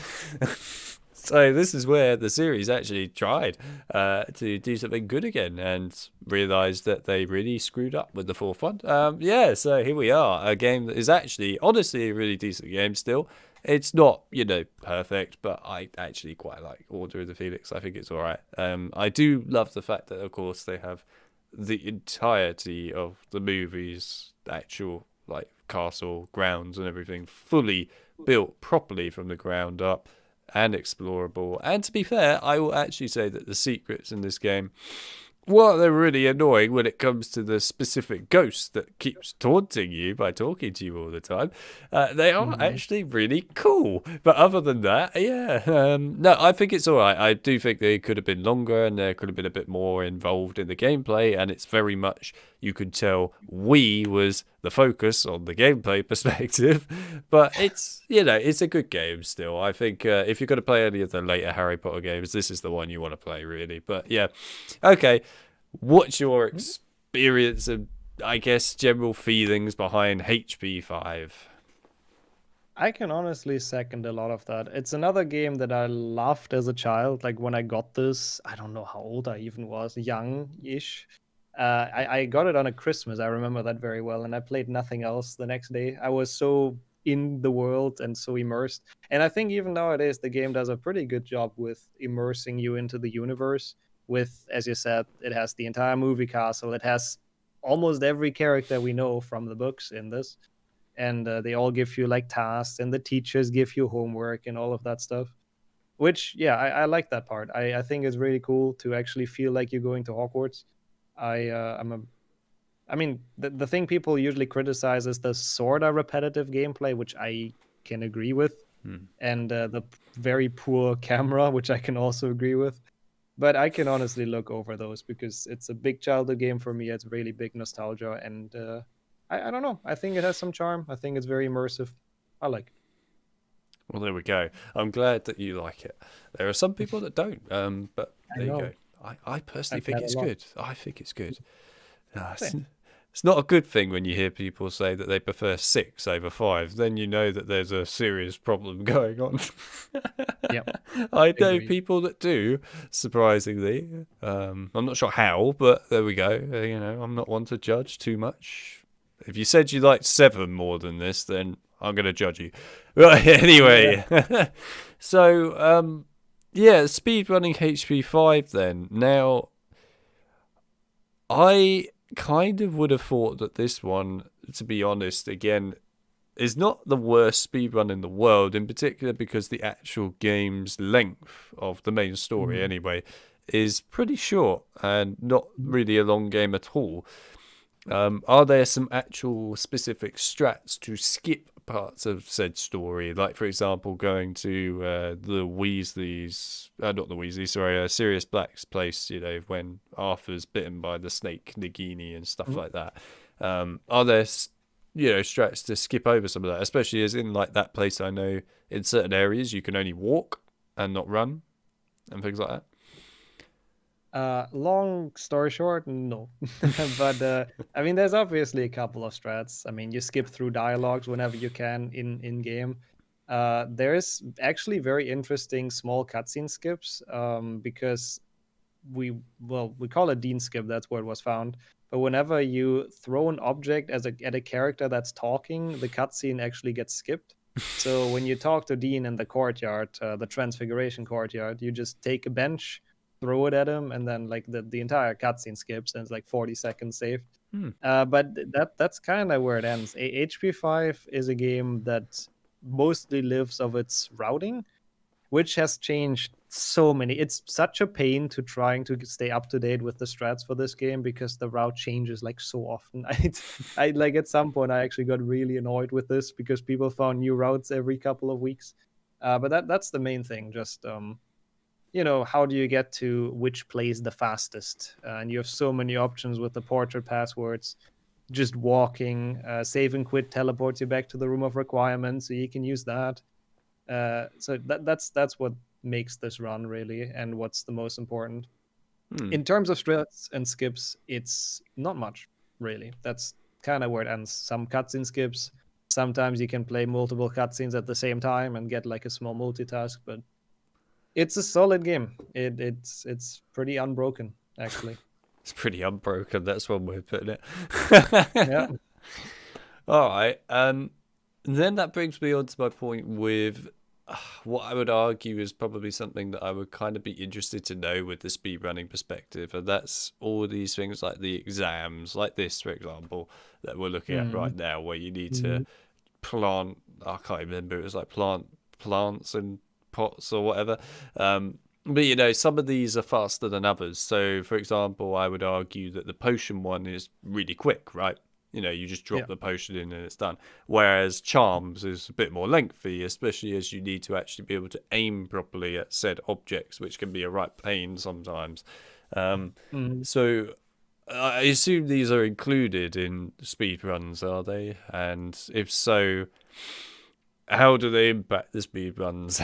So this is where the series actually tried to do something good again and realised that they really screwed up with the fourth one. Yeah, so here we are, a game that is actually, honestly, a really decent game still. It's not, perfect, but I actually quite like Order of the Phoenix. I think it's all right. I do love the fact that, of course, they have the entirety of the movie's actual, like, castle, grounds and everything fully built properly from the ground up and explorable. And to be fair, I will actually say that the secrets in this game, well, they're really annoying when it comes to the specific ghost that keeps taunting you by talking to you all the time. They are actually really cool. But other than that, yeah. No, I think it's all right. I do think they could have been longer and there could have been a bit more involved in the gameplay. And it's very much, you could tell, Wii was the focus on the gameplay perspective. But it's, it's a good game still. I think if you're going to play any of the later Harry Potter games, this is the one you want to play, really. But yeah, okay. What's your experience and, I guess, general feelings behind HP5? I can honestly second a lot of that. It's another game that I loved as a child. Like when I got this, I don't know how old I even was, young-ish. I got it on a Christmas. I remember that very well, and I played nothing else the next day. I was so in the world and so immersed. And I think even nowadays the game does a pretty good job with immersing you into the universe. With, as you said, it has the entire movie castle. It has almost every character we know from the books in this, and they all give you like tasks, and the teachers give you homework and all of that stuff. Which, yeah, I like that part. I think it's really cool to actually feel like you're going to Hogwarts. I mean, the thing people usually criticize is the sorta repetitive gameplay, which I can agree with, Hmm. and the very poor camera, which I can also agree with. But I can honestly look over those because it's a big childhood game for me. It's really big nostalgia, and I don't know. I think it has some charm. I think it's very immersive. I like it. Well, there we go. I'm glad that you like it. There are some people that don't, but I there you go. know. I personally I've think had a it's lot. good. I think it's good. It's, Same. it's not a good thing when you hear people say that they prefer 6 over 5. Then you know that there's a serious problem going on. Yep. I know Agreed. people that do, surprisingly. I'm not sure how, but there we go. I'm not one to judge too much. If you said you liked 7 more than this, then I'm going to judge you. Right, Yeah. anyway. So, yeah, speedrunning HP5 then. Now, I kind of would have thought that this one, to be honest, again, is not the worst speedrun in the world, in particular because the actual game's length of the main story, Mhm. anyway, is pretty short and not Mhm. really a long game at all. Are there some actual specific strats to skip parts of said story? Like, for example, going to the Weasleys, not the Weasleys, sorry, Sirius Black's place, when Arthur's bitten by the snake Nagini and stuff Mhm. like that. Are there, strats to skip over some of that, especially as in, like, that place I know in certain areas you can only walk and not run and things like that? Long story short, no. But I mean, there's obviously a couple of strats. I mean, you skip through dialogues whenever you can in game. There's actually very interesting small cutscene skips because we call it Dean skip. That's where it was found. But whenever you throw an object at a character that's talking, the cutscene actually gets skipped. So when you talk to Dean in the courtyard, the Transfiguration courtyard, you just take a bench, throw it at him, and then like the entire cutscene skips, and it's like 40 seconds saved. Hmm. But that's kind of where it ends. HP5 is a game that mostly lives of its routing, which has changed so many. It's such a pain to trying to stay up to date with the strats for this game because the route changes like so often. I like at some point I actually got really annoyed with this because people found new routes every couple of weeks. But that's the main thing. Just how do you get to which place the fastest? And you have so many options with the portrait passwords. Just walking, save and quit teleports you back to the room of requirements, so you can use that. So that's what makes this run really, and what's the most important. Hmm. In terms of strats and skips, it's not much really. That's kind of where it ends. Some cutscene skips. Sometimes you can play multiple cutscenes at the same time and get like a small multitask, but it's a solid game. It's pretty unbroken actually. It's pretty unbroken. That's one way of putting it. Yeah. All right. Then that brings me on to my point with what I would argue is probably something that I would kind of be interested to know with the speedrunning perspective, and that's all these things like the exams, like this, for example, that we're looking at Mhm. right now, where you need to Mhm. plant. I can't remember. It was like plants and pots or whatever. But some of these are faster than others. So, for example, I would argue that the potion one is really quick, right? You just drop Yeah. the potion in and it's done. Whereas charms is a bit more lengthy, especially as you need to actually be able to aim properly at said objects, which can be a right pain sometimes. Um, Mhm. so I assume these are included in speedruns, are they? And if so, how do they impact the speedruns?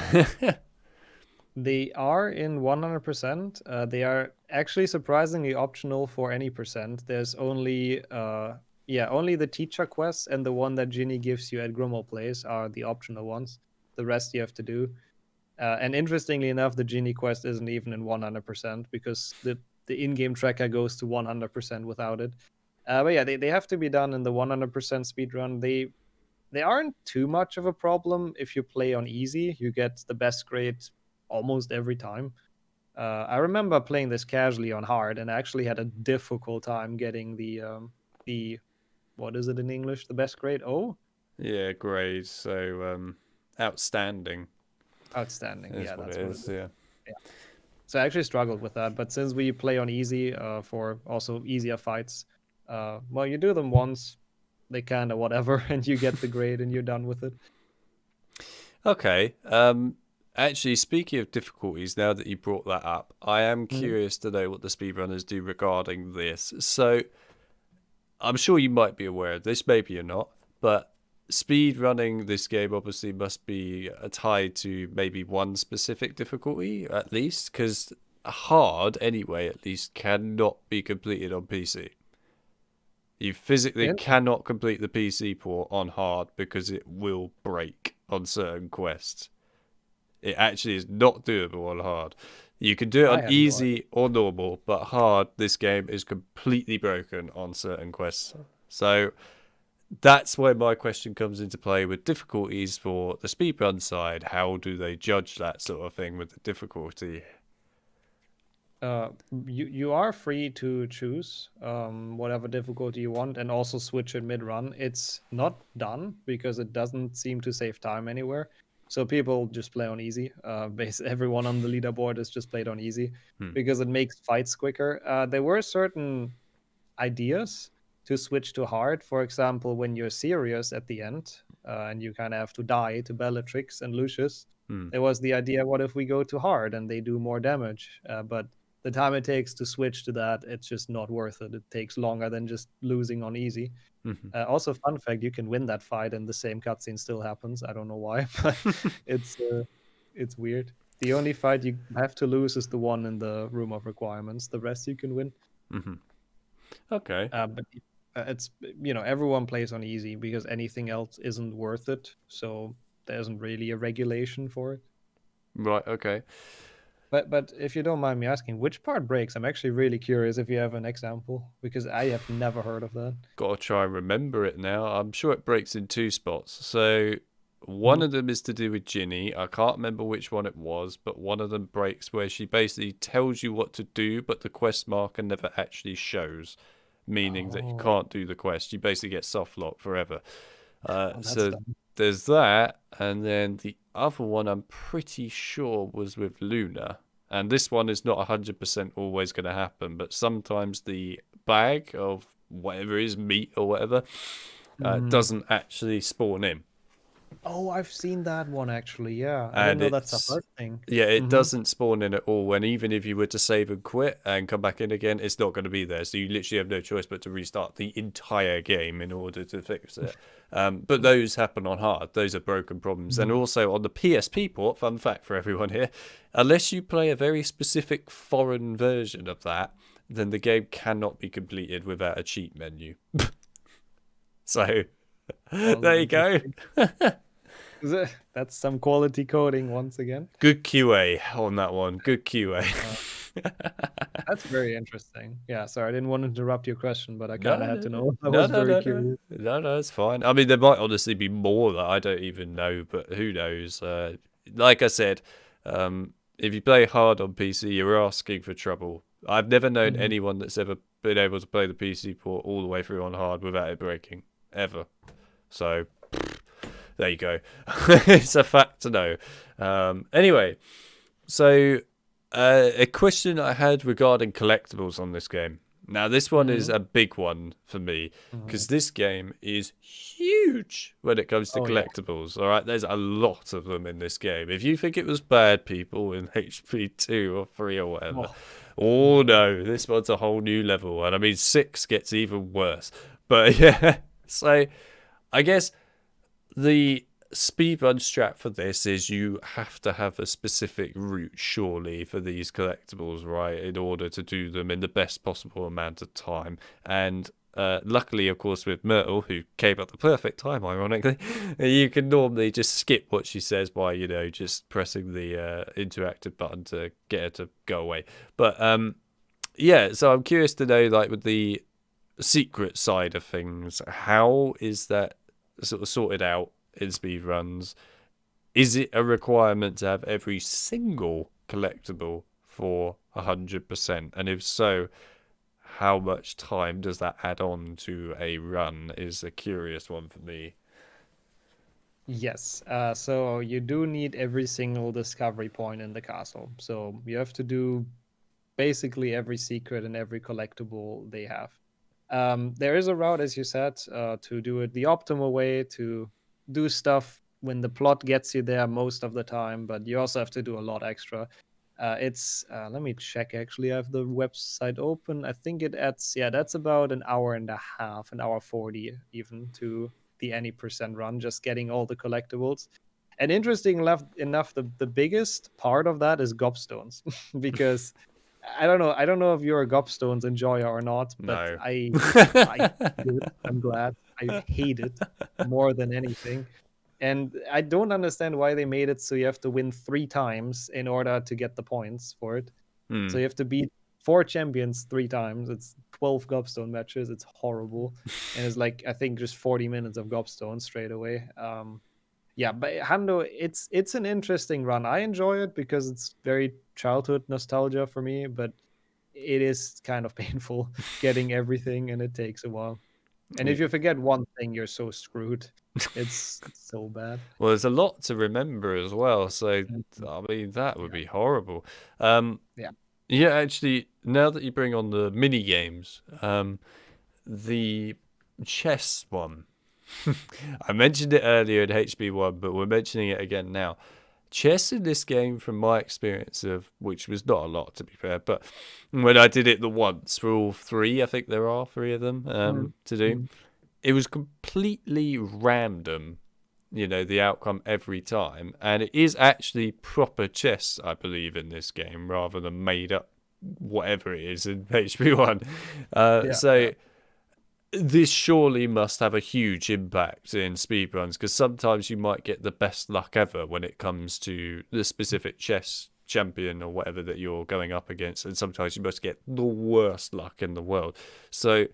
They are in 100%. They are actually surprisingly optional for any percent. There's only the teacher quests and the one that Ginny gives you at Grumble Place are the optional ones. The rest you have to do. And interestingly enough, the Genie quest isn't even in 100% because the in-game tracker goes to 100% without it. But yeah, they have to be done in the 100% speed run. They aren't too much of a problem if you play on easy. You get the best grade almost every time. I remember playing this casually on hard, and I actually had a difficult time getting the what is it in English? The best grade? Oh, Yeah, grade. So outstanding outstanding. is Yeah, what that's it what it is. is. Yeah. Yeah. So I actually struggled with that, but since we play on easy for also easier fights, well, you do them once, they kind of whatever, and you get the grade, and you're done with it. Okay. Actually, speaking of difficulties, now that you brought that up, I am curious to know what the speedrunners do regarding this. So, I'm sure you might be aware of this, maybe you're not, but speedrunning this game obviously must be tied to maybe one specific difficulty, at least, because hard, anyway, at least, cannot be completed on PC. You physically cannot complete the PC port on hard because it will break on certain quests. It actually is not doable on hard. You can do it on easy or normal, but hard, this game is completely broken on certain quests. So that's where my question comes into play with difficulties for the speedrun side. How do they judge that sort of thing with the difficulty? You are free to choose whatever difficulty you want, and also switch it mid-run. It's not done because it doesn't seem to save time anywhere. So people just play on easy. Everyone on the leaderboard is just played on easy because it makes fights quicker. There were certain ideas to switch to hard. For example, when you're serious at the end and you kind of have to die to Bellatrix and Lucius, there was the idea, what if we go to hard and they do more damage? But the time it takes to switch to that, it's just not worth it. It takes longer than just losing on easy. Also, fun fact, you can win that fight and the same cutscene still happens. I don't know why, but it's weird. The only fight you have to lose is the one in the Room of Requirements. The rest you can win. Okay. But it's, everyone plays on easy because anything else isn't worth it. So there isn't really a regulation for it. Right, okay. But if you don't mind me asking, which part breaks? I'm actually really curious if you have an example, because I have never heard of that. Gotta try and remember it now. I'm sure it breaks in two spots. So one of them is to do with Ginny. I can't remember which one it was, but one of them breaks where she basically tells you what to do, but the quest marker never actually shows, meaning that you can't do the quest. You basically get soft lock forever. So there's that, and then the other one I'm pretty sure was with Luna, and this one is not 100% always going to happen, but sometimes the bag of whatever is meat or whatever doesn't actually spawn in. Oh, I've seen that one actually. Yeah, I didn't know that's a hard thing. Yeah, it doesn't spawn in at all. And even if you were to save and quit and come back in again, it's not going to be there. So you literally have no choice but to restart the entire game in order to fix it. But those happen on hard. Those are broken problems. And also on the PSP port, fun fact for everyone here, unless you play a very specific foreign version of that, then the game cannot be completed without a cheat menu. So there you go. That's some quality coding once again. Good QA on that one. Good QA. That's very interesting. Yeah, sorry, I didn't want to interrupt your question, but I kind of had to know. I was very curious. No, it's fine. I mean, there might honestly be more that I don't even know, but who knows? Like I said, if you play hard on PC, you're asking for trouble. I've never known anyone that's ever been able to play the PC port all the way through on hard without it breaking, ever. So there you go. It's a fact to know. Anyway, so a question I had regarding collectibles on this game. Now, this one is a big one for me because this game is huge when it comes to collectibles. Yeah. All right, there's a lot of them in this game. If you think it was bad, people in HP 2 or 3 or whatever, oh no, this one's a whole new level. And I mean, 6 gets even worse. But yeah, so I guess the speedrun strat for this is you have to have a specific route, surely, for these collectibles, right, in order to do them in the best possible amount of time. And luckily, of course, with Myrtle, who came at the perfect time, ironically, you can normally just skip what she says by, just pressing the interactive button to get her to go away. But yeah, so I'm curious to know, like, with the secret side of things, how is that sort of sorted out in speedruns? Is it a requirement to have every single collectible for 100%? And if so, how much time does that add on to a run is a curious one for me. Yes. So you do need every single discovery point in the castle. So you have to do basically every secret and every collectible they have. There is a route, as you said, to do it the optimal way, to do stuff when the plot gets you there most of the time, but you also have to do a lot extra. Let me check actually. I have the website open. I think it adds, yeah, that's about an hour and a half, an hour 40 even to the any percent run, just getting all the collectibles. And interesting enough, the biggest part of that is gobstones because I don't know if you're a gobstones enjoyer or not, but No. I hate it. I'm glad. I hate it more than anything. And I don't understand why they made it so you have to win 3 times in order to get the points for it. So Hmm. you have to beat 4 champions 3 times. It's 12 gobstone matches. It's horrible. And it's like I think just 40 minutes of gobstones straight away. Yeah, but Hando, it's an interesting run. I enjoy it because it's very childhood nostalgia for me, but it is kind of painful getting everything and it takes a while. And Yeah. if you forget one thing, you're so screwed. It's so bad. Well, there's a lot to remember as well, so Mhm. I mean that would Yeah. be horrible. Um, Yeah. yeah, actually, now that you bring on the mini games, the chess one, I mentioned it earlier in HB1, but we're mentioning it again now. Chess in this game, from my experience of which was not a lot to be fair, but when I did it the once for all three, I think there are three of them Mhm. to do. Mhm. It was completely random, the outcome every time, and it is actually proper chess, I believe, in this game rather than made up whatever it is in HP1. Yeah. So Yeah. this surely must have a huge impact in speedruns because sometimes you might get the best luck ever when it comes to the specific chess champion or whatever that you're going up against, and sometimes you must get the worst luck in the world. So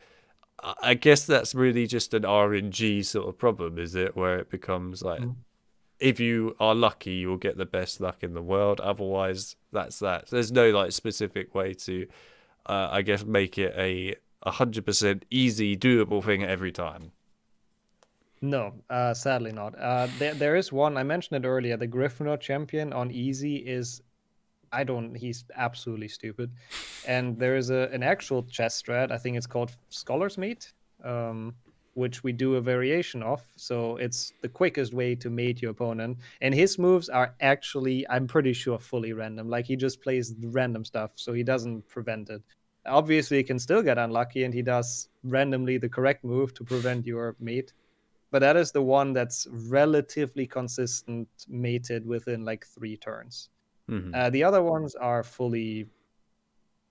I guess that's really just an RNG sort of problem, is it? Where it becomes like, Mhm. if you are lucky, you'll get the best luck in the world. Otherwise, that's that. There's no like specific way to, I guess, make it a 100% easy, doable thing every time. No, sadly not. There is one I mentioned it earlier. The Gryffindor champion on easy is I don't. He's absolutely stupid. And there is an actual chess strat. I think it's called Scholar's Mate, um, which we do a variation of. So it's the quickest way to mate your opponent. And his moves are actually, I'm pretty sure, fully random. Like he just plays random stuff, so he doesn't prevent it. Obviously, he can still get unlucky, and he does randomly the correct move to prevent your mate. But that is the one that's relatively consistent mated within like 3 turns. Hmm. The other ones are fully,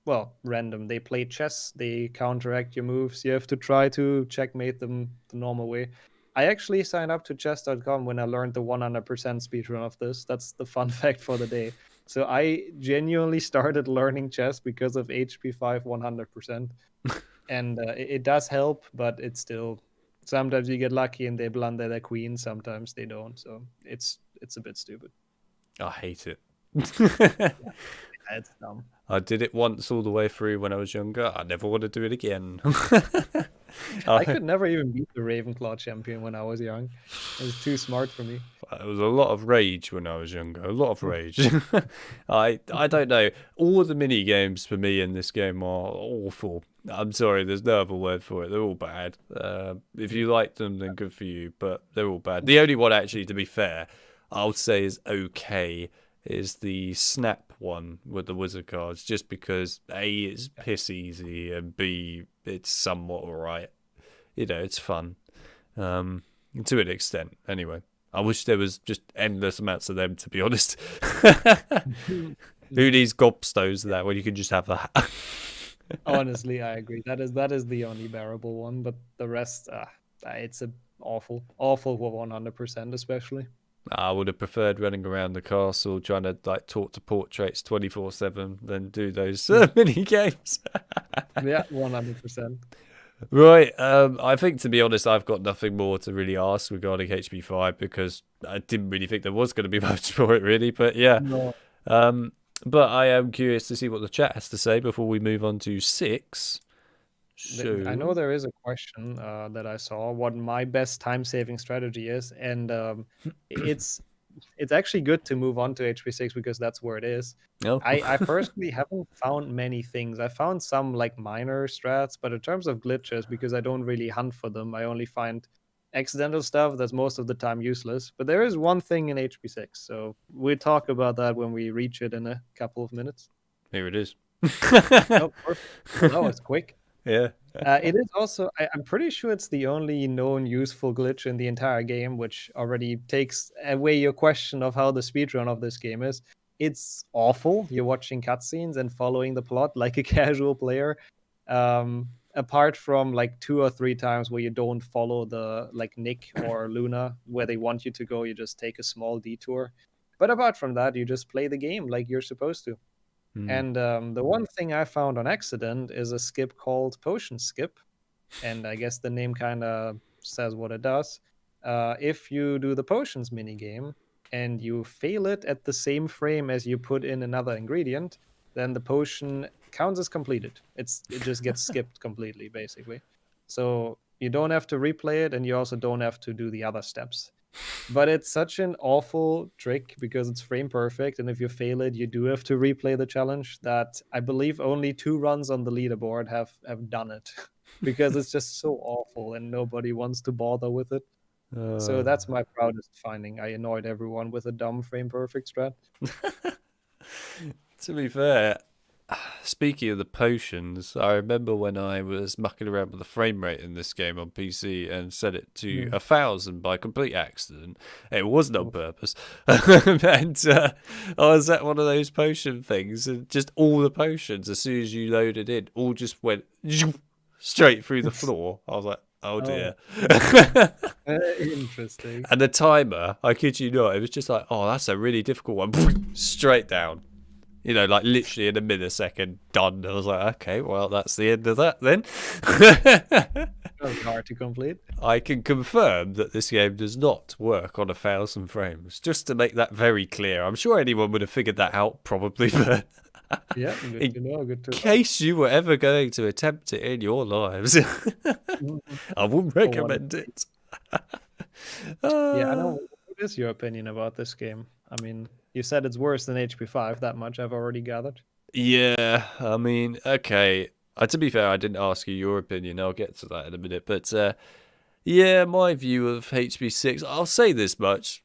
well, random. They play chess, they counteract your moves. You have to try to checkmate them the normal way. I actually signed up to chess.com when I learned the 100% speedrun of this. That's the fun fact for the day. So I genuinely started learning chess because of HP5 100%. And it does help, but it's still sometimes you get lucky and they blunder their queen, sometimes they don't. So it's a bit stupid. I hate it. Yeah, it's dumb. I did it once all the way through when I was younger. I never want to do it again. I I, could never even beat the Ravenclaw champion when I was young. It was too smart for me. It was a lot of rage when I was younger. A lot of rage. I don't know. All of the mini games for me in this game are awful. I'm sorry, there's no other word for it. They're all bad. If you like them, then good for you. But they're all bad. The only one, actually, to be fair, I'll say is okay, is the Snap one with the wizard cards. Just because A, it's piss easy, and B, it's somewhat alright. It's fun. Um, to an extent, anyway. I wish there was just endless amounts of them, to be honest. Who needs gobstones of that when you can just have that? Honestly, I agree. That is the only bearable one, but the rest, it's a awful for 100%, especially. I would have preferred running around the castle trying to like talk to portraits 24/7 than do those Mm. mini games. Yeah, 100%. Right. I think, to be honest, I've got nothing more to really ask regarding HP5 because I didn't really think there was going to be much for it, really. But yeah. No. Um, but I am curious to see what the chat has to say before we move on to 6. I know So, there is a question that I saw what my best time-saving strategy is, and it's it's actually good to move on to HP6 because that's where it is. no. I personally haven't found many things. I found some like minor strats, but in terms of glitches, because I don't really hunt for them, I only find accidental stuff that's most of the time useless. But there is one thing in HP6, so we'll talk about that when we reach it in a couple of minutes. Here it is. Oh, perfect. Well, that was quick. Yeah. It is also, I'm pretty sure it's the only known useful glitch in the entire game, which already takes away your question of how the speedrun of this game is. It's awful. You're watching cutscenes and following the plot like a casual player. Apart from like 2 or 3 times where you don't follow the like Nick or Luna where they want you to go, you just take a small detour. But apart from that, you just play the game like you're supposed to. And the one thing I found on accident is a skip called Potion Skip. And I guess the name kind of says what it does. If you do the potions minigame and you fail it at the same frame as you put in another ingredient, then the potion counts as completed. It just gets skipped completely, basically. So you don't have to replay it, and you also don't have to do the other steps. But it's such an awful trick because it's frame perfect, and if you fail it, you do have to replay the challenge. That I believe only 2 runs on the leaderboard have done it, because it's just so awful and nobody wants to bother with it. So that's my proudest finding. I annoyed everyone with a dumb frame perfect strat. To be fair, speaking of the potions, I remember when I was mucking around with the frame rate in this game on PC and set it to 1,000 by complete accident. It wasn't on purpose. And I was at one of those potion things, and just all the potions, as soon as you loaded in, all just went straight through the floor. I was like, oh dear. Interesting. And the timer, I kid you not, it was just like, oh, that's a really difficult one. Straight down. You know, like literally in a millisecond, done. I was like, okay, well, that's the end of that then. That was hard to complete. I can confirm that this game does not work on 1,000 frames. Just to make that very clear. I'm sure anyone would have figured that out, probably, but Yeah, good to know. Good to in know. case you were ever going to attempt it in your lives, I wouldn't recommend it. Yeah, I know. What is your opinion about this game? I mean, you said it's worse than HP5. That much I've already gathered. Yeah, I mean, okay. To be fair, I didn't ask you your opinion. I'll get to that in a minute. But yeah, my view of HP6, I'll say this much.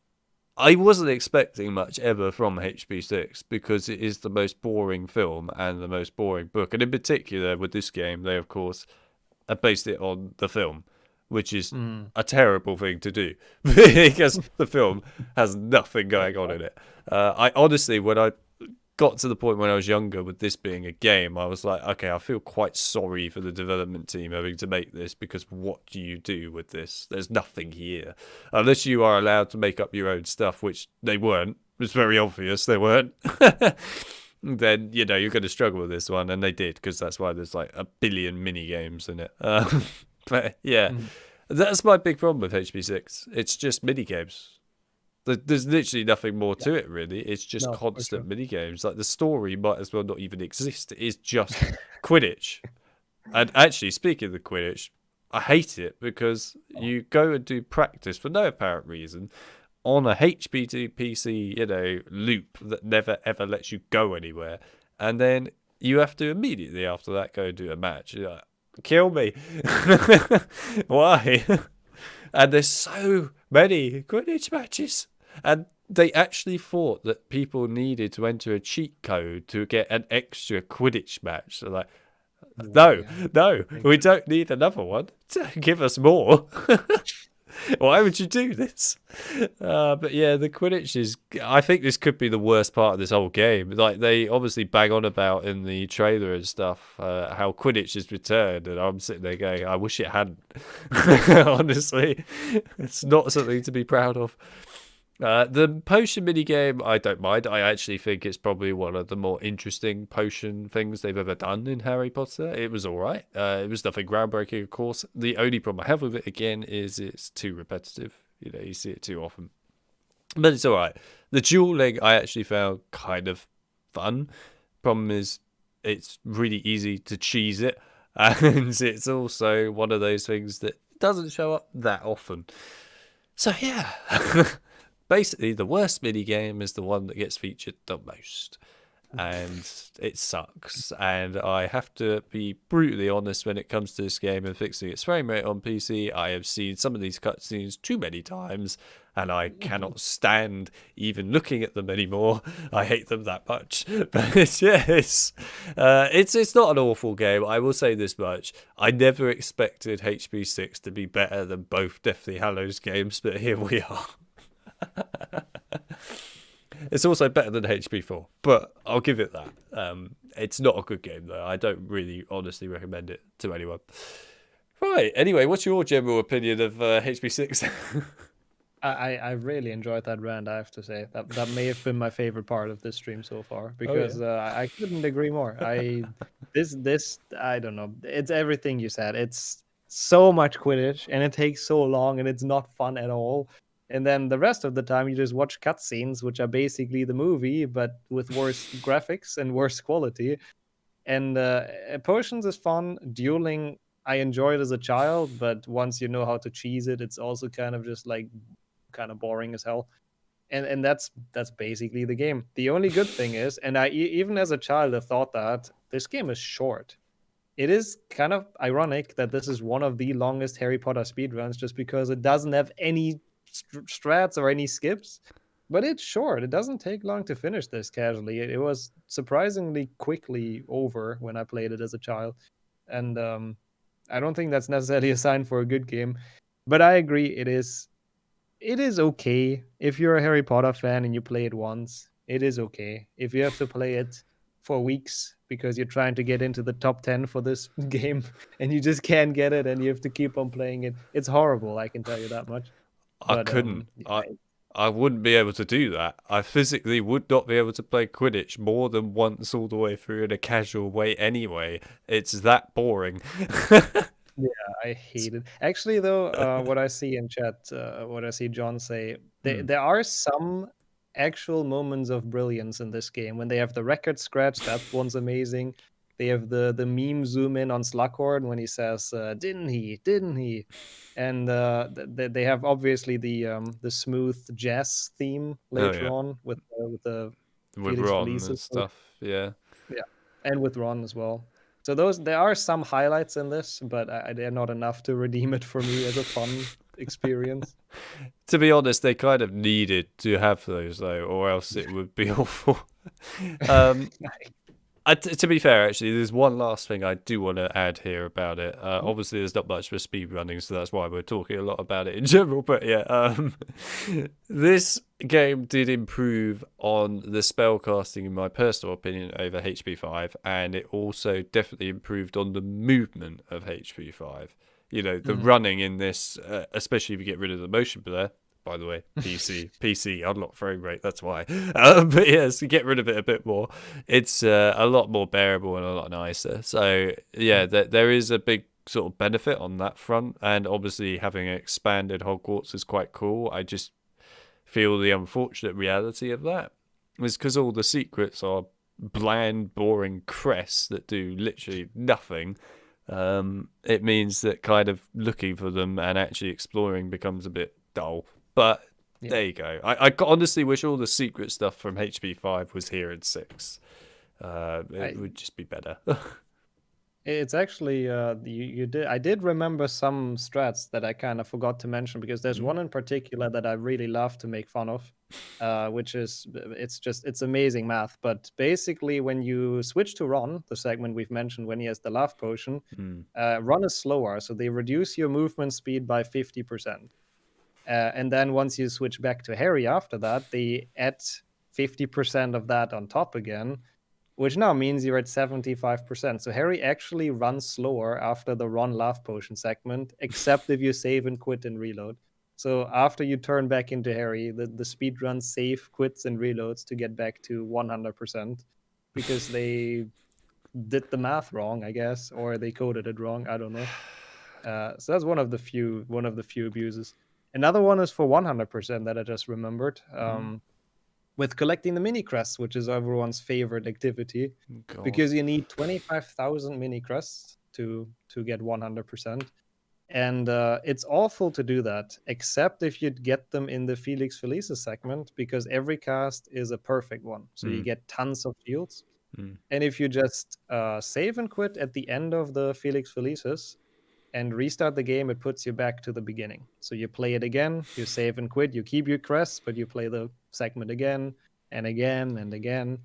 I wasn't expecting much ever from HP6 because it is the most boring film and the most boring book. And in particular, with this game, they, of course, have based it on the film, which is a terrible thing to do because the film has nothing going on in it. I honestly, when I got to the point when I was younger with this being a game, I was like, okay, I feel quite sorry for the development team having to make this because what do you do with this? There's nothing here. Unless you are allowed to make up your own stuff, which they weren't. It's very obvious they weren't. Then, you know, you're going to struggle with this one. And they did, because that's why there's like a billion mini games in it. But yeah, that's my big problem with HP6. It's just mini games. There's literally nothing more to it, really. It's just constant mini games. Like the story might as well not even exist. It is just Quidditch. And actually, speaking of the Quidditch, I hate it because you go and do practice for no apparent reason on a HP2 PC, you know, loop that never ever lets you go anywhere, and then you have to immediately after that go and do a match. You're like, kill me. Why? And there's so many Quidditch matches. And they actually thought that people needed to enter a cheat code to get an extra Quidditch match. So like, no, we don't need another one. Give us more. Why would you do this? But yeah, the Quidditch is... I think this could be the worst part of this whole game. Like, they obviously bang on about in the trailer and stuff how Quidditch is returned, and I'm sitting there going, I wish it hadn't. Honestly, it's not something to be proud of. The potion minigame, I don't mind. I actually think it's probably one of the more interesting potion things they've ever done in Harry Potter. It was all right. It was nothing groundbreaking, of course. The only problem I have with it, again, is it's too repetitive. You know, you see it too often. But it's all right. The dueling I actually found kind of fun. Problem is, it's really easy to cheese it. And it's also one of those things that doesn't show up that often. So, yeah. Basically, the worst mini game is the one that gets featured the most, and it sucks. And I have to be brutally honest when it comes to this game and fixing its frame rate on PC. I have seen some of these cutscenes too many times, and I cannot stand even looking at them anymore. I hate them that much. But yes, it's not an awful game. I will say this much: I never expected HB6 to be better than both Deathly Hallows games, but here we are. It's also better than HP4, but I'll give it that. It's not a good game, though. I don't really honestly recommend it to anyone. Right, anyway, what's your general opinion of HP6? I really enjoyed that rant. I have to say that may have been my favorite part of this stream so far, because I couldn't agree more. This I don't know. It's everything you said. It's so much Quidditch, and it takes so long, and it's not fun at all. And then the rest of the time, you just watch cutscenes, which are basically the movie, but with worse graphics and worse quality. And potions is fun. Dueling, I enjoyed as a child, but once you know how to cheese it, it's also kind of just like kind of boring as hell. And that's basically the game. The only good thing is, and even as a child, I thought that this game is short. It is kind of ironic that this is one of the longest Harry Potter speedruns, just because it doesn't have any strats or any skips. But it's short. It doesn't take long to finish this casually. It was surprisingly quickly over when I played it as a child. And I don't think that's necessarily a sign for a good game. But I agree, it is okay if you're a Harry Potter fan and you play it once. It is okay. If you have to play it for weeks because you're trying to get into the top 10 for this game and you just can't get it and you have to keep on playing it, it's horrible, I can tell you that much. I But couldn't. I wouldn't be able to do that. I physically would not be able to play Quidditch more than once all the way through in a casual way anyway. It's that boring. Yeah, I hate it. Actually, though, what I see in chat, what I see John say, there are some actual moments of brilliance in this game. When they have the record scratch, that one's amazing. They have the meme zoom in on Slughorn when he says, "Didn't he? Didn't he?" And they have obviously the smooth jazz theme later on with the with Felix Ron Felicis. and stuff. Yeah. Yeah, and with Ron as well. So there are some highlights in this, but they're not enough to redeem it for me as a fun experience. To be honest, they kind of needed to have those though, or else it would be awful. To be fair, actually, there's one last thing I do want to add here about it. Obviously, there's not much for speed running, so that's why we're talking a lot about it in general. But yeah, this game did improve on the spellcasting, in my personal opinion, over HP5, and it also definitely improved on the movement of HP5. You know, the running in this, especially if you get rid of the motion blur. By the way, PC unlock frame rate. That's why. But yes, to get rid of it a bit more, it's a lot more bearable and a lot nicer. So yeah, there is a big sort of benefit on that front, and obviously having expanded Hogwarts is quite cool. I just feel the unfortunate reality of that is because all the secrets are bland, boring crests that do literally nothing. It means that kind of looking for them and actually exploring becomes a bit dull. But there you go. I honestly wish all the secret stuff from HP5 was here in 6. It would just be better. It's actually I did remember some strats that I kind of forgot to mention, because there's one in particular that I really love to make fun of, which is it's amazing math. But basically, when you switch to Ron, the segment we've mentioned when he has the laugh potion, Ron is slower, so they reduce your movement speed by 50%. And then once you switch back to Harry after that, they add 50% of that on top again, which now means you're at 75%. So Harry actually runs slower after the Ron Laugh Potion segment, except if you save and quit and reload. So after you turn back into Harry, the speed run save quits and reloads to get back to 100% because they did the math wrong, I guess, or they coded it wrong. I don't know. So that's one of the few abuses. Another one is for 100% that I just remembered. With collecting the mini crests, which is everyone's favorite activity, God. because you need 25,000 mini crests to get 100%. And it's awful to do that, except if you get them in the Felix Felicis segment, because every cast is a perfect one. So you get tons of shields. And if you just save and quit at the end of the Felix Felicis and restart the game, it puts you back to the beginning. So you play it again, you save and quit, you keep your crests, but you play the segment again and again and again.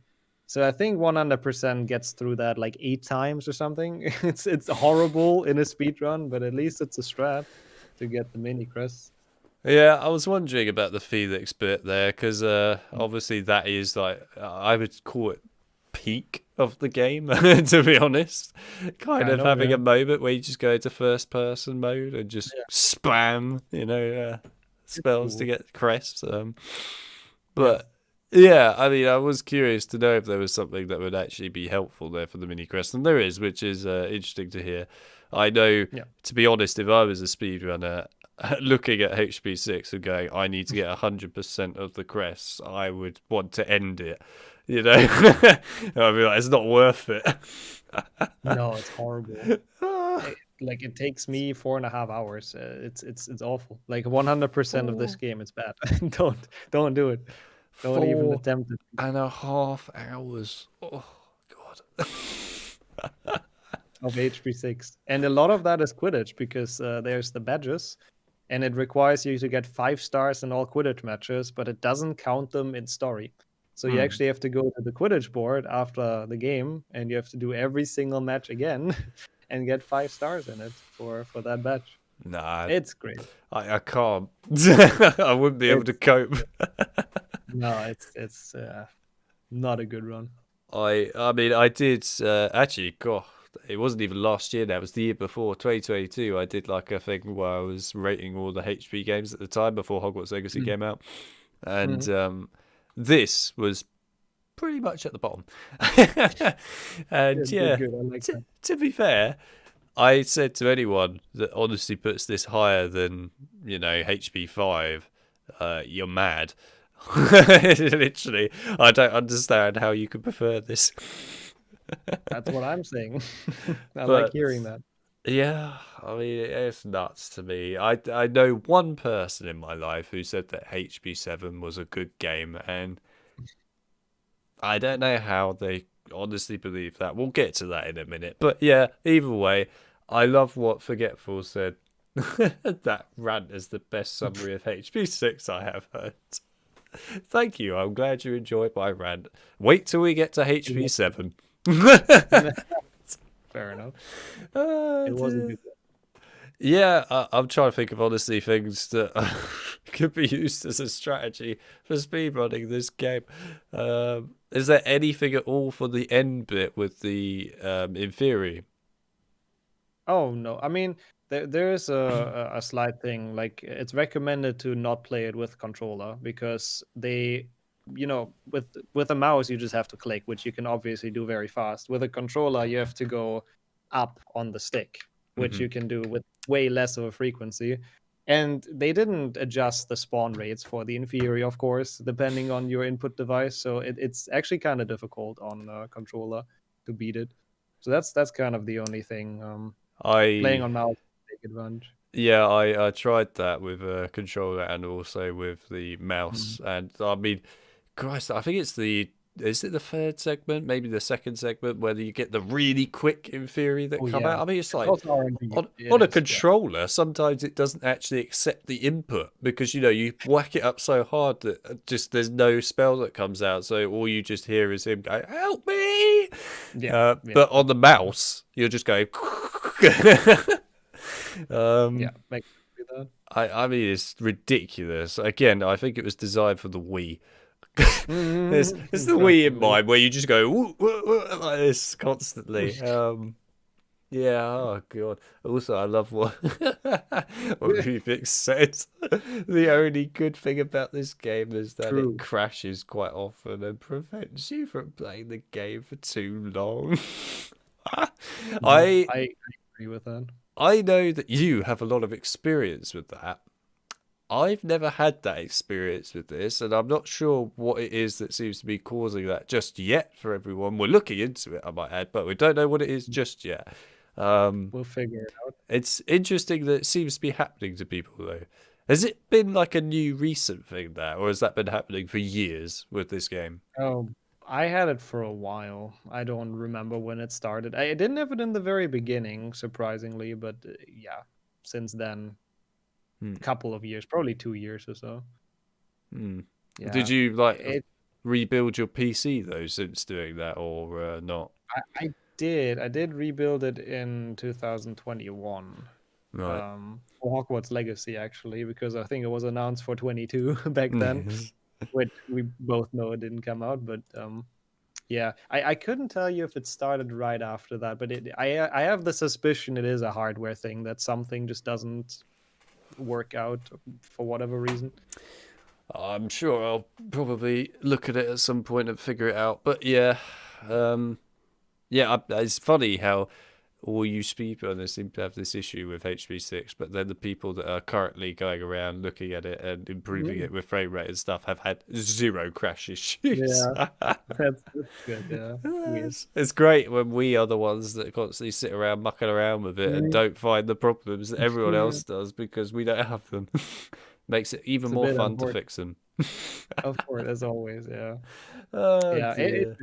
So I think 100% gets through that like 8 times or something. It's horrible in a speed run, but at least it's a strat to get the mini crests. Yeah, I was wondering about the Felix bit there because obviously that is like I would call it peak of the game, to be honest. Kind of having a moment where you just go into first person mode and just spam, spells to get crests. But yeah, I mean, I was curious to know if there was something that would actually be helpful there for the mini crest, and there is, which is interesting to hear. I know, to be honest, if I was a speedrunner looking at HP6 and going, I need to get 100% of the crests, I would want to end it. I'd be like, it's not worth it. No, it's horrible. Like it takes me 4.5 hours. It's awful. Like 100% of this game, it's bad. Don't do it. Don't even attempt it. 4.5 hours. Oh God. Of HP6, and a lot of that is Quidditch because there's the badges, and it requires you to get 5 stars in all Quidditch matches, but it doesn't count them in story. So you actually have to go to the Quidditch board after the game, and you have to do every single match again, and get 5 stars in it for that badge. Nah, it's great. I can't. I wouldn't be able to cope. No, it's not a good run. I mean, I did actually. God, it wasn't even last year. Now it was the year before, 2022. I did like a thing where I was rating all the HP games at the time before Hogwarts Legacy came out, and this was pretty much at the bottom. And good. I like that. To be fair, I said to anyone that honestly puts this higher than HP 5, you're mad. Literally, I don't understand how you could prefer this. That's what I'm saying. I like hearing that. Yeah, I mean, it's nuts to me. I know one person in my life who said that HP 7 was a good game, and I don't know how they honestly believe that. We'll get to that in a minute. But yeah, either way, I love what Forgetful said. That rant is the best summary of HP 6 I have heard. Thank you. I'm glad you enjoyed my rant. Wait till we get to HP 7. Fair enough. It wasn't good. Yeah, I'm trying to think of honestly things that could be used as a strategy for speedrunning this game. Is there anything at all for the end bit with the Inferi? Oh no, I mean there's a slight thing, like it's recommended to not play it with controller because they, with a mouse you just have to click, which you can obviously do very fast. With a controller you have to go up on the stick, which you can do with way less of a frequency. And they didn't adjust the spawn rates for the Inferi, of course, depending on your input device. So it's actually kind of difficult on a controller to beat it. So that's kind of the only thing. Playing on mouse is a big advantage. Yeah, I tried that with a controller and also with the mouse. And I mean, Christ, I think is it the third segment, maybe the second segment, where you get the really quick Inferi that come out? I mean, it's like on a controller, sometimes it doesn't actually accept the input because, you whack it up so hard that just there's no spell that comes out. So all you just hear is him go, help me! But on the mouse, you're just going... I mean, it's ridiculous. Again, I think it was designed for the Wii. There's the Wii in mind where you just go like this constantly. Yeah, oh god. Also, I love what what Rubik said. The only good thing about this game is that it True. crashes quite often and prevents you from playing the game for too long. Yeah, I I agree with that. I know that you have a lot of experience with that. I've never had that experience with this, and I'm not sure what it is that seems to be causing that just yet for everyone. We're looking into it, I might add, but we don't know what it is just yet. Um, We'll figure it out. it's interesting that it seems to be happening to people, though. Has it been like a new recent thing there, or has that been happening for years with this game? Oh, I had it for a while. I don't remember when it started. I didn't have it in the very beginning, surprisingly, but yeah, since then, Hmm. a couple of years, probably 2 years or so. Hmm. Did Yeah, you like it. rebuild your PC though since doing that, or not? I did. I did rebuild it in 2021. Right. For Hogwarts Legacy, actually, because I think it was announced for 22 back then, Yes. which we both know it didn't come out. But yeah, I couldn't tell you if it started right after that, but I have the suspicion it is a hardware thing, that something just doesn't work out for whatever reason. I'm sure I'll probably look at it at some point and figure it out. But yeah, um, yeah, it's funny how all you speedrunners seem to have this issue with HP6, but then the people that are currently going around looking at it and improving Mm. it with frame rate and stuff have had zero crash issues. Yeah, that's good. Yeah, weird. It's great when we are the ones that constantly sit around mucking around with it and Mm. don't find the problems that everyone else does because we don't have them. Makes it even It's a more bit fun to unfortunate, fix them. of course, as always. Yeah. Oh Yeah, dear.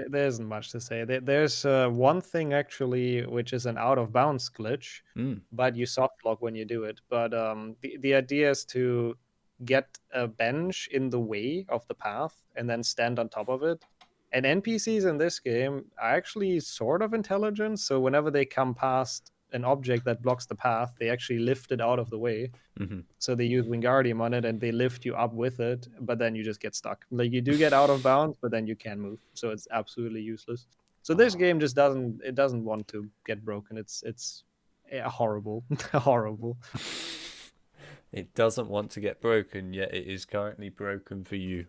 there isn't much to say. There's one thing actually, which is an out of bounds glitch, Mm. but you soft lock when you do it. But the idea is to get a bench in the way of the path and then stand on top of it. And NPCs in this game are actually sort of intelligent, so whenever they come past an object that blocks the path, they actually lift it out of the way. Mm-hmm. So they use Wingardium on it and they lift you up with it, but then you just get stuck. Like you do get out of bounds, but then you can't move. So it's absolutely useless. So this Oh. game just doesn't want to get broken. It's horrible. Horrible. It doesn't want to get broken, yet it is currently broken for you.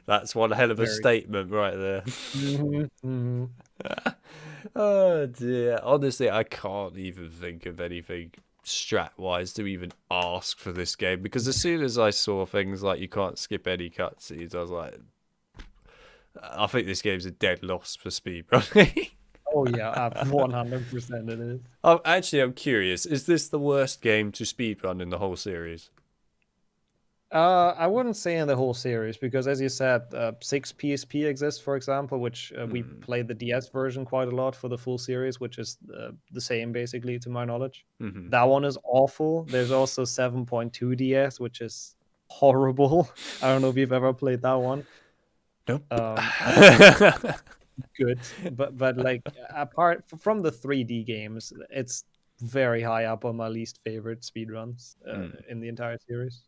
That's one hell of a Very. statement right there. Mm-hmm. Oh dear. Honestly, I can't even think of anything strat wise to even ask for this game because as soon as I saw things like you can't skip any cutscenes, I was like, I think this game's a dead loss for speedrunning. Oh yeah, 100% it is. Oh, actually, I'm curious. Is this the worst game to speedrun in the whole series? I wouldn't say in the whole series because, as you said, 6 PSP exists, for example, which we played the DS version quite a lot for the full series, which is the same basically, to my knowledge. Mm-hmm. That one is awful. There's also 7.2 DS, which is horrible. I don't know if you've ever played that one. Nope. Good, but like apart from the 3D games, it's very high up on my least favorite speedruns in the entire series.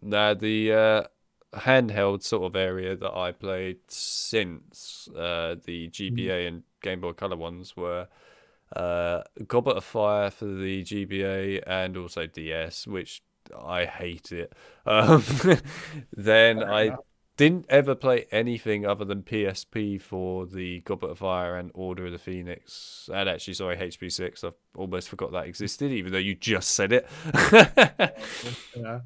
Now, the handheld sort of area that I played since the GBA and Game Boy Color ones were Goblet of Fire for the GBA and also DS, which I hate it. Then Fair I enough. didn't ever play anything other than PSP for the Goblet of Fire and Order of the Phoenix. And actually, sorry, HP6. I almost forgot that existed, even though you just said it. Yeah.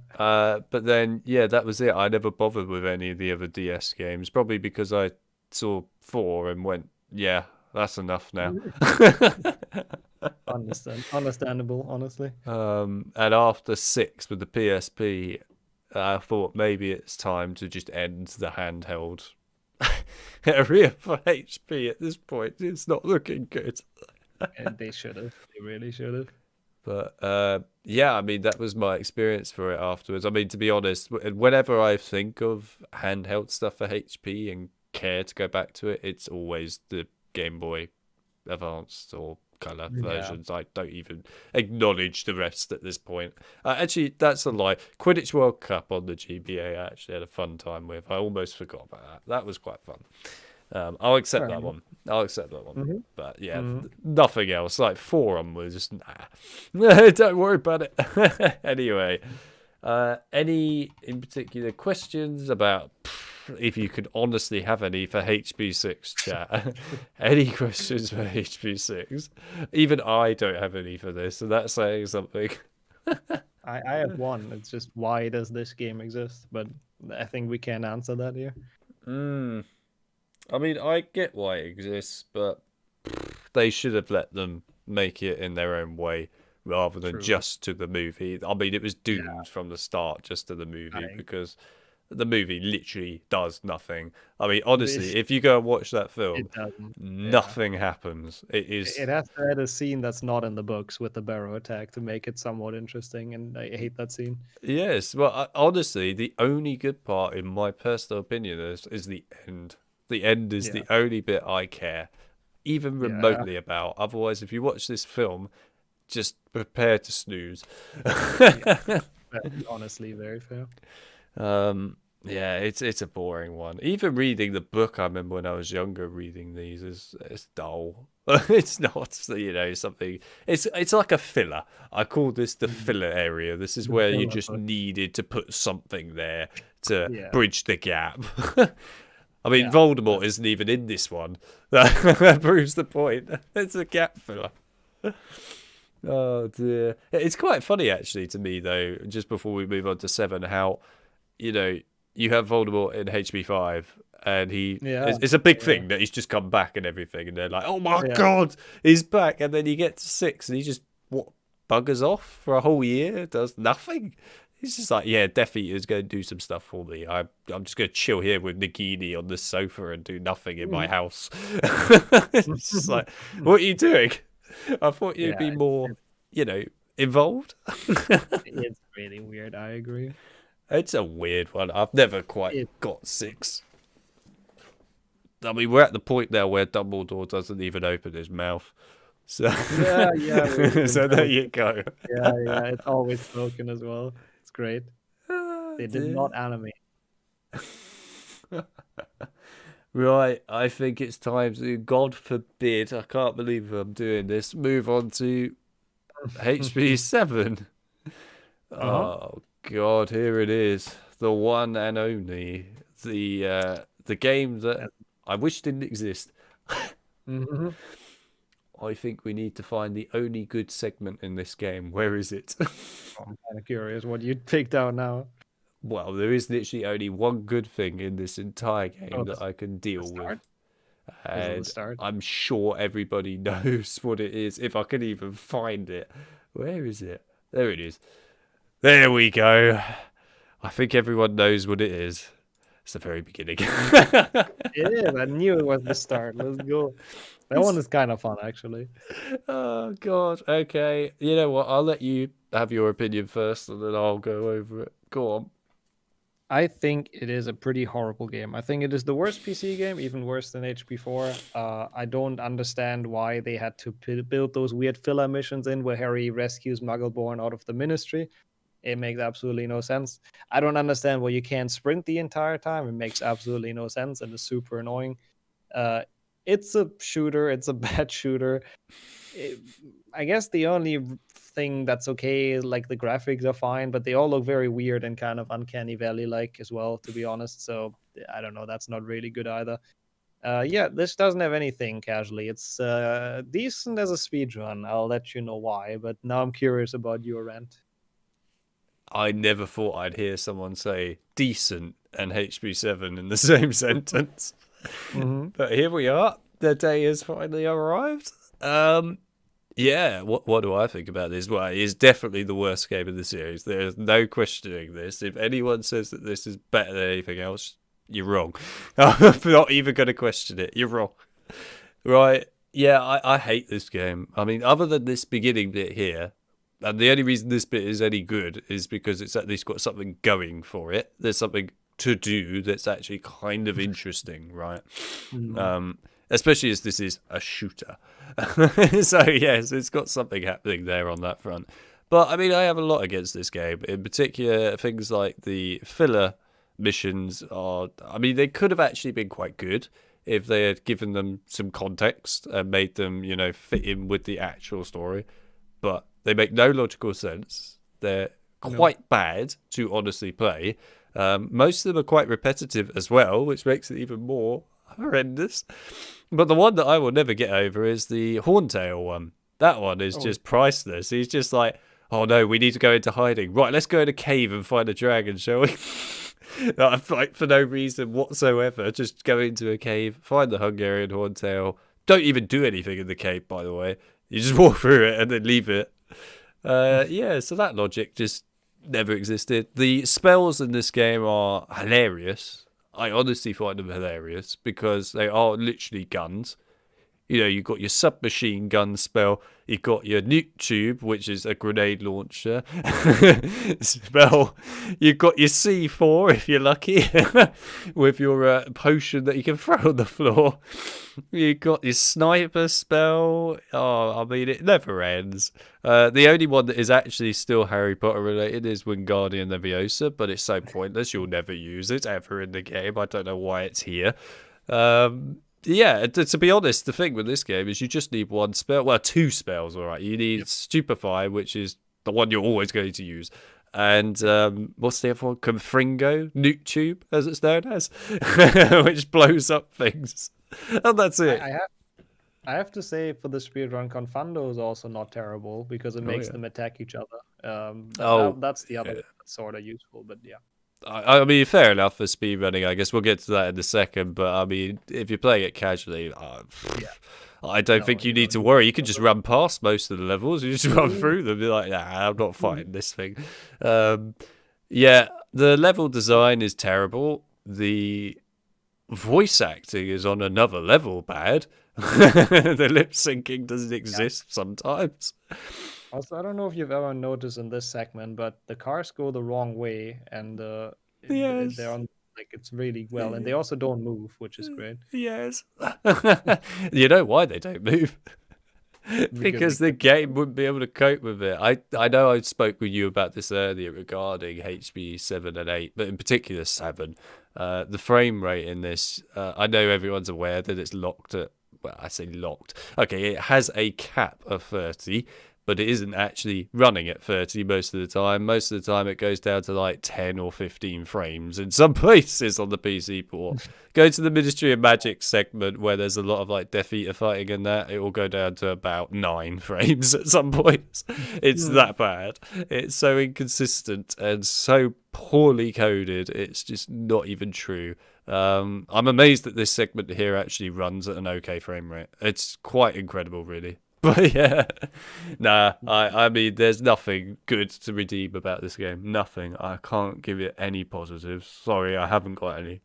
But then, yeah, that was it. I never bothered with any of the other DS games, probably because I saw 4 and went, yeah, that's enough now. Understandable, honestly. And after 6 with the PSP, I thought maybe it's time to just end the handheld area for HP at this point. It's not looking good. And they should have. They really should have. But yeah, I mean, that was my experience for it afterwards. I mean, to be honest, whenever I think of handheld stuff for HP and care to go back to it, it's always the Game Boy Advanced or Color Yeah. versions. I don't even acknowledge the rest at this point. Actually, that's a lie. Quidditch World Cup on the GBA I actually had a fun time with. I almost forgot about that. That was quite fun. I'll accept Fair that enough. one. I'll accept that one. Hmm. But yeah, Hmm. nothing else. Like 4 onwards, just nah. Don't worry about it. Anyway, any in particular questions about if you could honestly have any for HB6 chat? Any questions for HB6? Even I don't have any for this, so that's saying something. I have one. It's just, why does this game exist? But I think we can't answer that here. Mm. I mean, I get why it exists, but they should have let them make it in their own way rather than True. just to the movie. I mean, it was Yeah, doomed from the start just to the I movie agree. because the movie literally does nothing. I mean, honestly, This- if you go and watch that It film, doesn't. Yeah. nothing happens. It is. It has to add a scene that's not in the books with the barrow attack to make it somewhat interesting, and I hate that scene. Yes, well, honestly, the only good part, in my personal opinion, is the end. The end is Yeah, the only bit I care, even yeah, remotely about. Otherwise, if you watch this film, just prepare to snooze. yeah. Honestly, very fair. Yeah, it's a boring one. Even reading the book, I remember when I was younger, reading these is it's dull. It's not, something. It's like a filler. I call this the Mm. filler area. This is The where you filler just book. needed to put something there to Yeah, bridge the gap. I mean, yeah. Voldemort isn't even in this one. That proves the point. It's a gap filler. Oh dear. It's quite funny actually to me though, just before we move on to 7, how, you know, you have Voldemort in HB5 and Yeah, it's a big yeah, thing that he's just come back and everything and they're like, "Oh my yeah. god, he's back." And then you get to 6 and he just buggers off for a whole year, does nothing. He's just like, "Yeah, Death Eater's going to do some stuff for me. I'm just going to chill here with Nagini on the sofa and do nothing in my Mhm. house." It's just like, "What are you doing?" I thought you'd Yeah, be more, involved. it's really weird. I agree. It's a weird one. I've never quite It, got 6. I mean, we're at the point now where Dumbledore doesn't even open his mouth. So, yeah, yeah. We've been so there told. you go. Yeah, yeah. It's always spoken as well. It's great. Oh, They did dear. not animate. Right, I think it's time to, God forbid, I can't believe I'm doing this, move on to HB7. Uh-huh. Oh God, here it is, the one and only, the game that I wish didn't exist. Mm-hmm. I think we need to find the only good segment in this game. Where is it? I'm kind of curious what you picked out now. Well, there is literally only one good thing in this entire Oh, game that I can the deal with, start? Is it the and start? I'm sure everybody knows what it is if I can even find it. Where is it? There it is. There we go. I think everyone knows what it is. It's the very beginning. It is. I knew it was the start. Let's go. That one is kind of fun, actually. Oh God. Okay. You know what? I'll let you have your opinion first, and then I'll go over it. Go on. I think it is a pretty horrible game. I think it is the worst PC game, even worse than HB4. I don't understand why they had to build those weird filler missions in where Harry rescues Muggleborn out of the Ministry. It makes absolutely no sense. I don't understand why you can't sprint the entire time. It makes absolutely no sense and is super annoying. Uh, it's a shooter. It's a bad shooter. I guess the only thing that's okay is like the graphics are fine, but they all look very weird and kind of uncanny valley like as well, to be honest. So I don't know. That's not really good either. Yeah, this doesn't have anything casually. It's decent as a speed run. I'll let you know why, but now I'm curious about your rant. I never thought I'd hear someone say decent and HB7 in the same sentence. Mm-hmm. But here we are. The day has finally arrived. Yeah, what do I think about this? Well, it's definitely the worst game in the series. There's no questioning this. If anyone says that this is better than anything else, you're wrong. I'm not even going to question it. You're wrong. Right. Yeah, I hate this game. I mean, other than this beginning bit here, and the only reason this bit is any good is because it's at least got something going for it. There's something to do that's actually kind of interesting, right? Mm-hmm. Especially as this is a shooter. So, yes, it's got something happening there on that front. But, I mean, I have a lot against this game. In particular, things like the filler missions are... I mean, they could have actually been quite good if they had given them some context and made them, fit in with the actual story. But they make no logical sense. They're No. quite bad to honestly play. Most of them are quite repetitive as well, which makes it even more horrendous. But the one that I will never get over is the Horntail one. That one is just priceless. He's just like, oh no, we need to go into hiding. Right, let's go in a cave and find a dragon, shall we? Like, for no reason whatsoever. Just go into a cave, find the Hungarian Horntail. Don't even do anything in the cave, by the way. You just walk through it and then leave it. Yeah, so that logic just never existed. The spells in this game are hilarious. I honestly find them hilarious because they are literally guns. You've got your submachine gun spell. You've got your nuke tube, which is a grenade launcher spell. You've got your C4, if you're lucky, with your potion that you can throw on the floor. You've got your sniper spell. Oh, I mean, it never ends. The only one that is actually still Harry Potter related is Wingardium Leviosa, but it's so pointless. You'll never use it ever in the game. I don't know why it's here. Yeah, to be honest, the thing with this game is you just need one spell. Well, two spells, all right. You need Stupefy, which is the one you're always going to use. And what's the other one? Confringo, Nuke Tube, as it's known as, which blows up things. And that's it. I have to say, for the speedrun, Confundo is also not terrible because it makes them attack each other. That's the other that's sort of useful, but yeah. I mean, fair enough for speedrunning. I guess we'll get to that in a second. But I mean, if you're playing it casually, I don't think you need to worry. You can just run past most of the levels. You just run through them. You're like, I'm not fighting this thing. Yeah, the level design is terrible. The voice acting is on another level bad. The lip syncing doesn't exist sometimes. Also, I don't know if you've ever noticed in this segment, but the cars go the wrong way, and they're on it's really well, and they also don't move, which is great. Yes. You know why they don't move? Because the game wouldn't be able to cope with it. I know I spoke with you about this earlier regarding HB 7 and 8, but in particular 7. The frame rate in this, I know everyone's aware that it's locked at, well, I say locked. Okay, it has a cap of 30, but it isn't actually running at 30 most of the time. Most of the time it goes down to like 10 or 15 frames in some places on the PC port. Go to the Ministry of Magic segment where there's a lot of like Death Eater fighting in that. It will go down to about 9 frames at some points. It's that bad. It's so inconsistent and so poorly coded. It's just not even true. I'm amazed that this segment here actually runs at an okay frame rate. It's quite incredible, really. But yeah, I mean, there's nothing good to redeem about this game. Nothing. I can't give it any positives. Sorry, I haven't got any.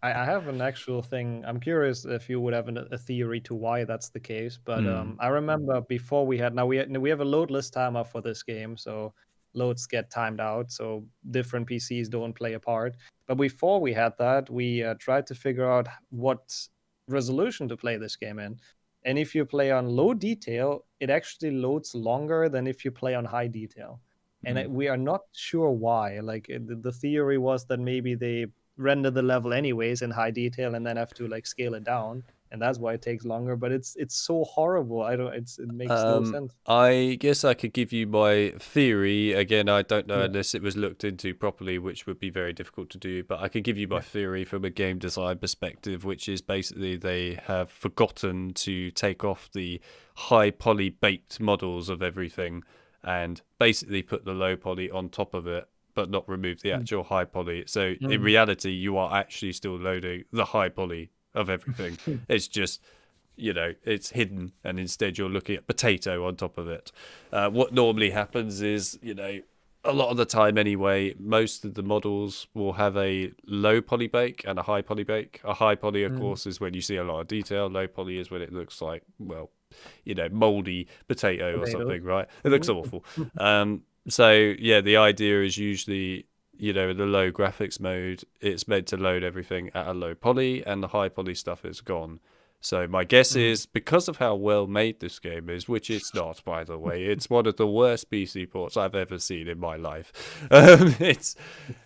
I have an actual thing. I'm curious if you would have a theory to why that's the case. But I remember before we have a load list timer for this game, so loads get timed out, so different PCs don't play a part. But before we had that, we tried to figure out what resolution to play this game in. And if you play on low detail, it actually loads longer than if you play on high detail. And we are not sure why. Like the theory was that maybe they render the level anyways in high detail and then have to like scale it down, and that's why it takes longer. But it's so horrible. It makes no sense. I guess I could give you my theory. Again, I don't know unless it was looked into properly, which would be very difficult to do. But I could give you my theory from a game design perspective, which is basically they have forgotten to take off the high poly baked models of everything and basically put the low poly on top of it, but not remove the actual high poly. So in reality, you are actually still loading the high poly of everything. It's just, it's hidden, and instead you're looking at potato on top of it. What normally happens is, a lot of the time anyway, most of the models will have a low poly bake and a high poly bake. A high poly, of course, is when you see a lot of detail. Low poly is when it looks like, well, moldy potato or something, right? It looks awful. So, yeah, the idea is usually, in the low graphics mode, it's meant to load everything at a low poly, and the high poly stuff is gone. So my guess Mm. is, because of how well made this game is, which it's not, by the way, it's one of the worst PC ports I've ever seen in my life. It's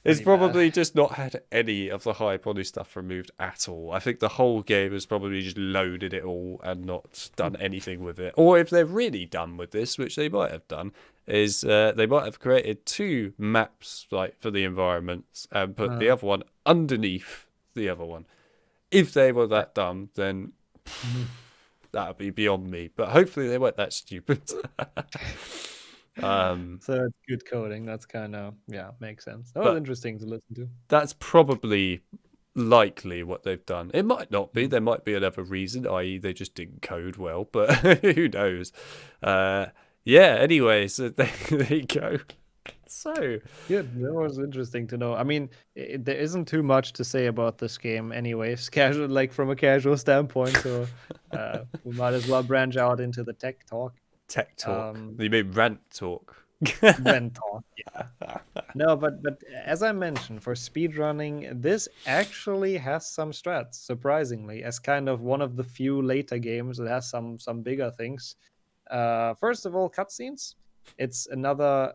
Pretty bad. probably just not had any of the high quality stuff removed at all. I think the whole game has probably just loaded it all and not done anything with it. Or if they're really done with this, which they might have done, is they might have created 2 maps like for the environments and put the Uh, other one underneath the other one. If they were I- that dumb, then Mhm. that would be beyond me. But hopefully they weren't that stupid. So it's good coding. That's kind of, yeah, makes sense. That was But interesting to listen to. that's probably likely what they've done. It might not be. Mm. There might be another reason, i.e., they just didn't code well. But who knows? Yeah. Anyway, so there you go. So Good. That was interesting to know. I mean, there isn't too much to say about this game, anyways. Casual, like from a casual standpoint. So we might as well branch out into the tech talk. tech talk. Um, You mean rant talk? Rent talk. Yeah. No, but as I mentioned, for speedrunning, this actually has some strats, surprisingly, as kind of one of the few later games that has some bigger things. First of all, cutscenes. It's another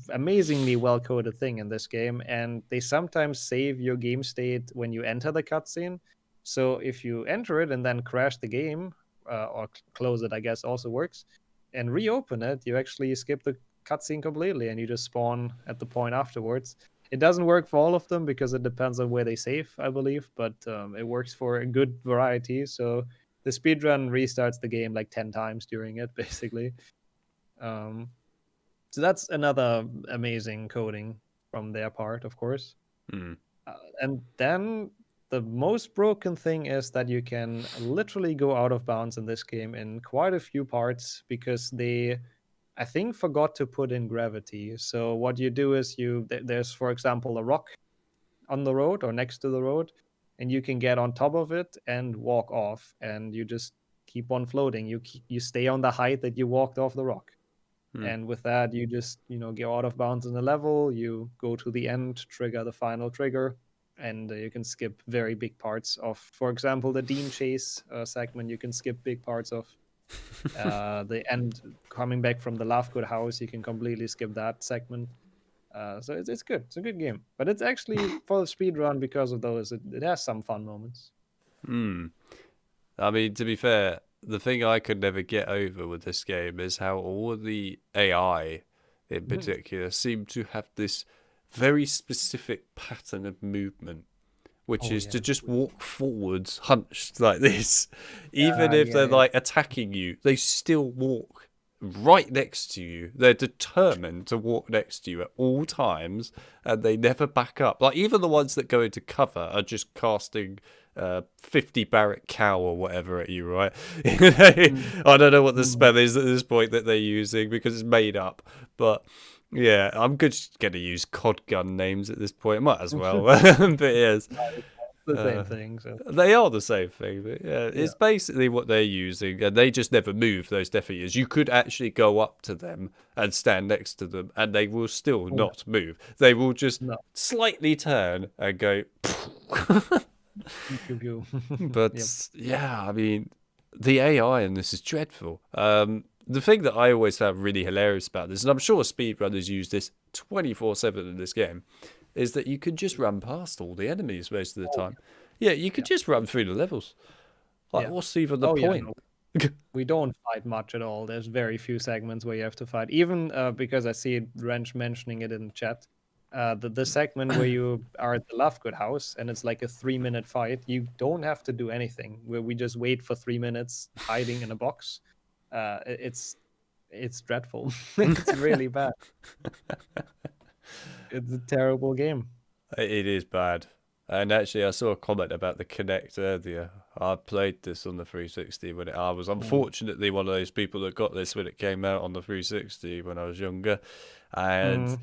amazingly well coded thing in this game, and they sometimes save your game state when you enter the cutscene. So if you enter it and then crash the game, or close it, I guess also works, and reopen it, you actually skip the cutscene completely and you just spawn at the point afterwards. It doesn't work for all of them because it depends on where they save, I believe, but it works for a good variety. So the speedrun restarts the game like 10 times during it, basically. Um, so that's another amazing coding from their part, of course. Hmm. And then the most broken thing is that you can literally go out of bounds in this game in quite a few parts because they, I think, forgot to put in gravity. So what you do is there's, for example, a rock on the road or next to the road, and you can get on top of it and walk off, and you just keep on floating. You stay on the height that you walked off the rock, Hmm. and with that, you just go out of bounds in the level. You go to the end, trigger the final trigger, and you can skip very big parts of, for example, the Dean Chase segment. You can skip big parts of the end coming back from the Lovegood house. You can completely skip that segment. So it's good. It's a good game, but it's actually for the speed run because of those. It has some fun moments. Hmm. I mean, to be fair, the thing I could never get over with this game is how all of the AI, in Mhm. particular, seem to have this very specific pattern of movement, which Oh is to yeah, just walk forwards hunched like this. Even if yeah, they're yeah. like attacking you, they still walk right next to you. They're determined to walk next to you at all times, and they never back up. Like, even the ones that go into cover are just casting 50 Barrack Cow or whatever at you, right? Mm. I don't know what the Mm. spell is at this point that they're using because it's made up, but yeah, I'm just going to use COD gun names at this point. Might as well. But yes, The same thing. So they are the same thing. But yeah, yeah, it's basically what they're using, and they just never move, those Death Eaters. You could actually go up to them and stand next to them, and they will still oh, yeah. not move. They will just No. slightly turn and go. Pew, pew. But Yep. yeah, I mean, the AI in this is dreadful. The thing that I always found really hilarious about this, and I'm sure speedrunners use this 24/7 in this game, is that you can just run past all the enemies most of the Oh, time. Yeah, you could yeah. just run through the levels. Like, Yeah. what's even the Oh yeah. point? No. We don't fight much at all. There's very few segments where you have to fight. Even because I see Wrench mentioning it in the chat. The segment where you are at the Lovegood house and it's like a 3-minute fight, you don't have to do anything. Where we just wait for 3 minutes hiding in a box. It's dreadful. It's really bad. It's a terrible game. It is bad. And actually, I saw a comment about the Kinect earlier. I played this on the 360 when I was unfortunately one of those people that got this when it came out on the 360 when I was younger, and Mm.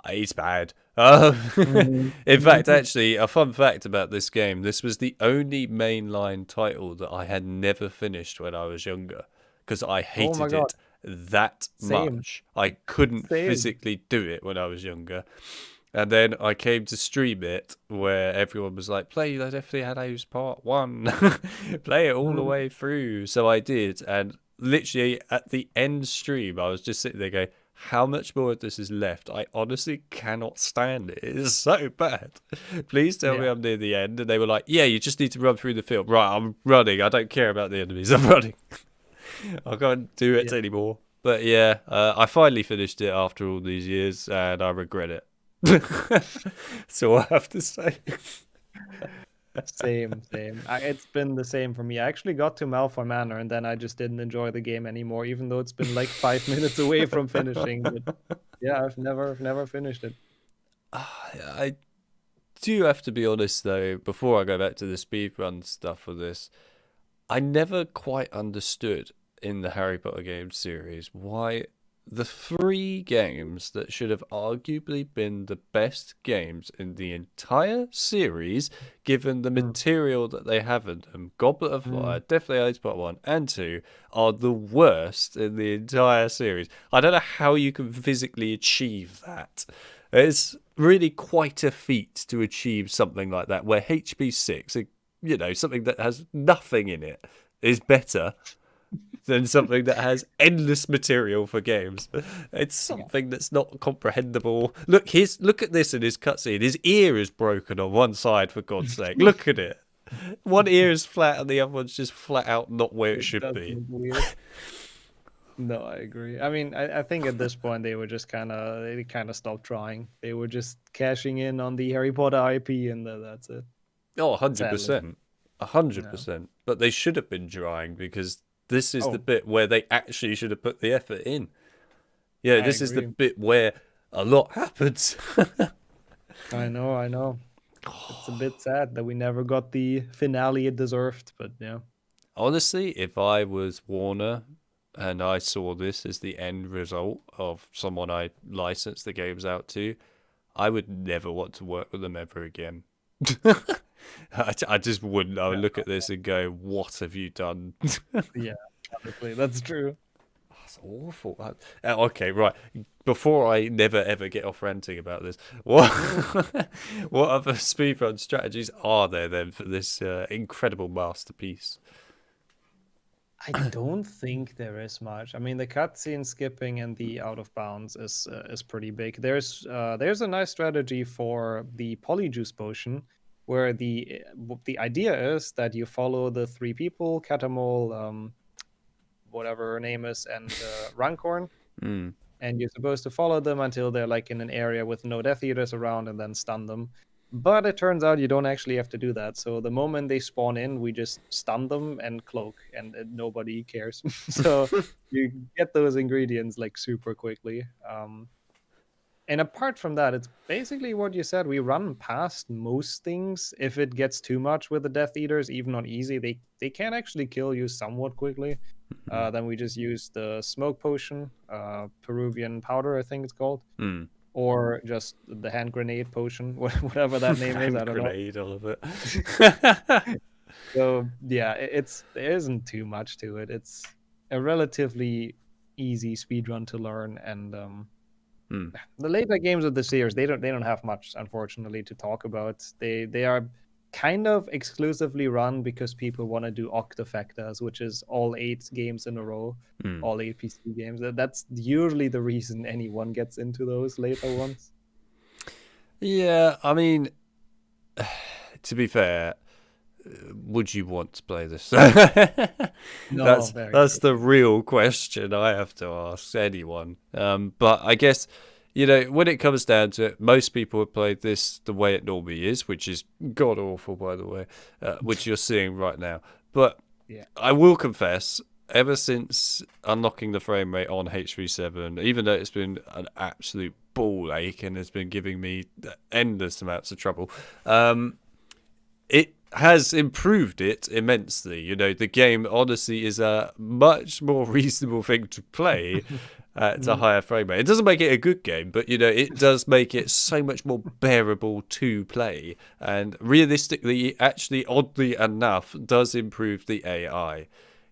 it's bad. Mhm. In fact, actually, a fun fact about this game: this was the only mainline title that I had never finished when I was younger because I Oh my hated god. it that Same. much. I couldn't Same. physically do it when I was younger. And then I came to stream it where everyone was like, play the Deathly Hallows Part 1. Play it all the way through. So I did. And literally at the end stream, I was just sitting there going, how much more of this is left? I honestly cannot stand it. It is so bad. Please tell me I'm near the end. And they were like, yeah, you just need to run through the film. Right, I'm running. I don't care about the enemies. I'm running. I can't do it anymore. But yeah, I finally finished it after all these years and I regret it. That's all I have to say. Same. It's been the same for me. I actually got to Malfoy Manor and then I just didn't enjoy the game anymore, even though it's been like 5 minutes away from finishing. But yeah, I've never finished it. I do have to be honest though, before I go back to the speedrun stuff for this, I never quite understood in the Harry Potter games series why the 3 games that should have arguably been the best games in the entire series, given the material that they have in them, Goblet of Fire, Deathly Hallows Part 1 and 2, are the worst in the entire series. I don't know how you can physically achieve that. It's really quite a feat to achieve something like that, where HP6, something that has nothing in it, is better than something that has endless material for games. It's something that's not comprehensible. Look at this in his cutscene. His ear is broken on one side, for God's sake. Look at it. One ear is flat and the other one's just flat out not where it should be. No, I agree. I mean, I think at this point they were just kind of stopped trying. They were just cashing in on the Harry Potter IP and that's it. Oh, 100%. 100%. But they should have been trying, because this is the bit where they actually should have put the effort in. Yeah, this is the bit where a lot happens. I know. It's a bit sad that we never got the finale it deserved, but yeah. Honestly, if I was Warner and I saw this as the end result of someone I licensed the games out to, I would never want to work with them ever again. I just wouldn't. I would look at this and go, what have you done? Yeah, honestly, that's true. That's awful. Okay, right. Before I never ever get off ranting about this, what other speedrun strategies are there then for this incredible masterpiece? I don't think there is much. I mean, the cutscene skipping and the out of bounds is pretty big. There's a nice strategy for the Polyjuice potion, where the idea is that you follow the 3 people, Catamol, whatever her name is, and Runcorn, and you're supposed to follow them until they're like in an area with no Death Eaters around, and then stun them. But it turns out you don't actually have to do that. So the moment they spawn in, we just stun them and cloak, and nobody cares. So you get those ingredients like super quickly. And apart from that, it's basically what you said. We run past most things. If it gets too much with the Death Eaters, even on easy, they can actually kill you somewhat quickly. Then we just use the smoke potion, Peruvian powder, I think it's called. Or just the hand grenade potion, whatever that name is. I don't know. All of it. So yeah, there isn't too much to it. It's a relatively easy speedrun to learn, and the later games of the series, they don't have much, unfortunately, to talk about. They are kind of exclusively run because people want to do Octafactors, which is all 8 games in a row, all 8 PC games. That's usually the reason anyone gets into those later ones. Yeah, I mean, to be fair, would you want to play this? No, that's the real question I have to ask anyone. But I guess, when it comes down to it, most people have played this the way it normally is, which is god awful, by the way, which you're seeing right now. But I will confess, ever since unlocking the frame rate on H37, even though it's been an absolute ball ache and has been giving me endless amounts of trouble, it has improved it immensely. The game honestly is a much more reasonable thing to play at a higher frame rate. It doesn't make it a good game, but it does make it so much more bearable to play. And realistically, it actually, oddly enough, does improve the AI.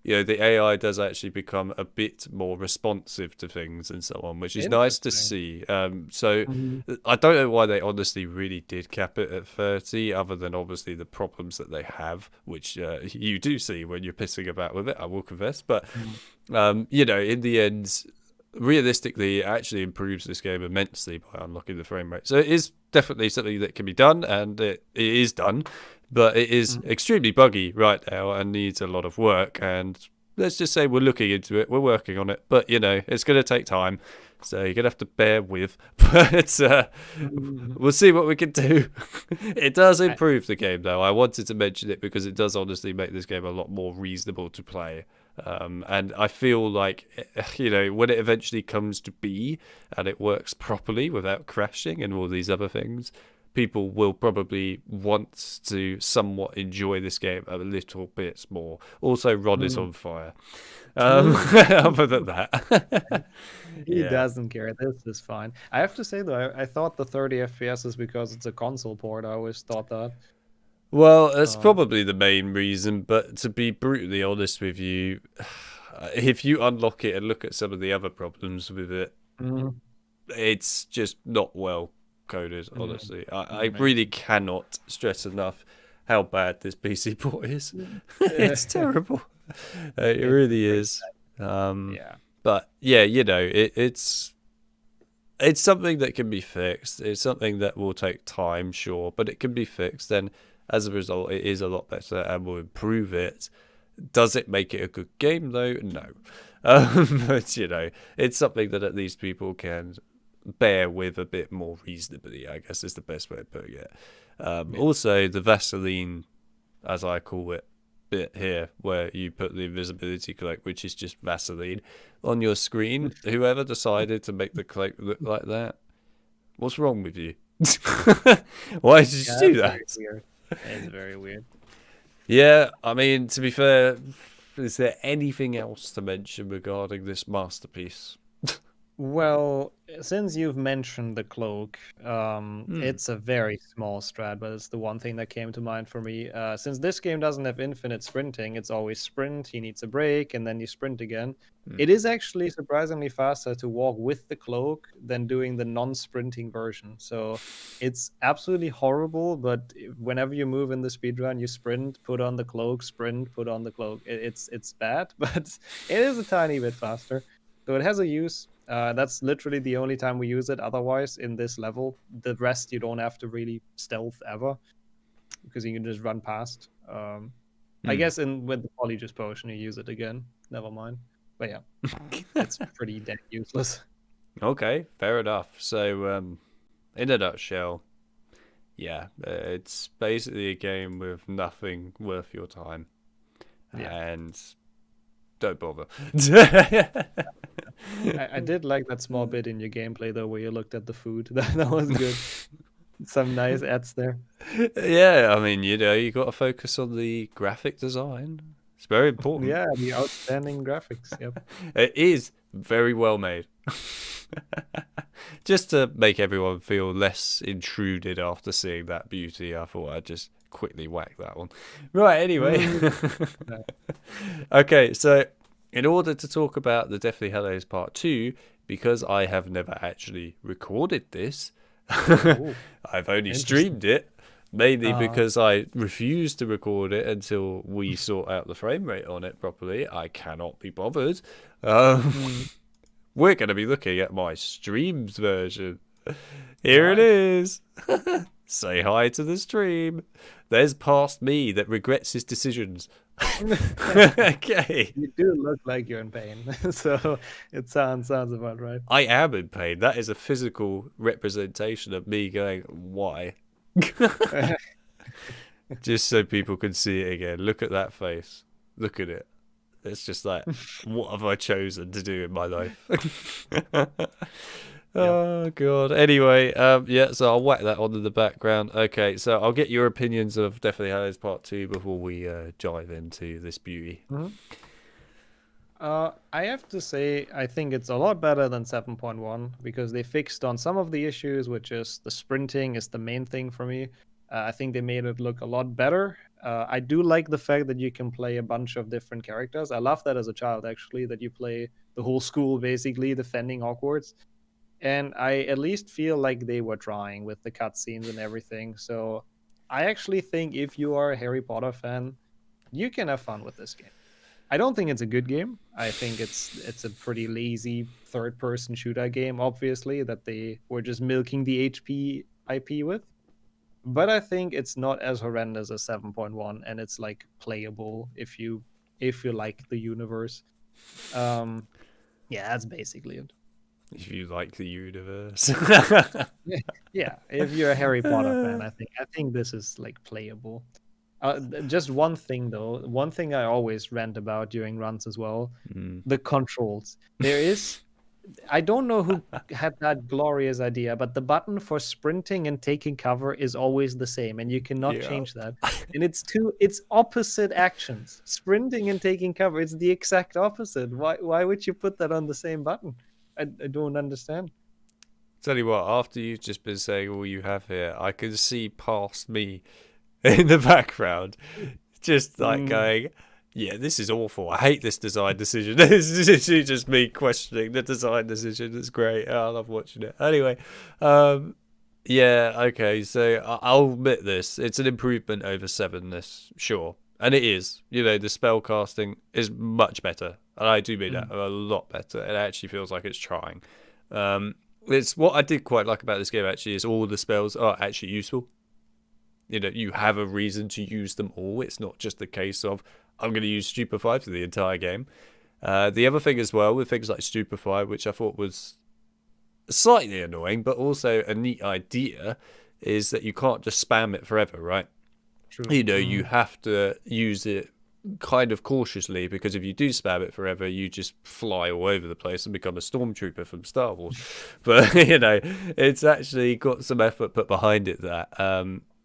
the AI does actually become a bit more responsive to things and so on, which is nice to Interesting. see. So Mhm. I don't know why they honestly really did cap it at 30, other than obviously the problems that they have, which you do see when you're pissing about with it, I will confess. But Mhm. in the end, realistically, it actually improves this game immensely by unlocking the frame rate. So it is definitely something that can be done, and it is done, but it is Mhm. extremely buggy right now and needs a lot of work. And let's just say we're looking into it, we're working on it, but it's going to take time. So you're gonna have to bear with, but Mhm. we'll see what we can do. It does I, improve the game, though. I wanted to mention it because it does honestly make this game a lot more reasonable to play. And I feel like, when it eventually comes to be and it works properly without crashing and all these other things, people will probably want to somewhat enjoy this game a little bit more. Also, Ron is Mhm. on fire. Mhm. Other than that, He yeah. doesn't care. This is fine. I have to say though, I thought the 30 FPS is because it's a console port. I always thought that. Well, that's Um, probably the main reason, but to be brutally honest with you, if you unlock it and look at some of the other problems with it, mhm. it's just not well coded, Mhm. honestly. I Makes really sense. cannot stress enough how bad this PC port is. Mm. It's terrible. It It's really pretty is. bad. Yeah. But yeah, it's something that can be fixed. It's something that will take time, sure, but it can be fixed. And as a result, it is a lot better and will improve it. Does it make it a good game though? No. But it's something that at least people can bear with a bit more reasonably, I guess is the best way of putting it. Yeah. Also, the Vaseline, as I call it, bit here, where you put the invisibility cloak, which is just Vaseline, on your screen. Whoever decided to make the cloak look like that, what's wrong with you? Why did you Yeah, do that's very that? weird. It's very weird. Yeah, I mean, to be fair, is there anything else to mention regarding this masterpiece? Well, since you've mentioned the cloak, Hmm. it's a very small strat, but it's the one thing that came to mind for me. Since this game doesn't have infinite sprinting, it's always sprint, he needs a break, and then you sprint again. Hmm. It is actually surprisingly faster to walk with the cloak than doing the non-sprinting version. So it's absolutely horrible, but whenever you move in the speedrun, you sprint, put on the cloak, sprint, put on the cloak. It's bad, but it is a tiny bit faster. So it has a use. That's literally the only time we use it. Otherwise, in this level, the rest you don't have to really stealth ever because you can just run past. I Hmm. guess in with the Polyjuice potion, you use it again. Never mind. But yeah, it's pretty damn useless. Okay, fair enough. So, in a nutshell, yeah, it's basically a game with nothing worth your time, Yeah, and don't bother. I did like that small bit in your gameplay though, where you looked at the food. That was good. Some nice ads there. Yeah, I mean, you got to focus on the graphic design. It's very important. Yeah, the outstanding graphics. Yep. It is very well made. Just to make everyone feel less intruded after seeing that beauty, I thought I'd just quickly whack that one. Right, anyway. Mhm. Yeah. Okay, so in order to talk about the Deathly Hallows Part 2, because I have never actually recorded this, Oh, I've only interesting. streamed it, mainly Uh, because I refused to record it until we sort out the frame rate on it properly. I cannot be bothered. Um, mm, we're going to be looking at my streams version. Here it nice. is. Say hi to the stream. There's past me that regrets his decisions. Okay. You do look like you're in pain, so it sounds about right. I am in pain. That is a physical representation of me going, why? Just so people can see it again. Look at that face. Look at it. It's just like, what have I chosen to do in my life? Yep. Oh god. Anyway, yeah. So I'll whack that onto the background. Okay, so I'll get your opinions of Definitely Hallows Part 2 before we dive into this beauty. Mhm. I have to say, I think it's a lot better than 7.1 because they fixed on some of the issues, which is the sprinting is the main thing for me. I think they made it look a lot better. I do like the fact that you can play a bunch of different characters. I love that as a child, actually, that you play the whole school basically defending Hogwarts. And I at least feel like they were trying with the cutscenes and everything. So I actually think if you are a Harry Potter fan, you can have fun with this game. I don't think it's a good game. I think it's a pretty lazy third-person shooter game, obviously, that they were just milking the HP IP with. But I think it's not as horrendous as 7.1, and it's like playable if you like the universe. Yeah, that's basically it. If you like the universe. Yeah, if you're a Harry Potter fan, I think this is like playable. Just one thing though, one thing I always rant about during runs as well, the controls. I don't know who had that glorious idea, but the button for sprinting and taking cover is always the same, and you cannot change that. And it's opposite actions. Sprinting and taking cover, it's the exact opposite. Why would you put that on the same button? I don't understand. Tell you what, after you've just been saying all you have here, I can see past me in the background, just like going, yeah, this is awful. I hate this design decision. This is just me questioning the design decision. It's great. I love watching it. Anyway, yeah, okay. So I'll admit this. It's an improvement over 7. This, sure. And it is. You know, the spell casting is much better. And I do mean that, a lot better. It actually feels like it's trying. It's what I did quite like about this game, actually, is all the spells are actually useful. You know, you have a reason to use them all. It's not just a case of, I'm going to use Stupefy for the entire game. The other thing as well, with things like Stupefy, which I thought was slightly annoying, but also a neat idea, is that you can't just spam it forever, right? True. You know, you have to use it kind of cautiously, because if you do spam it forever, you just fly all over the place and become a stormtrooper from Star Wars. But, you know, it's actually got some effort put behind it, that.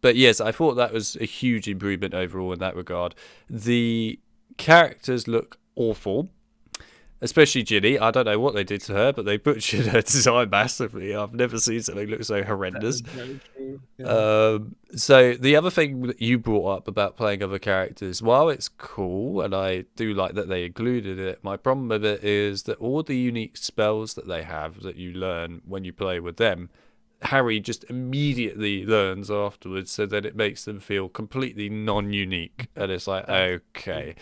But yes, I thought that was a huge improvement overall in that regard. The characters look awful, especially Ginny. I don't know what they did to her, but they butchered her design massively. I've never seen something look so horrendous. Yeah. So the other thing that you brought up about playing other characters, while it's cool, and I do like that they included it, my problem with it is that all the unique spells that they have that you learn when you play with them, Harry just immediately learns afterwards, so that it makes them feel completely non-unique. And it's like, okay.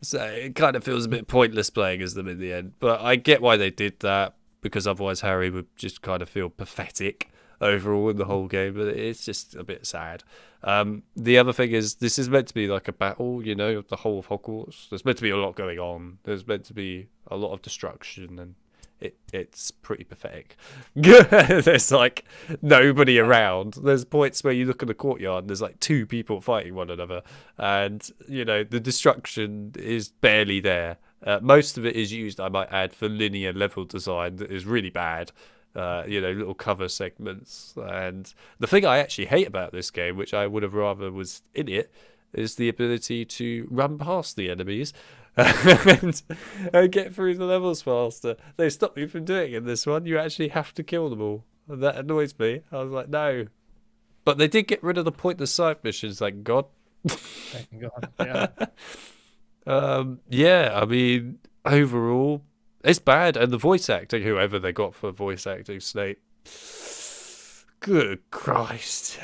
So it kind of feels a bit pointless playing as them in the end. But I get why they did that, because otherwise Harry would just kind of feel pathetic overall in the whole game. But it's just a bit sad. The other thing is, this is meant to be like a battle, you know, of the whole of Hogwarts. There's meant to be a lot going on. There's meant to be a lot of destruction, and it's pretty pathetic. There's like nobody around. There's points where you look at the courtyard and there's like 2 people fighting one another, and you know, the destruction is barely there. Most of it is used, I might add, for linear level design that is really bad. You know, little cover segments. And the thing I actually hate about this game, which I would have rather was in it, is the ability to run past the enemies and get through the levels faster. They stopped me from doing it in this one. You actually have to kill them all. And that annoys me. I was like, no. But they did get rid of the pointless side missions, thank God. Thank God, yeah. Yeah, I mean, overall, it's bad. And the voice acting, whoever they got for voice acting Snape, good Christ.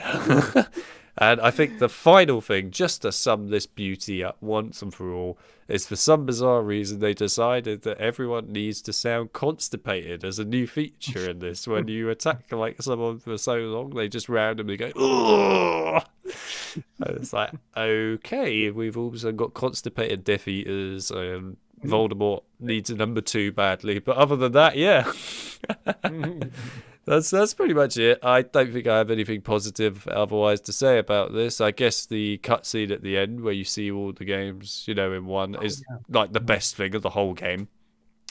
And I think the final thing, just to sum this beauty up once and for all, is for some bizarre reason they decided that everyone needs to sound constipated as a new feature in this. When you attack like someone for so long, they just randomly go, ugh! And it's like, okay, we've also got constipated Death Eaters, and Voldemort needs a number 2 badly. But other than that, yeah. That's pretty much it. I don't think I have anything positive otherwise to say about this. I guess the cutscene at the end where you see all the games, you know, in one is like the best thing of the whole game.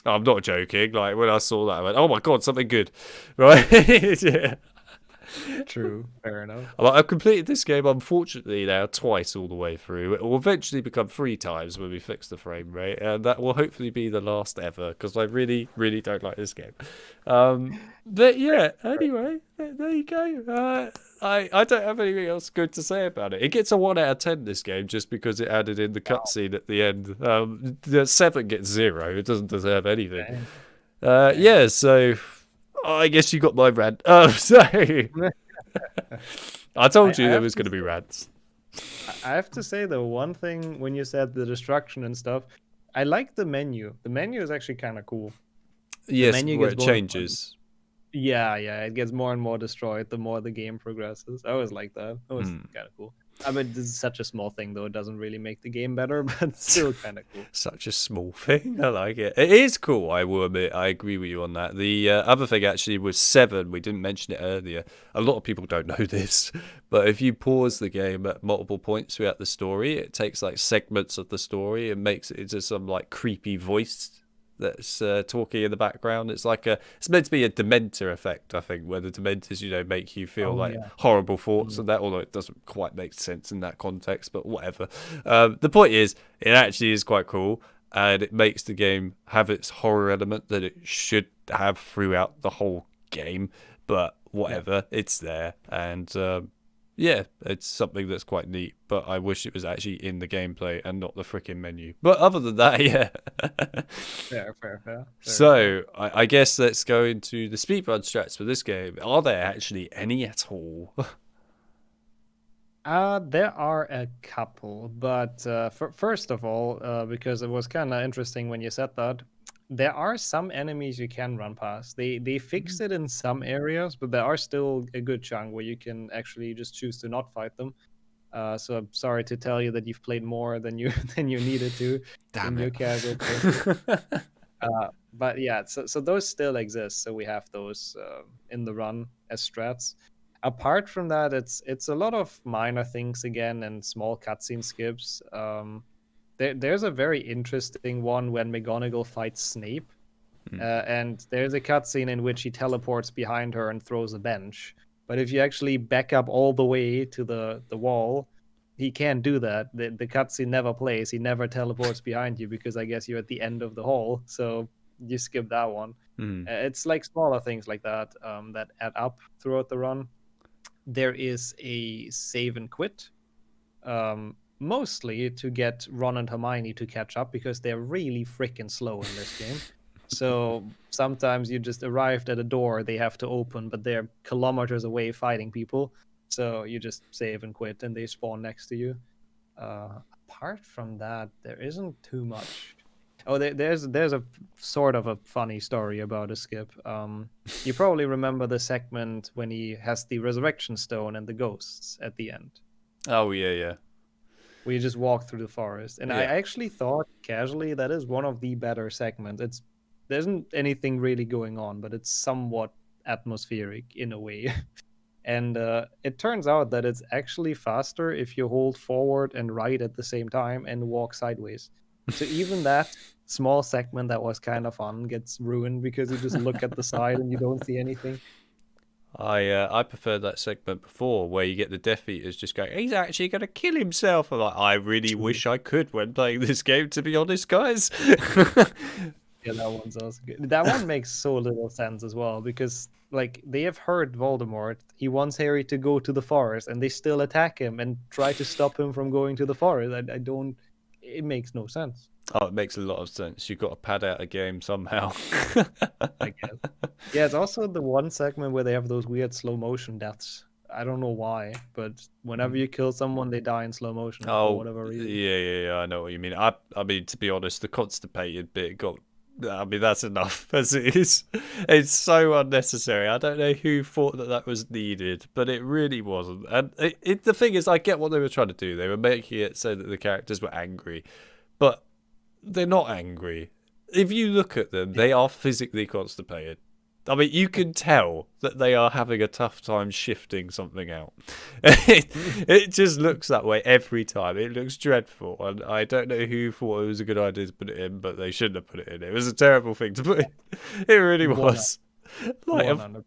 I'm not joking. Like, when I saw that, I went, oh my God, something good. Right? Yeah. True. Fair enough. Well, I've completed this game, unfortunately, now twice all the way through. It will eventually become 3 times when we fix the frame rate, and that will hopefully be the last ever, because I really, really don't like this game. But yeah, anyway, there you go. I don't have anything else good to say about it. It gets a 1 out of 10, this game, just because it added in the cutscene at the end. The 7 gets 0. It doesn't deserve anything. Yeah, so I guess you got my rant. So I told you there was going to be rants. I have to say, though, one thing when you said the destruction and stuff, I like the menu. The menu is actually kind of cool. Yes, the menu where it changes. Yeah, it gets more and more destroyed the more the game progresses. I always like that. It was kind of cool. I mean, this is such a small thing, though. It doesn't really make the game better, but still kind of cool. Such a small thing. I like it. It is cool, I will admit. I agree with you on that. The other thing, actually, was 7. We didn't mention it earlier. A lot of people don't know this, but if you pause the game at multiple points throughout the story, it takes, like, segments of the story and makes it into some, like, creepy voice that's talking in the background. It's like it's meant to be a Dementor effect, I think, where the Dementors, make you feel horrible thoughts and that, although it doesn't quite make sense in that context, but whatever. The point is, it actually is quite cool, and it makes the game have its horror element that it should have throughout the whole game, but whatever, it's there, and yeah, it's something that's quite neat, but I wish it was actually in the gameplay and not the freaking menu. But other than that, yeah. Fair. So, I guess let's go into the speedrun strats for this game. Are there actually any at all? There are a couple, but first of all, because it was kind of interesting when you said that, there are some enemies you can run past. They fixed it in some areas, but there are still a good chunk where you can actually just choose to not fight them. So I'm sorry to tell you that you've played more than you needed to in your casual play. But yeah, so those still exist. So we have those in the run as strats. Apart from that, it's a lot of minor things again and small cutscene skips. There's a very interesting one when McGonagall fights Snape, and there's a cutscene in which he teleports behind her and throws a bench. But if you actually back up all the way to the wall, he can't do that. The cutscene never plays. He never teleports behind you because I guess you're at the end of the hall, so you skip that one. It's like smaller things like that that add up throughout the run. There is a save and quit. Mostly to get Ron and Hermione to catch up because they're really freaking slow in this game. So sometimes you just arrived at a door they have to open, but they're kilometers away fighting people. So you just save and quit and they spawn next to you. Apart from that, there isn't too much. Oh, there's a sort of a funny story about a skip. You probably remember the segment when he has the resurrection stone and the ghosts at the end. Oh, yeah. We just walk through the forest, and I actually thought casually that is one of the better segments. There isn't anything really going on, but it's somewhat atmospheric in a way. And it turns out that it's actually faster if you hold forward and right at the same time and walk sideways. So even that small segment that was kind of fun gets ruined because you just look at the side and you don't see anything. I preferred that segment before where you get the Death Eaters just going, he's actually going to kill himself. I'm like, I really wish I could when playing this game, to be honest, guys. Yeah, that one's also good. That one makes so little sense as well because, like, they have heard Voldemort. He wants Harry to go to the forest, and they still attack him and try to stop him from going to the forest. I don't... It makes no sense. Oh, it makes a lot of sense. You've got to pad out a game somehow. I guess. Yeah, it's also the one segment where they have those weird slow motion deaths. I don't know why, but whenever you kill someone, they die in slow motion for whatever reason. Yeah, I know what you mean. I mean, to be honest, the constipated bit got... I mean, that's enough as it is. It's so unnecessary. I don't know who thought that was needed, but it really wasn't. And the thing is, I get what they were trying to do. They were making it so that the characters were angry, but they're not angry. If you look at them, they are physically constipated. I mean, you can tell that they are having a tough time shifting something out. It just looks that way every time. It looks dreadful. And I don't know who thought it was a good idea to put it in, but they shouldn't have put it in. It was a terrible thing to put in. It really was. Like 100%.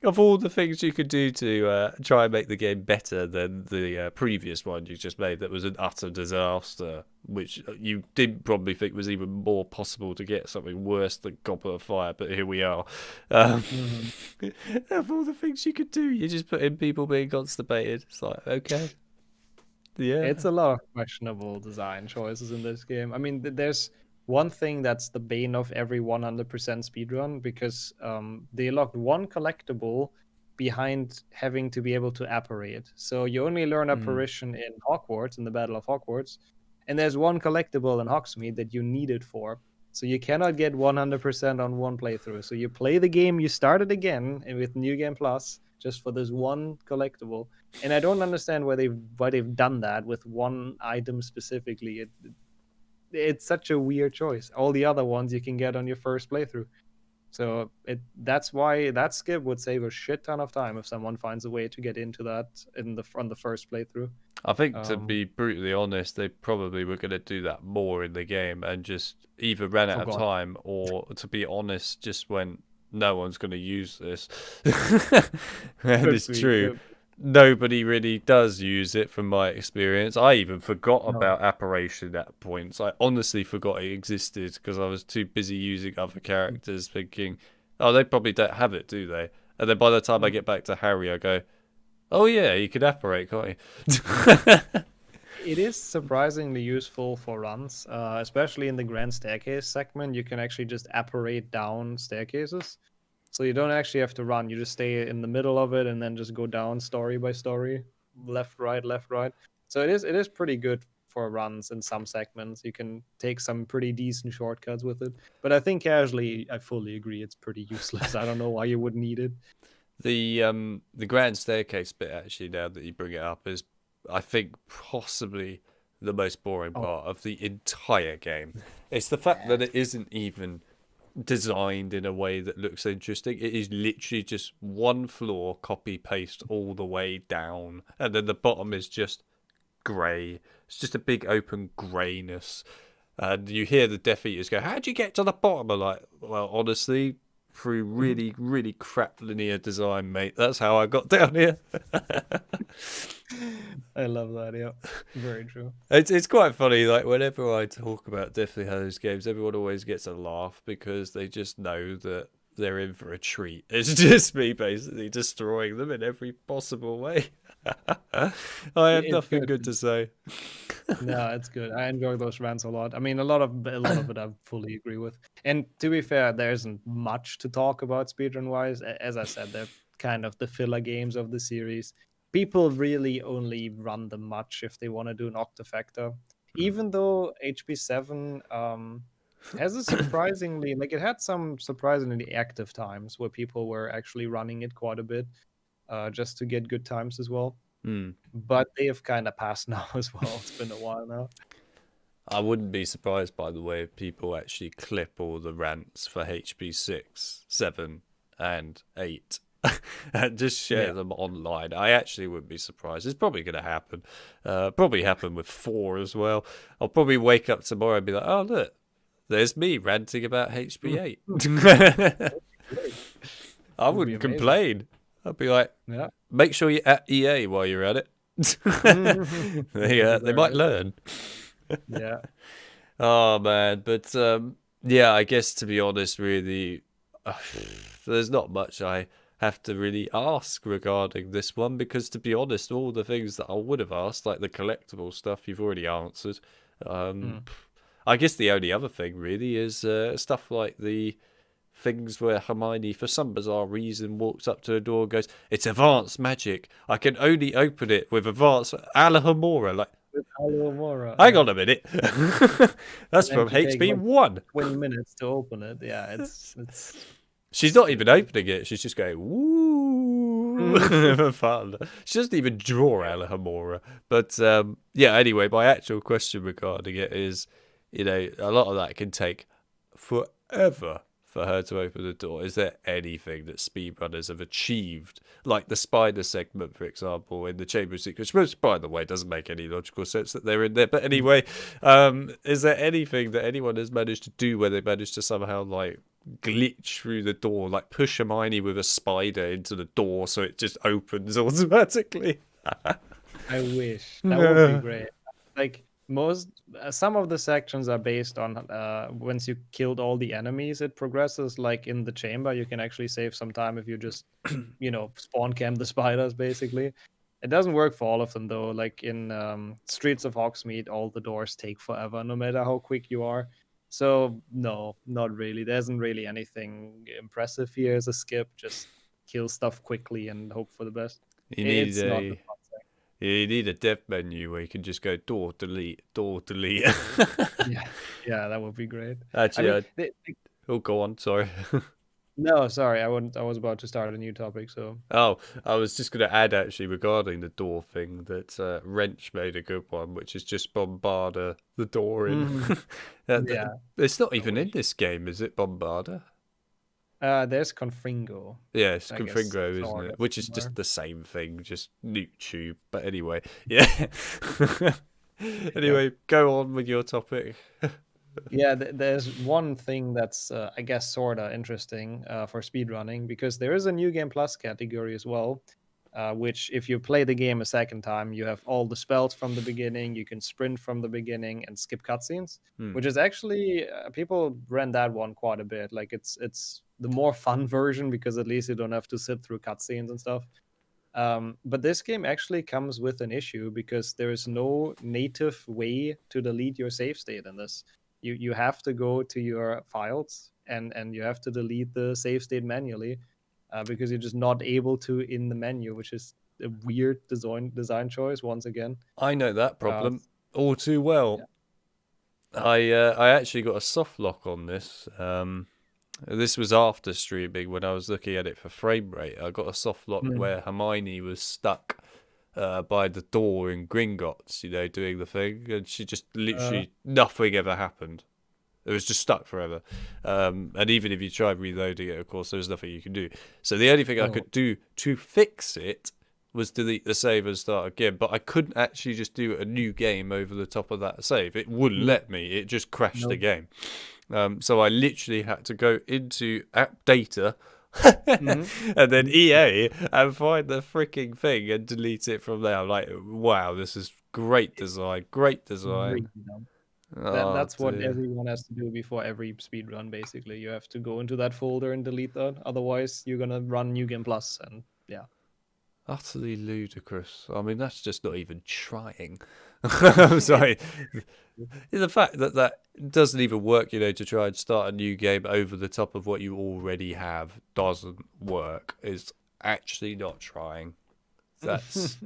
of all the things you could do to try and make the game better than the previous one you just made, that was an utter disaster, which you did probably think was even more possible to get something worse than Goblet of Fire, but here we are. Of all the things you could do, you just put in people being constipated. It's like, okay. Yeah. It's a lot of questionable design choices in this game. I mean, there's one thing that's the bane of every 100% speedrun, because they locked one collectible behind having to be able to apparate. So you only learn apparition in Hogwarts, in the Battle of Hogwarts, and there's one collectible in Hogsmeade that you need it for. So you cannot get 100% on one playthrough. So you play the game, you start it again and with New Game Plus just for this one collectible. And I don't understand why they've done that with one item specifically. It's such a weird choice. All the other ones you can get on your first playthrough. So that's why that skip would save a shit ton of time if someone finds a way to get into that on the first playthrough. I think, to be brutally honest, they probably were going to do that more in the game and just either ran out of time, or, to be honest, just went, no one's going to use this. And it's true. Nobody really does use it from my experience. I even forgot about apparition at points. I honestly forgot it existed because I was too busy using other characters, thinking, oh, they probably don't have it, do they? And then by the time I get back to Harry, I go, oh yeah, you could apparate, can't you? It is surprisingly useful for runs, especially in the Grand Staircase segment. You can actually just apparate down staircases. So you don't actually have to run. You just stay in the middle of it and then just go down story by story, left, right, left, right. So it is pretty good for runs in some segments. You can take some pretty decent shortcuts with it. But I think casually, I fully agree, it's pretty useless. I don't know why you would need it. The Grand Staircase bit, actually, now that you bring it up, is, I think, possibly the most boring part of the entire game. It's the fact that it isn't even designed in a way that looks interesting. It is literally just one floor, copy paste all the way down, and then the bottom is just grey. It's just a big open greyness, and you hear the Death Eaters go, how'd you get to the bottom? I'm like, well, honestly, through really, really crap linear design, mate. That's how I got down here. I love that, yeah. Very true. It's quite funny, like, whenever I talk about Deathly Hallows games, everyone always gets a laugh because they just know that they're in for a treat. It's just me basically destroying them in every possible way. I have nothing good to say. No, it's good. I enjoy those rants a lot. I mean, a lot of it I fully agree with. And to be fair, there isn't much to talk about speedrun wise. As I said, they're kind of the filler games of the series. People really only run them much if they want to do an octafactor. Even though HP7 has a surprisingly, like, it had some surprisingly active times where people were actually running it quite a bit, just to get good times as well. But they have kind of passed now as well. It's been a while now. I wouldn't be surprised, by the way, if people actually clip all the rants for HP6, 7, and 8 and just share them online. I actually wouldn't be surprised. It's probably going to happen. Probably happen with 4 as well. I'll probably wake up tomorrow and be like, oh, look, there's me ranting about HP8. I wouldn't complain. I'd be like, make sure you're at EA while you're at it. They might learn. Yeah. Oh, man. But, yeah, I guess, to be honest, really, there's not much I have to really ask regarding this one, because, to be honest, all the things that I would have asked, like the collectible stuff, you've already answered. I guess the only other thing, really, is stuff like the things where Hermione, for some bizarre reason, walks up to the door and goes, it's advanced magic. I can only open it with advanced Alohomora. Like, with Alohomora. Hang on a minute. That's from HP 1. 20 minutes to open it. Yeah, it's She's not even opening it. She's just going, woo, for fun. She doesn't even draw Alohomora. But, yeah, anyway, my actual question regarding it is, you know, a lot of that can take forever for her to open the door. Is there anything that speedrunners have achieved, like the spider segment, for example, in the Chamber of Secrets, which, by the way, doesn't make any logical sense that they're in there. But anyway, is there anything that anyone has managed to do where they managed to somehow, like, glitch through the door, like push Hermione with a spider into the door so it just opens automatically. I wish that would be great. Like some of the sections are based on once you killed all the enemies, it progresses. Like in the chamber, you can actually save some time if you just spawn camp the spiders. Basically, it doesn't work for all of them though. Like in Streets of Hogsmeade, all the doors take forever, no matter how quick you are. So no, not really. There isn't really anything impressive here as a skip. Just kill stuff quickly and hope for the best. You need It's not. you need a dev menu where you can just go door delete, door delete. Yeah, that would be great. Actually, I mean, oh, go on. Sorry. no, sorry, I wouldn't. I was about to start a new topic, so. Oh, I was just going to add actually regarding the door thing that Wrench made a good one, which is just Bombarder the door in. Yeah. It's not even in this game, is it, Bombarder? There's Confringo. Yeah, it's I guess, Confringo, isn't sort it? of Which is similar. just the same thing, just YouTube. But anyway, yeah. Anyway, go on with your topic. Yeah, there's one thing that's I guess sorta interesting for speedrunning, because there is a new game plus category as well, which if you play the game a second time, you have all the spells from the beginning, you can sprint from the beginning and skip cutscenes, which is actually people ran that one quite a bit. Like it's the more fun version because at least you don't have to sit through cutscenes and stuff. But this game actually comes with an issue because there is no native way to delete your save state in this. You have to go to your files and you have to delete the save state manually because you're just not able to in the menu, which is a weird design choice once again. I know that problem all too well. Yeah. I actually got a soft lock on this. This was after streaming when I was looking at it for frame rate. I got a soft lock where Hermione was stuck by the door in Gringotts, doing the thing, and she just literally nothing ever happened. It was just stuck forever. And even if you tried reloading it, of course, there's nothing you can do. So the only thing I could do to fix it was delete the save and start again. But I couldn't actually just do a new game over the top of that save. It wouldn't let me. It just crashed the game. So I literally had to go into app data and then EA and find the freaking thing and delete it from there. I'm like, wow, this is great design. Great design. That's what everyone has to do before every speedrun, basically. You have to go into that folder and delete that. Otherwise, you're going to run New Game Plus, and yeah. Utterly ludicrous. I mean, that's just not even trying. I'm sorry. The fact that doesn't even work, to try and start a new game over the top of what you already have doesn't work, is actually not trying. That's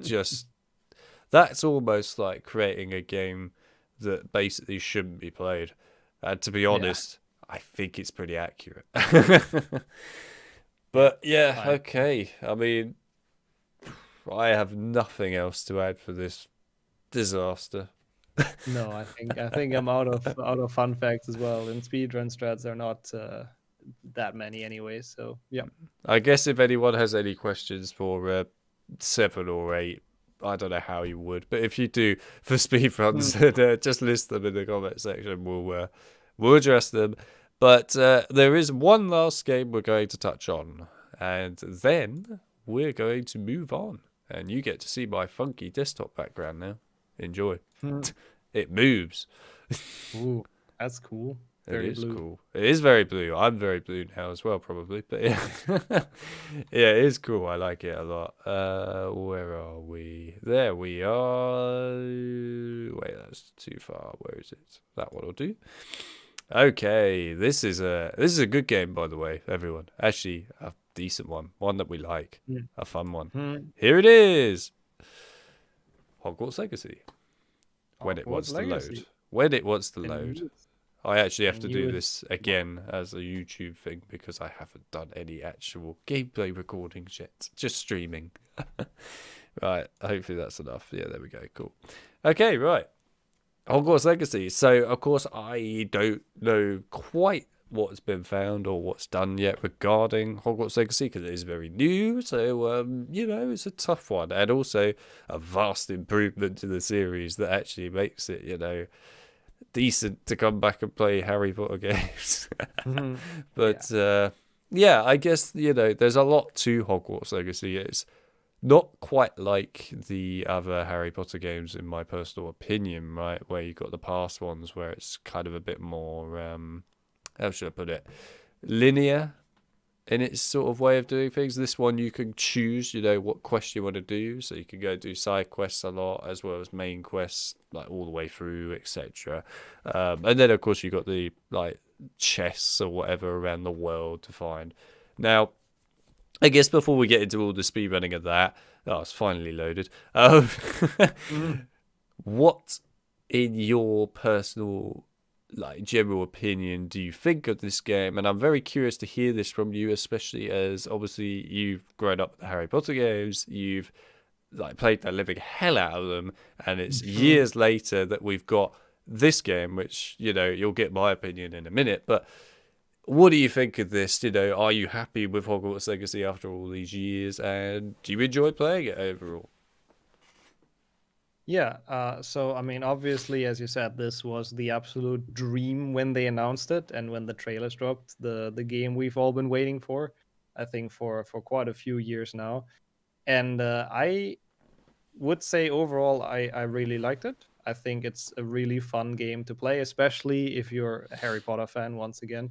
almost like creating a game that basically shouldn't be played. And to be honest, I think it's pretty accurate. But yeah, okay. I mean, I have nothing else to add for this disaster. No, I think I'm out of fun facts as well. And speedrun strats are not that many anyway. So yeah. I guess if anyone has any questions for 7 or 8, I don't know how you would, but if you do for speedruns, just list them in the comment section. We'll address them. But there is one last game we're going to touch on, and then we're going to move on. And you get to see my funky desktop background now. Enjoy. It moves. Ooh, that's cool. Very blue. Cool. It is very blue. I'm very blue now as well, probably. But yeah, yeah, it is cool. I like it a lot. Where are we? There we are. Wait, that's too far. Where is it? That one will do. Okay, this is a good game, by the way, everyone. Actually, a decent one that we like, a fun one. Here it is. Hogwarts Legacy. When it wants to load. When it wants to load. I actually have to do this again as a YouTube thing because I haven't done any actual gameplay recordings yet. Just streaming. Right, hopefully that's enough. Yeah, there we go. Cool. Okay, right. Hogwarts Legacy. So, of course, I don't know quite what's been found or what's done yet regarding Hogwarts Legacy because it is very new. So, it's a tough one. And also a vast improvement to the series that actually makes it, decent to come back and play Harry Potter games. Mhm. Yeah. But yeah, I guess there's a lot to Hogwarts Legacy. It's not quite like the other Harry Potter games, in my personal opinion, right? Where you got the past ones, where it's kind of a bit more, how should I put it, linear in its sort of way of doing things. This one you can choose, what quest you want to do, so you can go do side quests a lot as well as main quests, like all the way through, etc. And then of course you got the like chests or whatever around the world to find. Now, I guess before we get into all the speedrunning of that, it's finally loaded. Mhm. What, in your personal, like, general opinion, do you think of this game? And I'm very curious to hear this from you, especially as obviously you've grown up with the Harry Potter games, you've like played the living hell out of them, and it's Mhm. years later that we've got this game, which you'll get my opinion in a minute, but. What do you think of this? Are you happy with Hogwarts Legacy after all these years, and do you enjoy playing it overall? Yeah, so I mean, obviously, as you said, this was the absolute dream when they announced it and when the trailers dropped. The game we've all been waiting for, I think, for quite a few years now. And I would say overall, I really liked it. I think it's a really fun game to play, especially if you're a Harry Potter fan. Once again,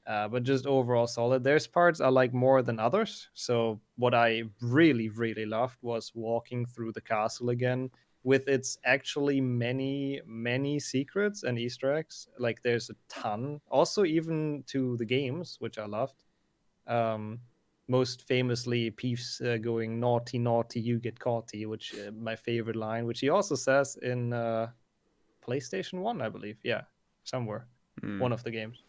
but just overall solid. There's parts I like more than others. So what I really, really loved was walking through the castle again with its actually many, many secrets and Easter eggs. Like there's a ton. Also, even to the games, which I loved. Um, Most famously, Peeves going naughty, naughty, you get caughty, which my favorite line, which he also says in PlayStation 1, I believe. Yeah, somewhere. Hmm. One of the games.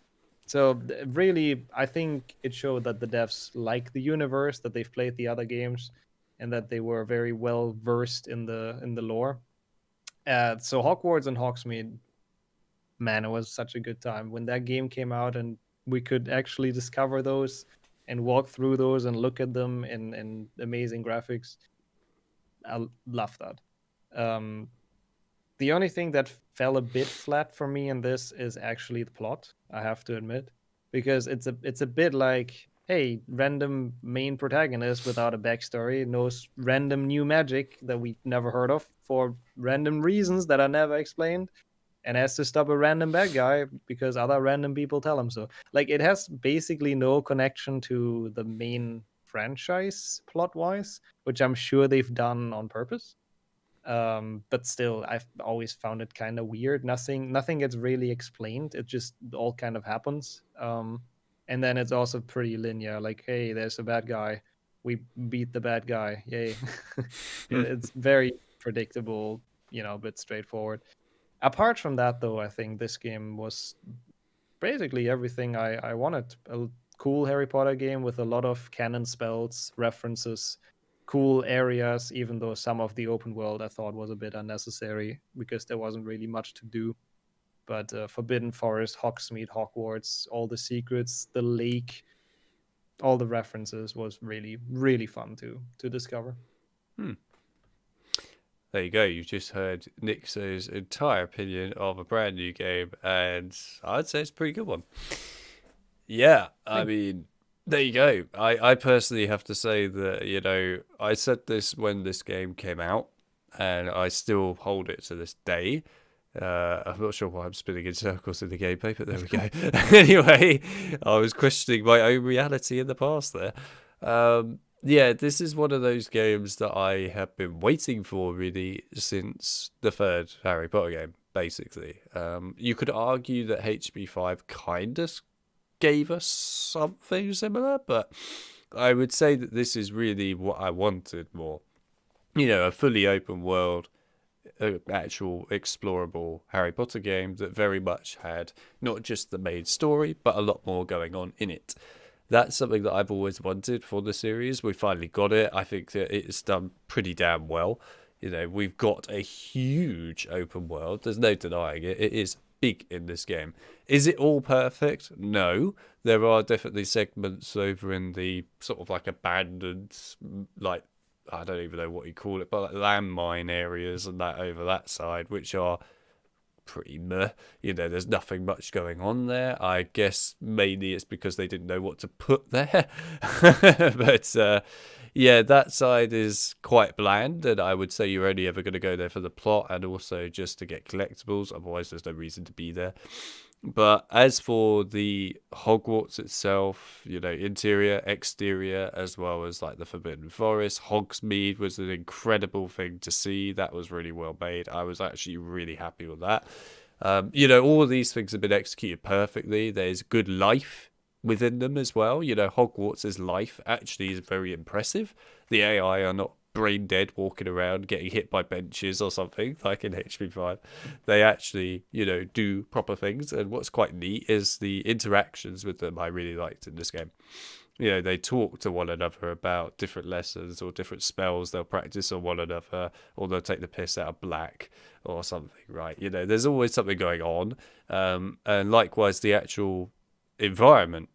So really, I think it showed that the devs like the universe, that they've played the other games, and that they were very well versed in the lore. So Hogwarts and Hogsmeade, man, it was such a good time when that game came out, and we could actually discover those and walk through those and look at them in amazing graphics. I love that. Um, the only thing that fell a bit flat for me in this is actually the plot, I have to admit, because it's a bit like, hey, random main protagonist without a backstory knows random new magic that we've never heard of for random reasons that are never explained, and has to stop a random bad guy because other random people tell him so. Like it has basically no connection to the main franchise plot wise, which I'm sure they've done on purpose. But still, I've always found it kind of weird. Nothing gets really explained. It just all kind of happens. And then it's also pretty linear. Like, hey, there's a bad guy. We beat the bad guy. Yay! It's very predictable, a bit straightforward. Apart from that, though, I think this game was basically everything I wanted. A cool Harry Potter game with a lot of canon spells, references, cool areas, even though some of the open world I thought was a bit unnecessary because there wasn't really much to do. But Forbidden Forest, Hogsmeade, Hogwarts, all the secrets, the lake, all the references was really, really fun to discover. Hmm. There you go. You've just heard nixxo's entire opinion of a brand new game, and I'd say it's a pretty good one. Yeah, I Thank mean, there you go. I personally have to say that, I said this when this game came out, and I still hold it to this day. I'm not sure why I'm spinning in circles in the gameplay, but there we go. Anyway, I was questioning my own reality in the past there. Yeah, this is one of those games that I have been waiting for really since the third Harry Potter game, basically. You could argue that HB5 kind of gave us something similar, but I would say that this is really what I wanted more. A fully open world, actual explorable Harry Potter game that very much had not just the main story, but a lot more going on in it. That's something that I've always wanted for the series. We finally got it. I think that it's done pretty damn well. We've got a huge open world. There's no denying it. It is big in this game. Is it all perfect? No. There are definitely segments over in the sort of like abandoned, like, I don't even know what you call it, but like landmine areas and that over that side, which are pretty meh. There's nothing much going on there. I guess mainly it's because they didn't know what to put there. But yeah, that side is quite bland, and I would say you're only ever going to go there for the plot and also just to get collectibles. Otherwise, there's no reason to be there. But as for the Hogwarts itself, interior, exterior, as well as like the Forbidden Forest, Hogsmeade was an incredible thing to see. That was really well made. I was actually really happy with that. All of these things have been executed perfectly. There's good life within them as well. Hogwarts' life actually is very impressive. The AI are not brain dead walking around getting hit by benches or something like in HP5. They actually do proper things, and what's quite neat is the interactions with them I really liked in this game. They talk to one another about different lessons or different spells they'll practice on one another, or they'll take the piss out of Black or something, right? There's always something going on. And likewise the actual environment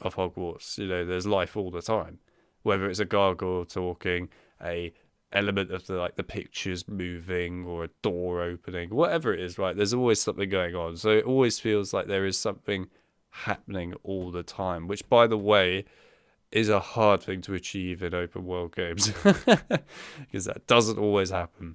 of Hogwarts, there's life all the time, whether it's a gargoyle talking, a element of the pictures moving, or a door opening, whatever it is, right? There's always something going on, so it always feels like there is something happening all the time, which, by the way, is a hard thing to achieve in open world games because that doesn't always happen.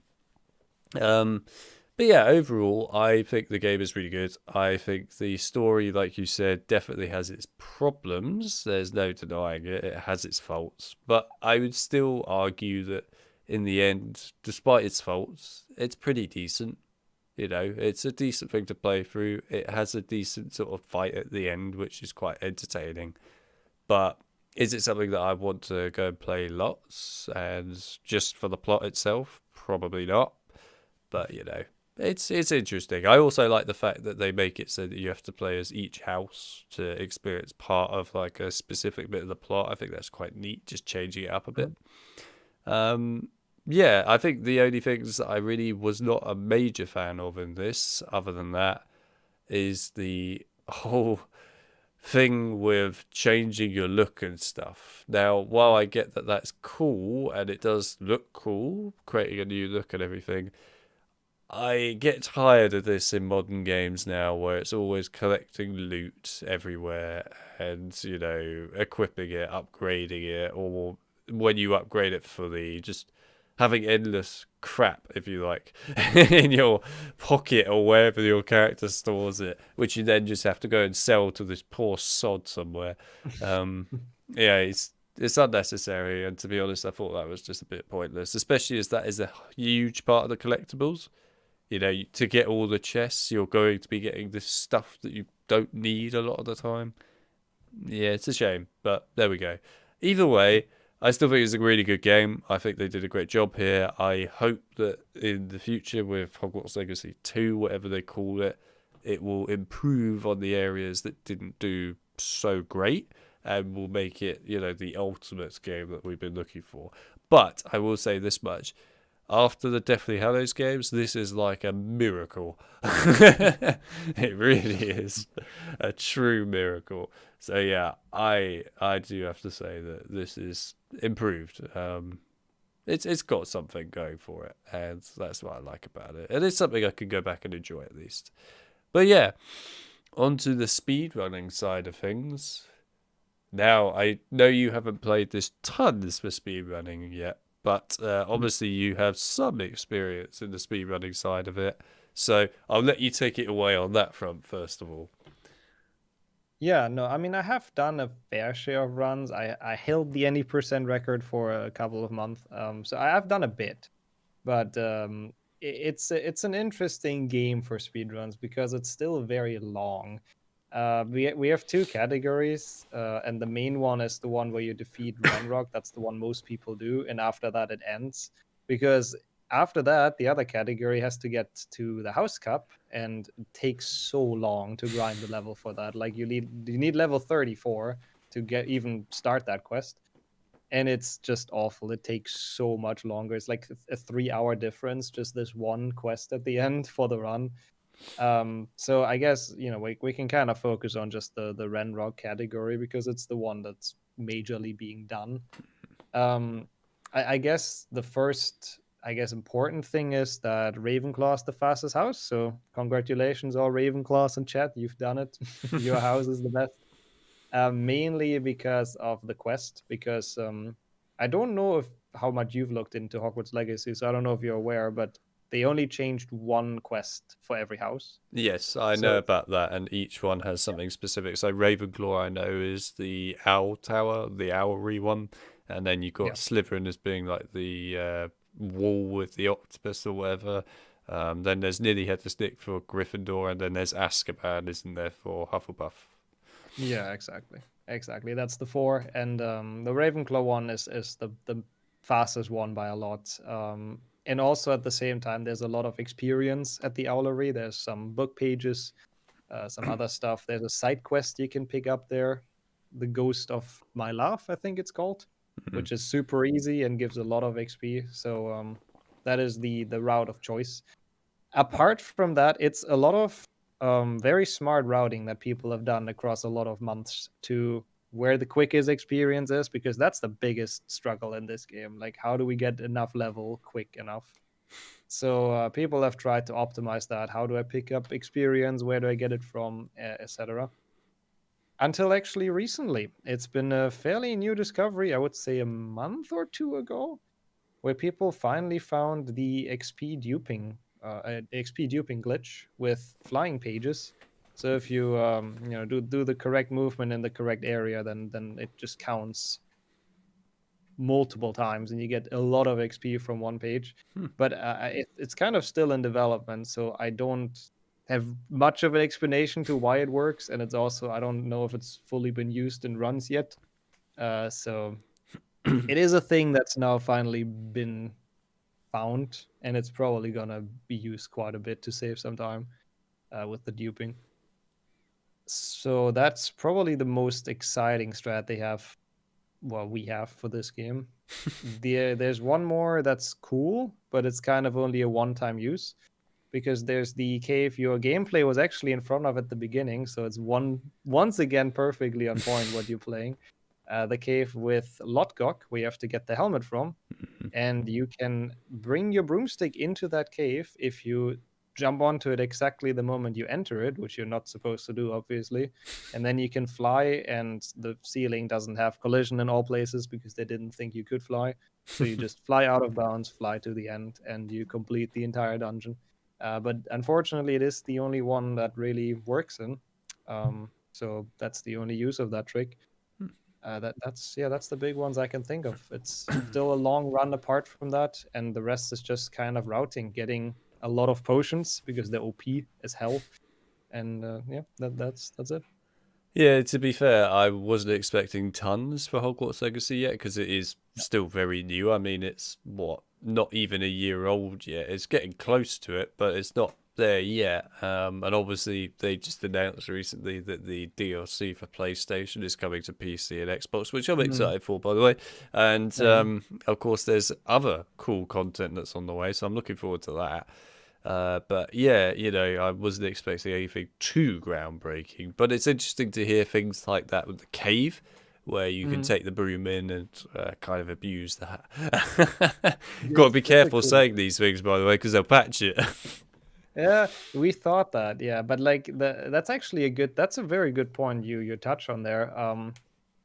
But yeah, overall, I think the game is really good. I think the story, like you said, definitely has its problems. There's no denying it. It has its faults. But I would still argue that in the end, despite its faults, it's pretty decent. It's a decent thing to play through. It has a decent sort of fight at the end, which is quite entertaining. But is it something that I want to go and play lots and just for the plot itself? Probably not. But, it's interesting. I also like the fact that they make it so that you have to play as each house to experience part of like a specific bit of the plot. I think that's quite neat, just changing it up a bit. Yeah, I think the only things that I really was not a major fan of in this, other than that, is the whole thing with changing your look and stuff. Now, while I get that that's cool and it does look cool, creating a new look and everything, I get tired of this in modern games now, where it's always collecting loot everywhere and, equipping it, upgrading it, or when you upgrade it fully, just having endless crap, if you like, in your pocket or wherever your character stores it, which you then just have to go and sell to this poor sod somewhere. Yeah, it's unnecessary, and to be honest, I thought that was just a bit pointless, especially as that is a huge part of the collectibles. To get all the chests, you're going to be getting this stuff that you don't need a lot of the time. Yeah, it's a shame, but there we go. Either way, I still think it's a really good game. I think they did a great job here. I hope that in the future with Hogwarts Legacy 2, whatever they call it, it will improve on the areas that didn't do so great and will make it, the ultimate game that we've been looking for. But I will say this much. After the Deathly Hallows games, this is like a miracle. It really is a true miracle. So yeah, I do have to say that this is improved. It's got something going for it, and that's what I like about it. And it's something I can go back and enjoy at least. But yeah, onto the speedrunning side of things. Now, I know you haven't played this tons for speedrunning yet, but obviously you have some experience in the speedrunning side of it. So I'll let you take it away on that front, first of all. Yeah, no, I mean, I have done a fair share of runs. I held the any percent record for a couple of months. So I have done a bit, but it's an interesting game for speedruns because it's still very long. We have two categories, and the main one is the one where you defeat Renrock. That's the one most people do, and after that it ends. Because after that, the other category has to get to the House Cup, and it takes so long to grind the level for that. Like you need level 34 to get even start that quest, and it's just awful. It takes so much longer. It's like a 3-hour difference, just this one quest at the end for the run. So I guess we can kind of focus on just the Renrock category because it's the one that's majorly being done. I guess the first I guess important thing is that Ravenclaw's the fastest house. So congratulations, all Ravenclaws in chat. You've done it. Your house is the best. Mainly because of the quest. Because I don't know if how much you've looked into Hogwarts Legacy, so I don't know if you're aware, but they only changed one quest for every house. Yes, I know So about that, and each one has something specific. So Ravenclaw, I know, is the Owl Tower, the owlry one, and then you got yeah, Slytherin as being like the wall with the octopus or whatever. Then there's Niddy Head the Stick for Gryffindor, and then there's Azkaban, isn't there, for Hufflepuff? yeah, exactly. That's the four, and the Ravenclaw one is the fastest one by a lot. And also at the same time, there's a lot of experience at the Owlery. There's some book pages, some other stuff. There's a side quest you can pick up there, the Ghost of My Love, I think it's called, Mhm. which is super easy and gives a lot of XP. So that is the route of choice. Apart from that, it's a lot of very smart routing that people have done across a lot of months to where the quickest experience is, because that's the biggest struggle in this game. Like, how do we get enough level quick enough? So people have tried to optimize that. How do I pick up experience? Where do I get it from? Etc. Until actually recently, it's been a fairly new discovery. I would say a month or two ago, where people finally found the XP duping glitch with flying pages. So if you do the correct movement in the correct area, then it just counts multiple times, and you get a lot of XP from one page. Hmm. But it's kind of still in development, so I don't have much of an explanation to why it works, and it's also I don't know if it's fully been used in runs yet. So it is a thing that's now finally been found, and it's probably gonna be used quite a bit to save some time with the duping. So that's probably the most exciting strat they have. Well, we have for this game. There's one more that's cool, but it's kind of only a one-time use because there's the cave your gameplay was actually in front of at the beginning, so it's once again perfectly on point what you're playing. The cave with Lotgok, where you have to get the helmet from, and you can bring your broomstick into that cave if you jump onto it exactly the moment you enter it, which you're not supposed to do, obviously. And then you can fly, and the ceiling doesn't have collision in all places because they didn't think you could fly. So you just fly out of bounds, fly to the end, and you complete the entire dungeon. But unfortunately, it is the only one that really works in. So that's the only use of that trick. That's the big ones I can think of. It's still a long run apart from that, and the rest is just kind of routing, getting a lot of potions because they're OP as hell, and that's it. Yeah, to be fair, I wasn't expecting tons for Hogwarts Legacy yet because it is still very new. I mean, it's what, not even a year old yet. It's getting close to it, but it's not there yet. And obviously, they just announced recently that the DLC for PlayStation is coming to PC and Xbox, which I'm Mm, excited for, by the way. And same. of course, there's other cool content that's on the way, so I'm looking forward to that. But yeah, I wasn't expecting anything too groundbreaking. But it's interesting to hear things like that with the cave, where you can Mm. take the broom in and kind of abuse that. Yeah, Got to it's, be it's a careful cool. saying these things, by the way, because they'll patch it. Yeah, we thought that. Yeah, but like that's actually that's a very good point you touch on there.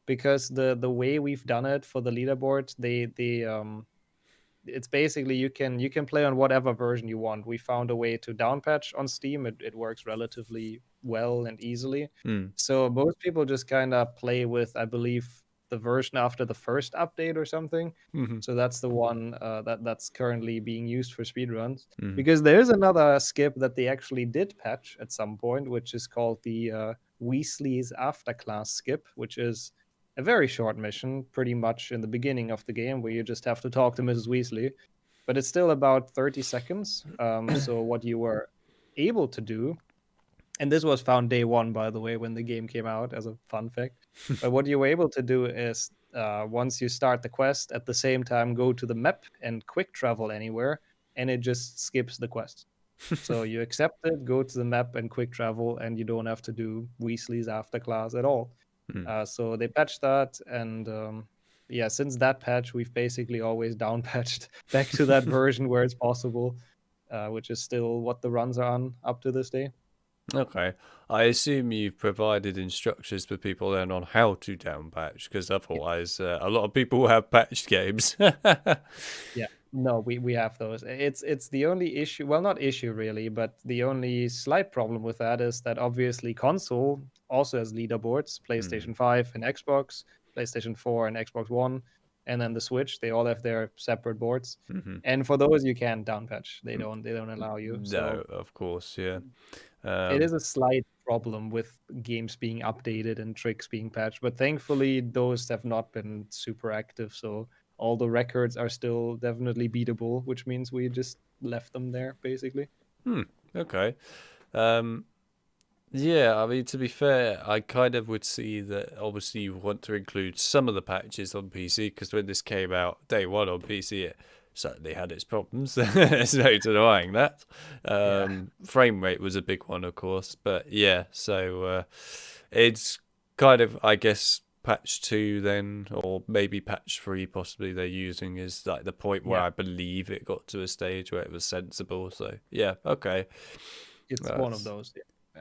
Because the way we've done it for the leaderboard, they it's basically you can play on whatever version you want. We found a way to downpatch on Steam. It works relatively well and easily. Hmm. So most people just kind of play with, I believe, the version after the first update or something. Mm-hmm. So that's the one that's currently being used for speedruns. Mm-hmm. Because there is another skip that they actually did patch at some point, which is called the Weasley's After Class skip, which is a very short mission, pretty much in the beginning of the game, where you just have to talk to Mrs. Weasley. But it's still about 30 seconds. So what you were able to do, and this was found day one, by the way, when the game came out, as a fun fact. But what you were able to do is, once you start the quest, at the same time go to the map and quick travel anywhere, and it just skips the quest. So you accept it, go to the map and quick travel, and you don't have to do Weasley's after class at all. So they patched that, and yeah, since that patch, we've basically always down patched back to that version where it's possible, which is still what the runs are on up to this day. Okay. I assume you've provided instructions for people then on how to down patch, because otherwise a lot of people have patched games. Yeah, no, we have those. It's the only issue. Well, not issue really, but the only slight problem with that is that obviously console also has leaderboards. PlayStation 5 and Xbox, PlayStation 4 and Xbox One, and then the Switch. They all have their separate boards. Mm-hmm. And for those, you can't down patch. They don't allow you. No, So of course, yeah. it is a slight problem with games being updated and tricks being patched, but thankfully those have not been super active, so all the records are still definitely beatable, which means we just left them there basically. Okay. Um, Yeah, I mean, to be fair, I kind of would see that obviously you want to include some of the patches on PC because when this came out day one on PC, it certainly had its problems. There's no denying that. Yeah. Frame rate was a big one, of course, but yeah, so it's kind of, I guess, patch 2 then, or maybe patch 3 possibly they're using is like the point where Yeah, I believe it got to a stage where it was sensible. So yeah, okay. it's one of That's those.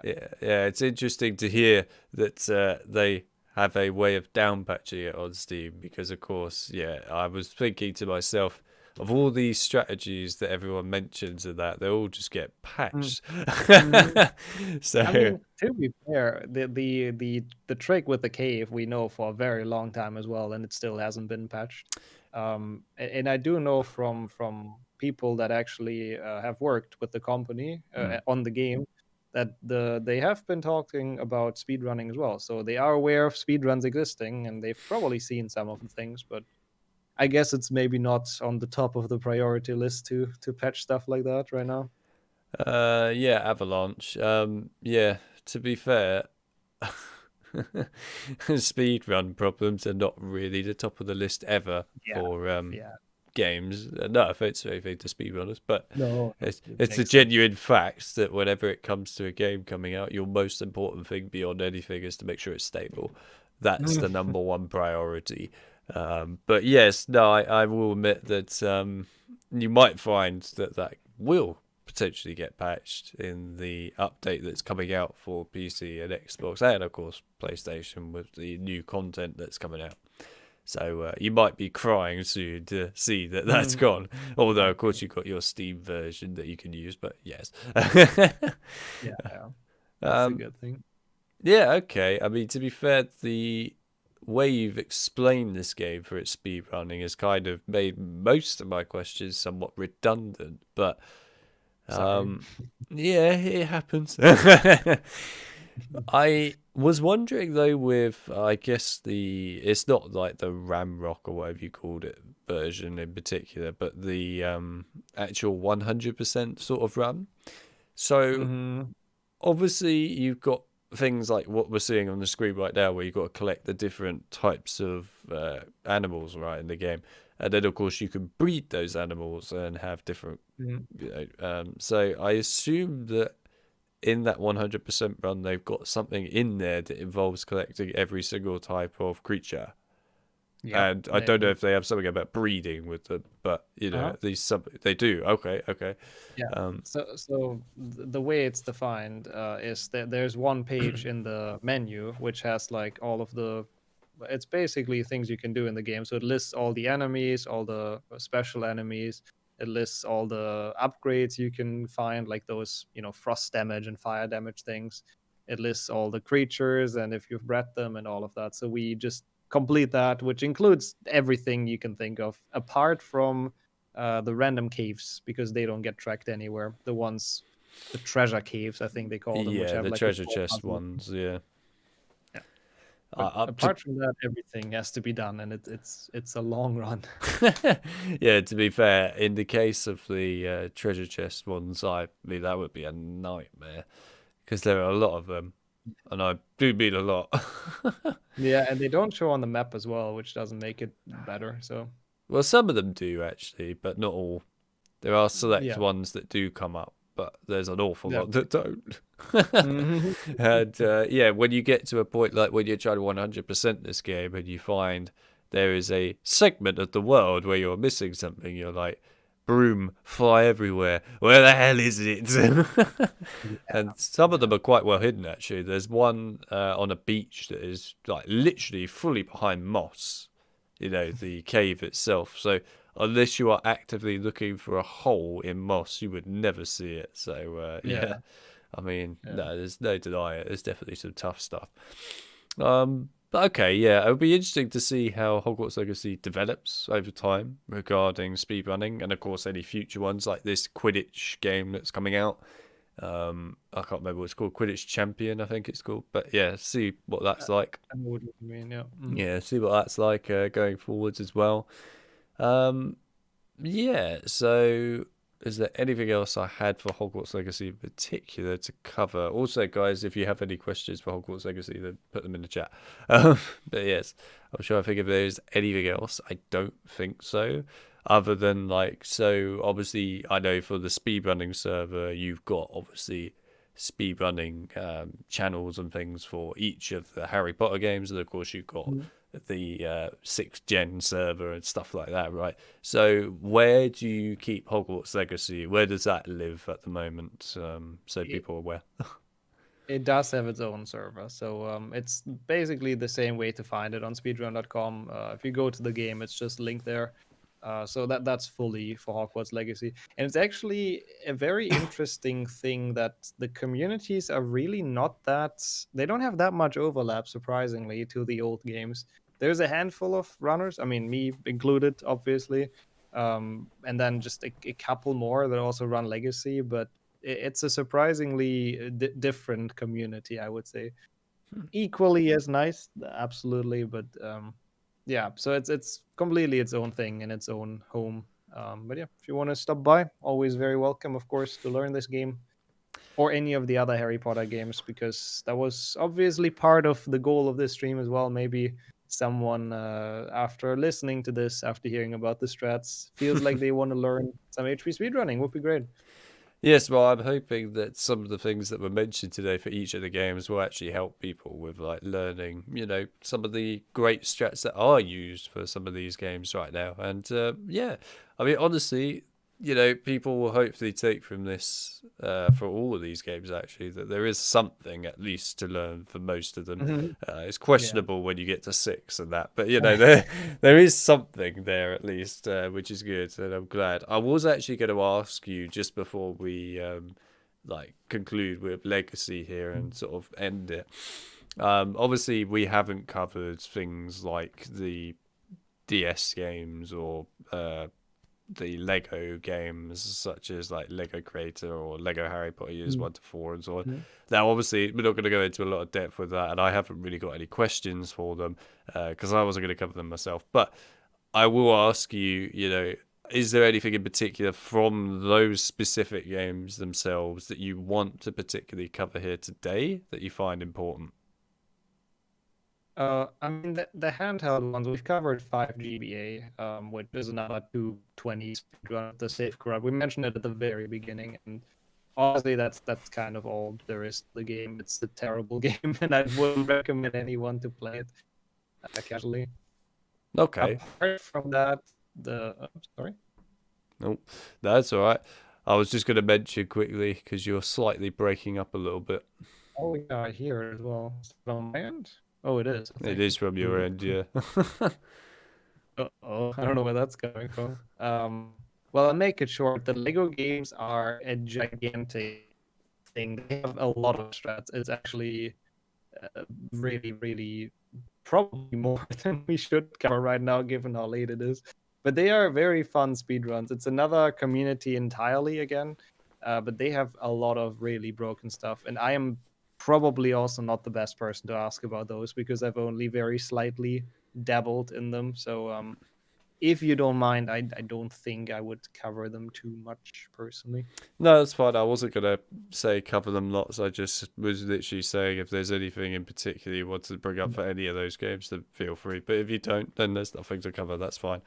Yeah. yeah, it's interesting to hear that they have a way of down patching it on Steam because, of course, yeah, I was thinking to myself, of all these strategies that everyone mentions and that, they all just get Mm. patched. Mhm. I So, mean, to be fair, the trick with the cave we know for a very long time as well, and it still hasn't been patched. And I do know from people that actually have worked with the company hmm. on the game that they have been talking about speedrunning as well. So they are aware of speedruns existing, and they've probably seen some of the things. But I guess it's maybe not on the top of the priority list to patch stuff like that right now. Yeah, Avalanche. Yeah, to be fair, speedrun problems are not really the top of the list ever Yeah, for yeah. games. No offense or anything to speedrunners, but No, no, it's it it's a makes sense. genuine fact that whenever it comes to a game coming out, your most important thing beyond anything is to make sure it's stable. That's the number one priority. But yes, no, I will admit that you might find that that will potentially get patched in the update that's coming out for PC and Xbox and of course PlayStation with the new content that's coming out. So you might be crying soon to see that that's Mm, gone. Although, might of course, be. you've got your Steam version that you can use. But yes. Yeah, yeah. That's a um, good thing. yeah, okay. I mean, to be fair, the way you've explained this game for its speed running has kind of made most of my questions somewhat redundant. But Sorry. yeah, it happens. I was wondering though, with I guess it's not like the Ramrock or whatever you called it version in particular, but the actual 100% sort of run. So Mhm. obviously you've got things like what we're seeing on the screen right now, where you've got to collect the different types of animals right in the game, and then of course you can breed those animals and have different. Mhm. So I assume that in that 100% run, they've got something in there that involves collecting every single type of creature. Yep. And I don't know if they have something about breeding with them, but Uh-huh. they do. Okay, okay. Yeah. Um, So the way it's defined is that there's one page in the menu which has like all of the. It's basically things you can do in the game. So it lists all the enemies, all the special enemies. It lists all the upgrades you can find, like those, frost damage and fire damage things. It lists all the creatures and if you've bred them and all of that. So we just complete that, which includes everything you can think of, apart from the random caves because they don't get tracked anywhere. The treasure caves, I think they call them, which yeah, have the like a treasure full chest puzzle. ones. Yeah, Yeah, but up to apart from that, everything has to be done, and it's a long run. yeah. To be fair, in the case of the treasure chest ones, I mean that would be a nightmare because there are a lot of them, and I do mean a lot. Yeah, and they don't show on the map as well, which doesn't make it better. So Well, some of them do actually, but not all. There are select yeah, ones that do come up, but there's an awful lot definitely. that don't. Mhm. And yeah, when you get to a point like when you're trying to 100% this game and you find there is a segment of the world where you're missing something. You're like, broom, fly everywhere. Where the hell is it? And some of them are quite well hidden, actually. There's one on a beach that is like literally fully behind moss, the cave itself. So unless you are actively looking for a hole in moss, you would never see it. So yeah, I mean, no, there's no denying it. There's definitely some tough stuff. But okay, yeah, it'll be interesting to see how Hogwarts Legacy develops over time regarding speedrunning, and of course any future ones like this Quidditch game that's coming out. I can't remember what it's called, Quidditch Champion, I think it's called. But yeah, see what that's like. I know what you mean, yeah. Yeah, see what that's like going forwards as well. Yeah, so is there anything else I had for Hogwarts Legacy in particular to cover? Also, guys, if you have any questions for Hogwarts Legacy, then put them in the chat. But yes, I'm sure I think if there's anything else, I don't think so. Other than so obviously, I know for the speedrunning server, you've got obviously speedrunning channels and things for each of the Harry Potter games, and of course you've got the 6th gen server and stuff like that, right? So where do you keep Hogwarts Legacy? Where does that live at the moment? So people are aware. It does have its own server, so it's basically the same way to find it on speedrun.com. If you go to the game, it's just linked there. So that's fully for Hogwarts Legacy. And it's actually a very interesting thing that the communities are really not that... They don't have that much overlap, surprisingly, to the old games. There's a handful of runners, I mean, me included, obviously. And then just a couple more that also run Legacy, but it's a surprisingly different community, I would say. Equally as nice, absolutely, but yeah, so it's completely its own thing in its own home. But yeah, if you want to stop by, always very welcome, of course, to learn this game or any of the other Harry Potter games, because that was obviously part of the goal of this stream as well. Maybe someone after listening to this, after hearing about the strats, feels like they want to learn some HP speedrunning. Would be great. Yes, well, I'm hoping that some of the things that were mentioned today for each of the games will actually help people with learning, some of the great strats that are used for some of these games right now. And yeah, I mean, honestly, people will hopefully take from this for all of these games actually that there is something at least to learn for most of them. It's questionable when you get to 6 and that, but there is something there at least, which is good, and I'm glad. I was actually going to ask you just before we conclude with Legacy here and sort of end it. Obviously, we haven't covered things like the DS games or the Lego games such as Lego Creator or Lego Harry Potter Years 1 to 4 and so on. Now, obviously, we're not going to go into a lot of depth with that, and I haven't really got any questions for them because I wasn't going to cover them myself. But I will ask you, is there anything in particular from those specific games themselves that you want to particularly cover here today that you find important? I mean, the handheld ones, we've covered 5 GBA, which is another 220 speedrun, the safeguard. We mentioned it at the very beginning, and honestly, that's kind of all there is to the game. It's a terrible game, and I wouldn't recommend anyone to play it casually. Okay. Apart from that, sorry? Nope, that's all right. I was just going to mention quickly, because you're slightly breaking up a little bit. Oh, yeah, I hear it as well. Is it on my end? Oh, it is. It is from your end, yeah. Uh-oh, I don't know where that's coming from. Well, I'll make it short. The Lego games are a gigantic thing. They have a lot of strats. It's actually really, really probably more than we should cover right now, given how late it is. But they are very fun speedruns. It's another community entirely again, but they have a lot of really broken stuff. And I am probably also not the best person to ask about those because I've only very slightly dabbled in them. So if you don't mind, I don't think I would cover them too much personally. No, that's fine. I wasn't going to say cover them lots. I just was literally saying if there's anything in particular you want to bring up for any of those games, then feel free. But if you don't, then there's nothing to cover. That's fine.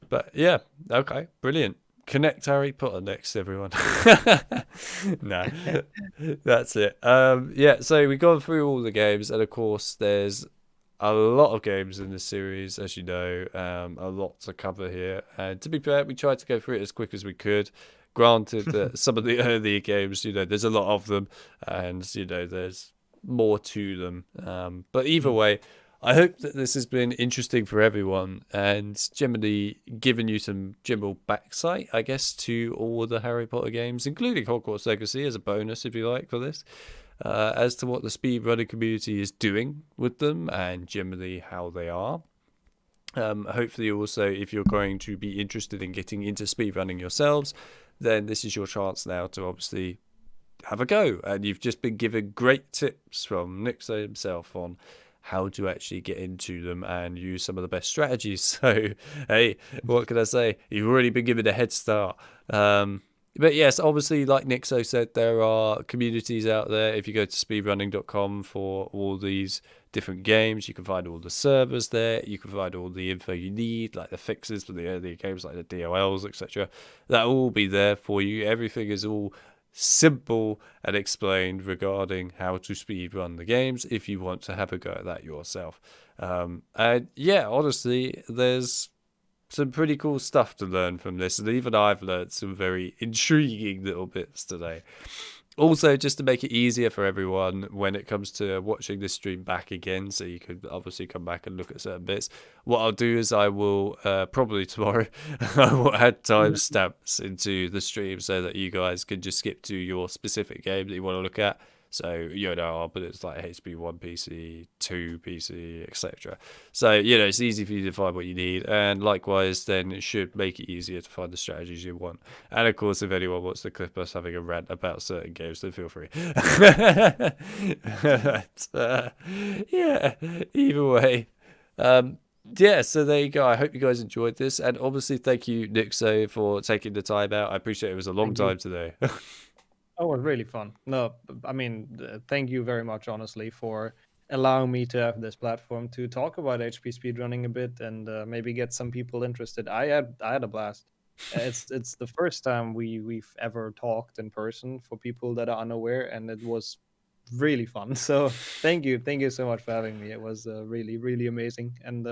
But yeah, okay, brilliant. Connect Harry Potter next, everyone. No, that's it. Yeah, so we've gone through all the games, and of course, there's a lot of games in this series, as you know, a lot to cover here. And to be fair, we tried to go through it as quick as we could. Granted that some of the earlier games, there's a lot of them, and there's more to them. But either way, I hope that this has been interesting for everyone and generally given you some general backsight, I guess, to all the Harry Potter games, including Hogwarts Legacy as a bonus, if you like, for this, as to what the speedrunning community is doing with them and generally how they are. Hopefully also, if you're going to be interested in getting into speedrunning yourselves, then this is your chance now to obviously have a go. And you've just been given great tips from nixxo himself on how to actually get into them and use some of the best strategies. So, hey, what can I say? You've already been given a head start. But yes, obviously, like nixxo said, there are communities out there. If you go to speedrunning.com for all these different games, you can find all the servers there. You can find all the info you need, like the fixes for the earlier games, like the DLLs, etc. That will all be there for you. Everything is all simple and explained regarding how to speedrun the games if you want to have a go at that yourself. And yeah, honestly, there's some pretty cool stuff to learn from this, and even I've learned some very intriguing little bits today. Also, just to make it easier for everyone when it comes to watching this stream back again, so you can obviously come back and look at certain bits, what I'll do is I will, probably tomorrow, I will add timestamps into the stream so that you guys can just skip to your specific game that you want to look at. So, I'll put it like HP1 PC, 2 PC, etc. So, it's easy for you to find what you need. And likewise, then it should make it easier to find the strategies you want. And of course, if anyone wants to clip us having a rant about certain games, then feel free. But, yeah, either way. Yeah, so there you go. I hope you guys enjoyed this. And obviously, thank you, nixxo, for taking the time out. I appreciate it was a long time today. Oh, it was really fun. No, I mean, thank you very much, honestly, for allowing me to have this platform to talk about HP speedrunning a bit and maybe get some people interested. I had a blast. It's the first time we've ever talked in person for people that are unaware, and it was really fun. So thank you so much for having me. It was really amazing, and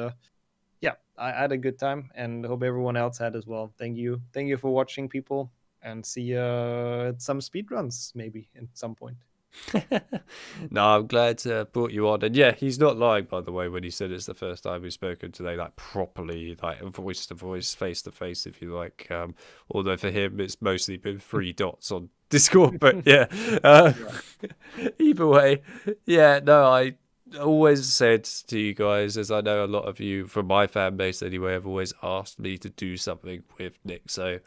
yeah, I had a good time, and hope everyone else had as well. Thank you for watching, people. And see you at some speedruns maybe at some point. No, I'm glad to brought you on. And yeah, he's not lying, by the way, when he said it's the first time we've spoken today, like properly, like voice to voice, face to face, if you like. Although for him, it's mostly been 3 dots on Discord. But yeah, either way, yeah, no, I always said to you guys, as I know a lot of you from my fan base anyway, have always asked me to do something with nixxo.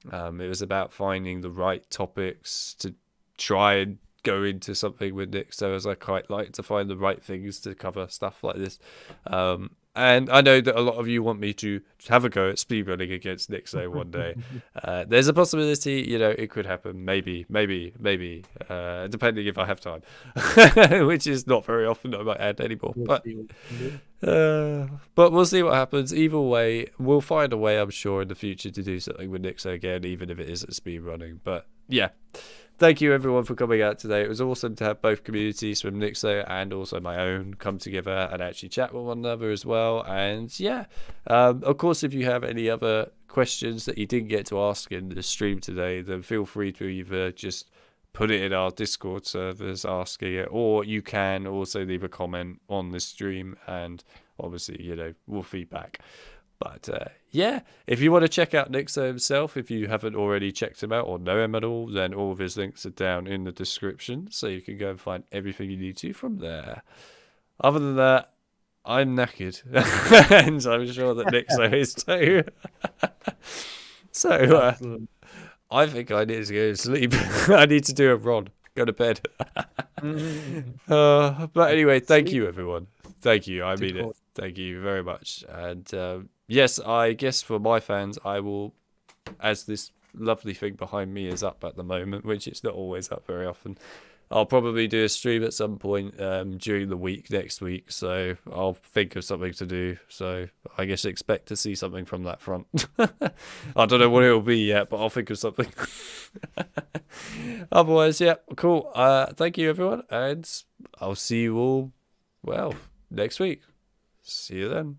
It was about finding the right topics to try and go into something with nixxo, as I quite like to find the right things to cover stuff like this. And I know that a lot of you want me to have a go at speedrunning against nixxo one day. There's a possibility, it could happen. Maybe, depending if I have time, which is not very often, I might add anymore. But we'll see what happens. Either way, we'll find a way, I'm sure, in the future to do something with nixxo again, even if it isn't speedrunning. But yeah. Thank you everyone for coming out today. It was awesome to have both communities from nixxo and also my own come together and actually chat with one another as well. And yeah, of course, if you have any other questions that you didn't get to ask in the stream today, then feel free to either just put it in our Discord servers asking it, or you can also leave a comment on the stream and obviously, we'll feedback. But yeah, if you want to check out nixxo himself, if you haven't already checked him out or know him at all, then all of his links are down in the description, so you can go and find everything you need to from there. Other than that, I'm knackered, and I'm sure that nixxo is too. So I think I need to go to sleep. I need to do a run, go to bed. But anyway, thank you everyone. Thank you, I mean it. Thank you very much. And yes, I guess for my fans, I will, as this lovely thing behind me is up at the moment, which it's not always up very often, I'll probably do a stream at some point during the week next week. So I'll think of something to do. So I guess expect to see something from that front. I don't know what it will be yet, but I'll think of something. Otherwise, yeah, cool. Thank you, everyone. And I'll see you all, well, next week. See you then.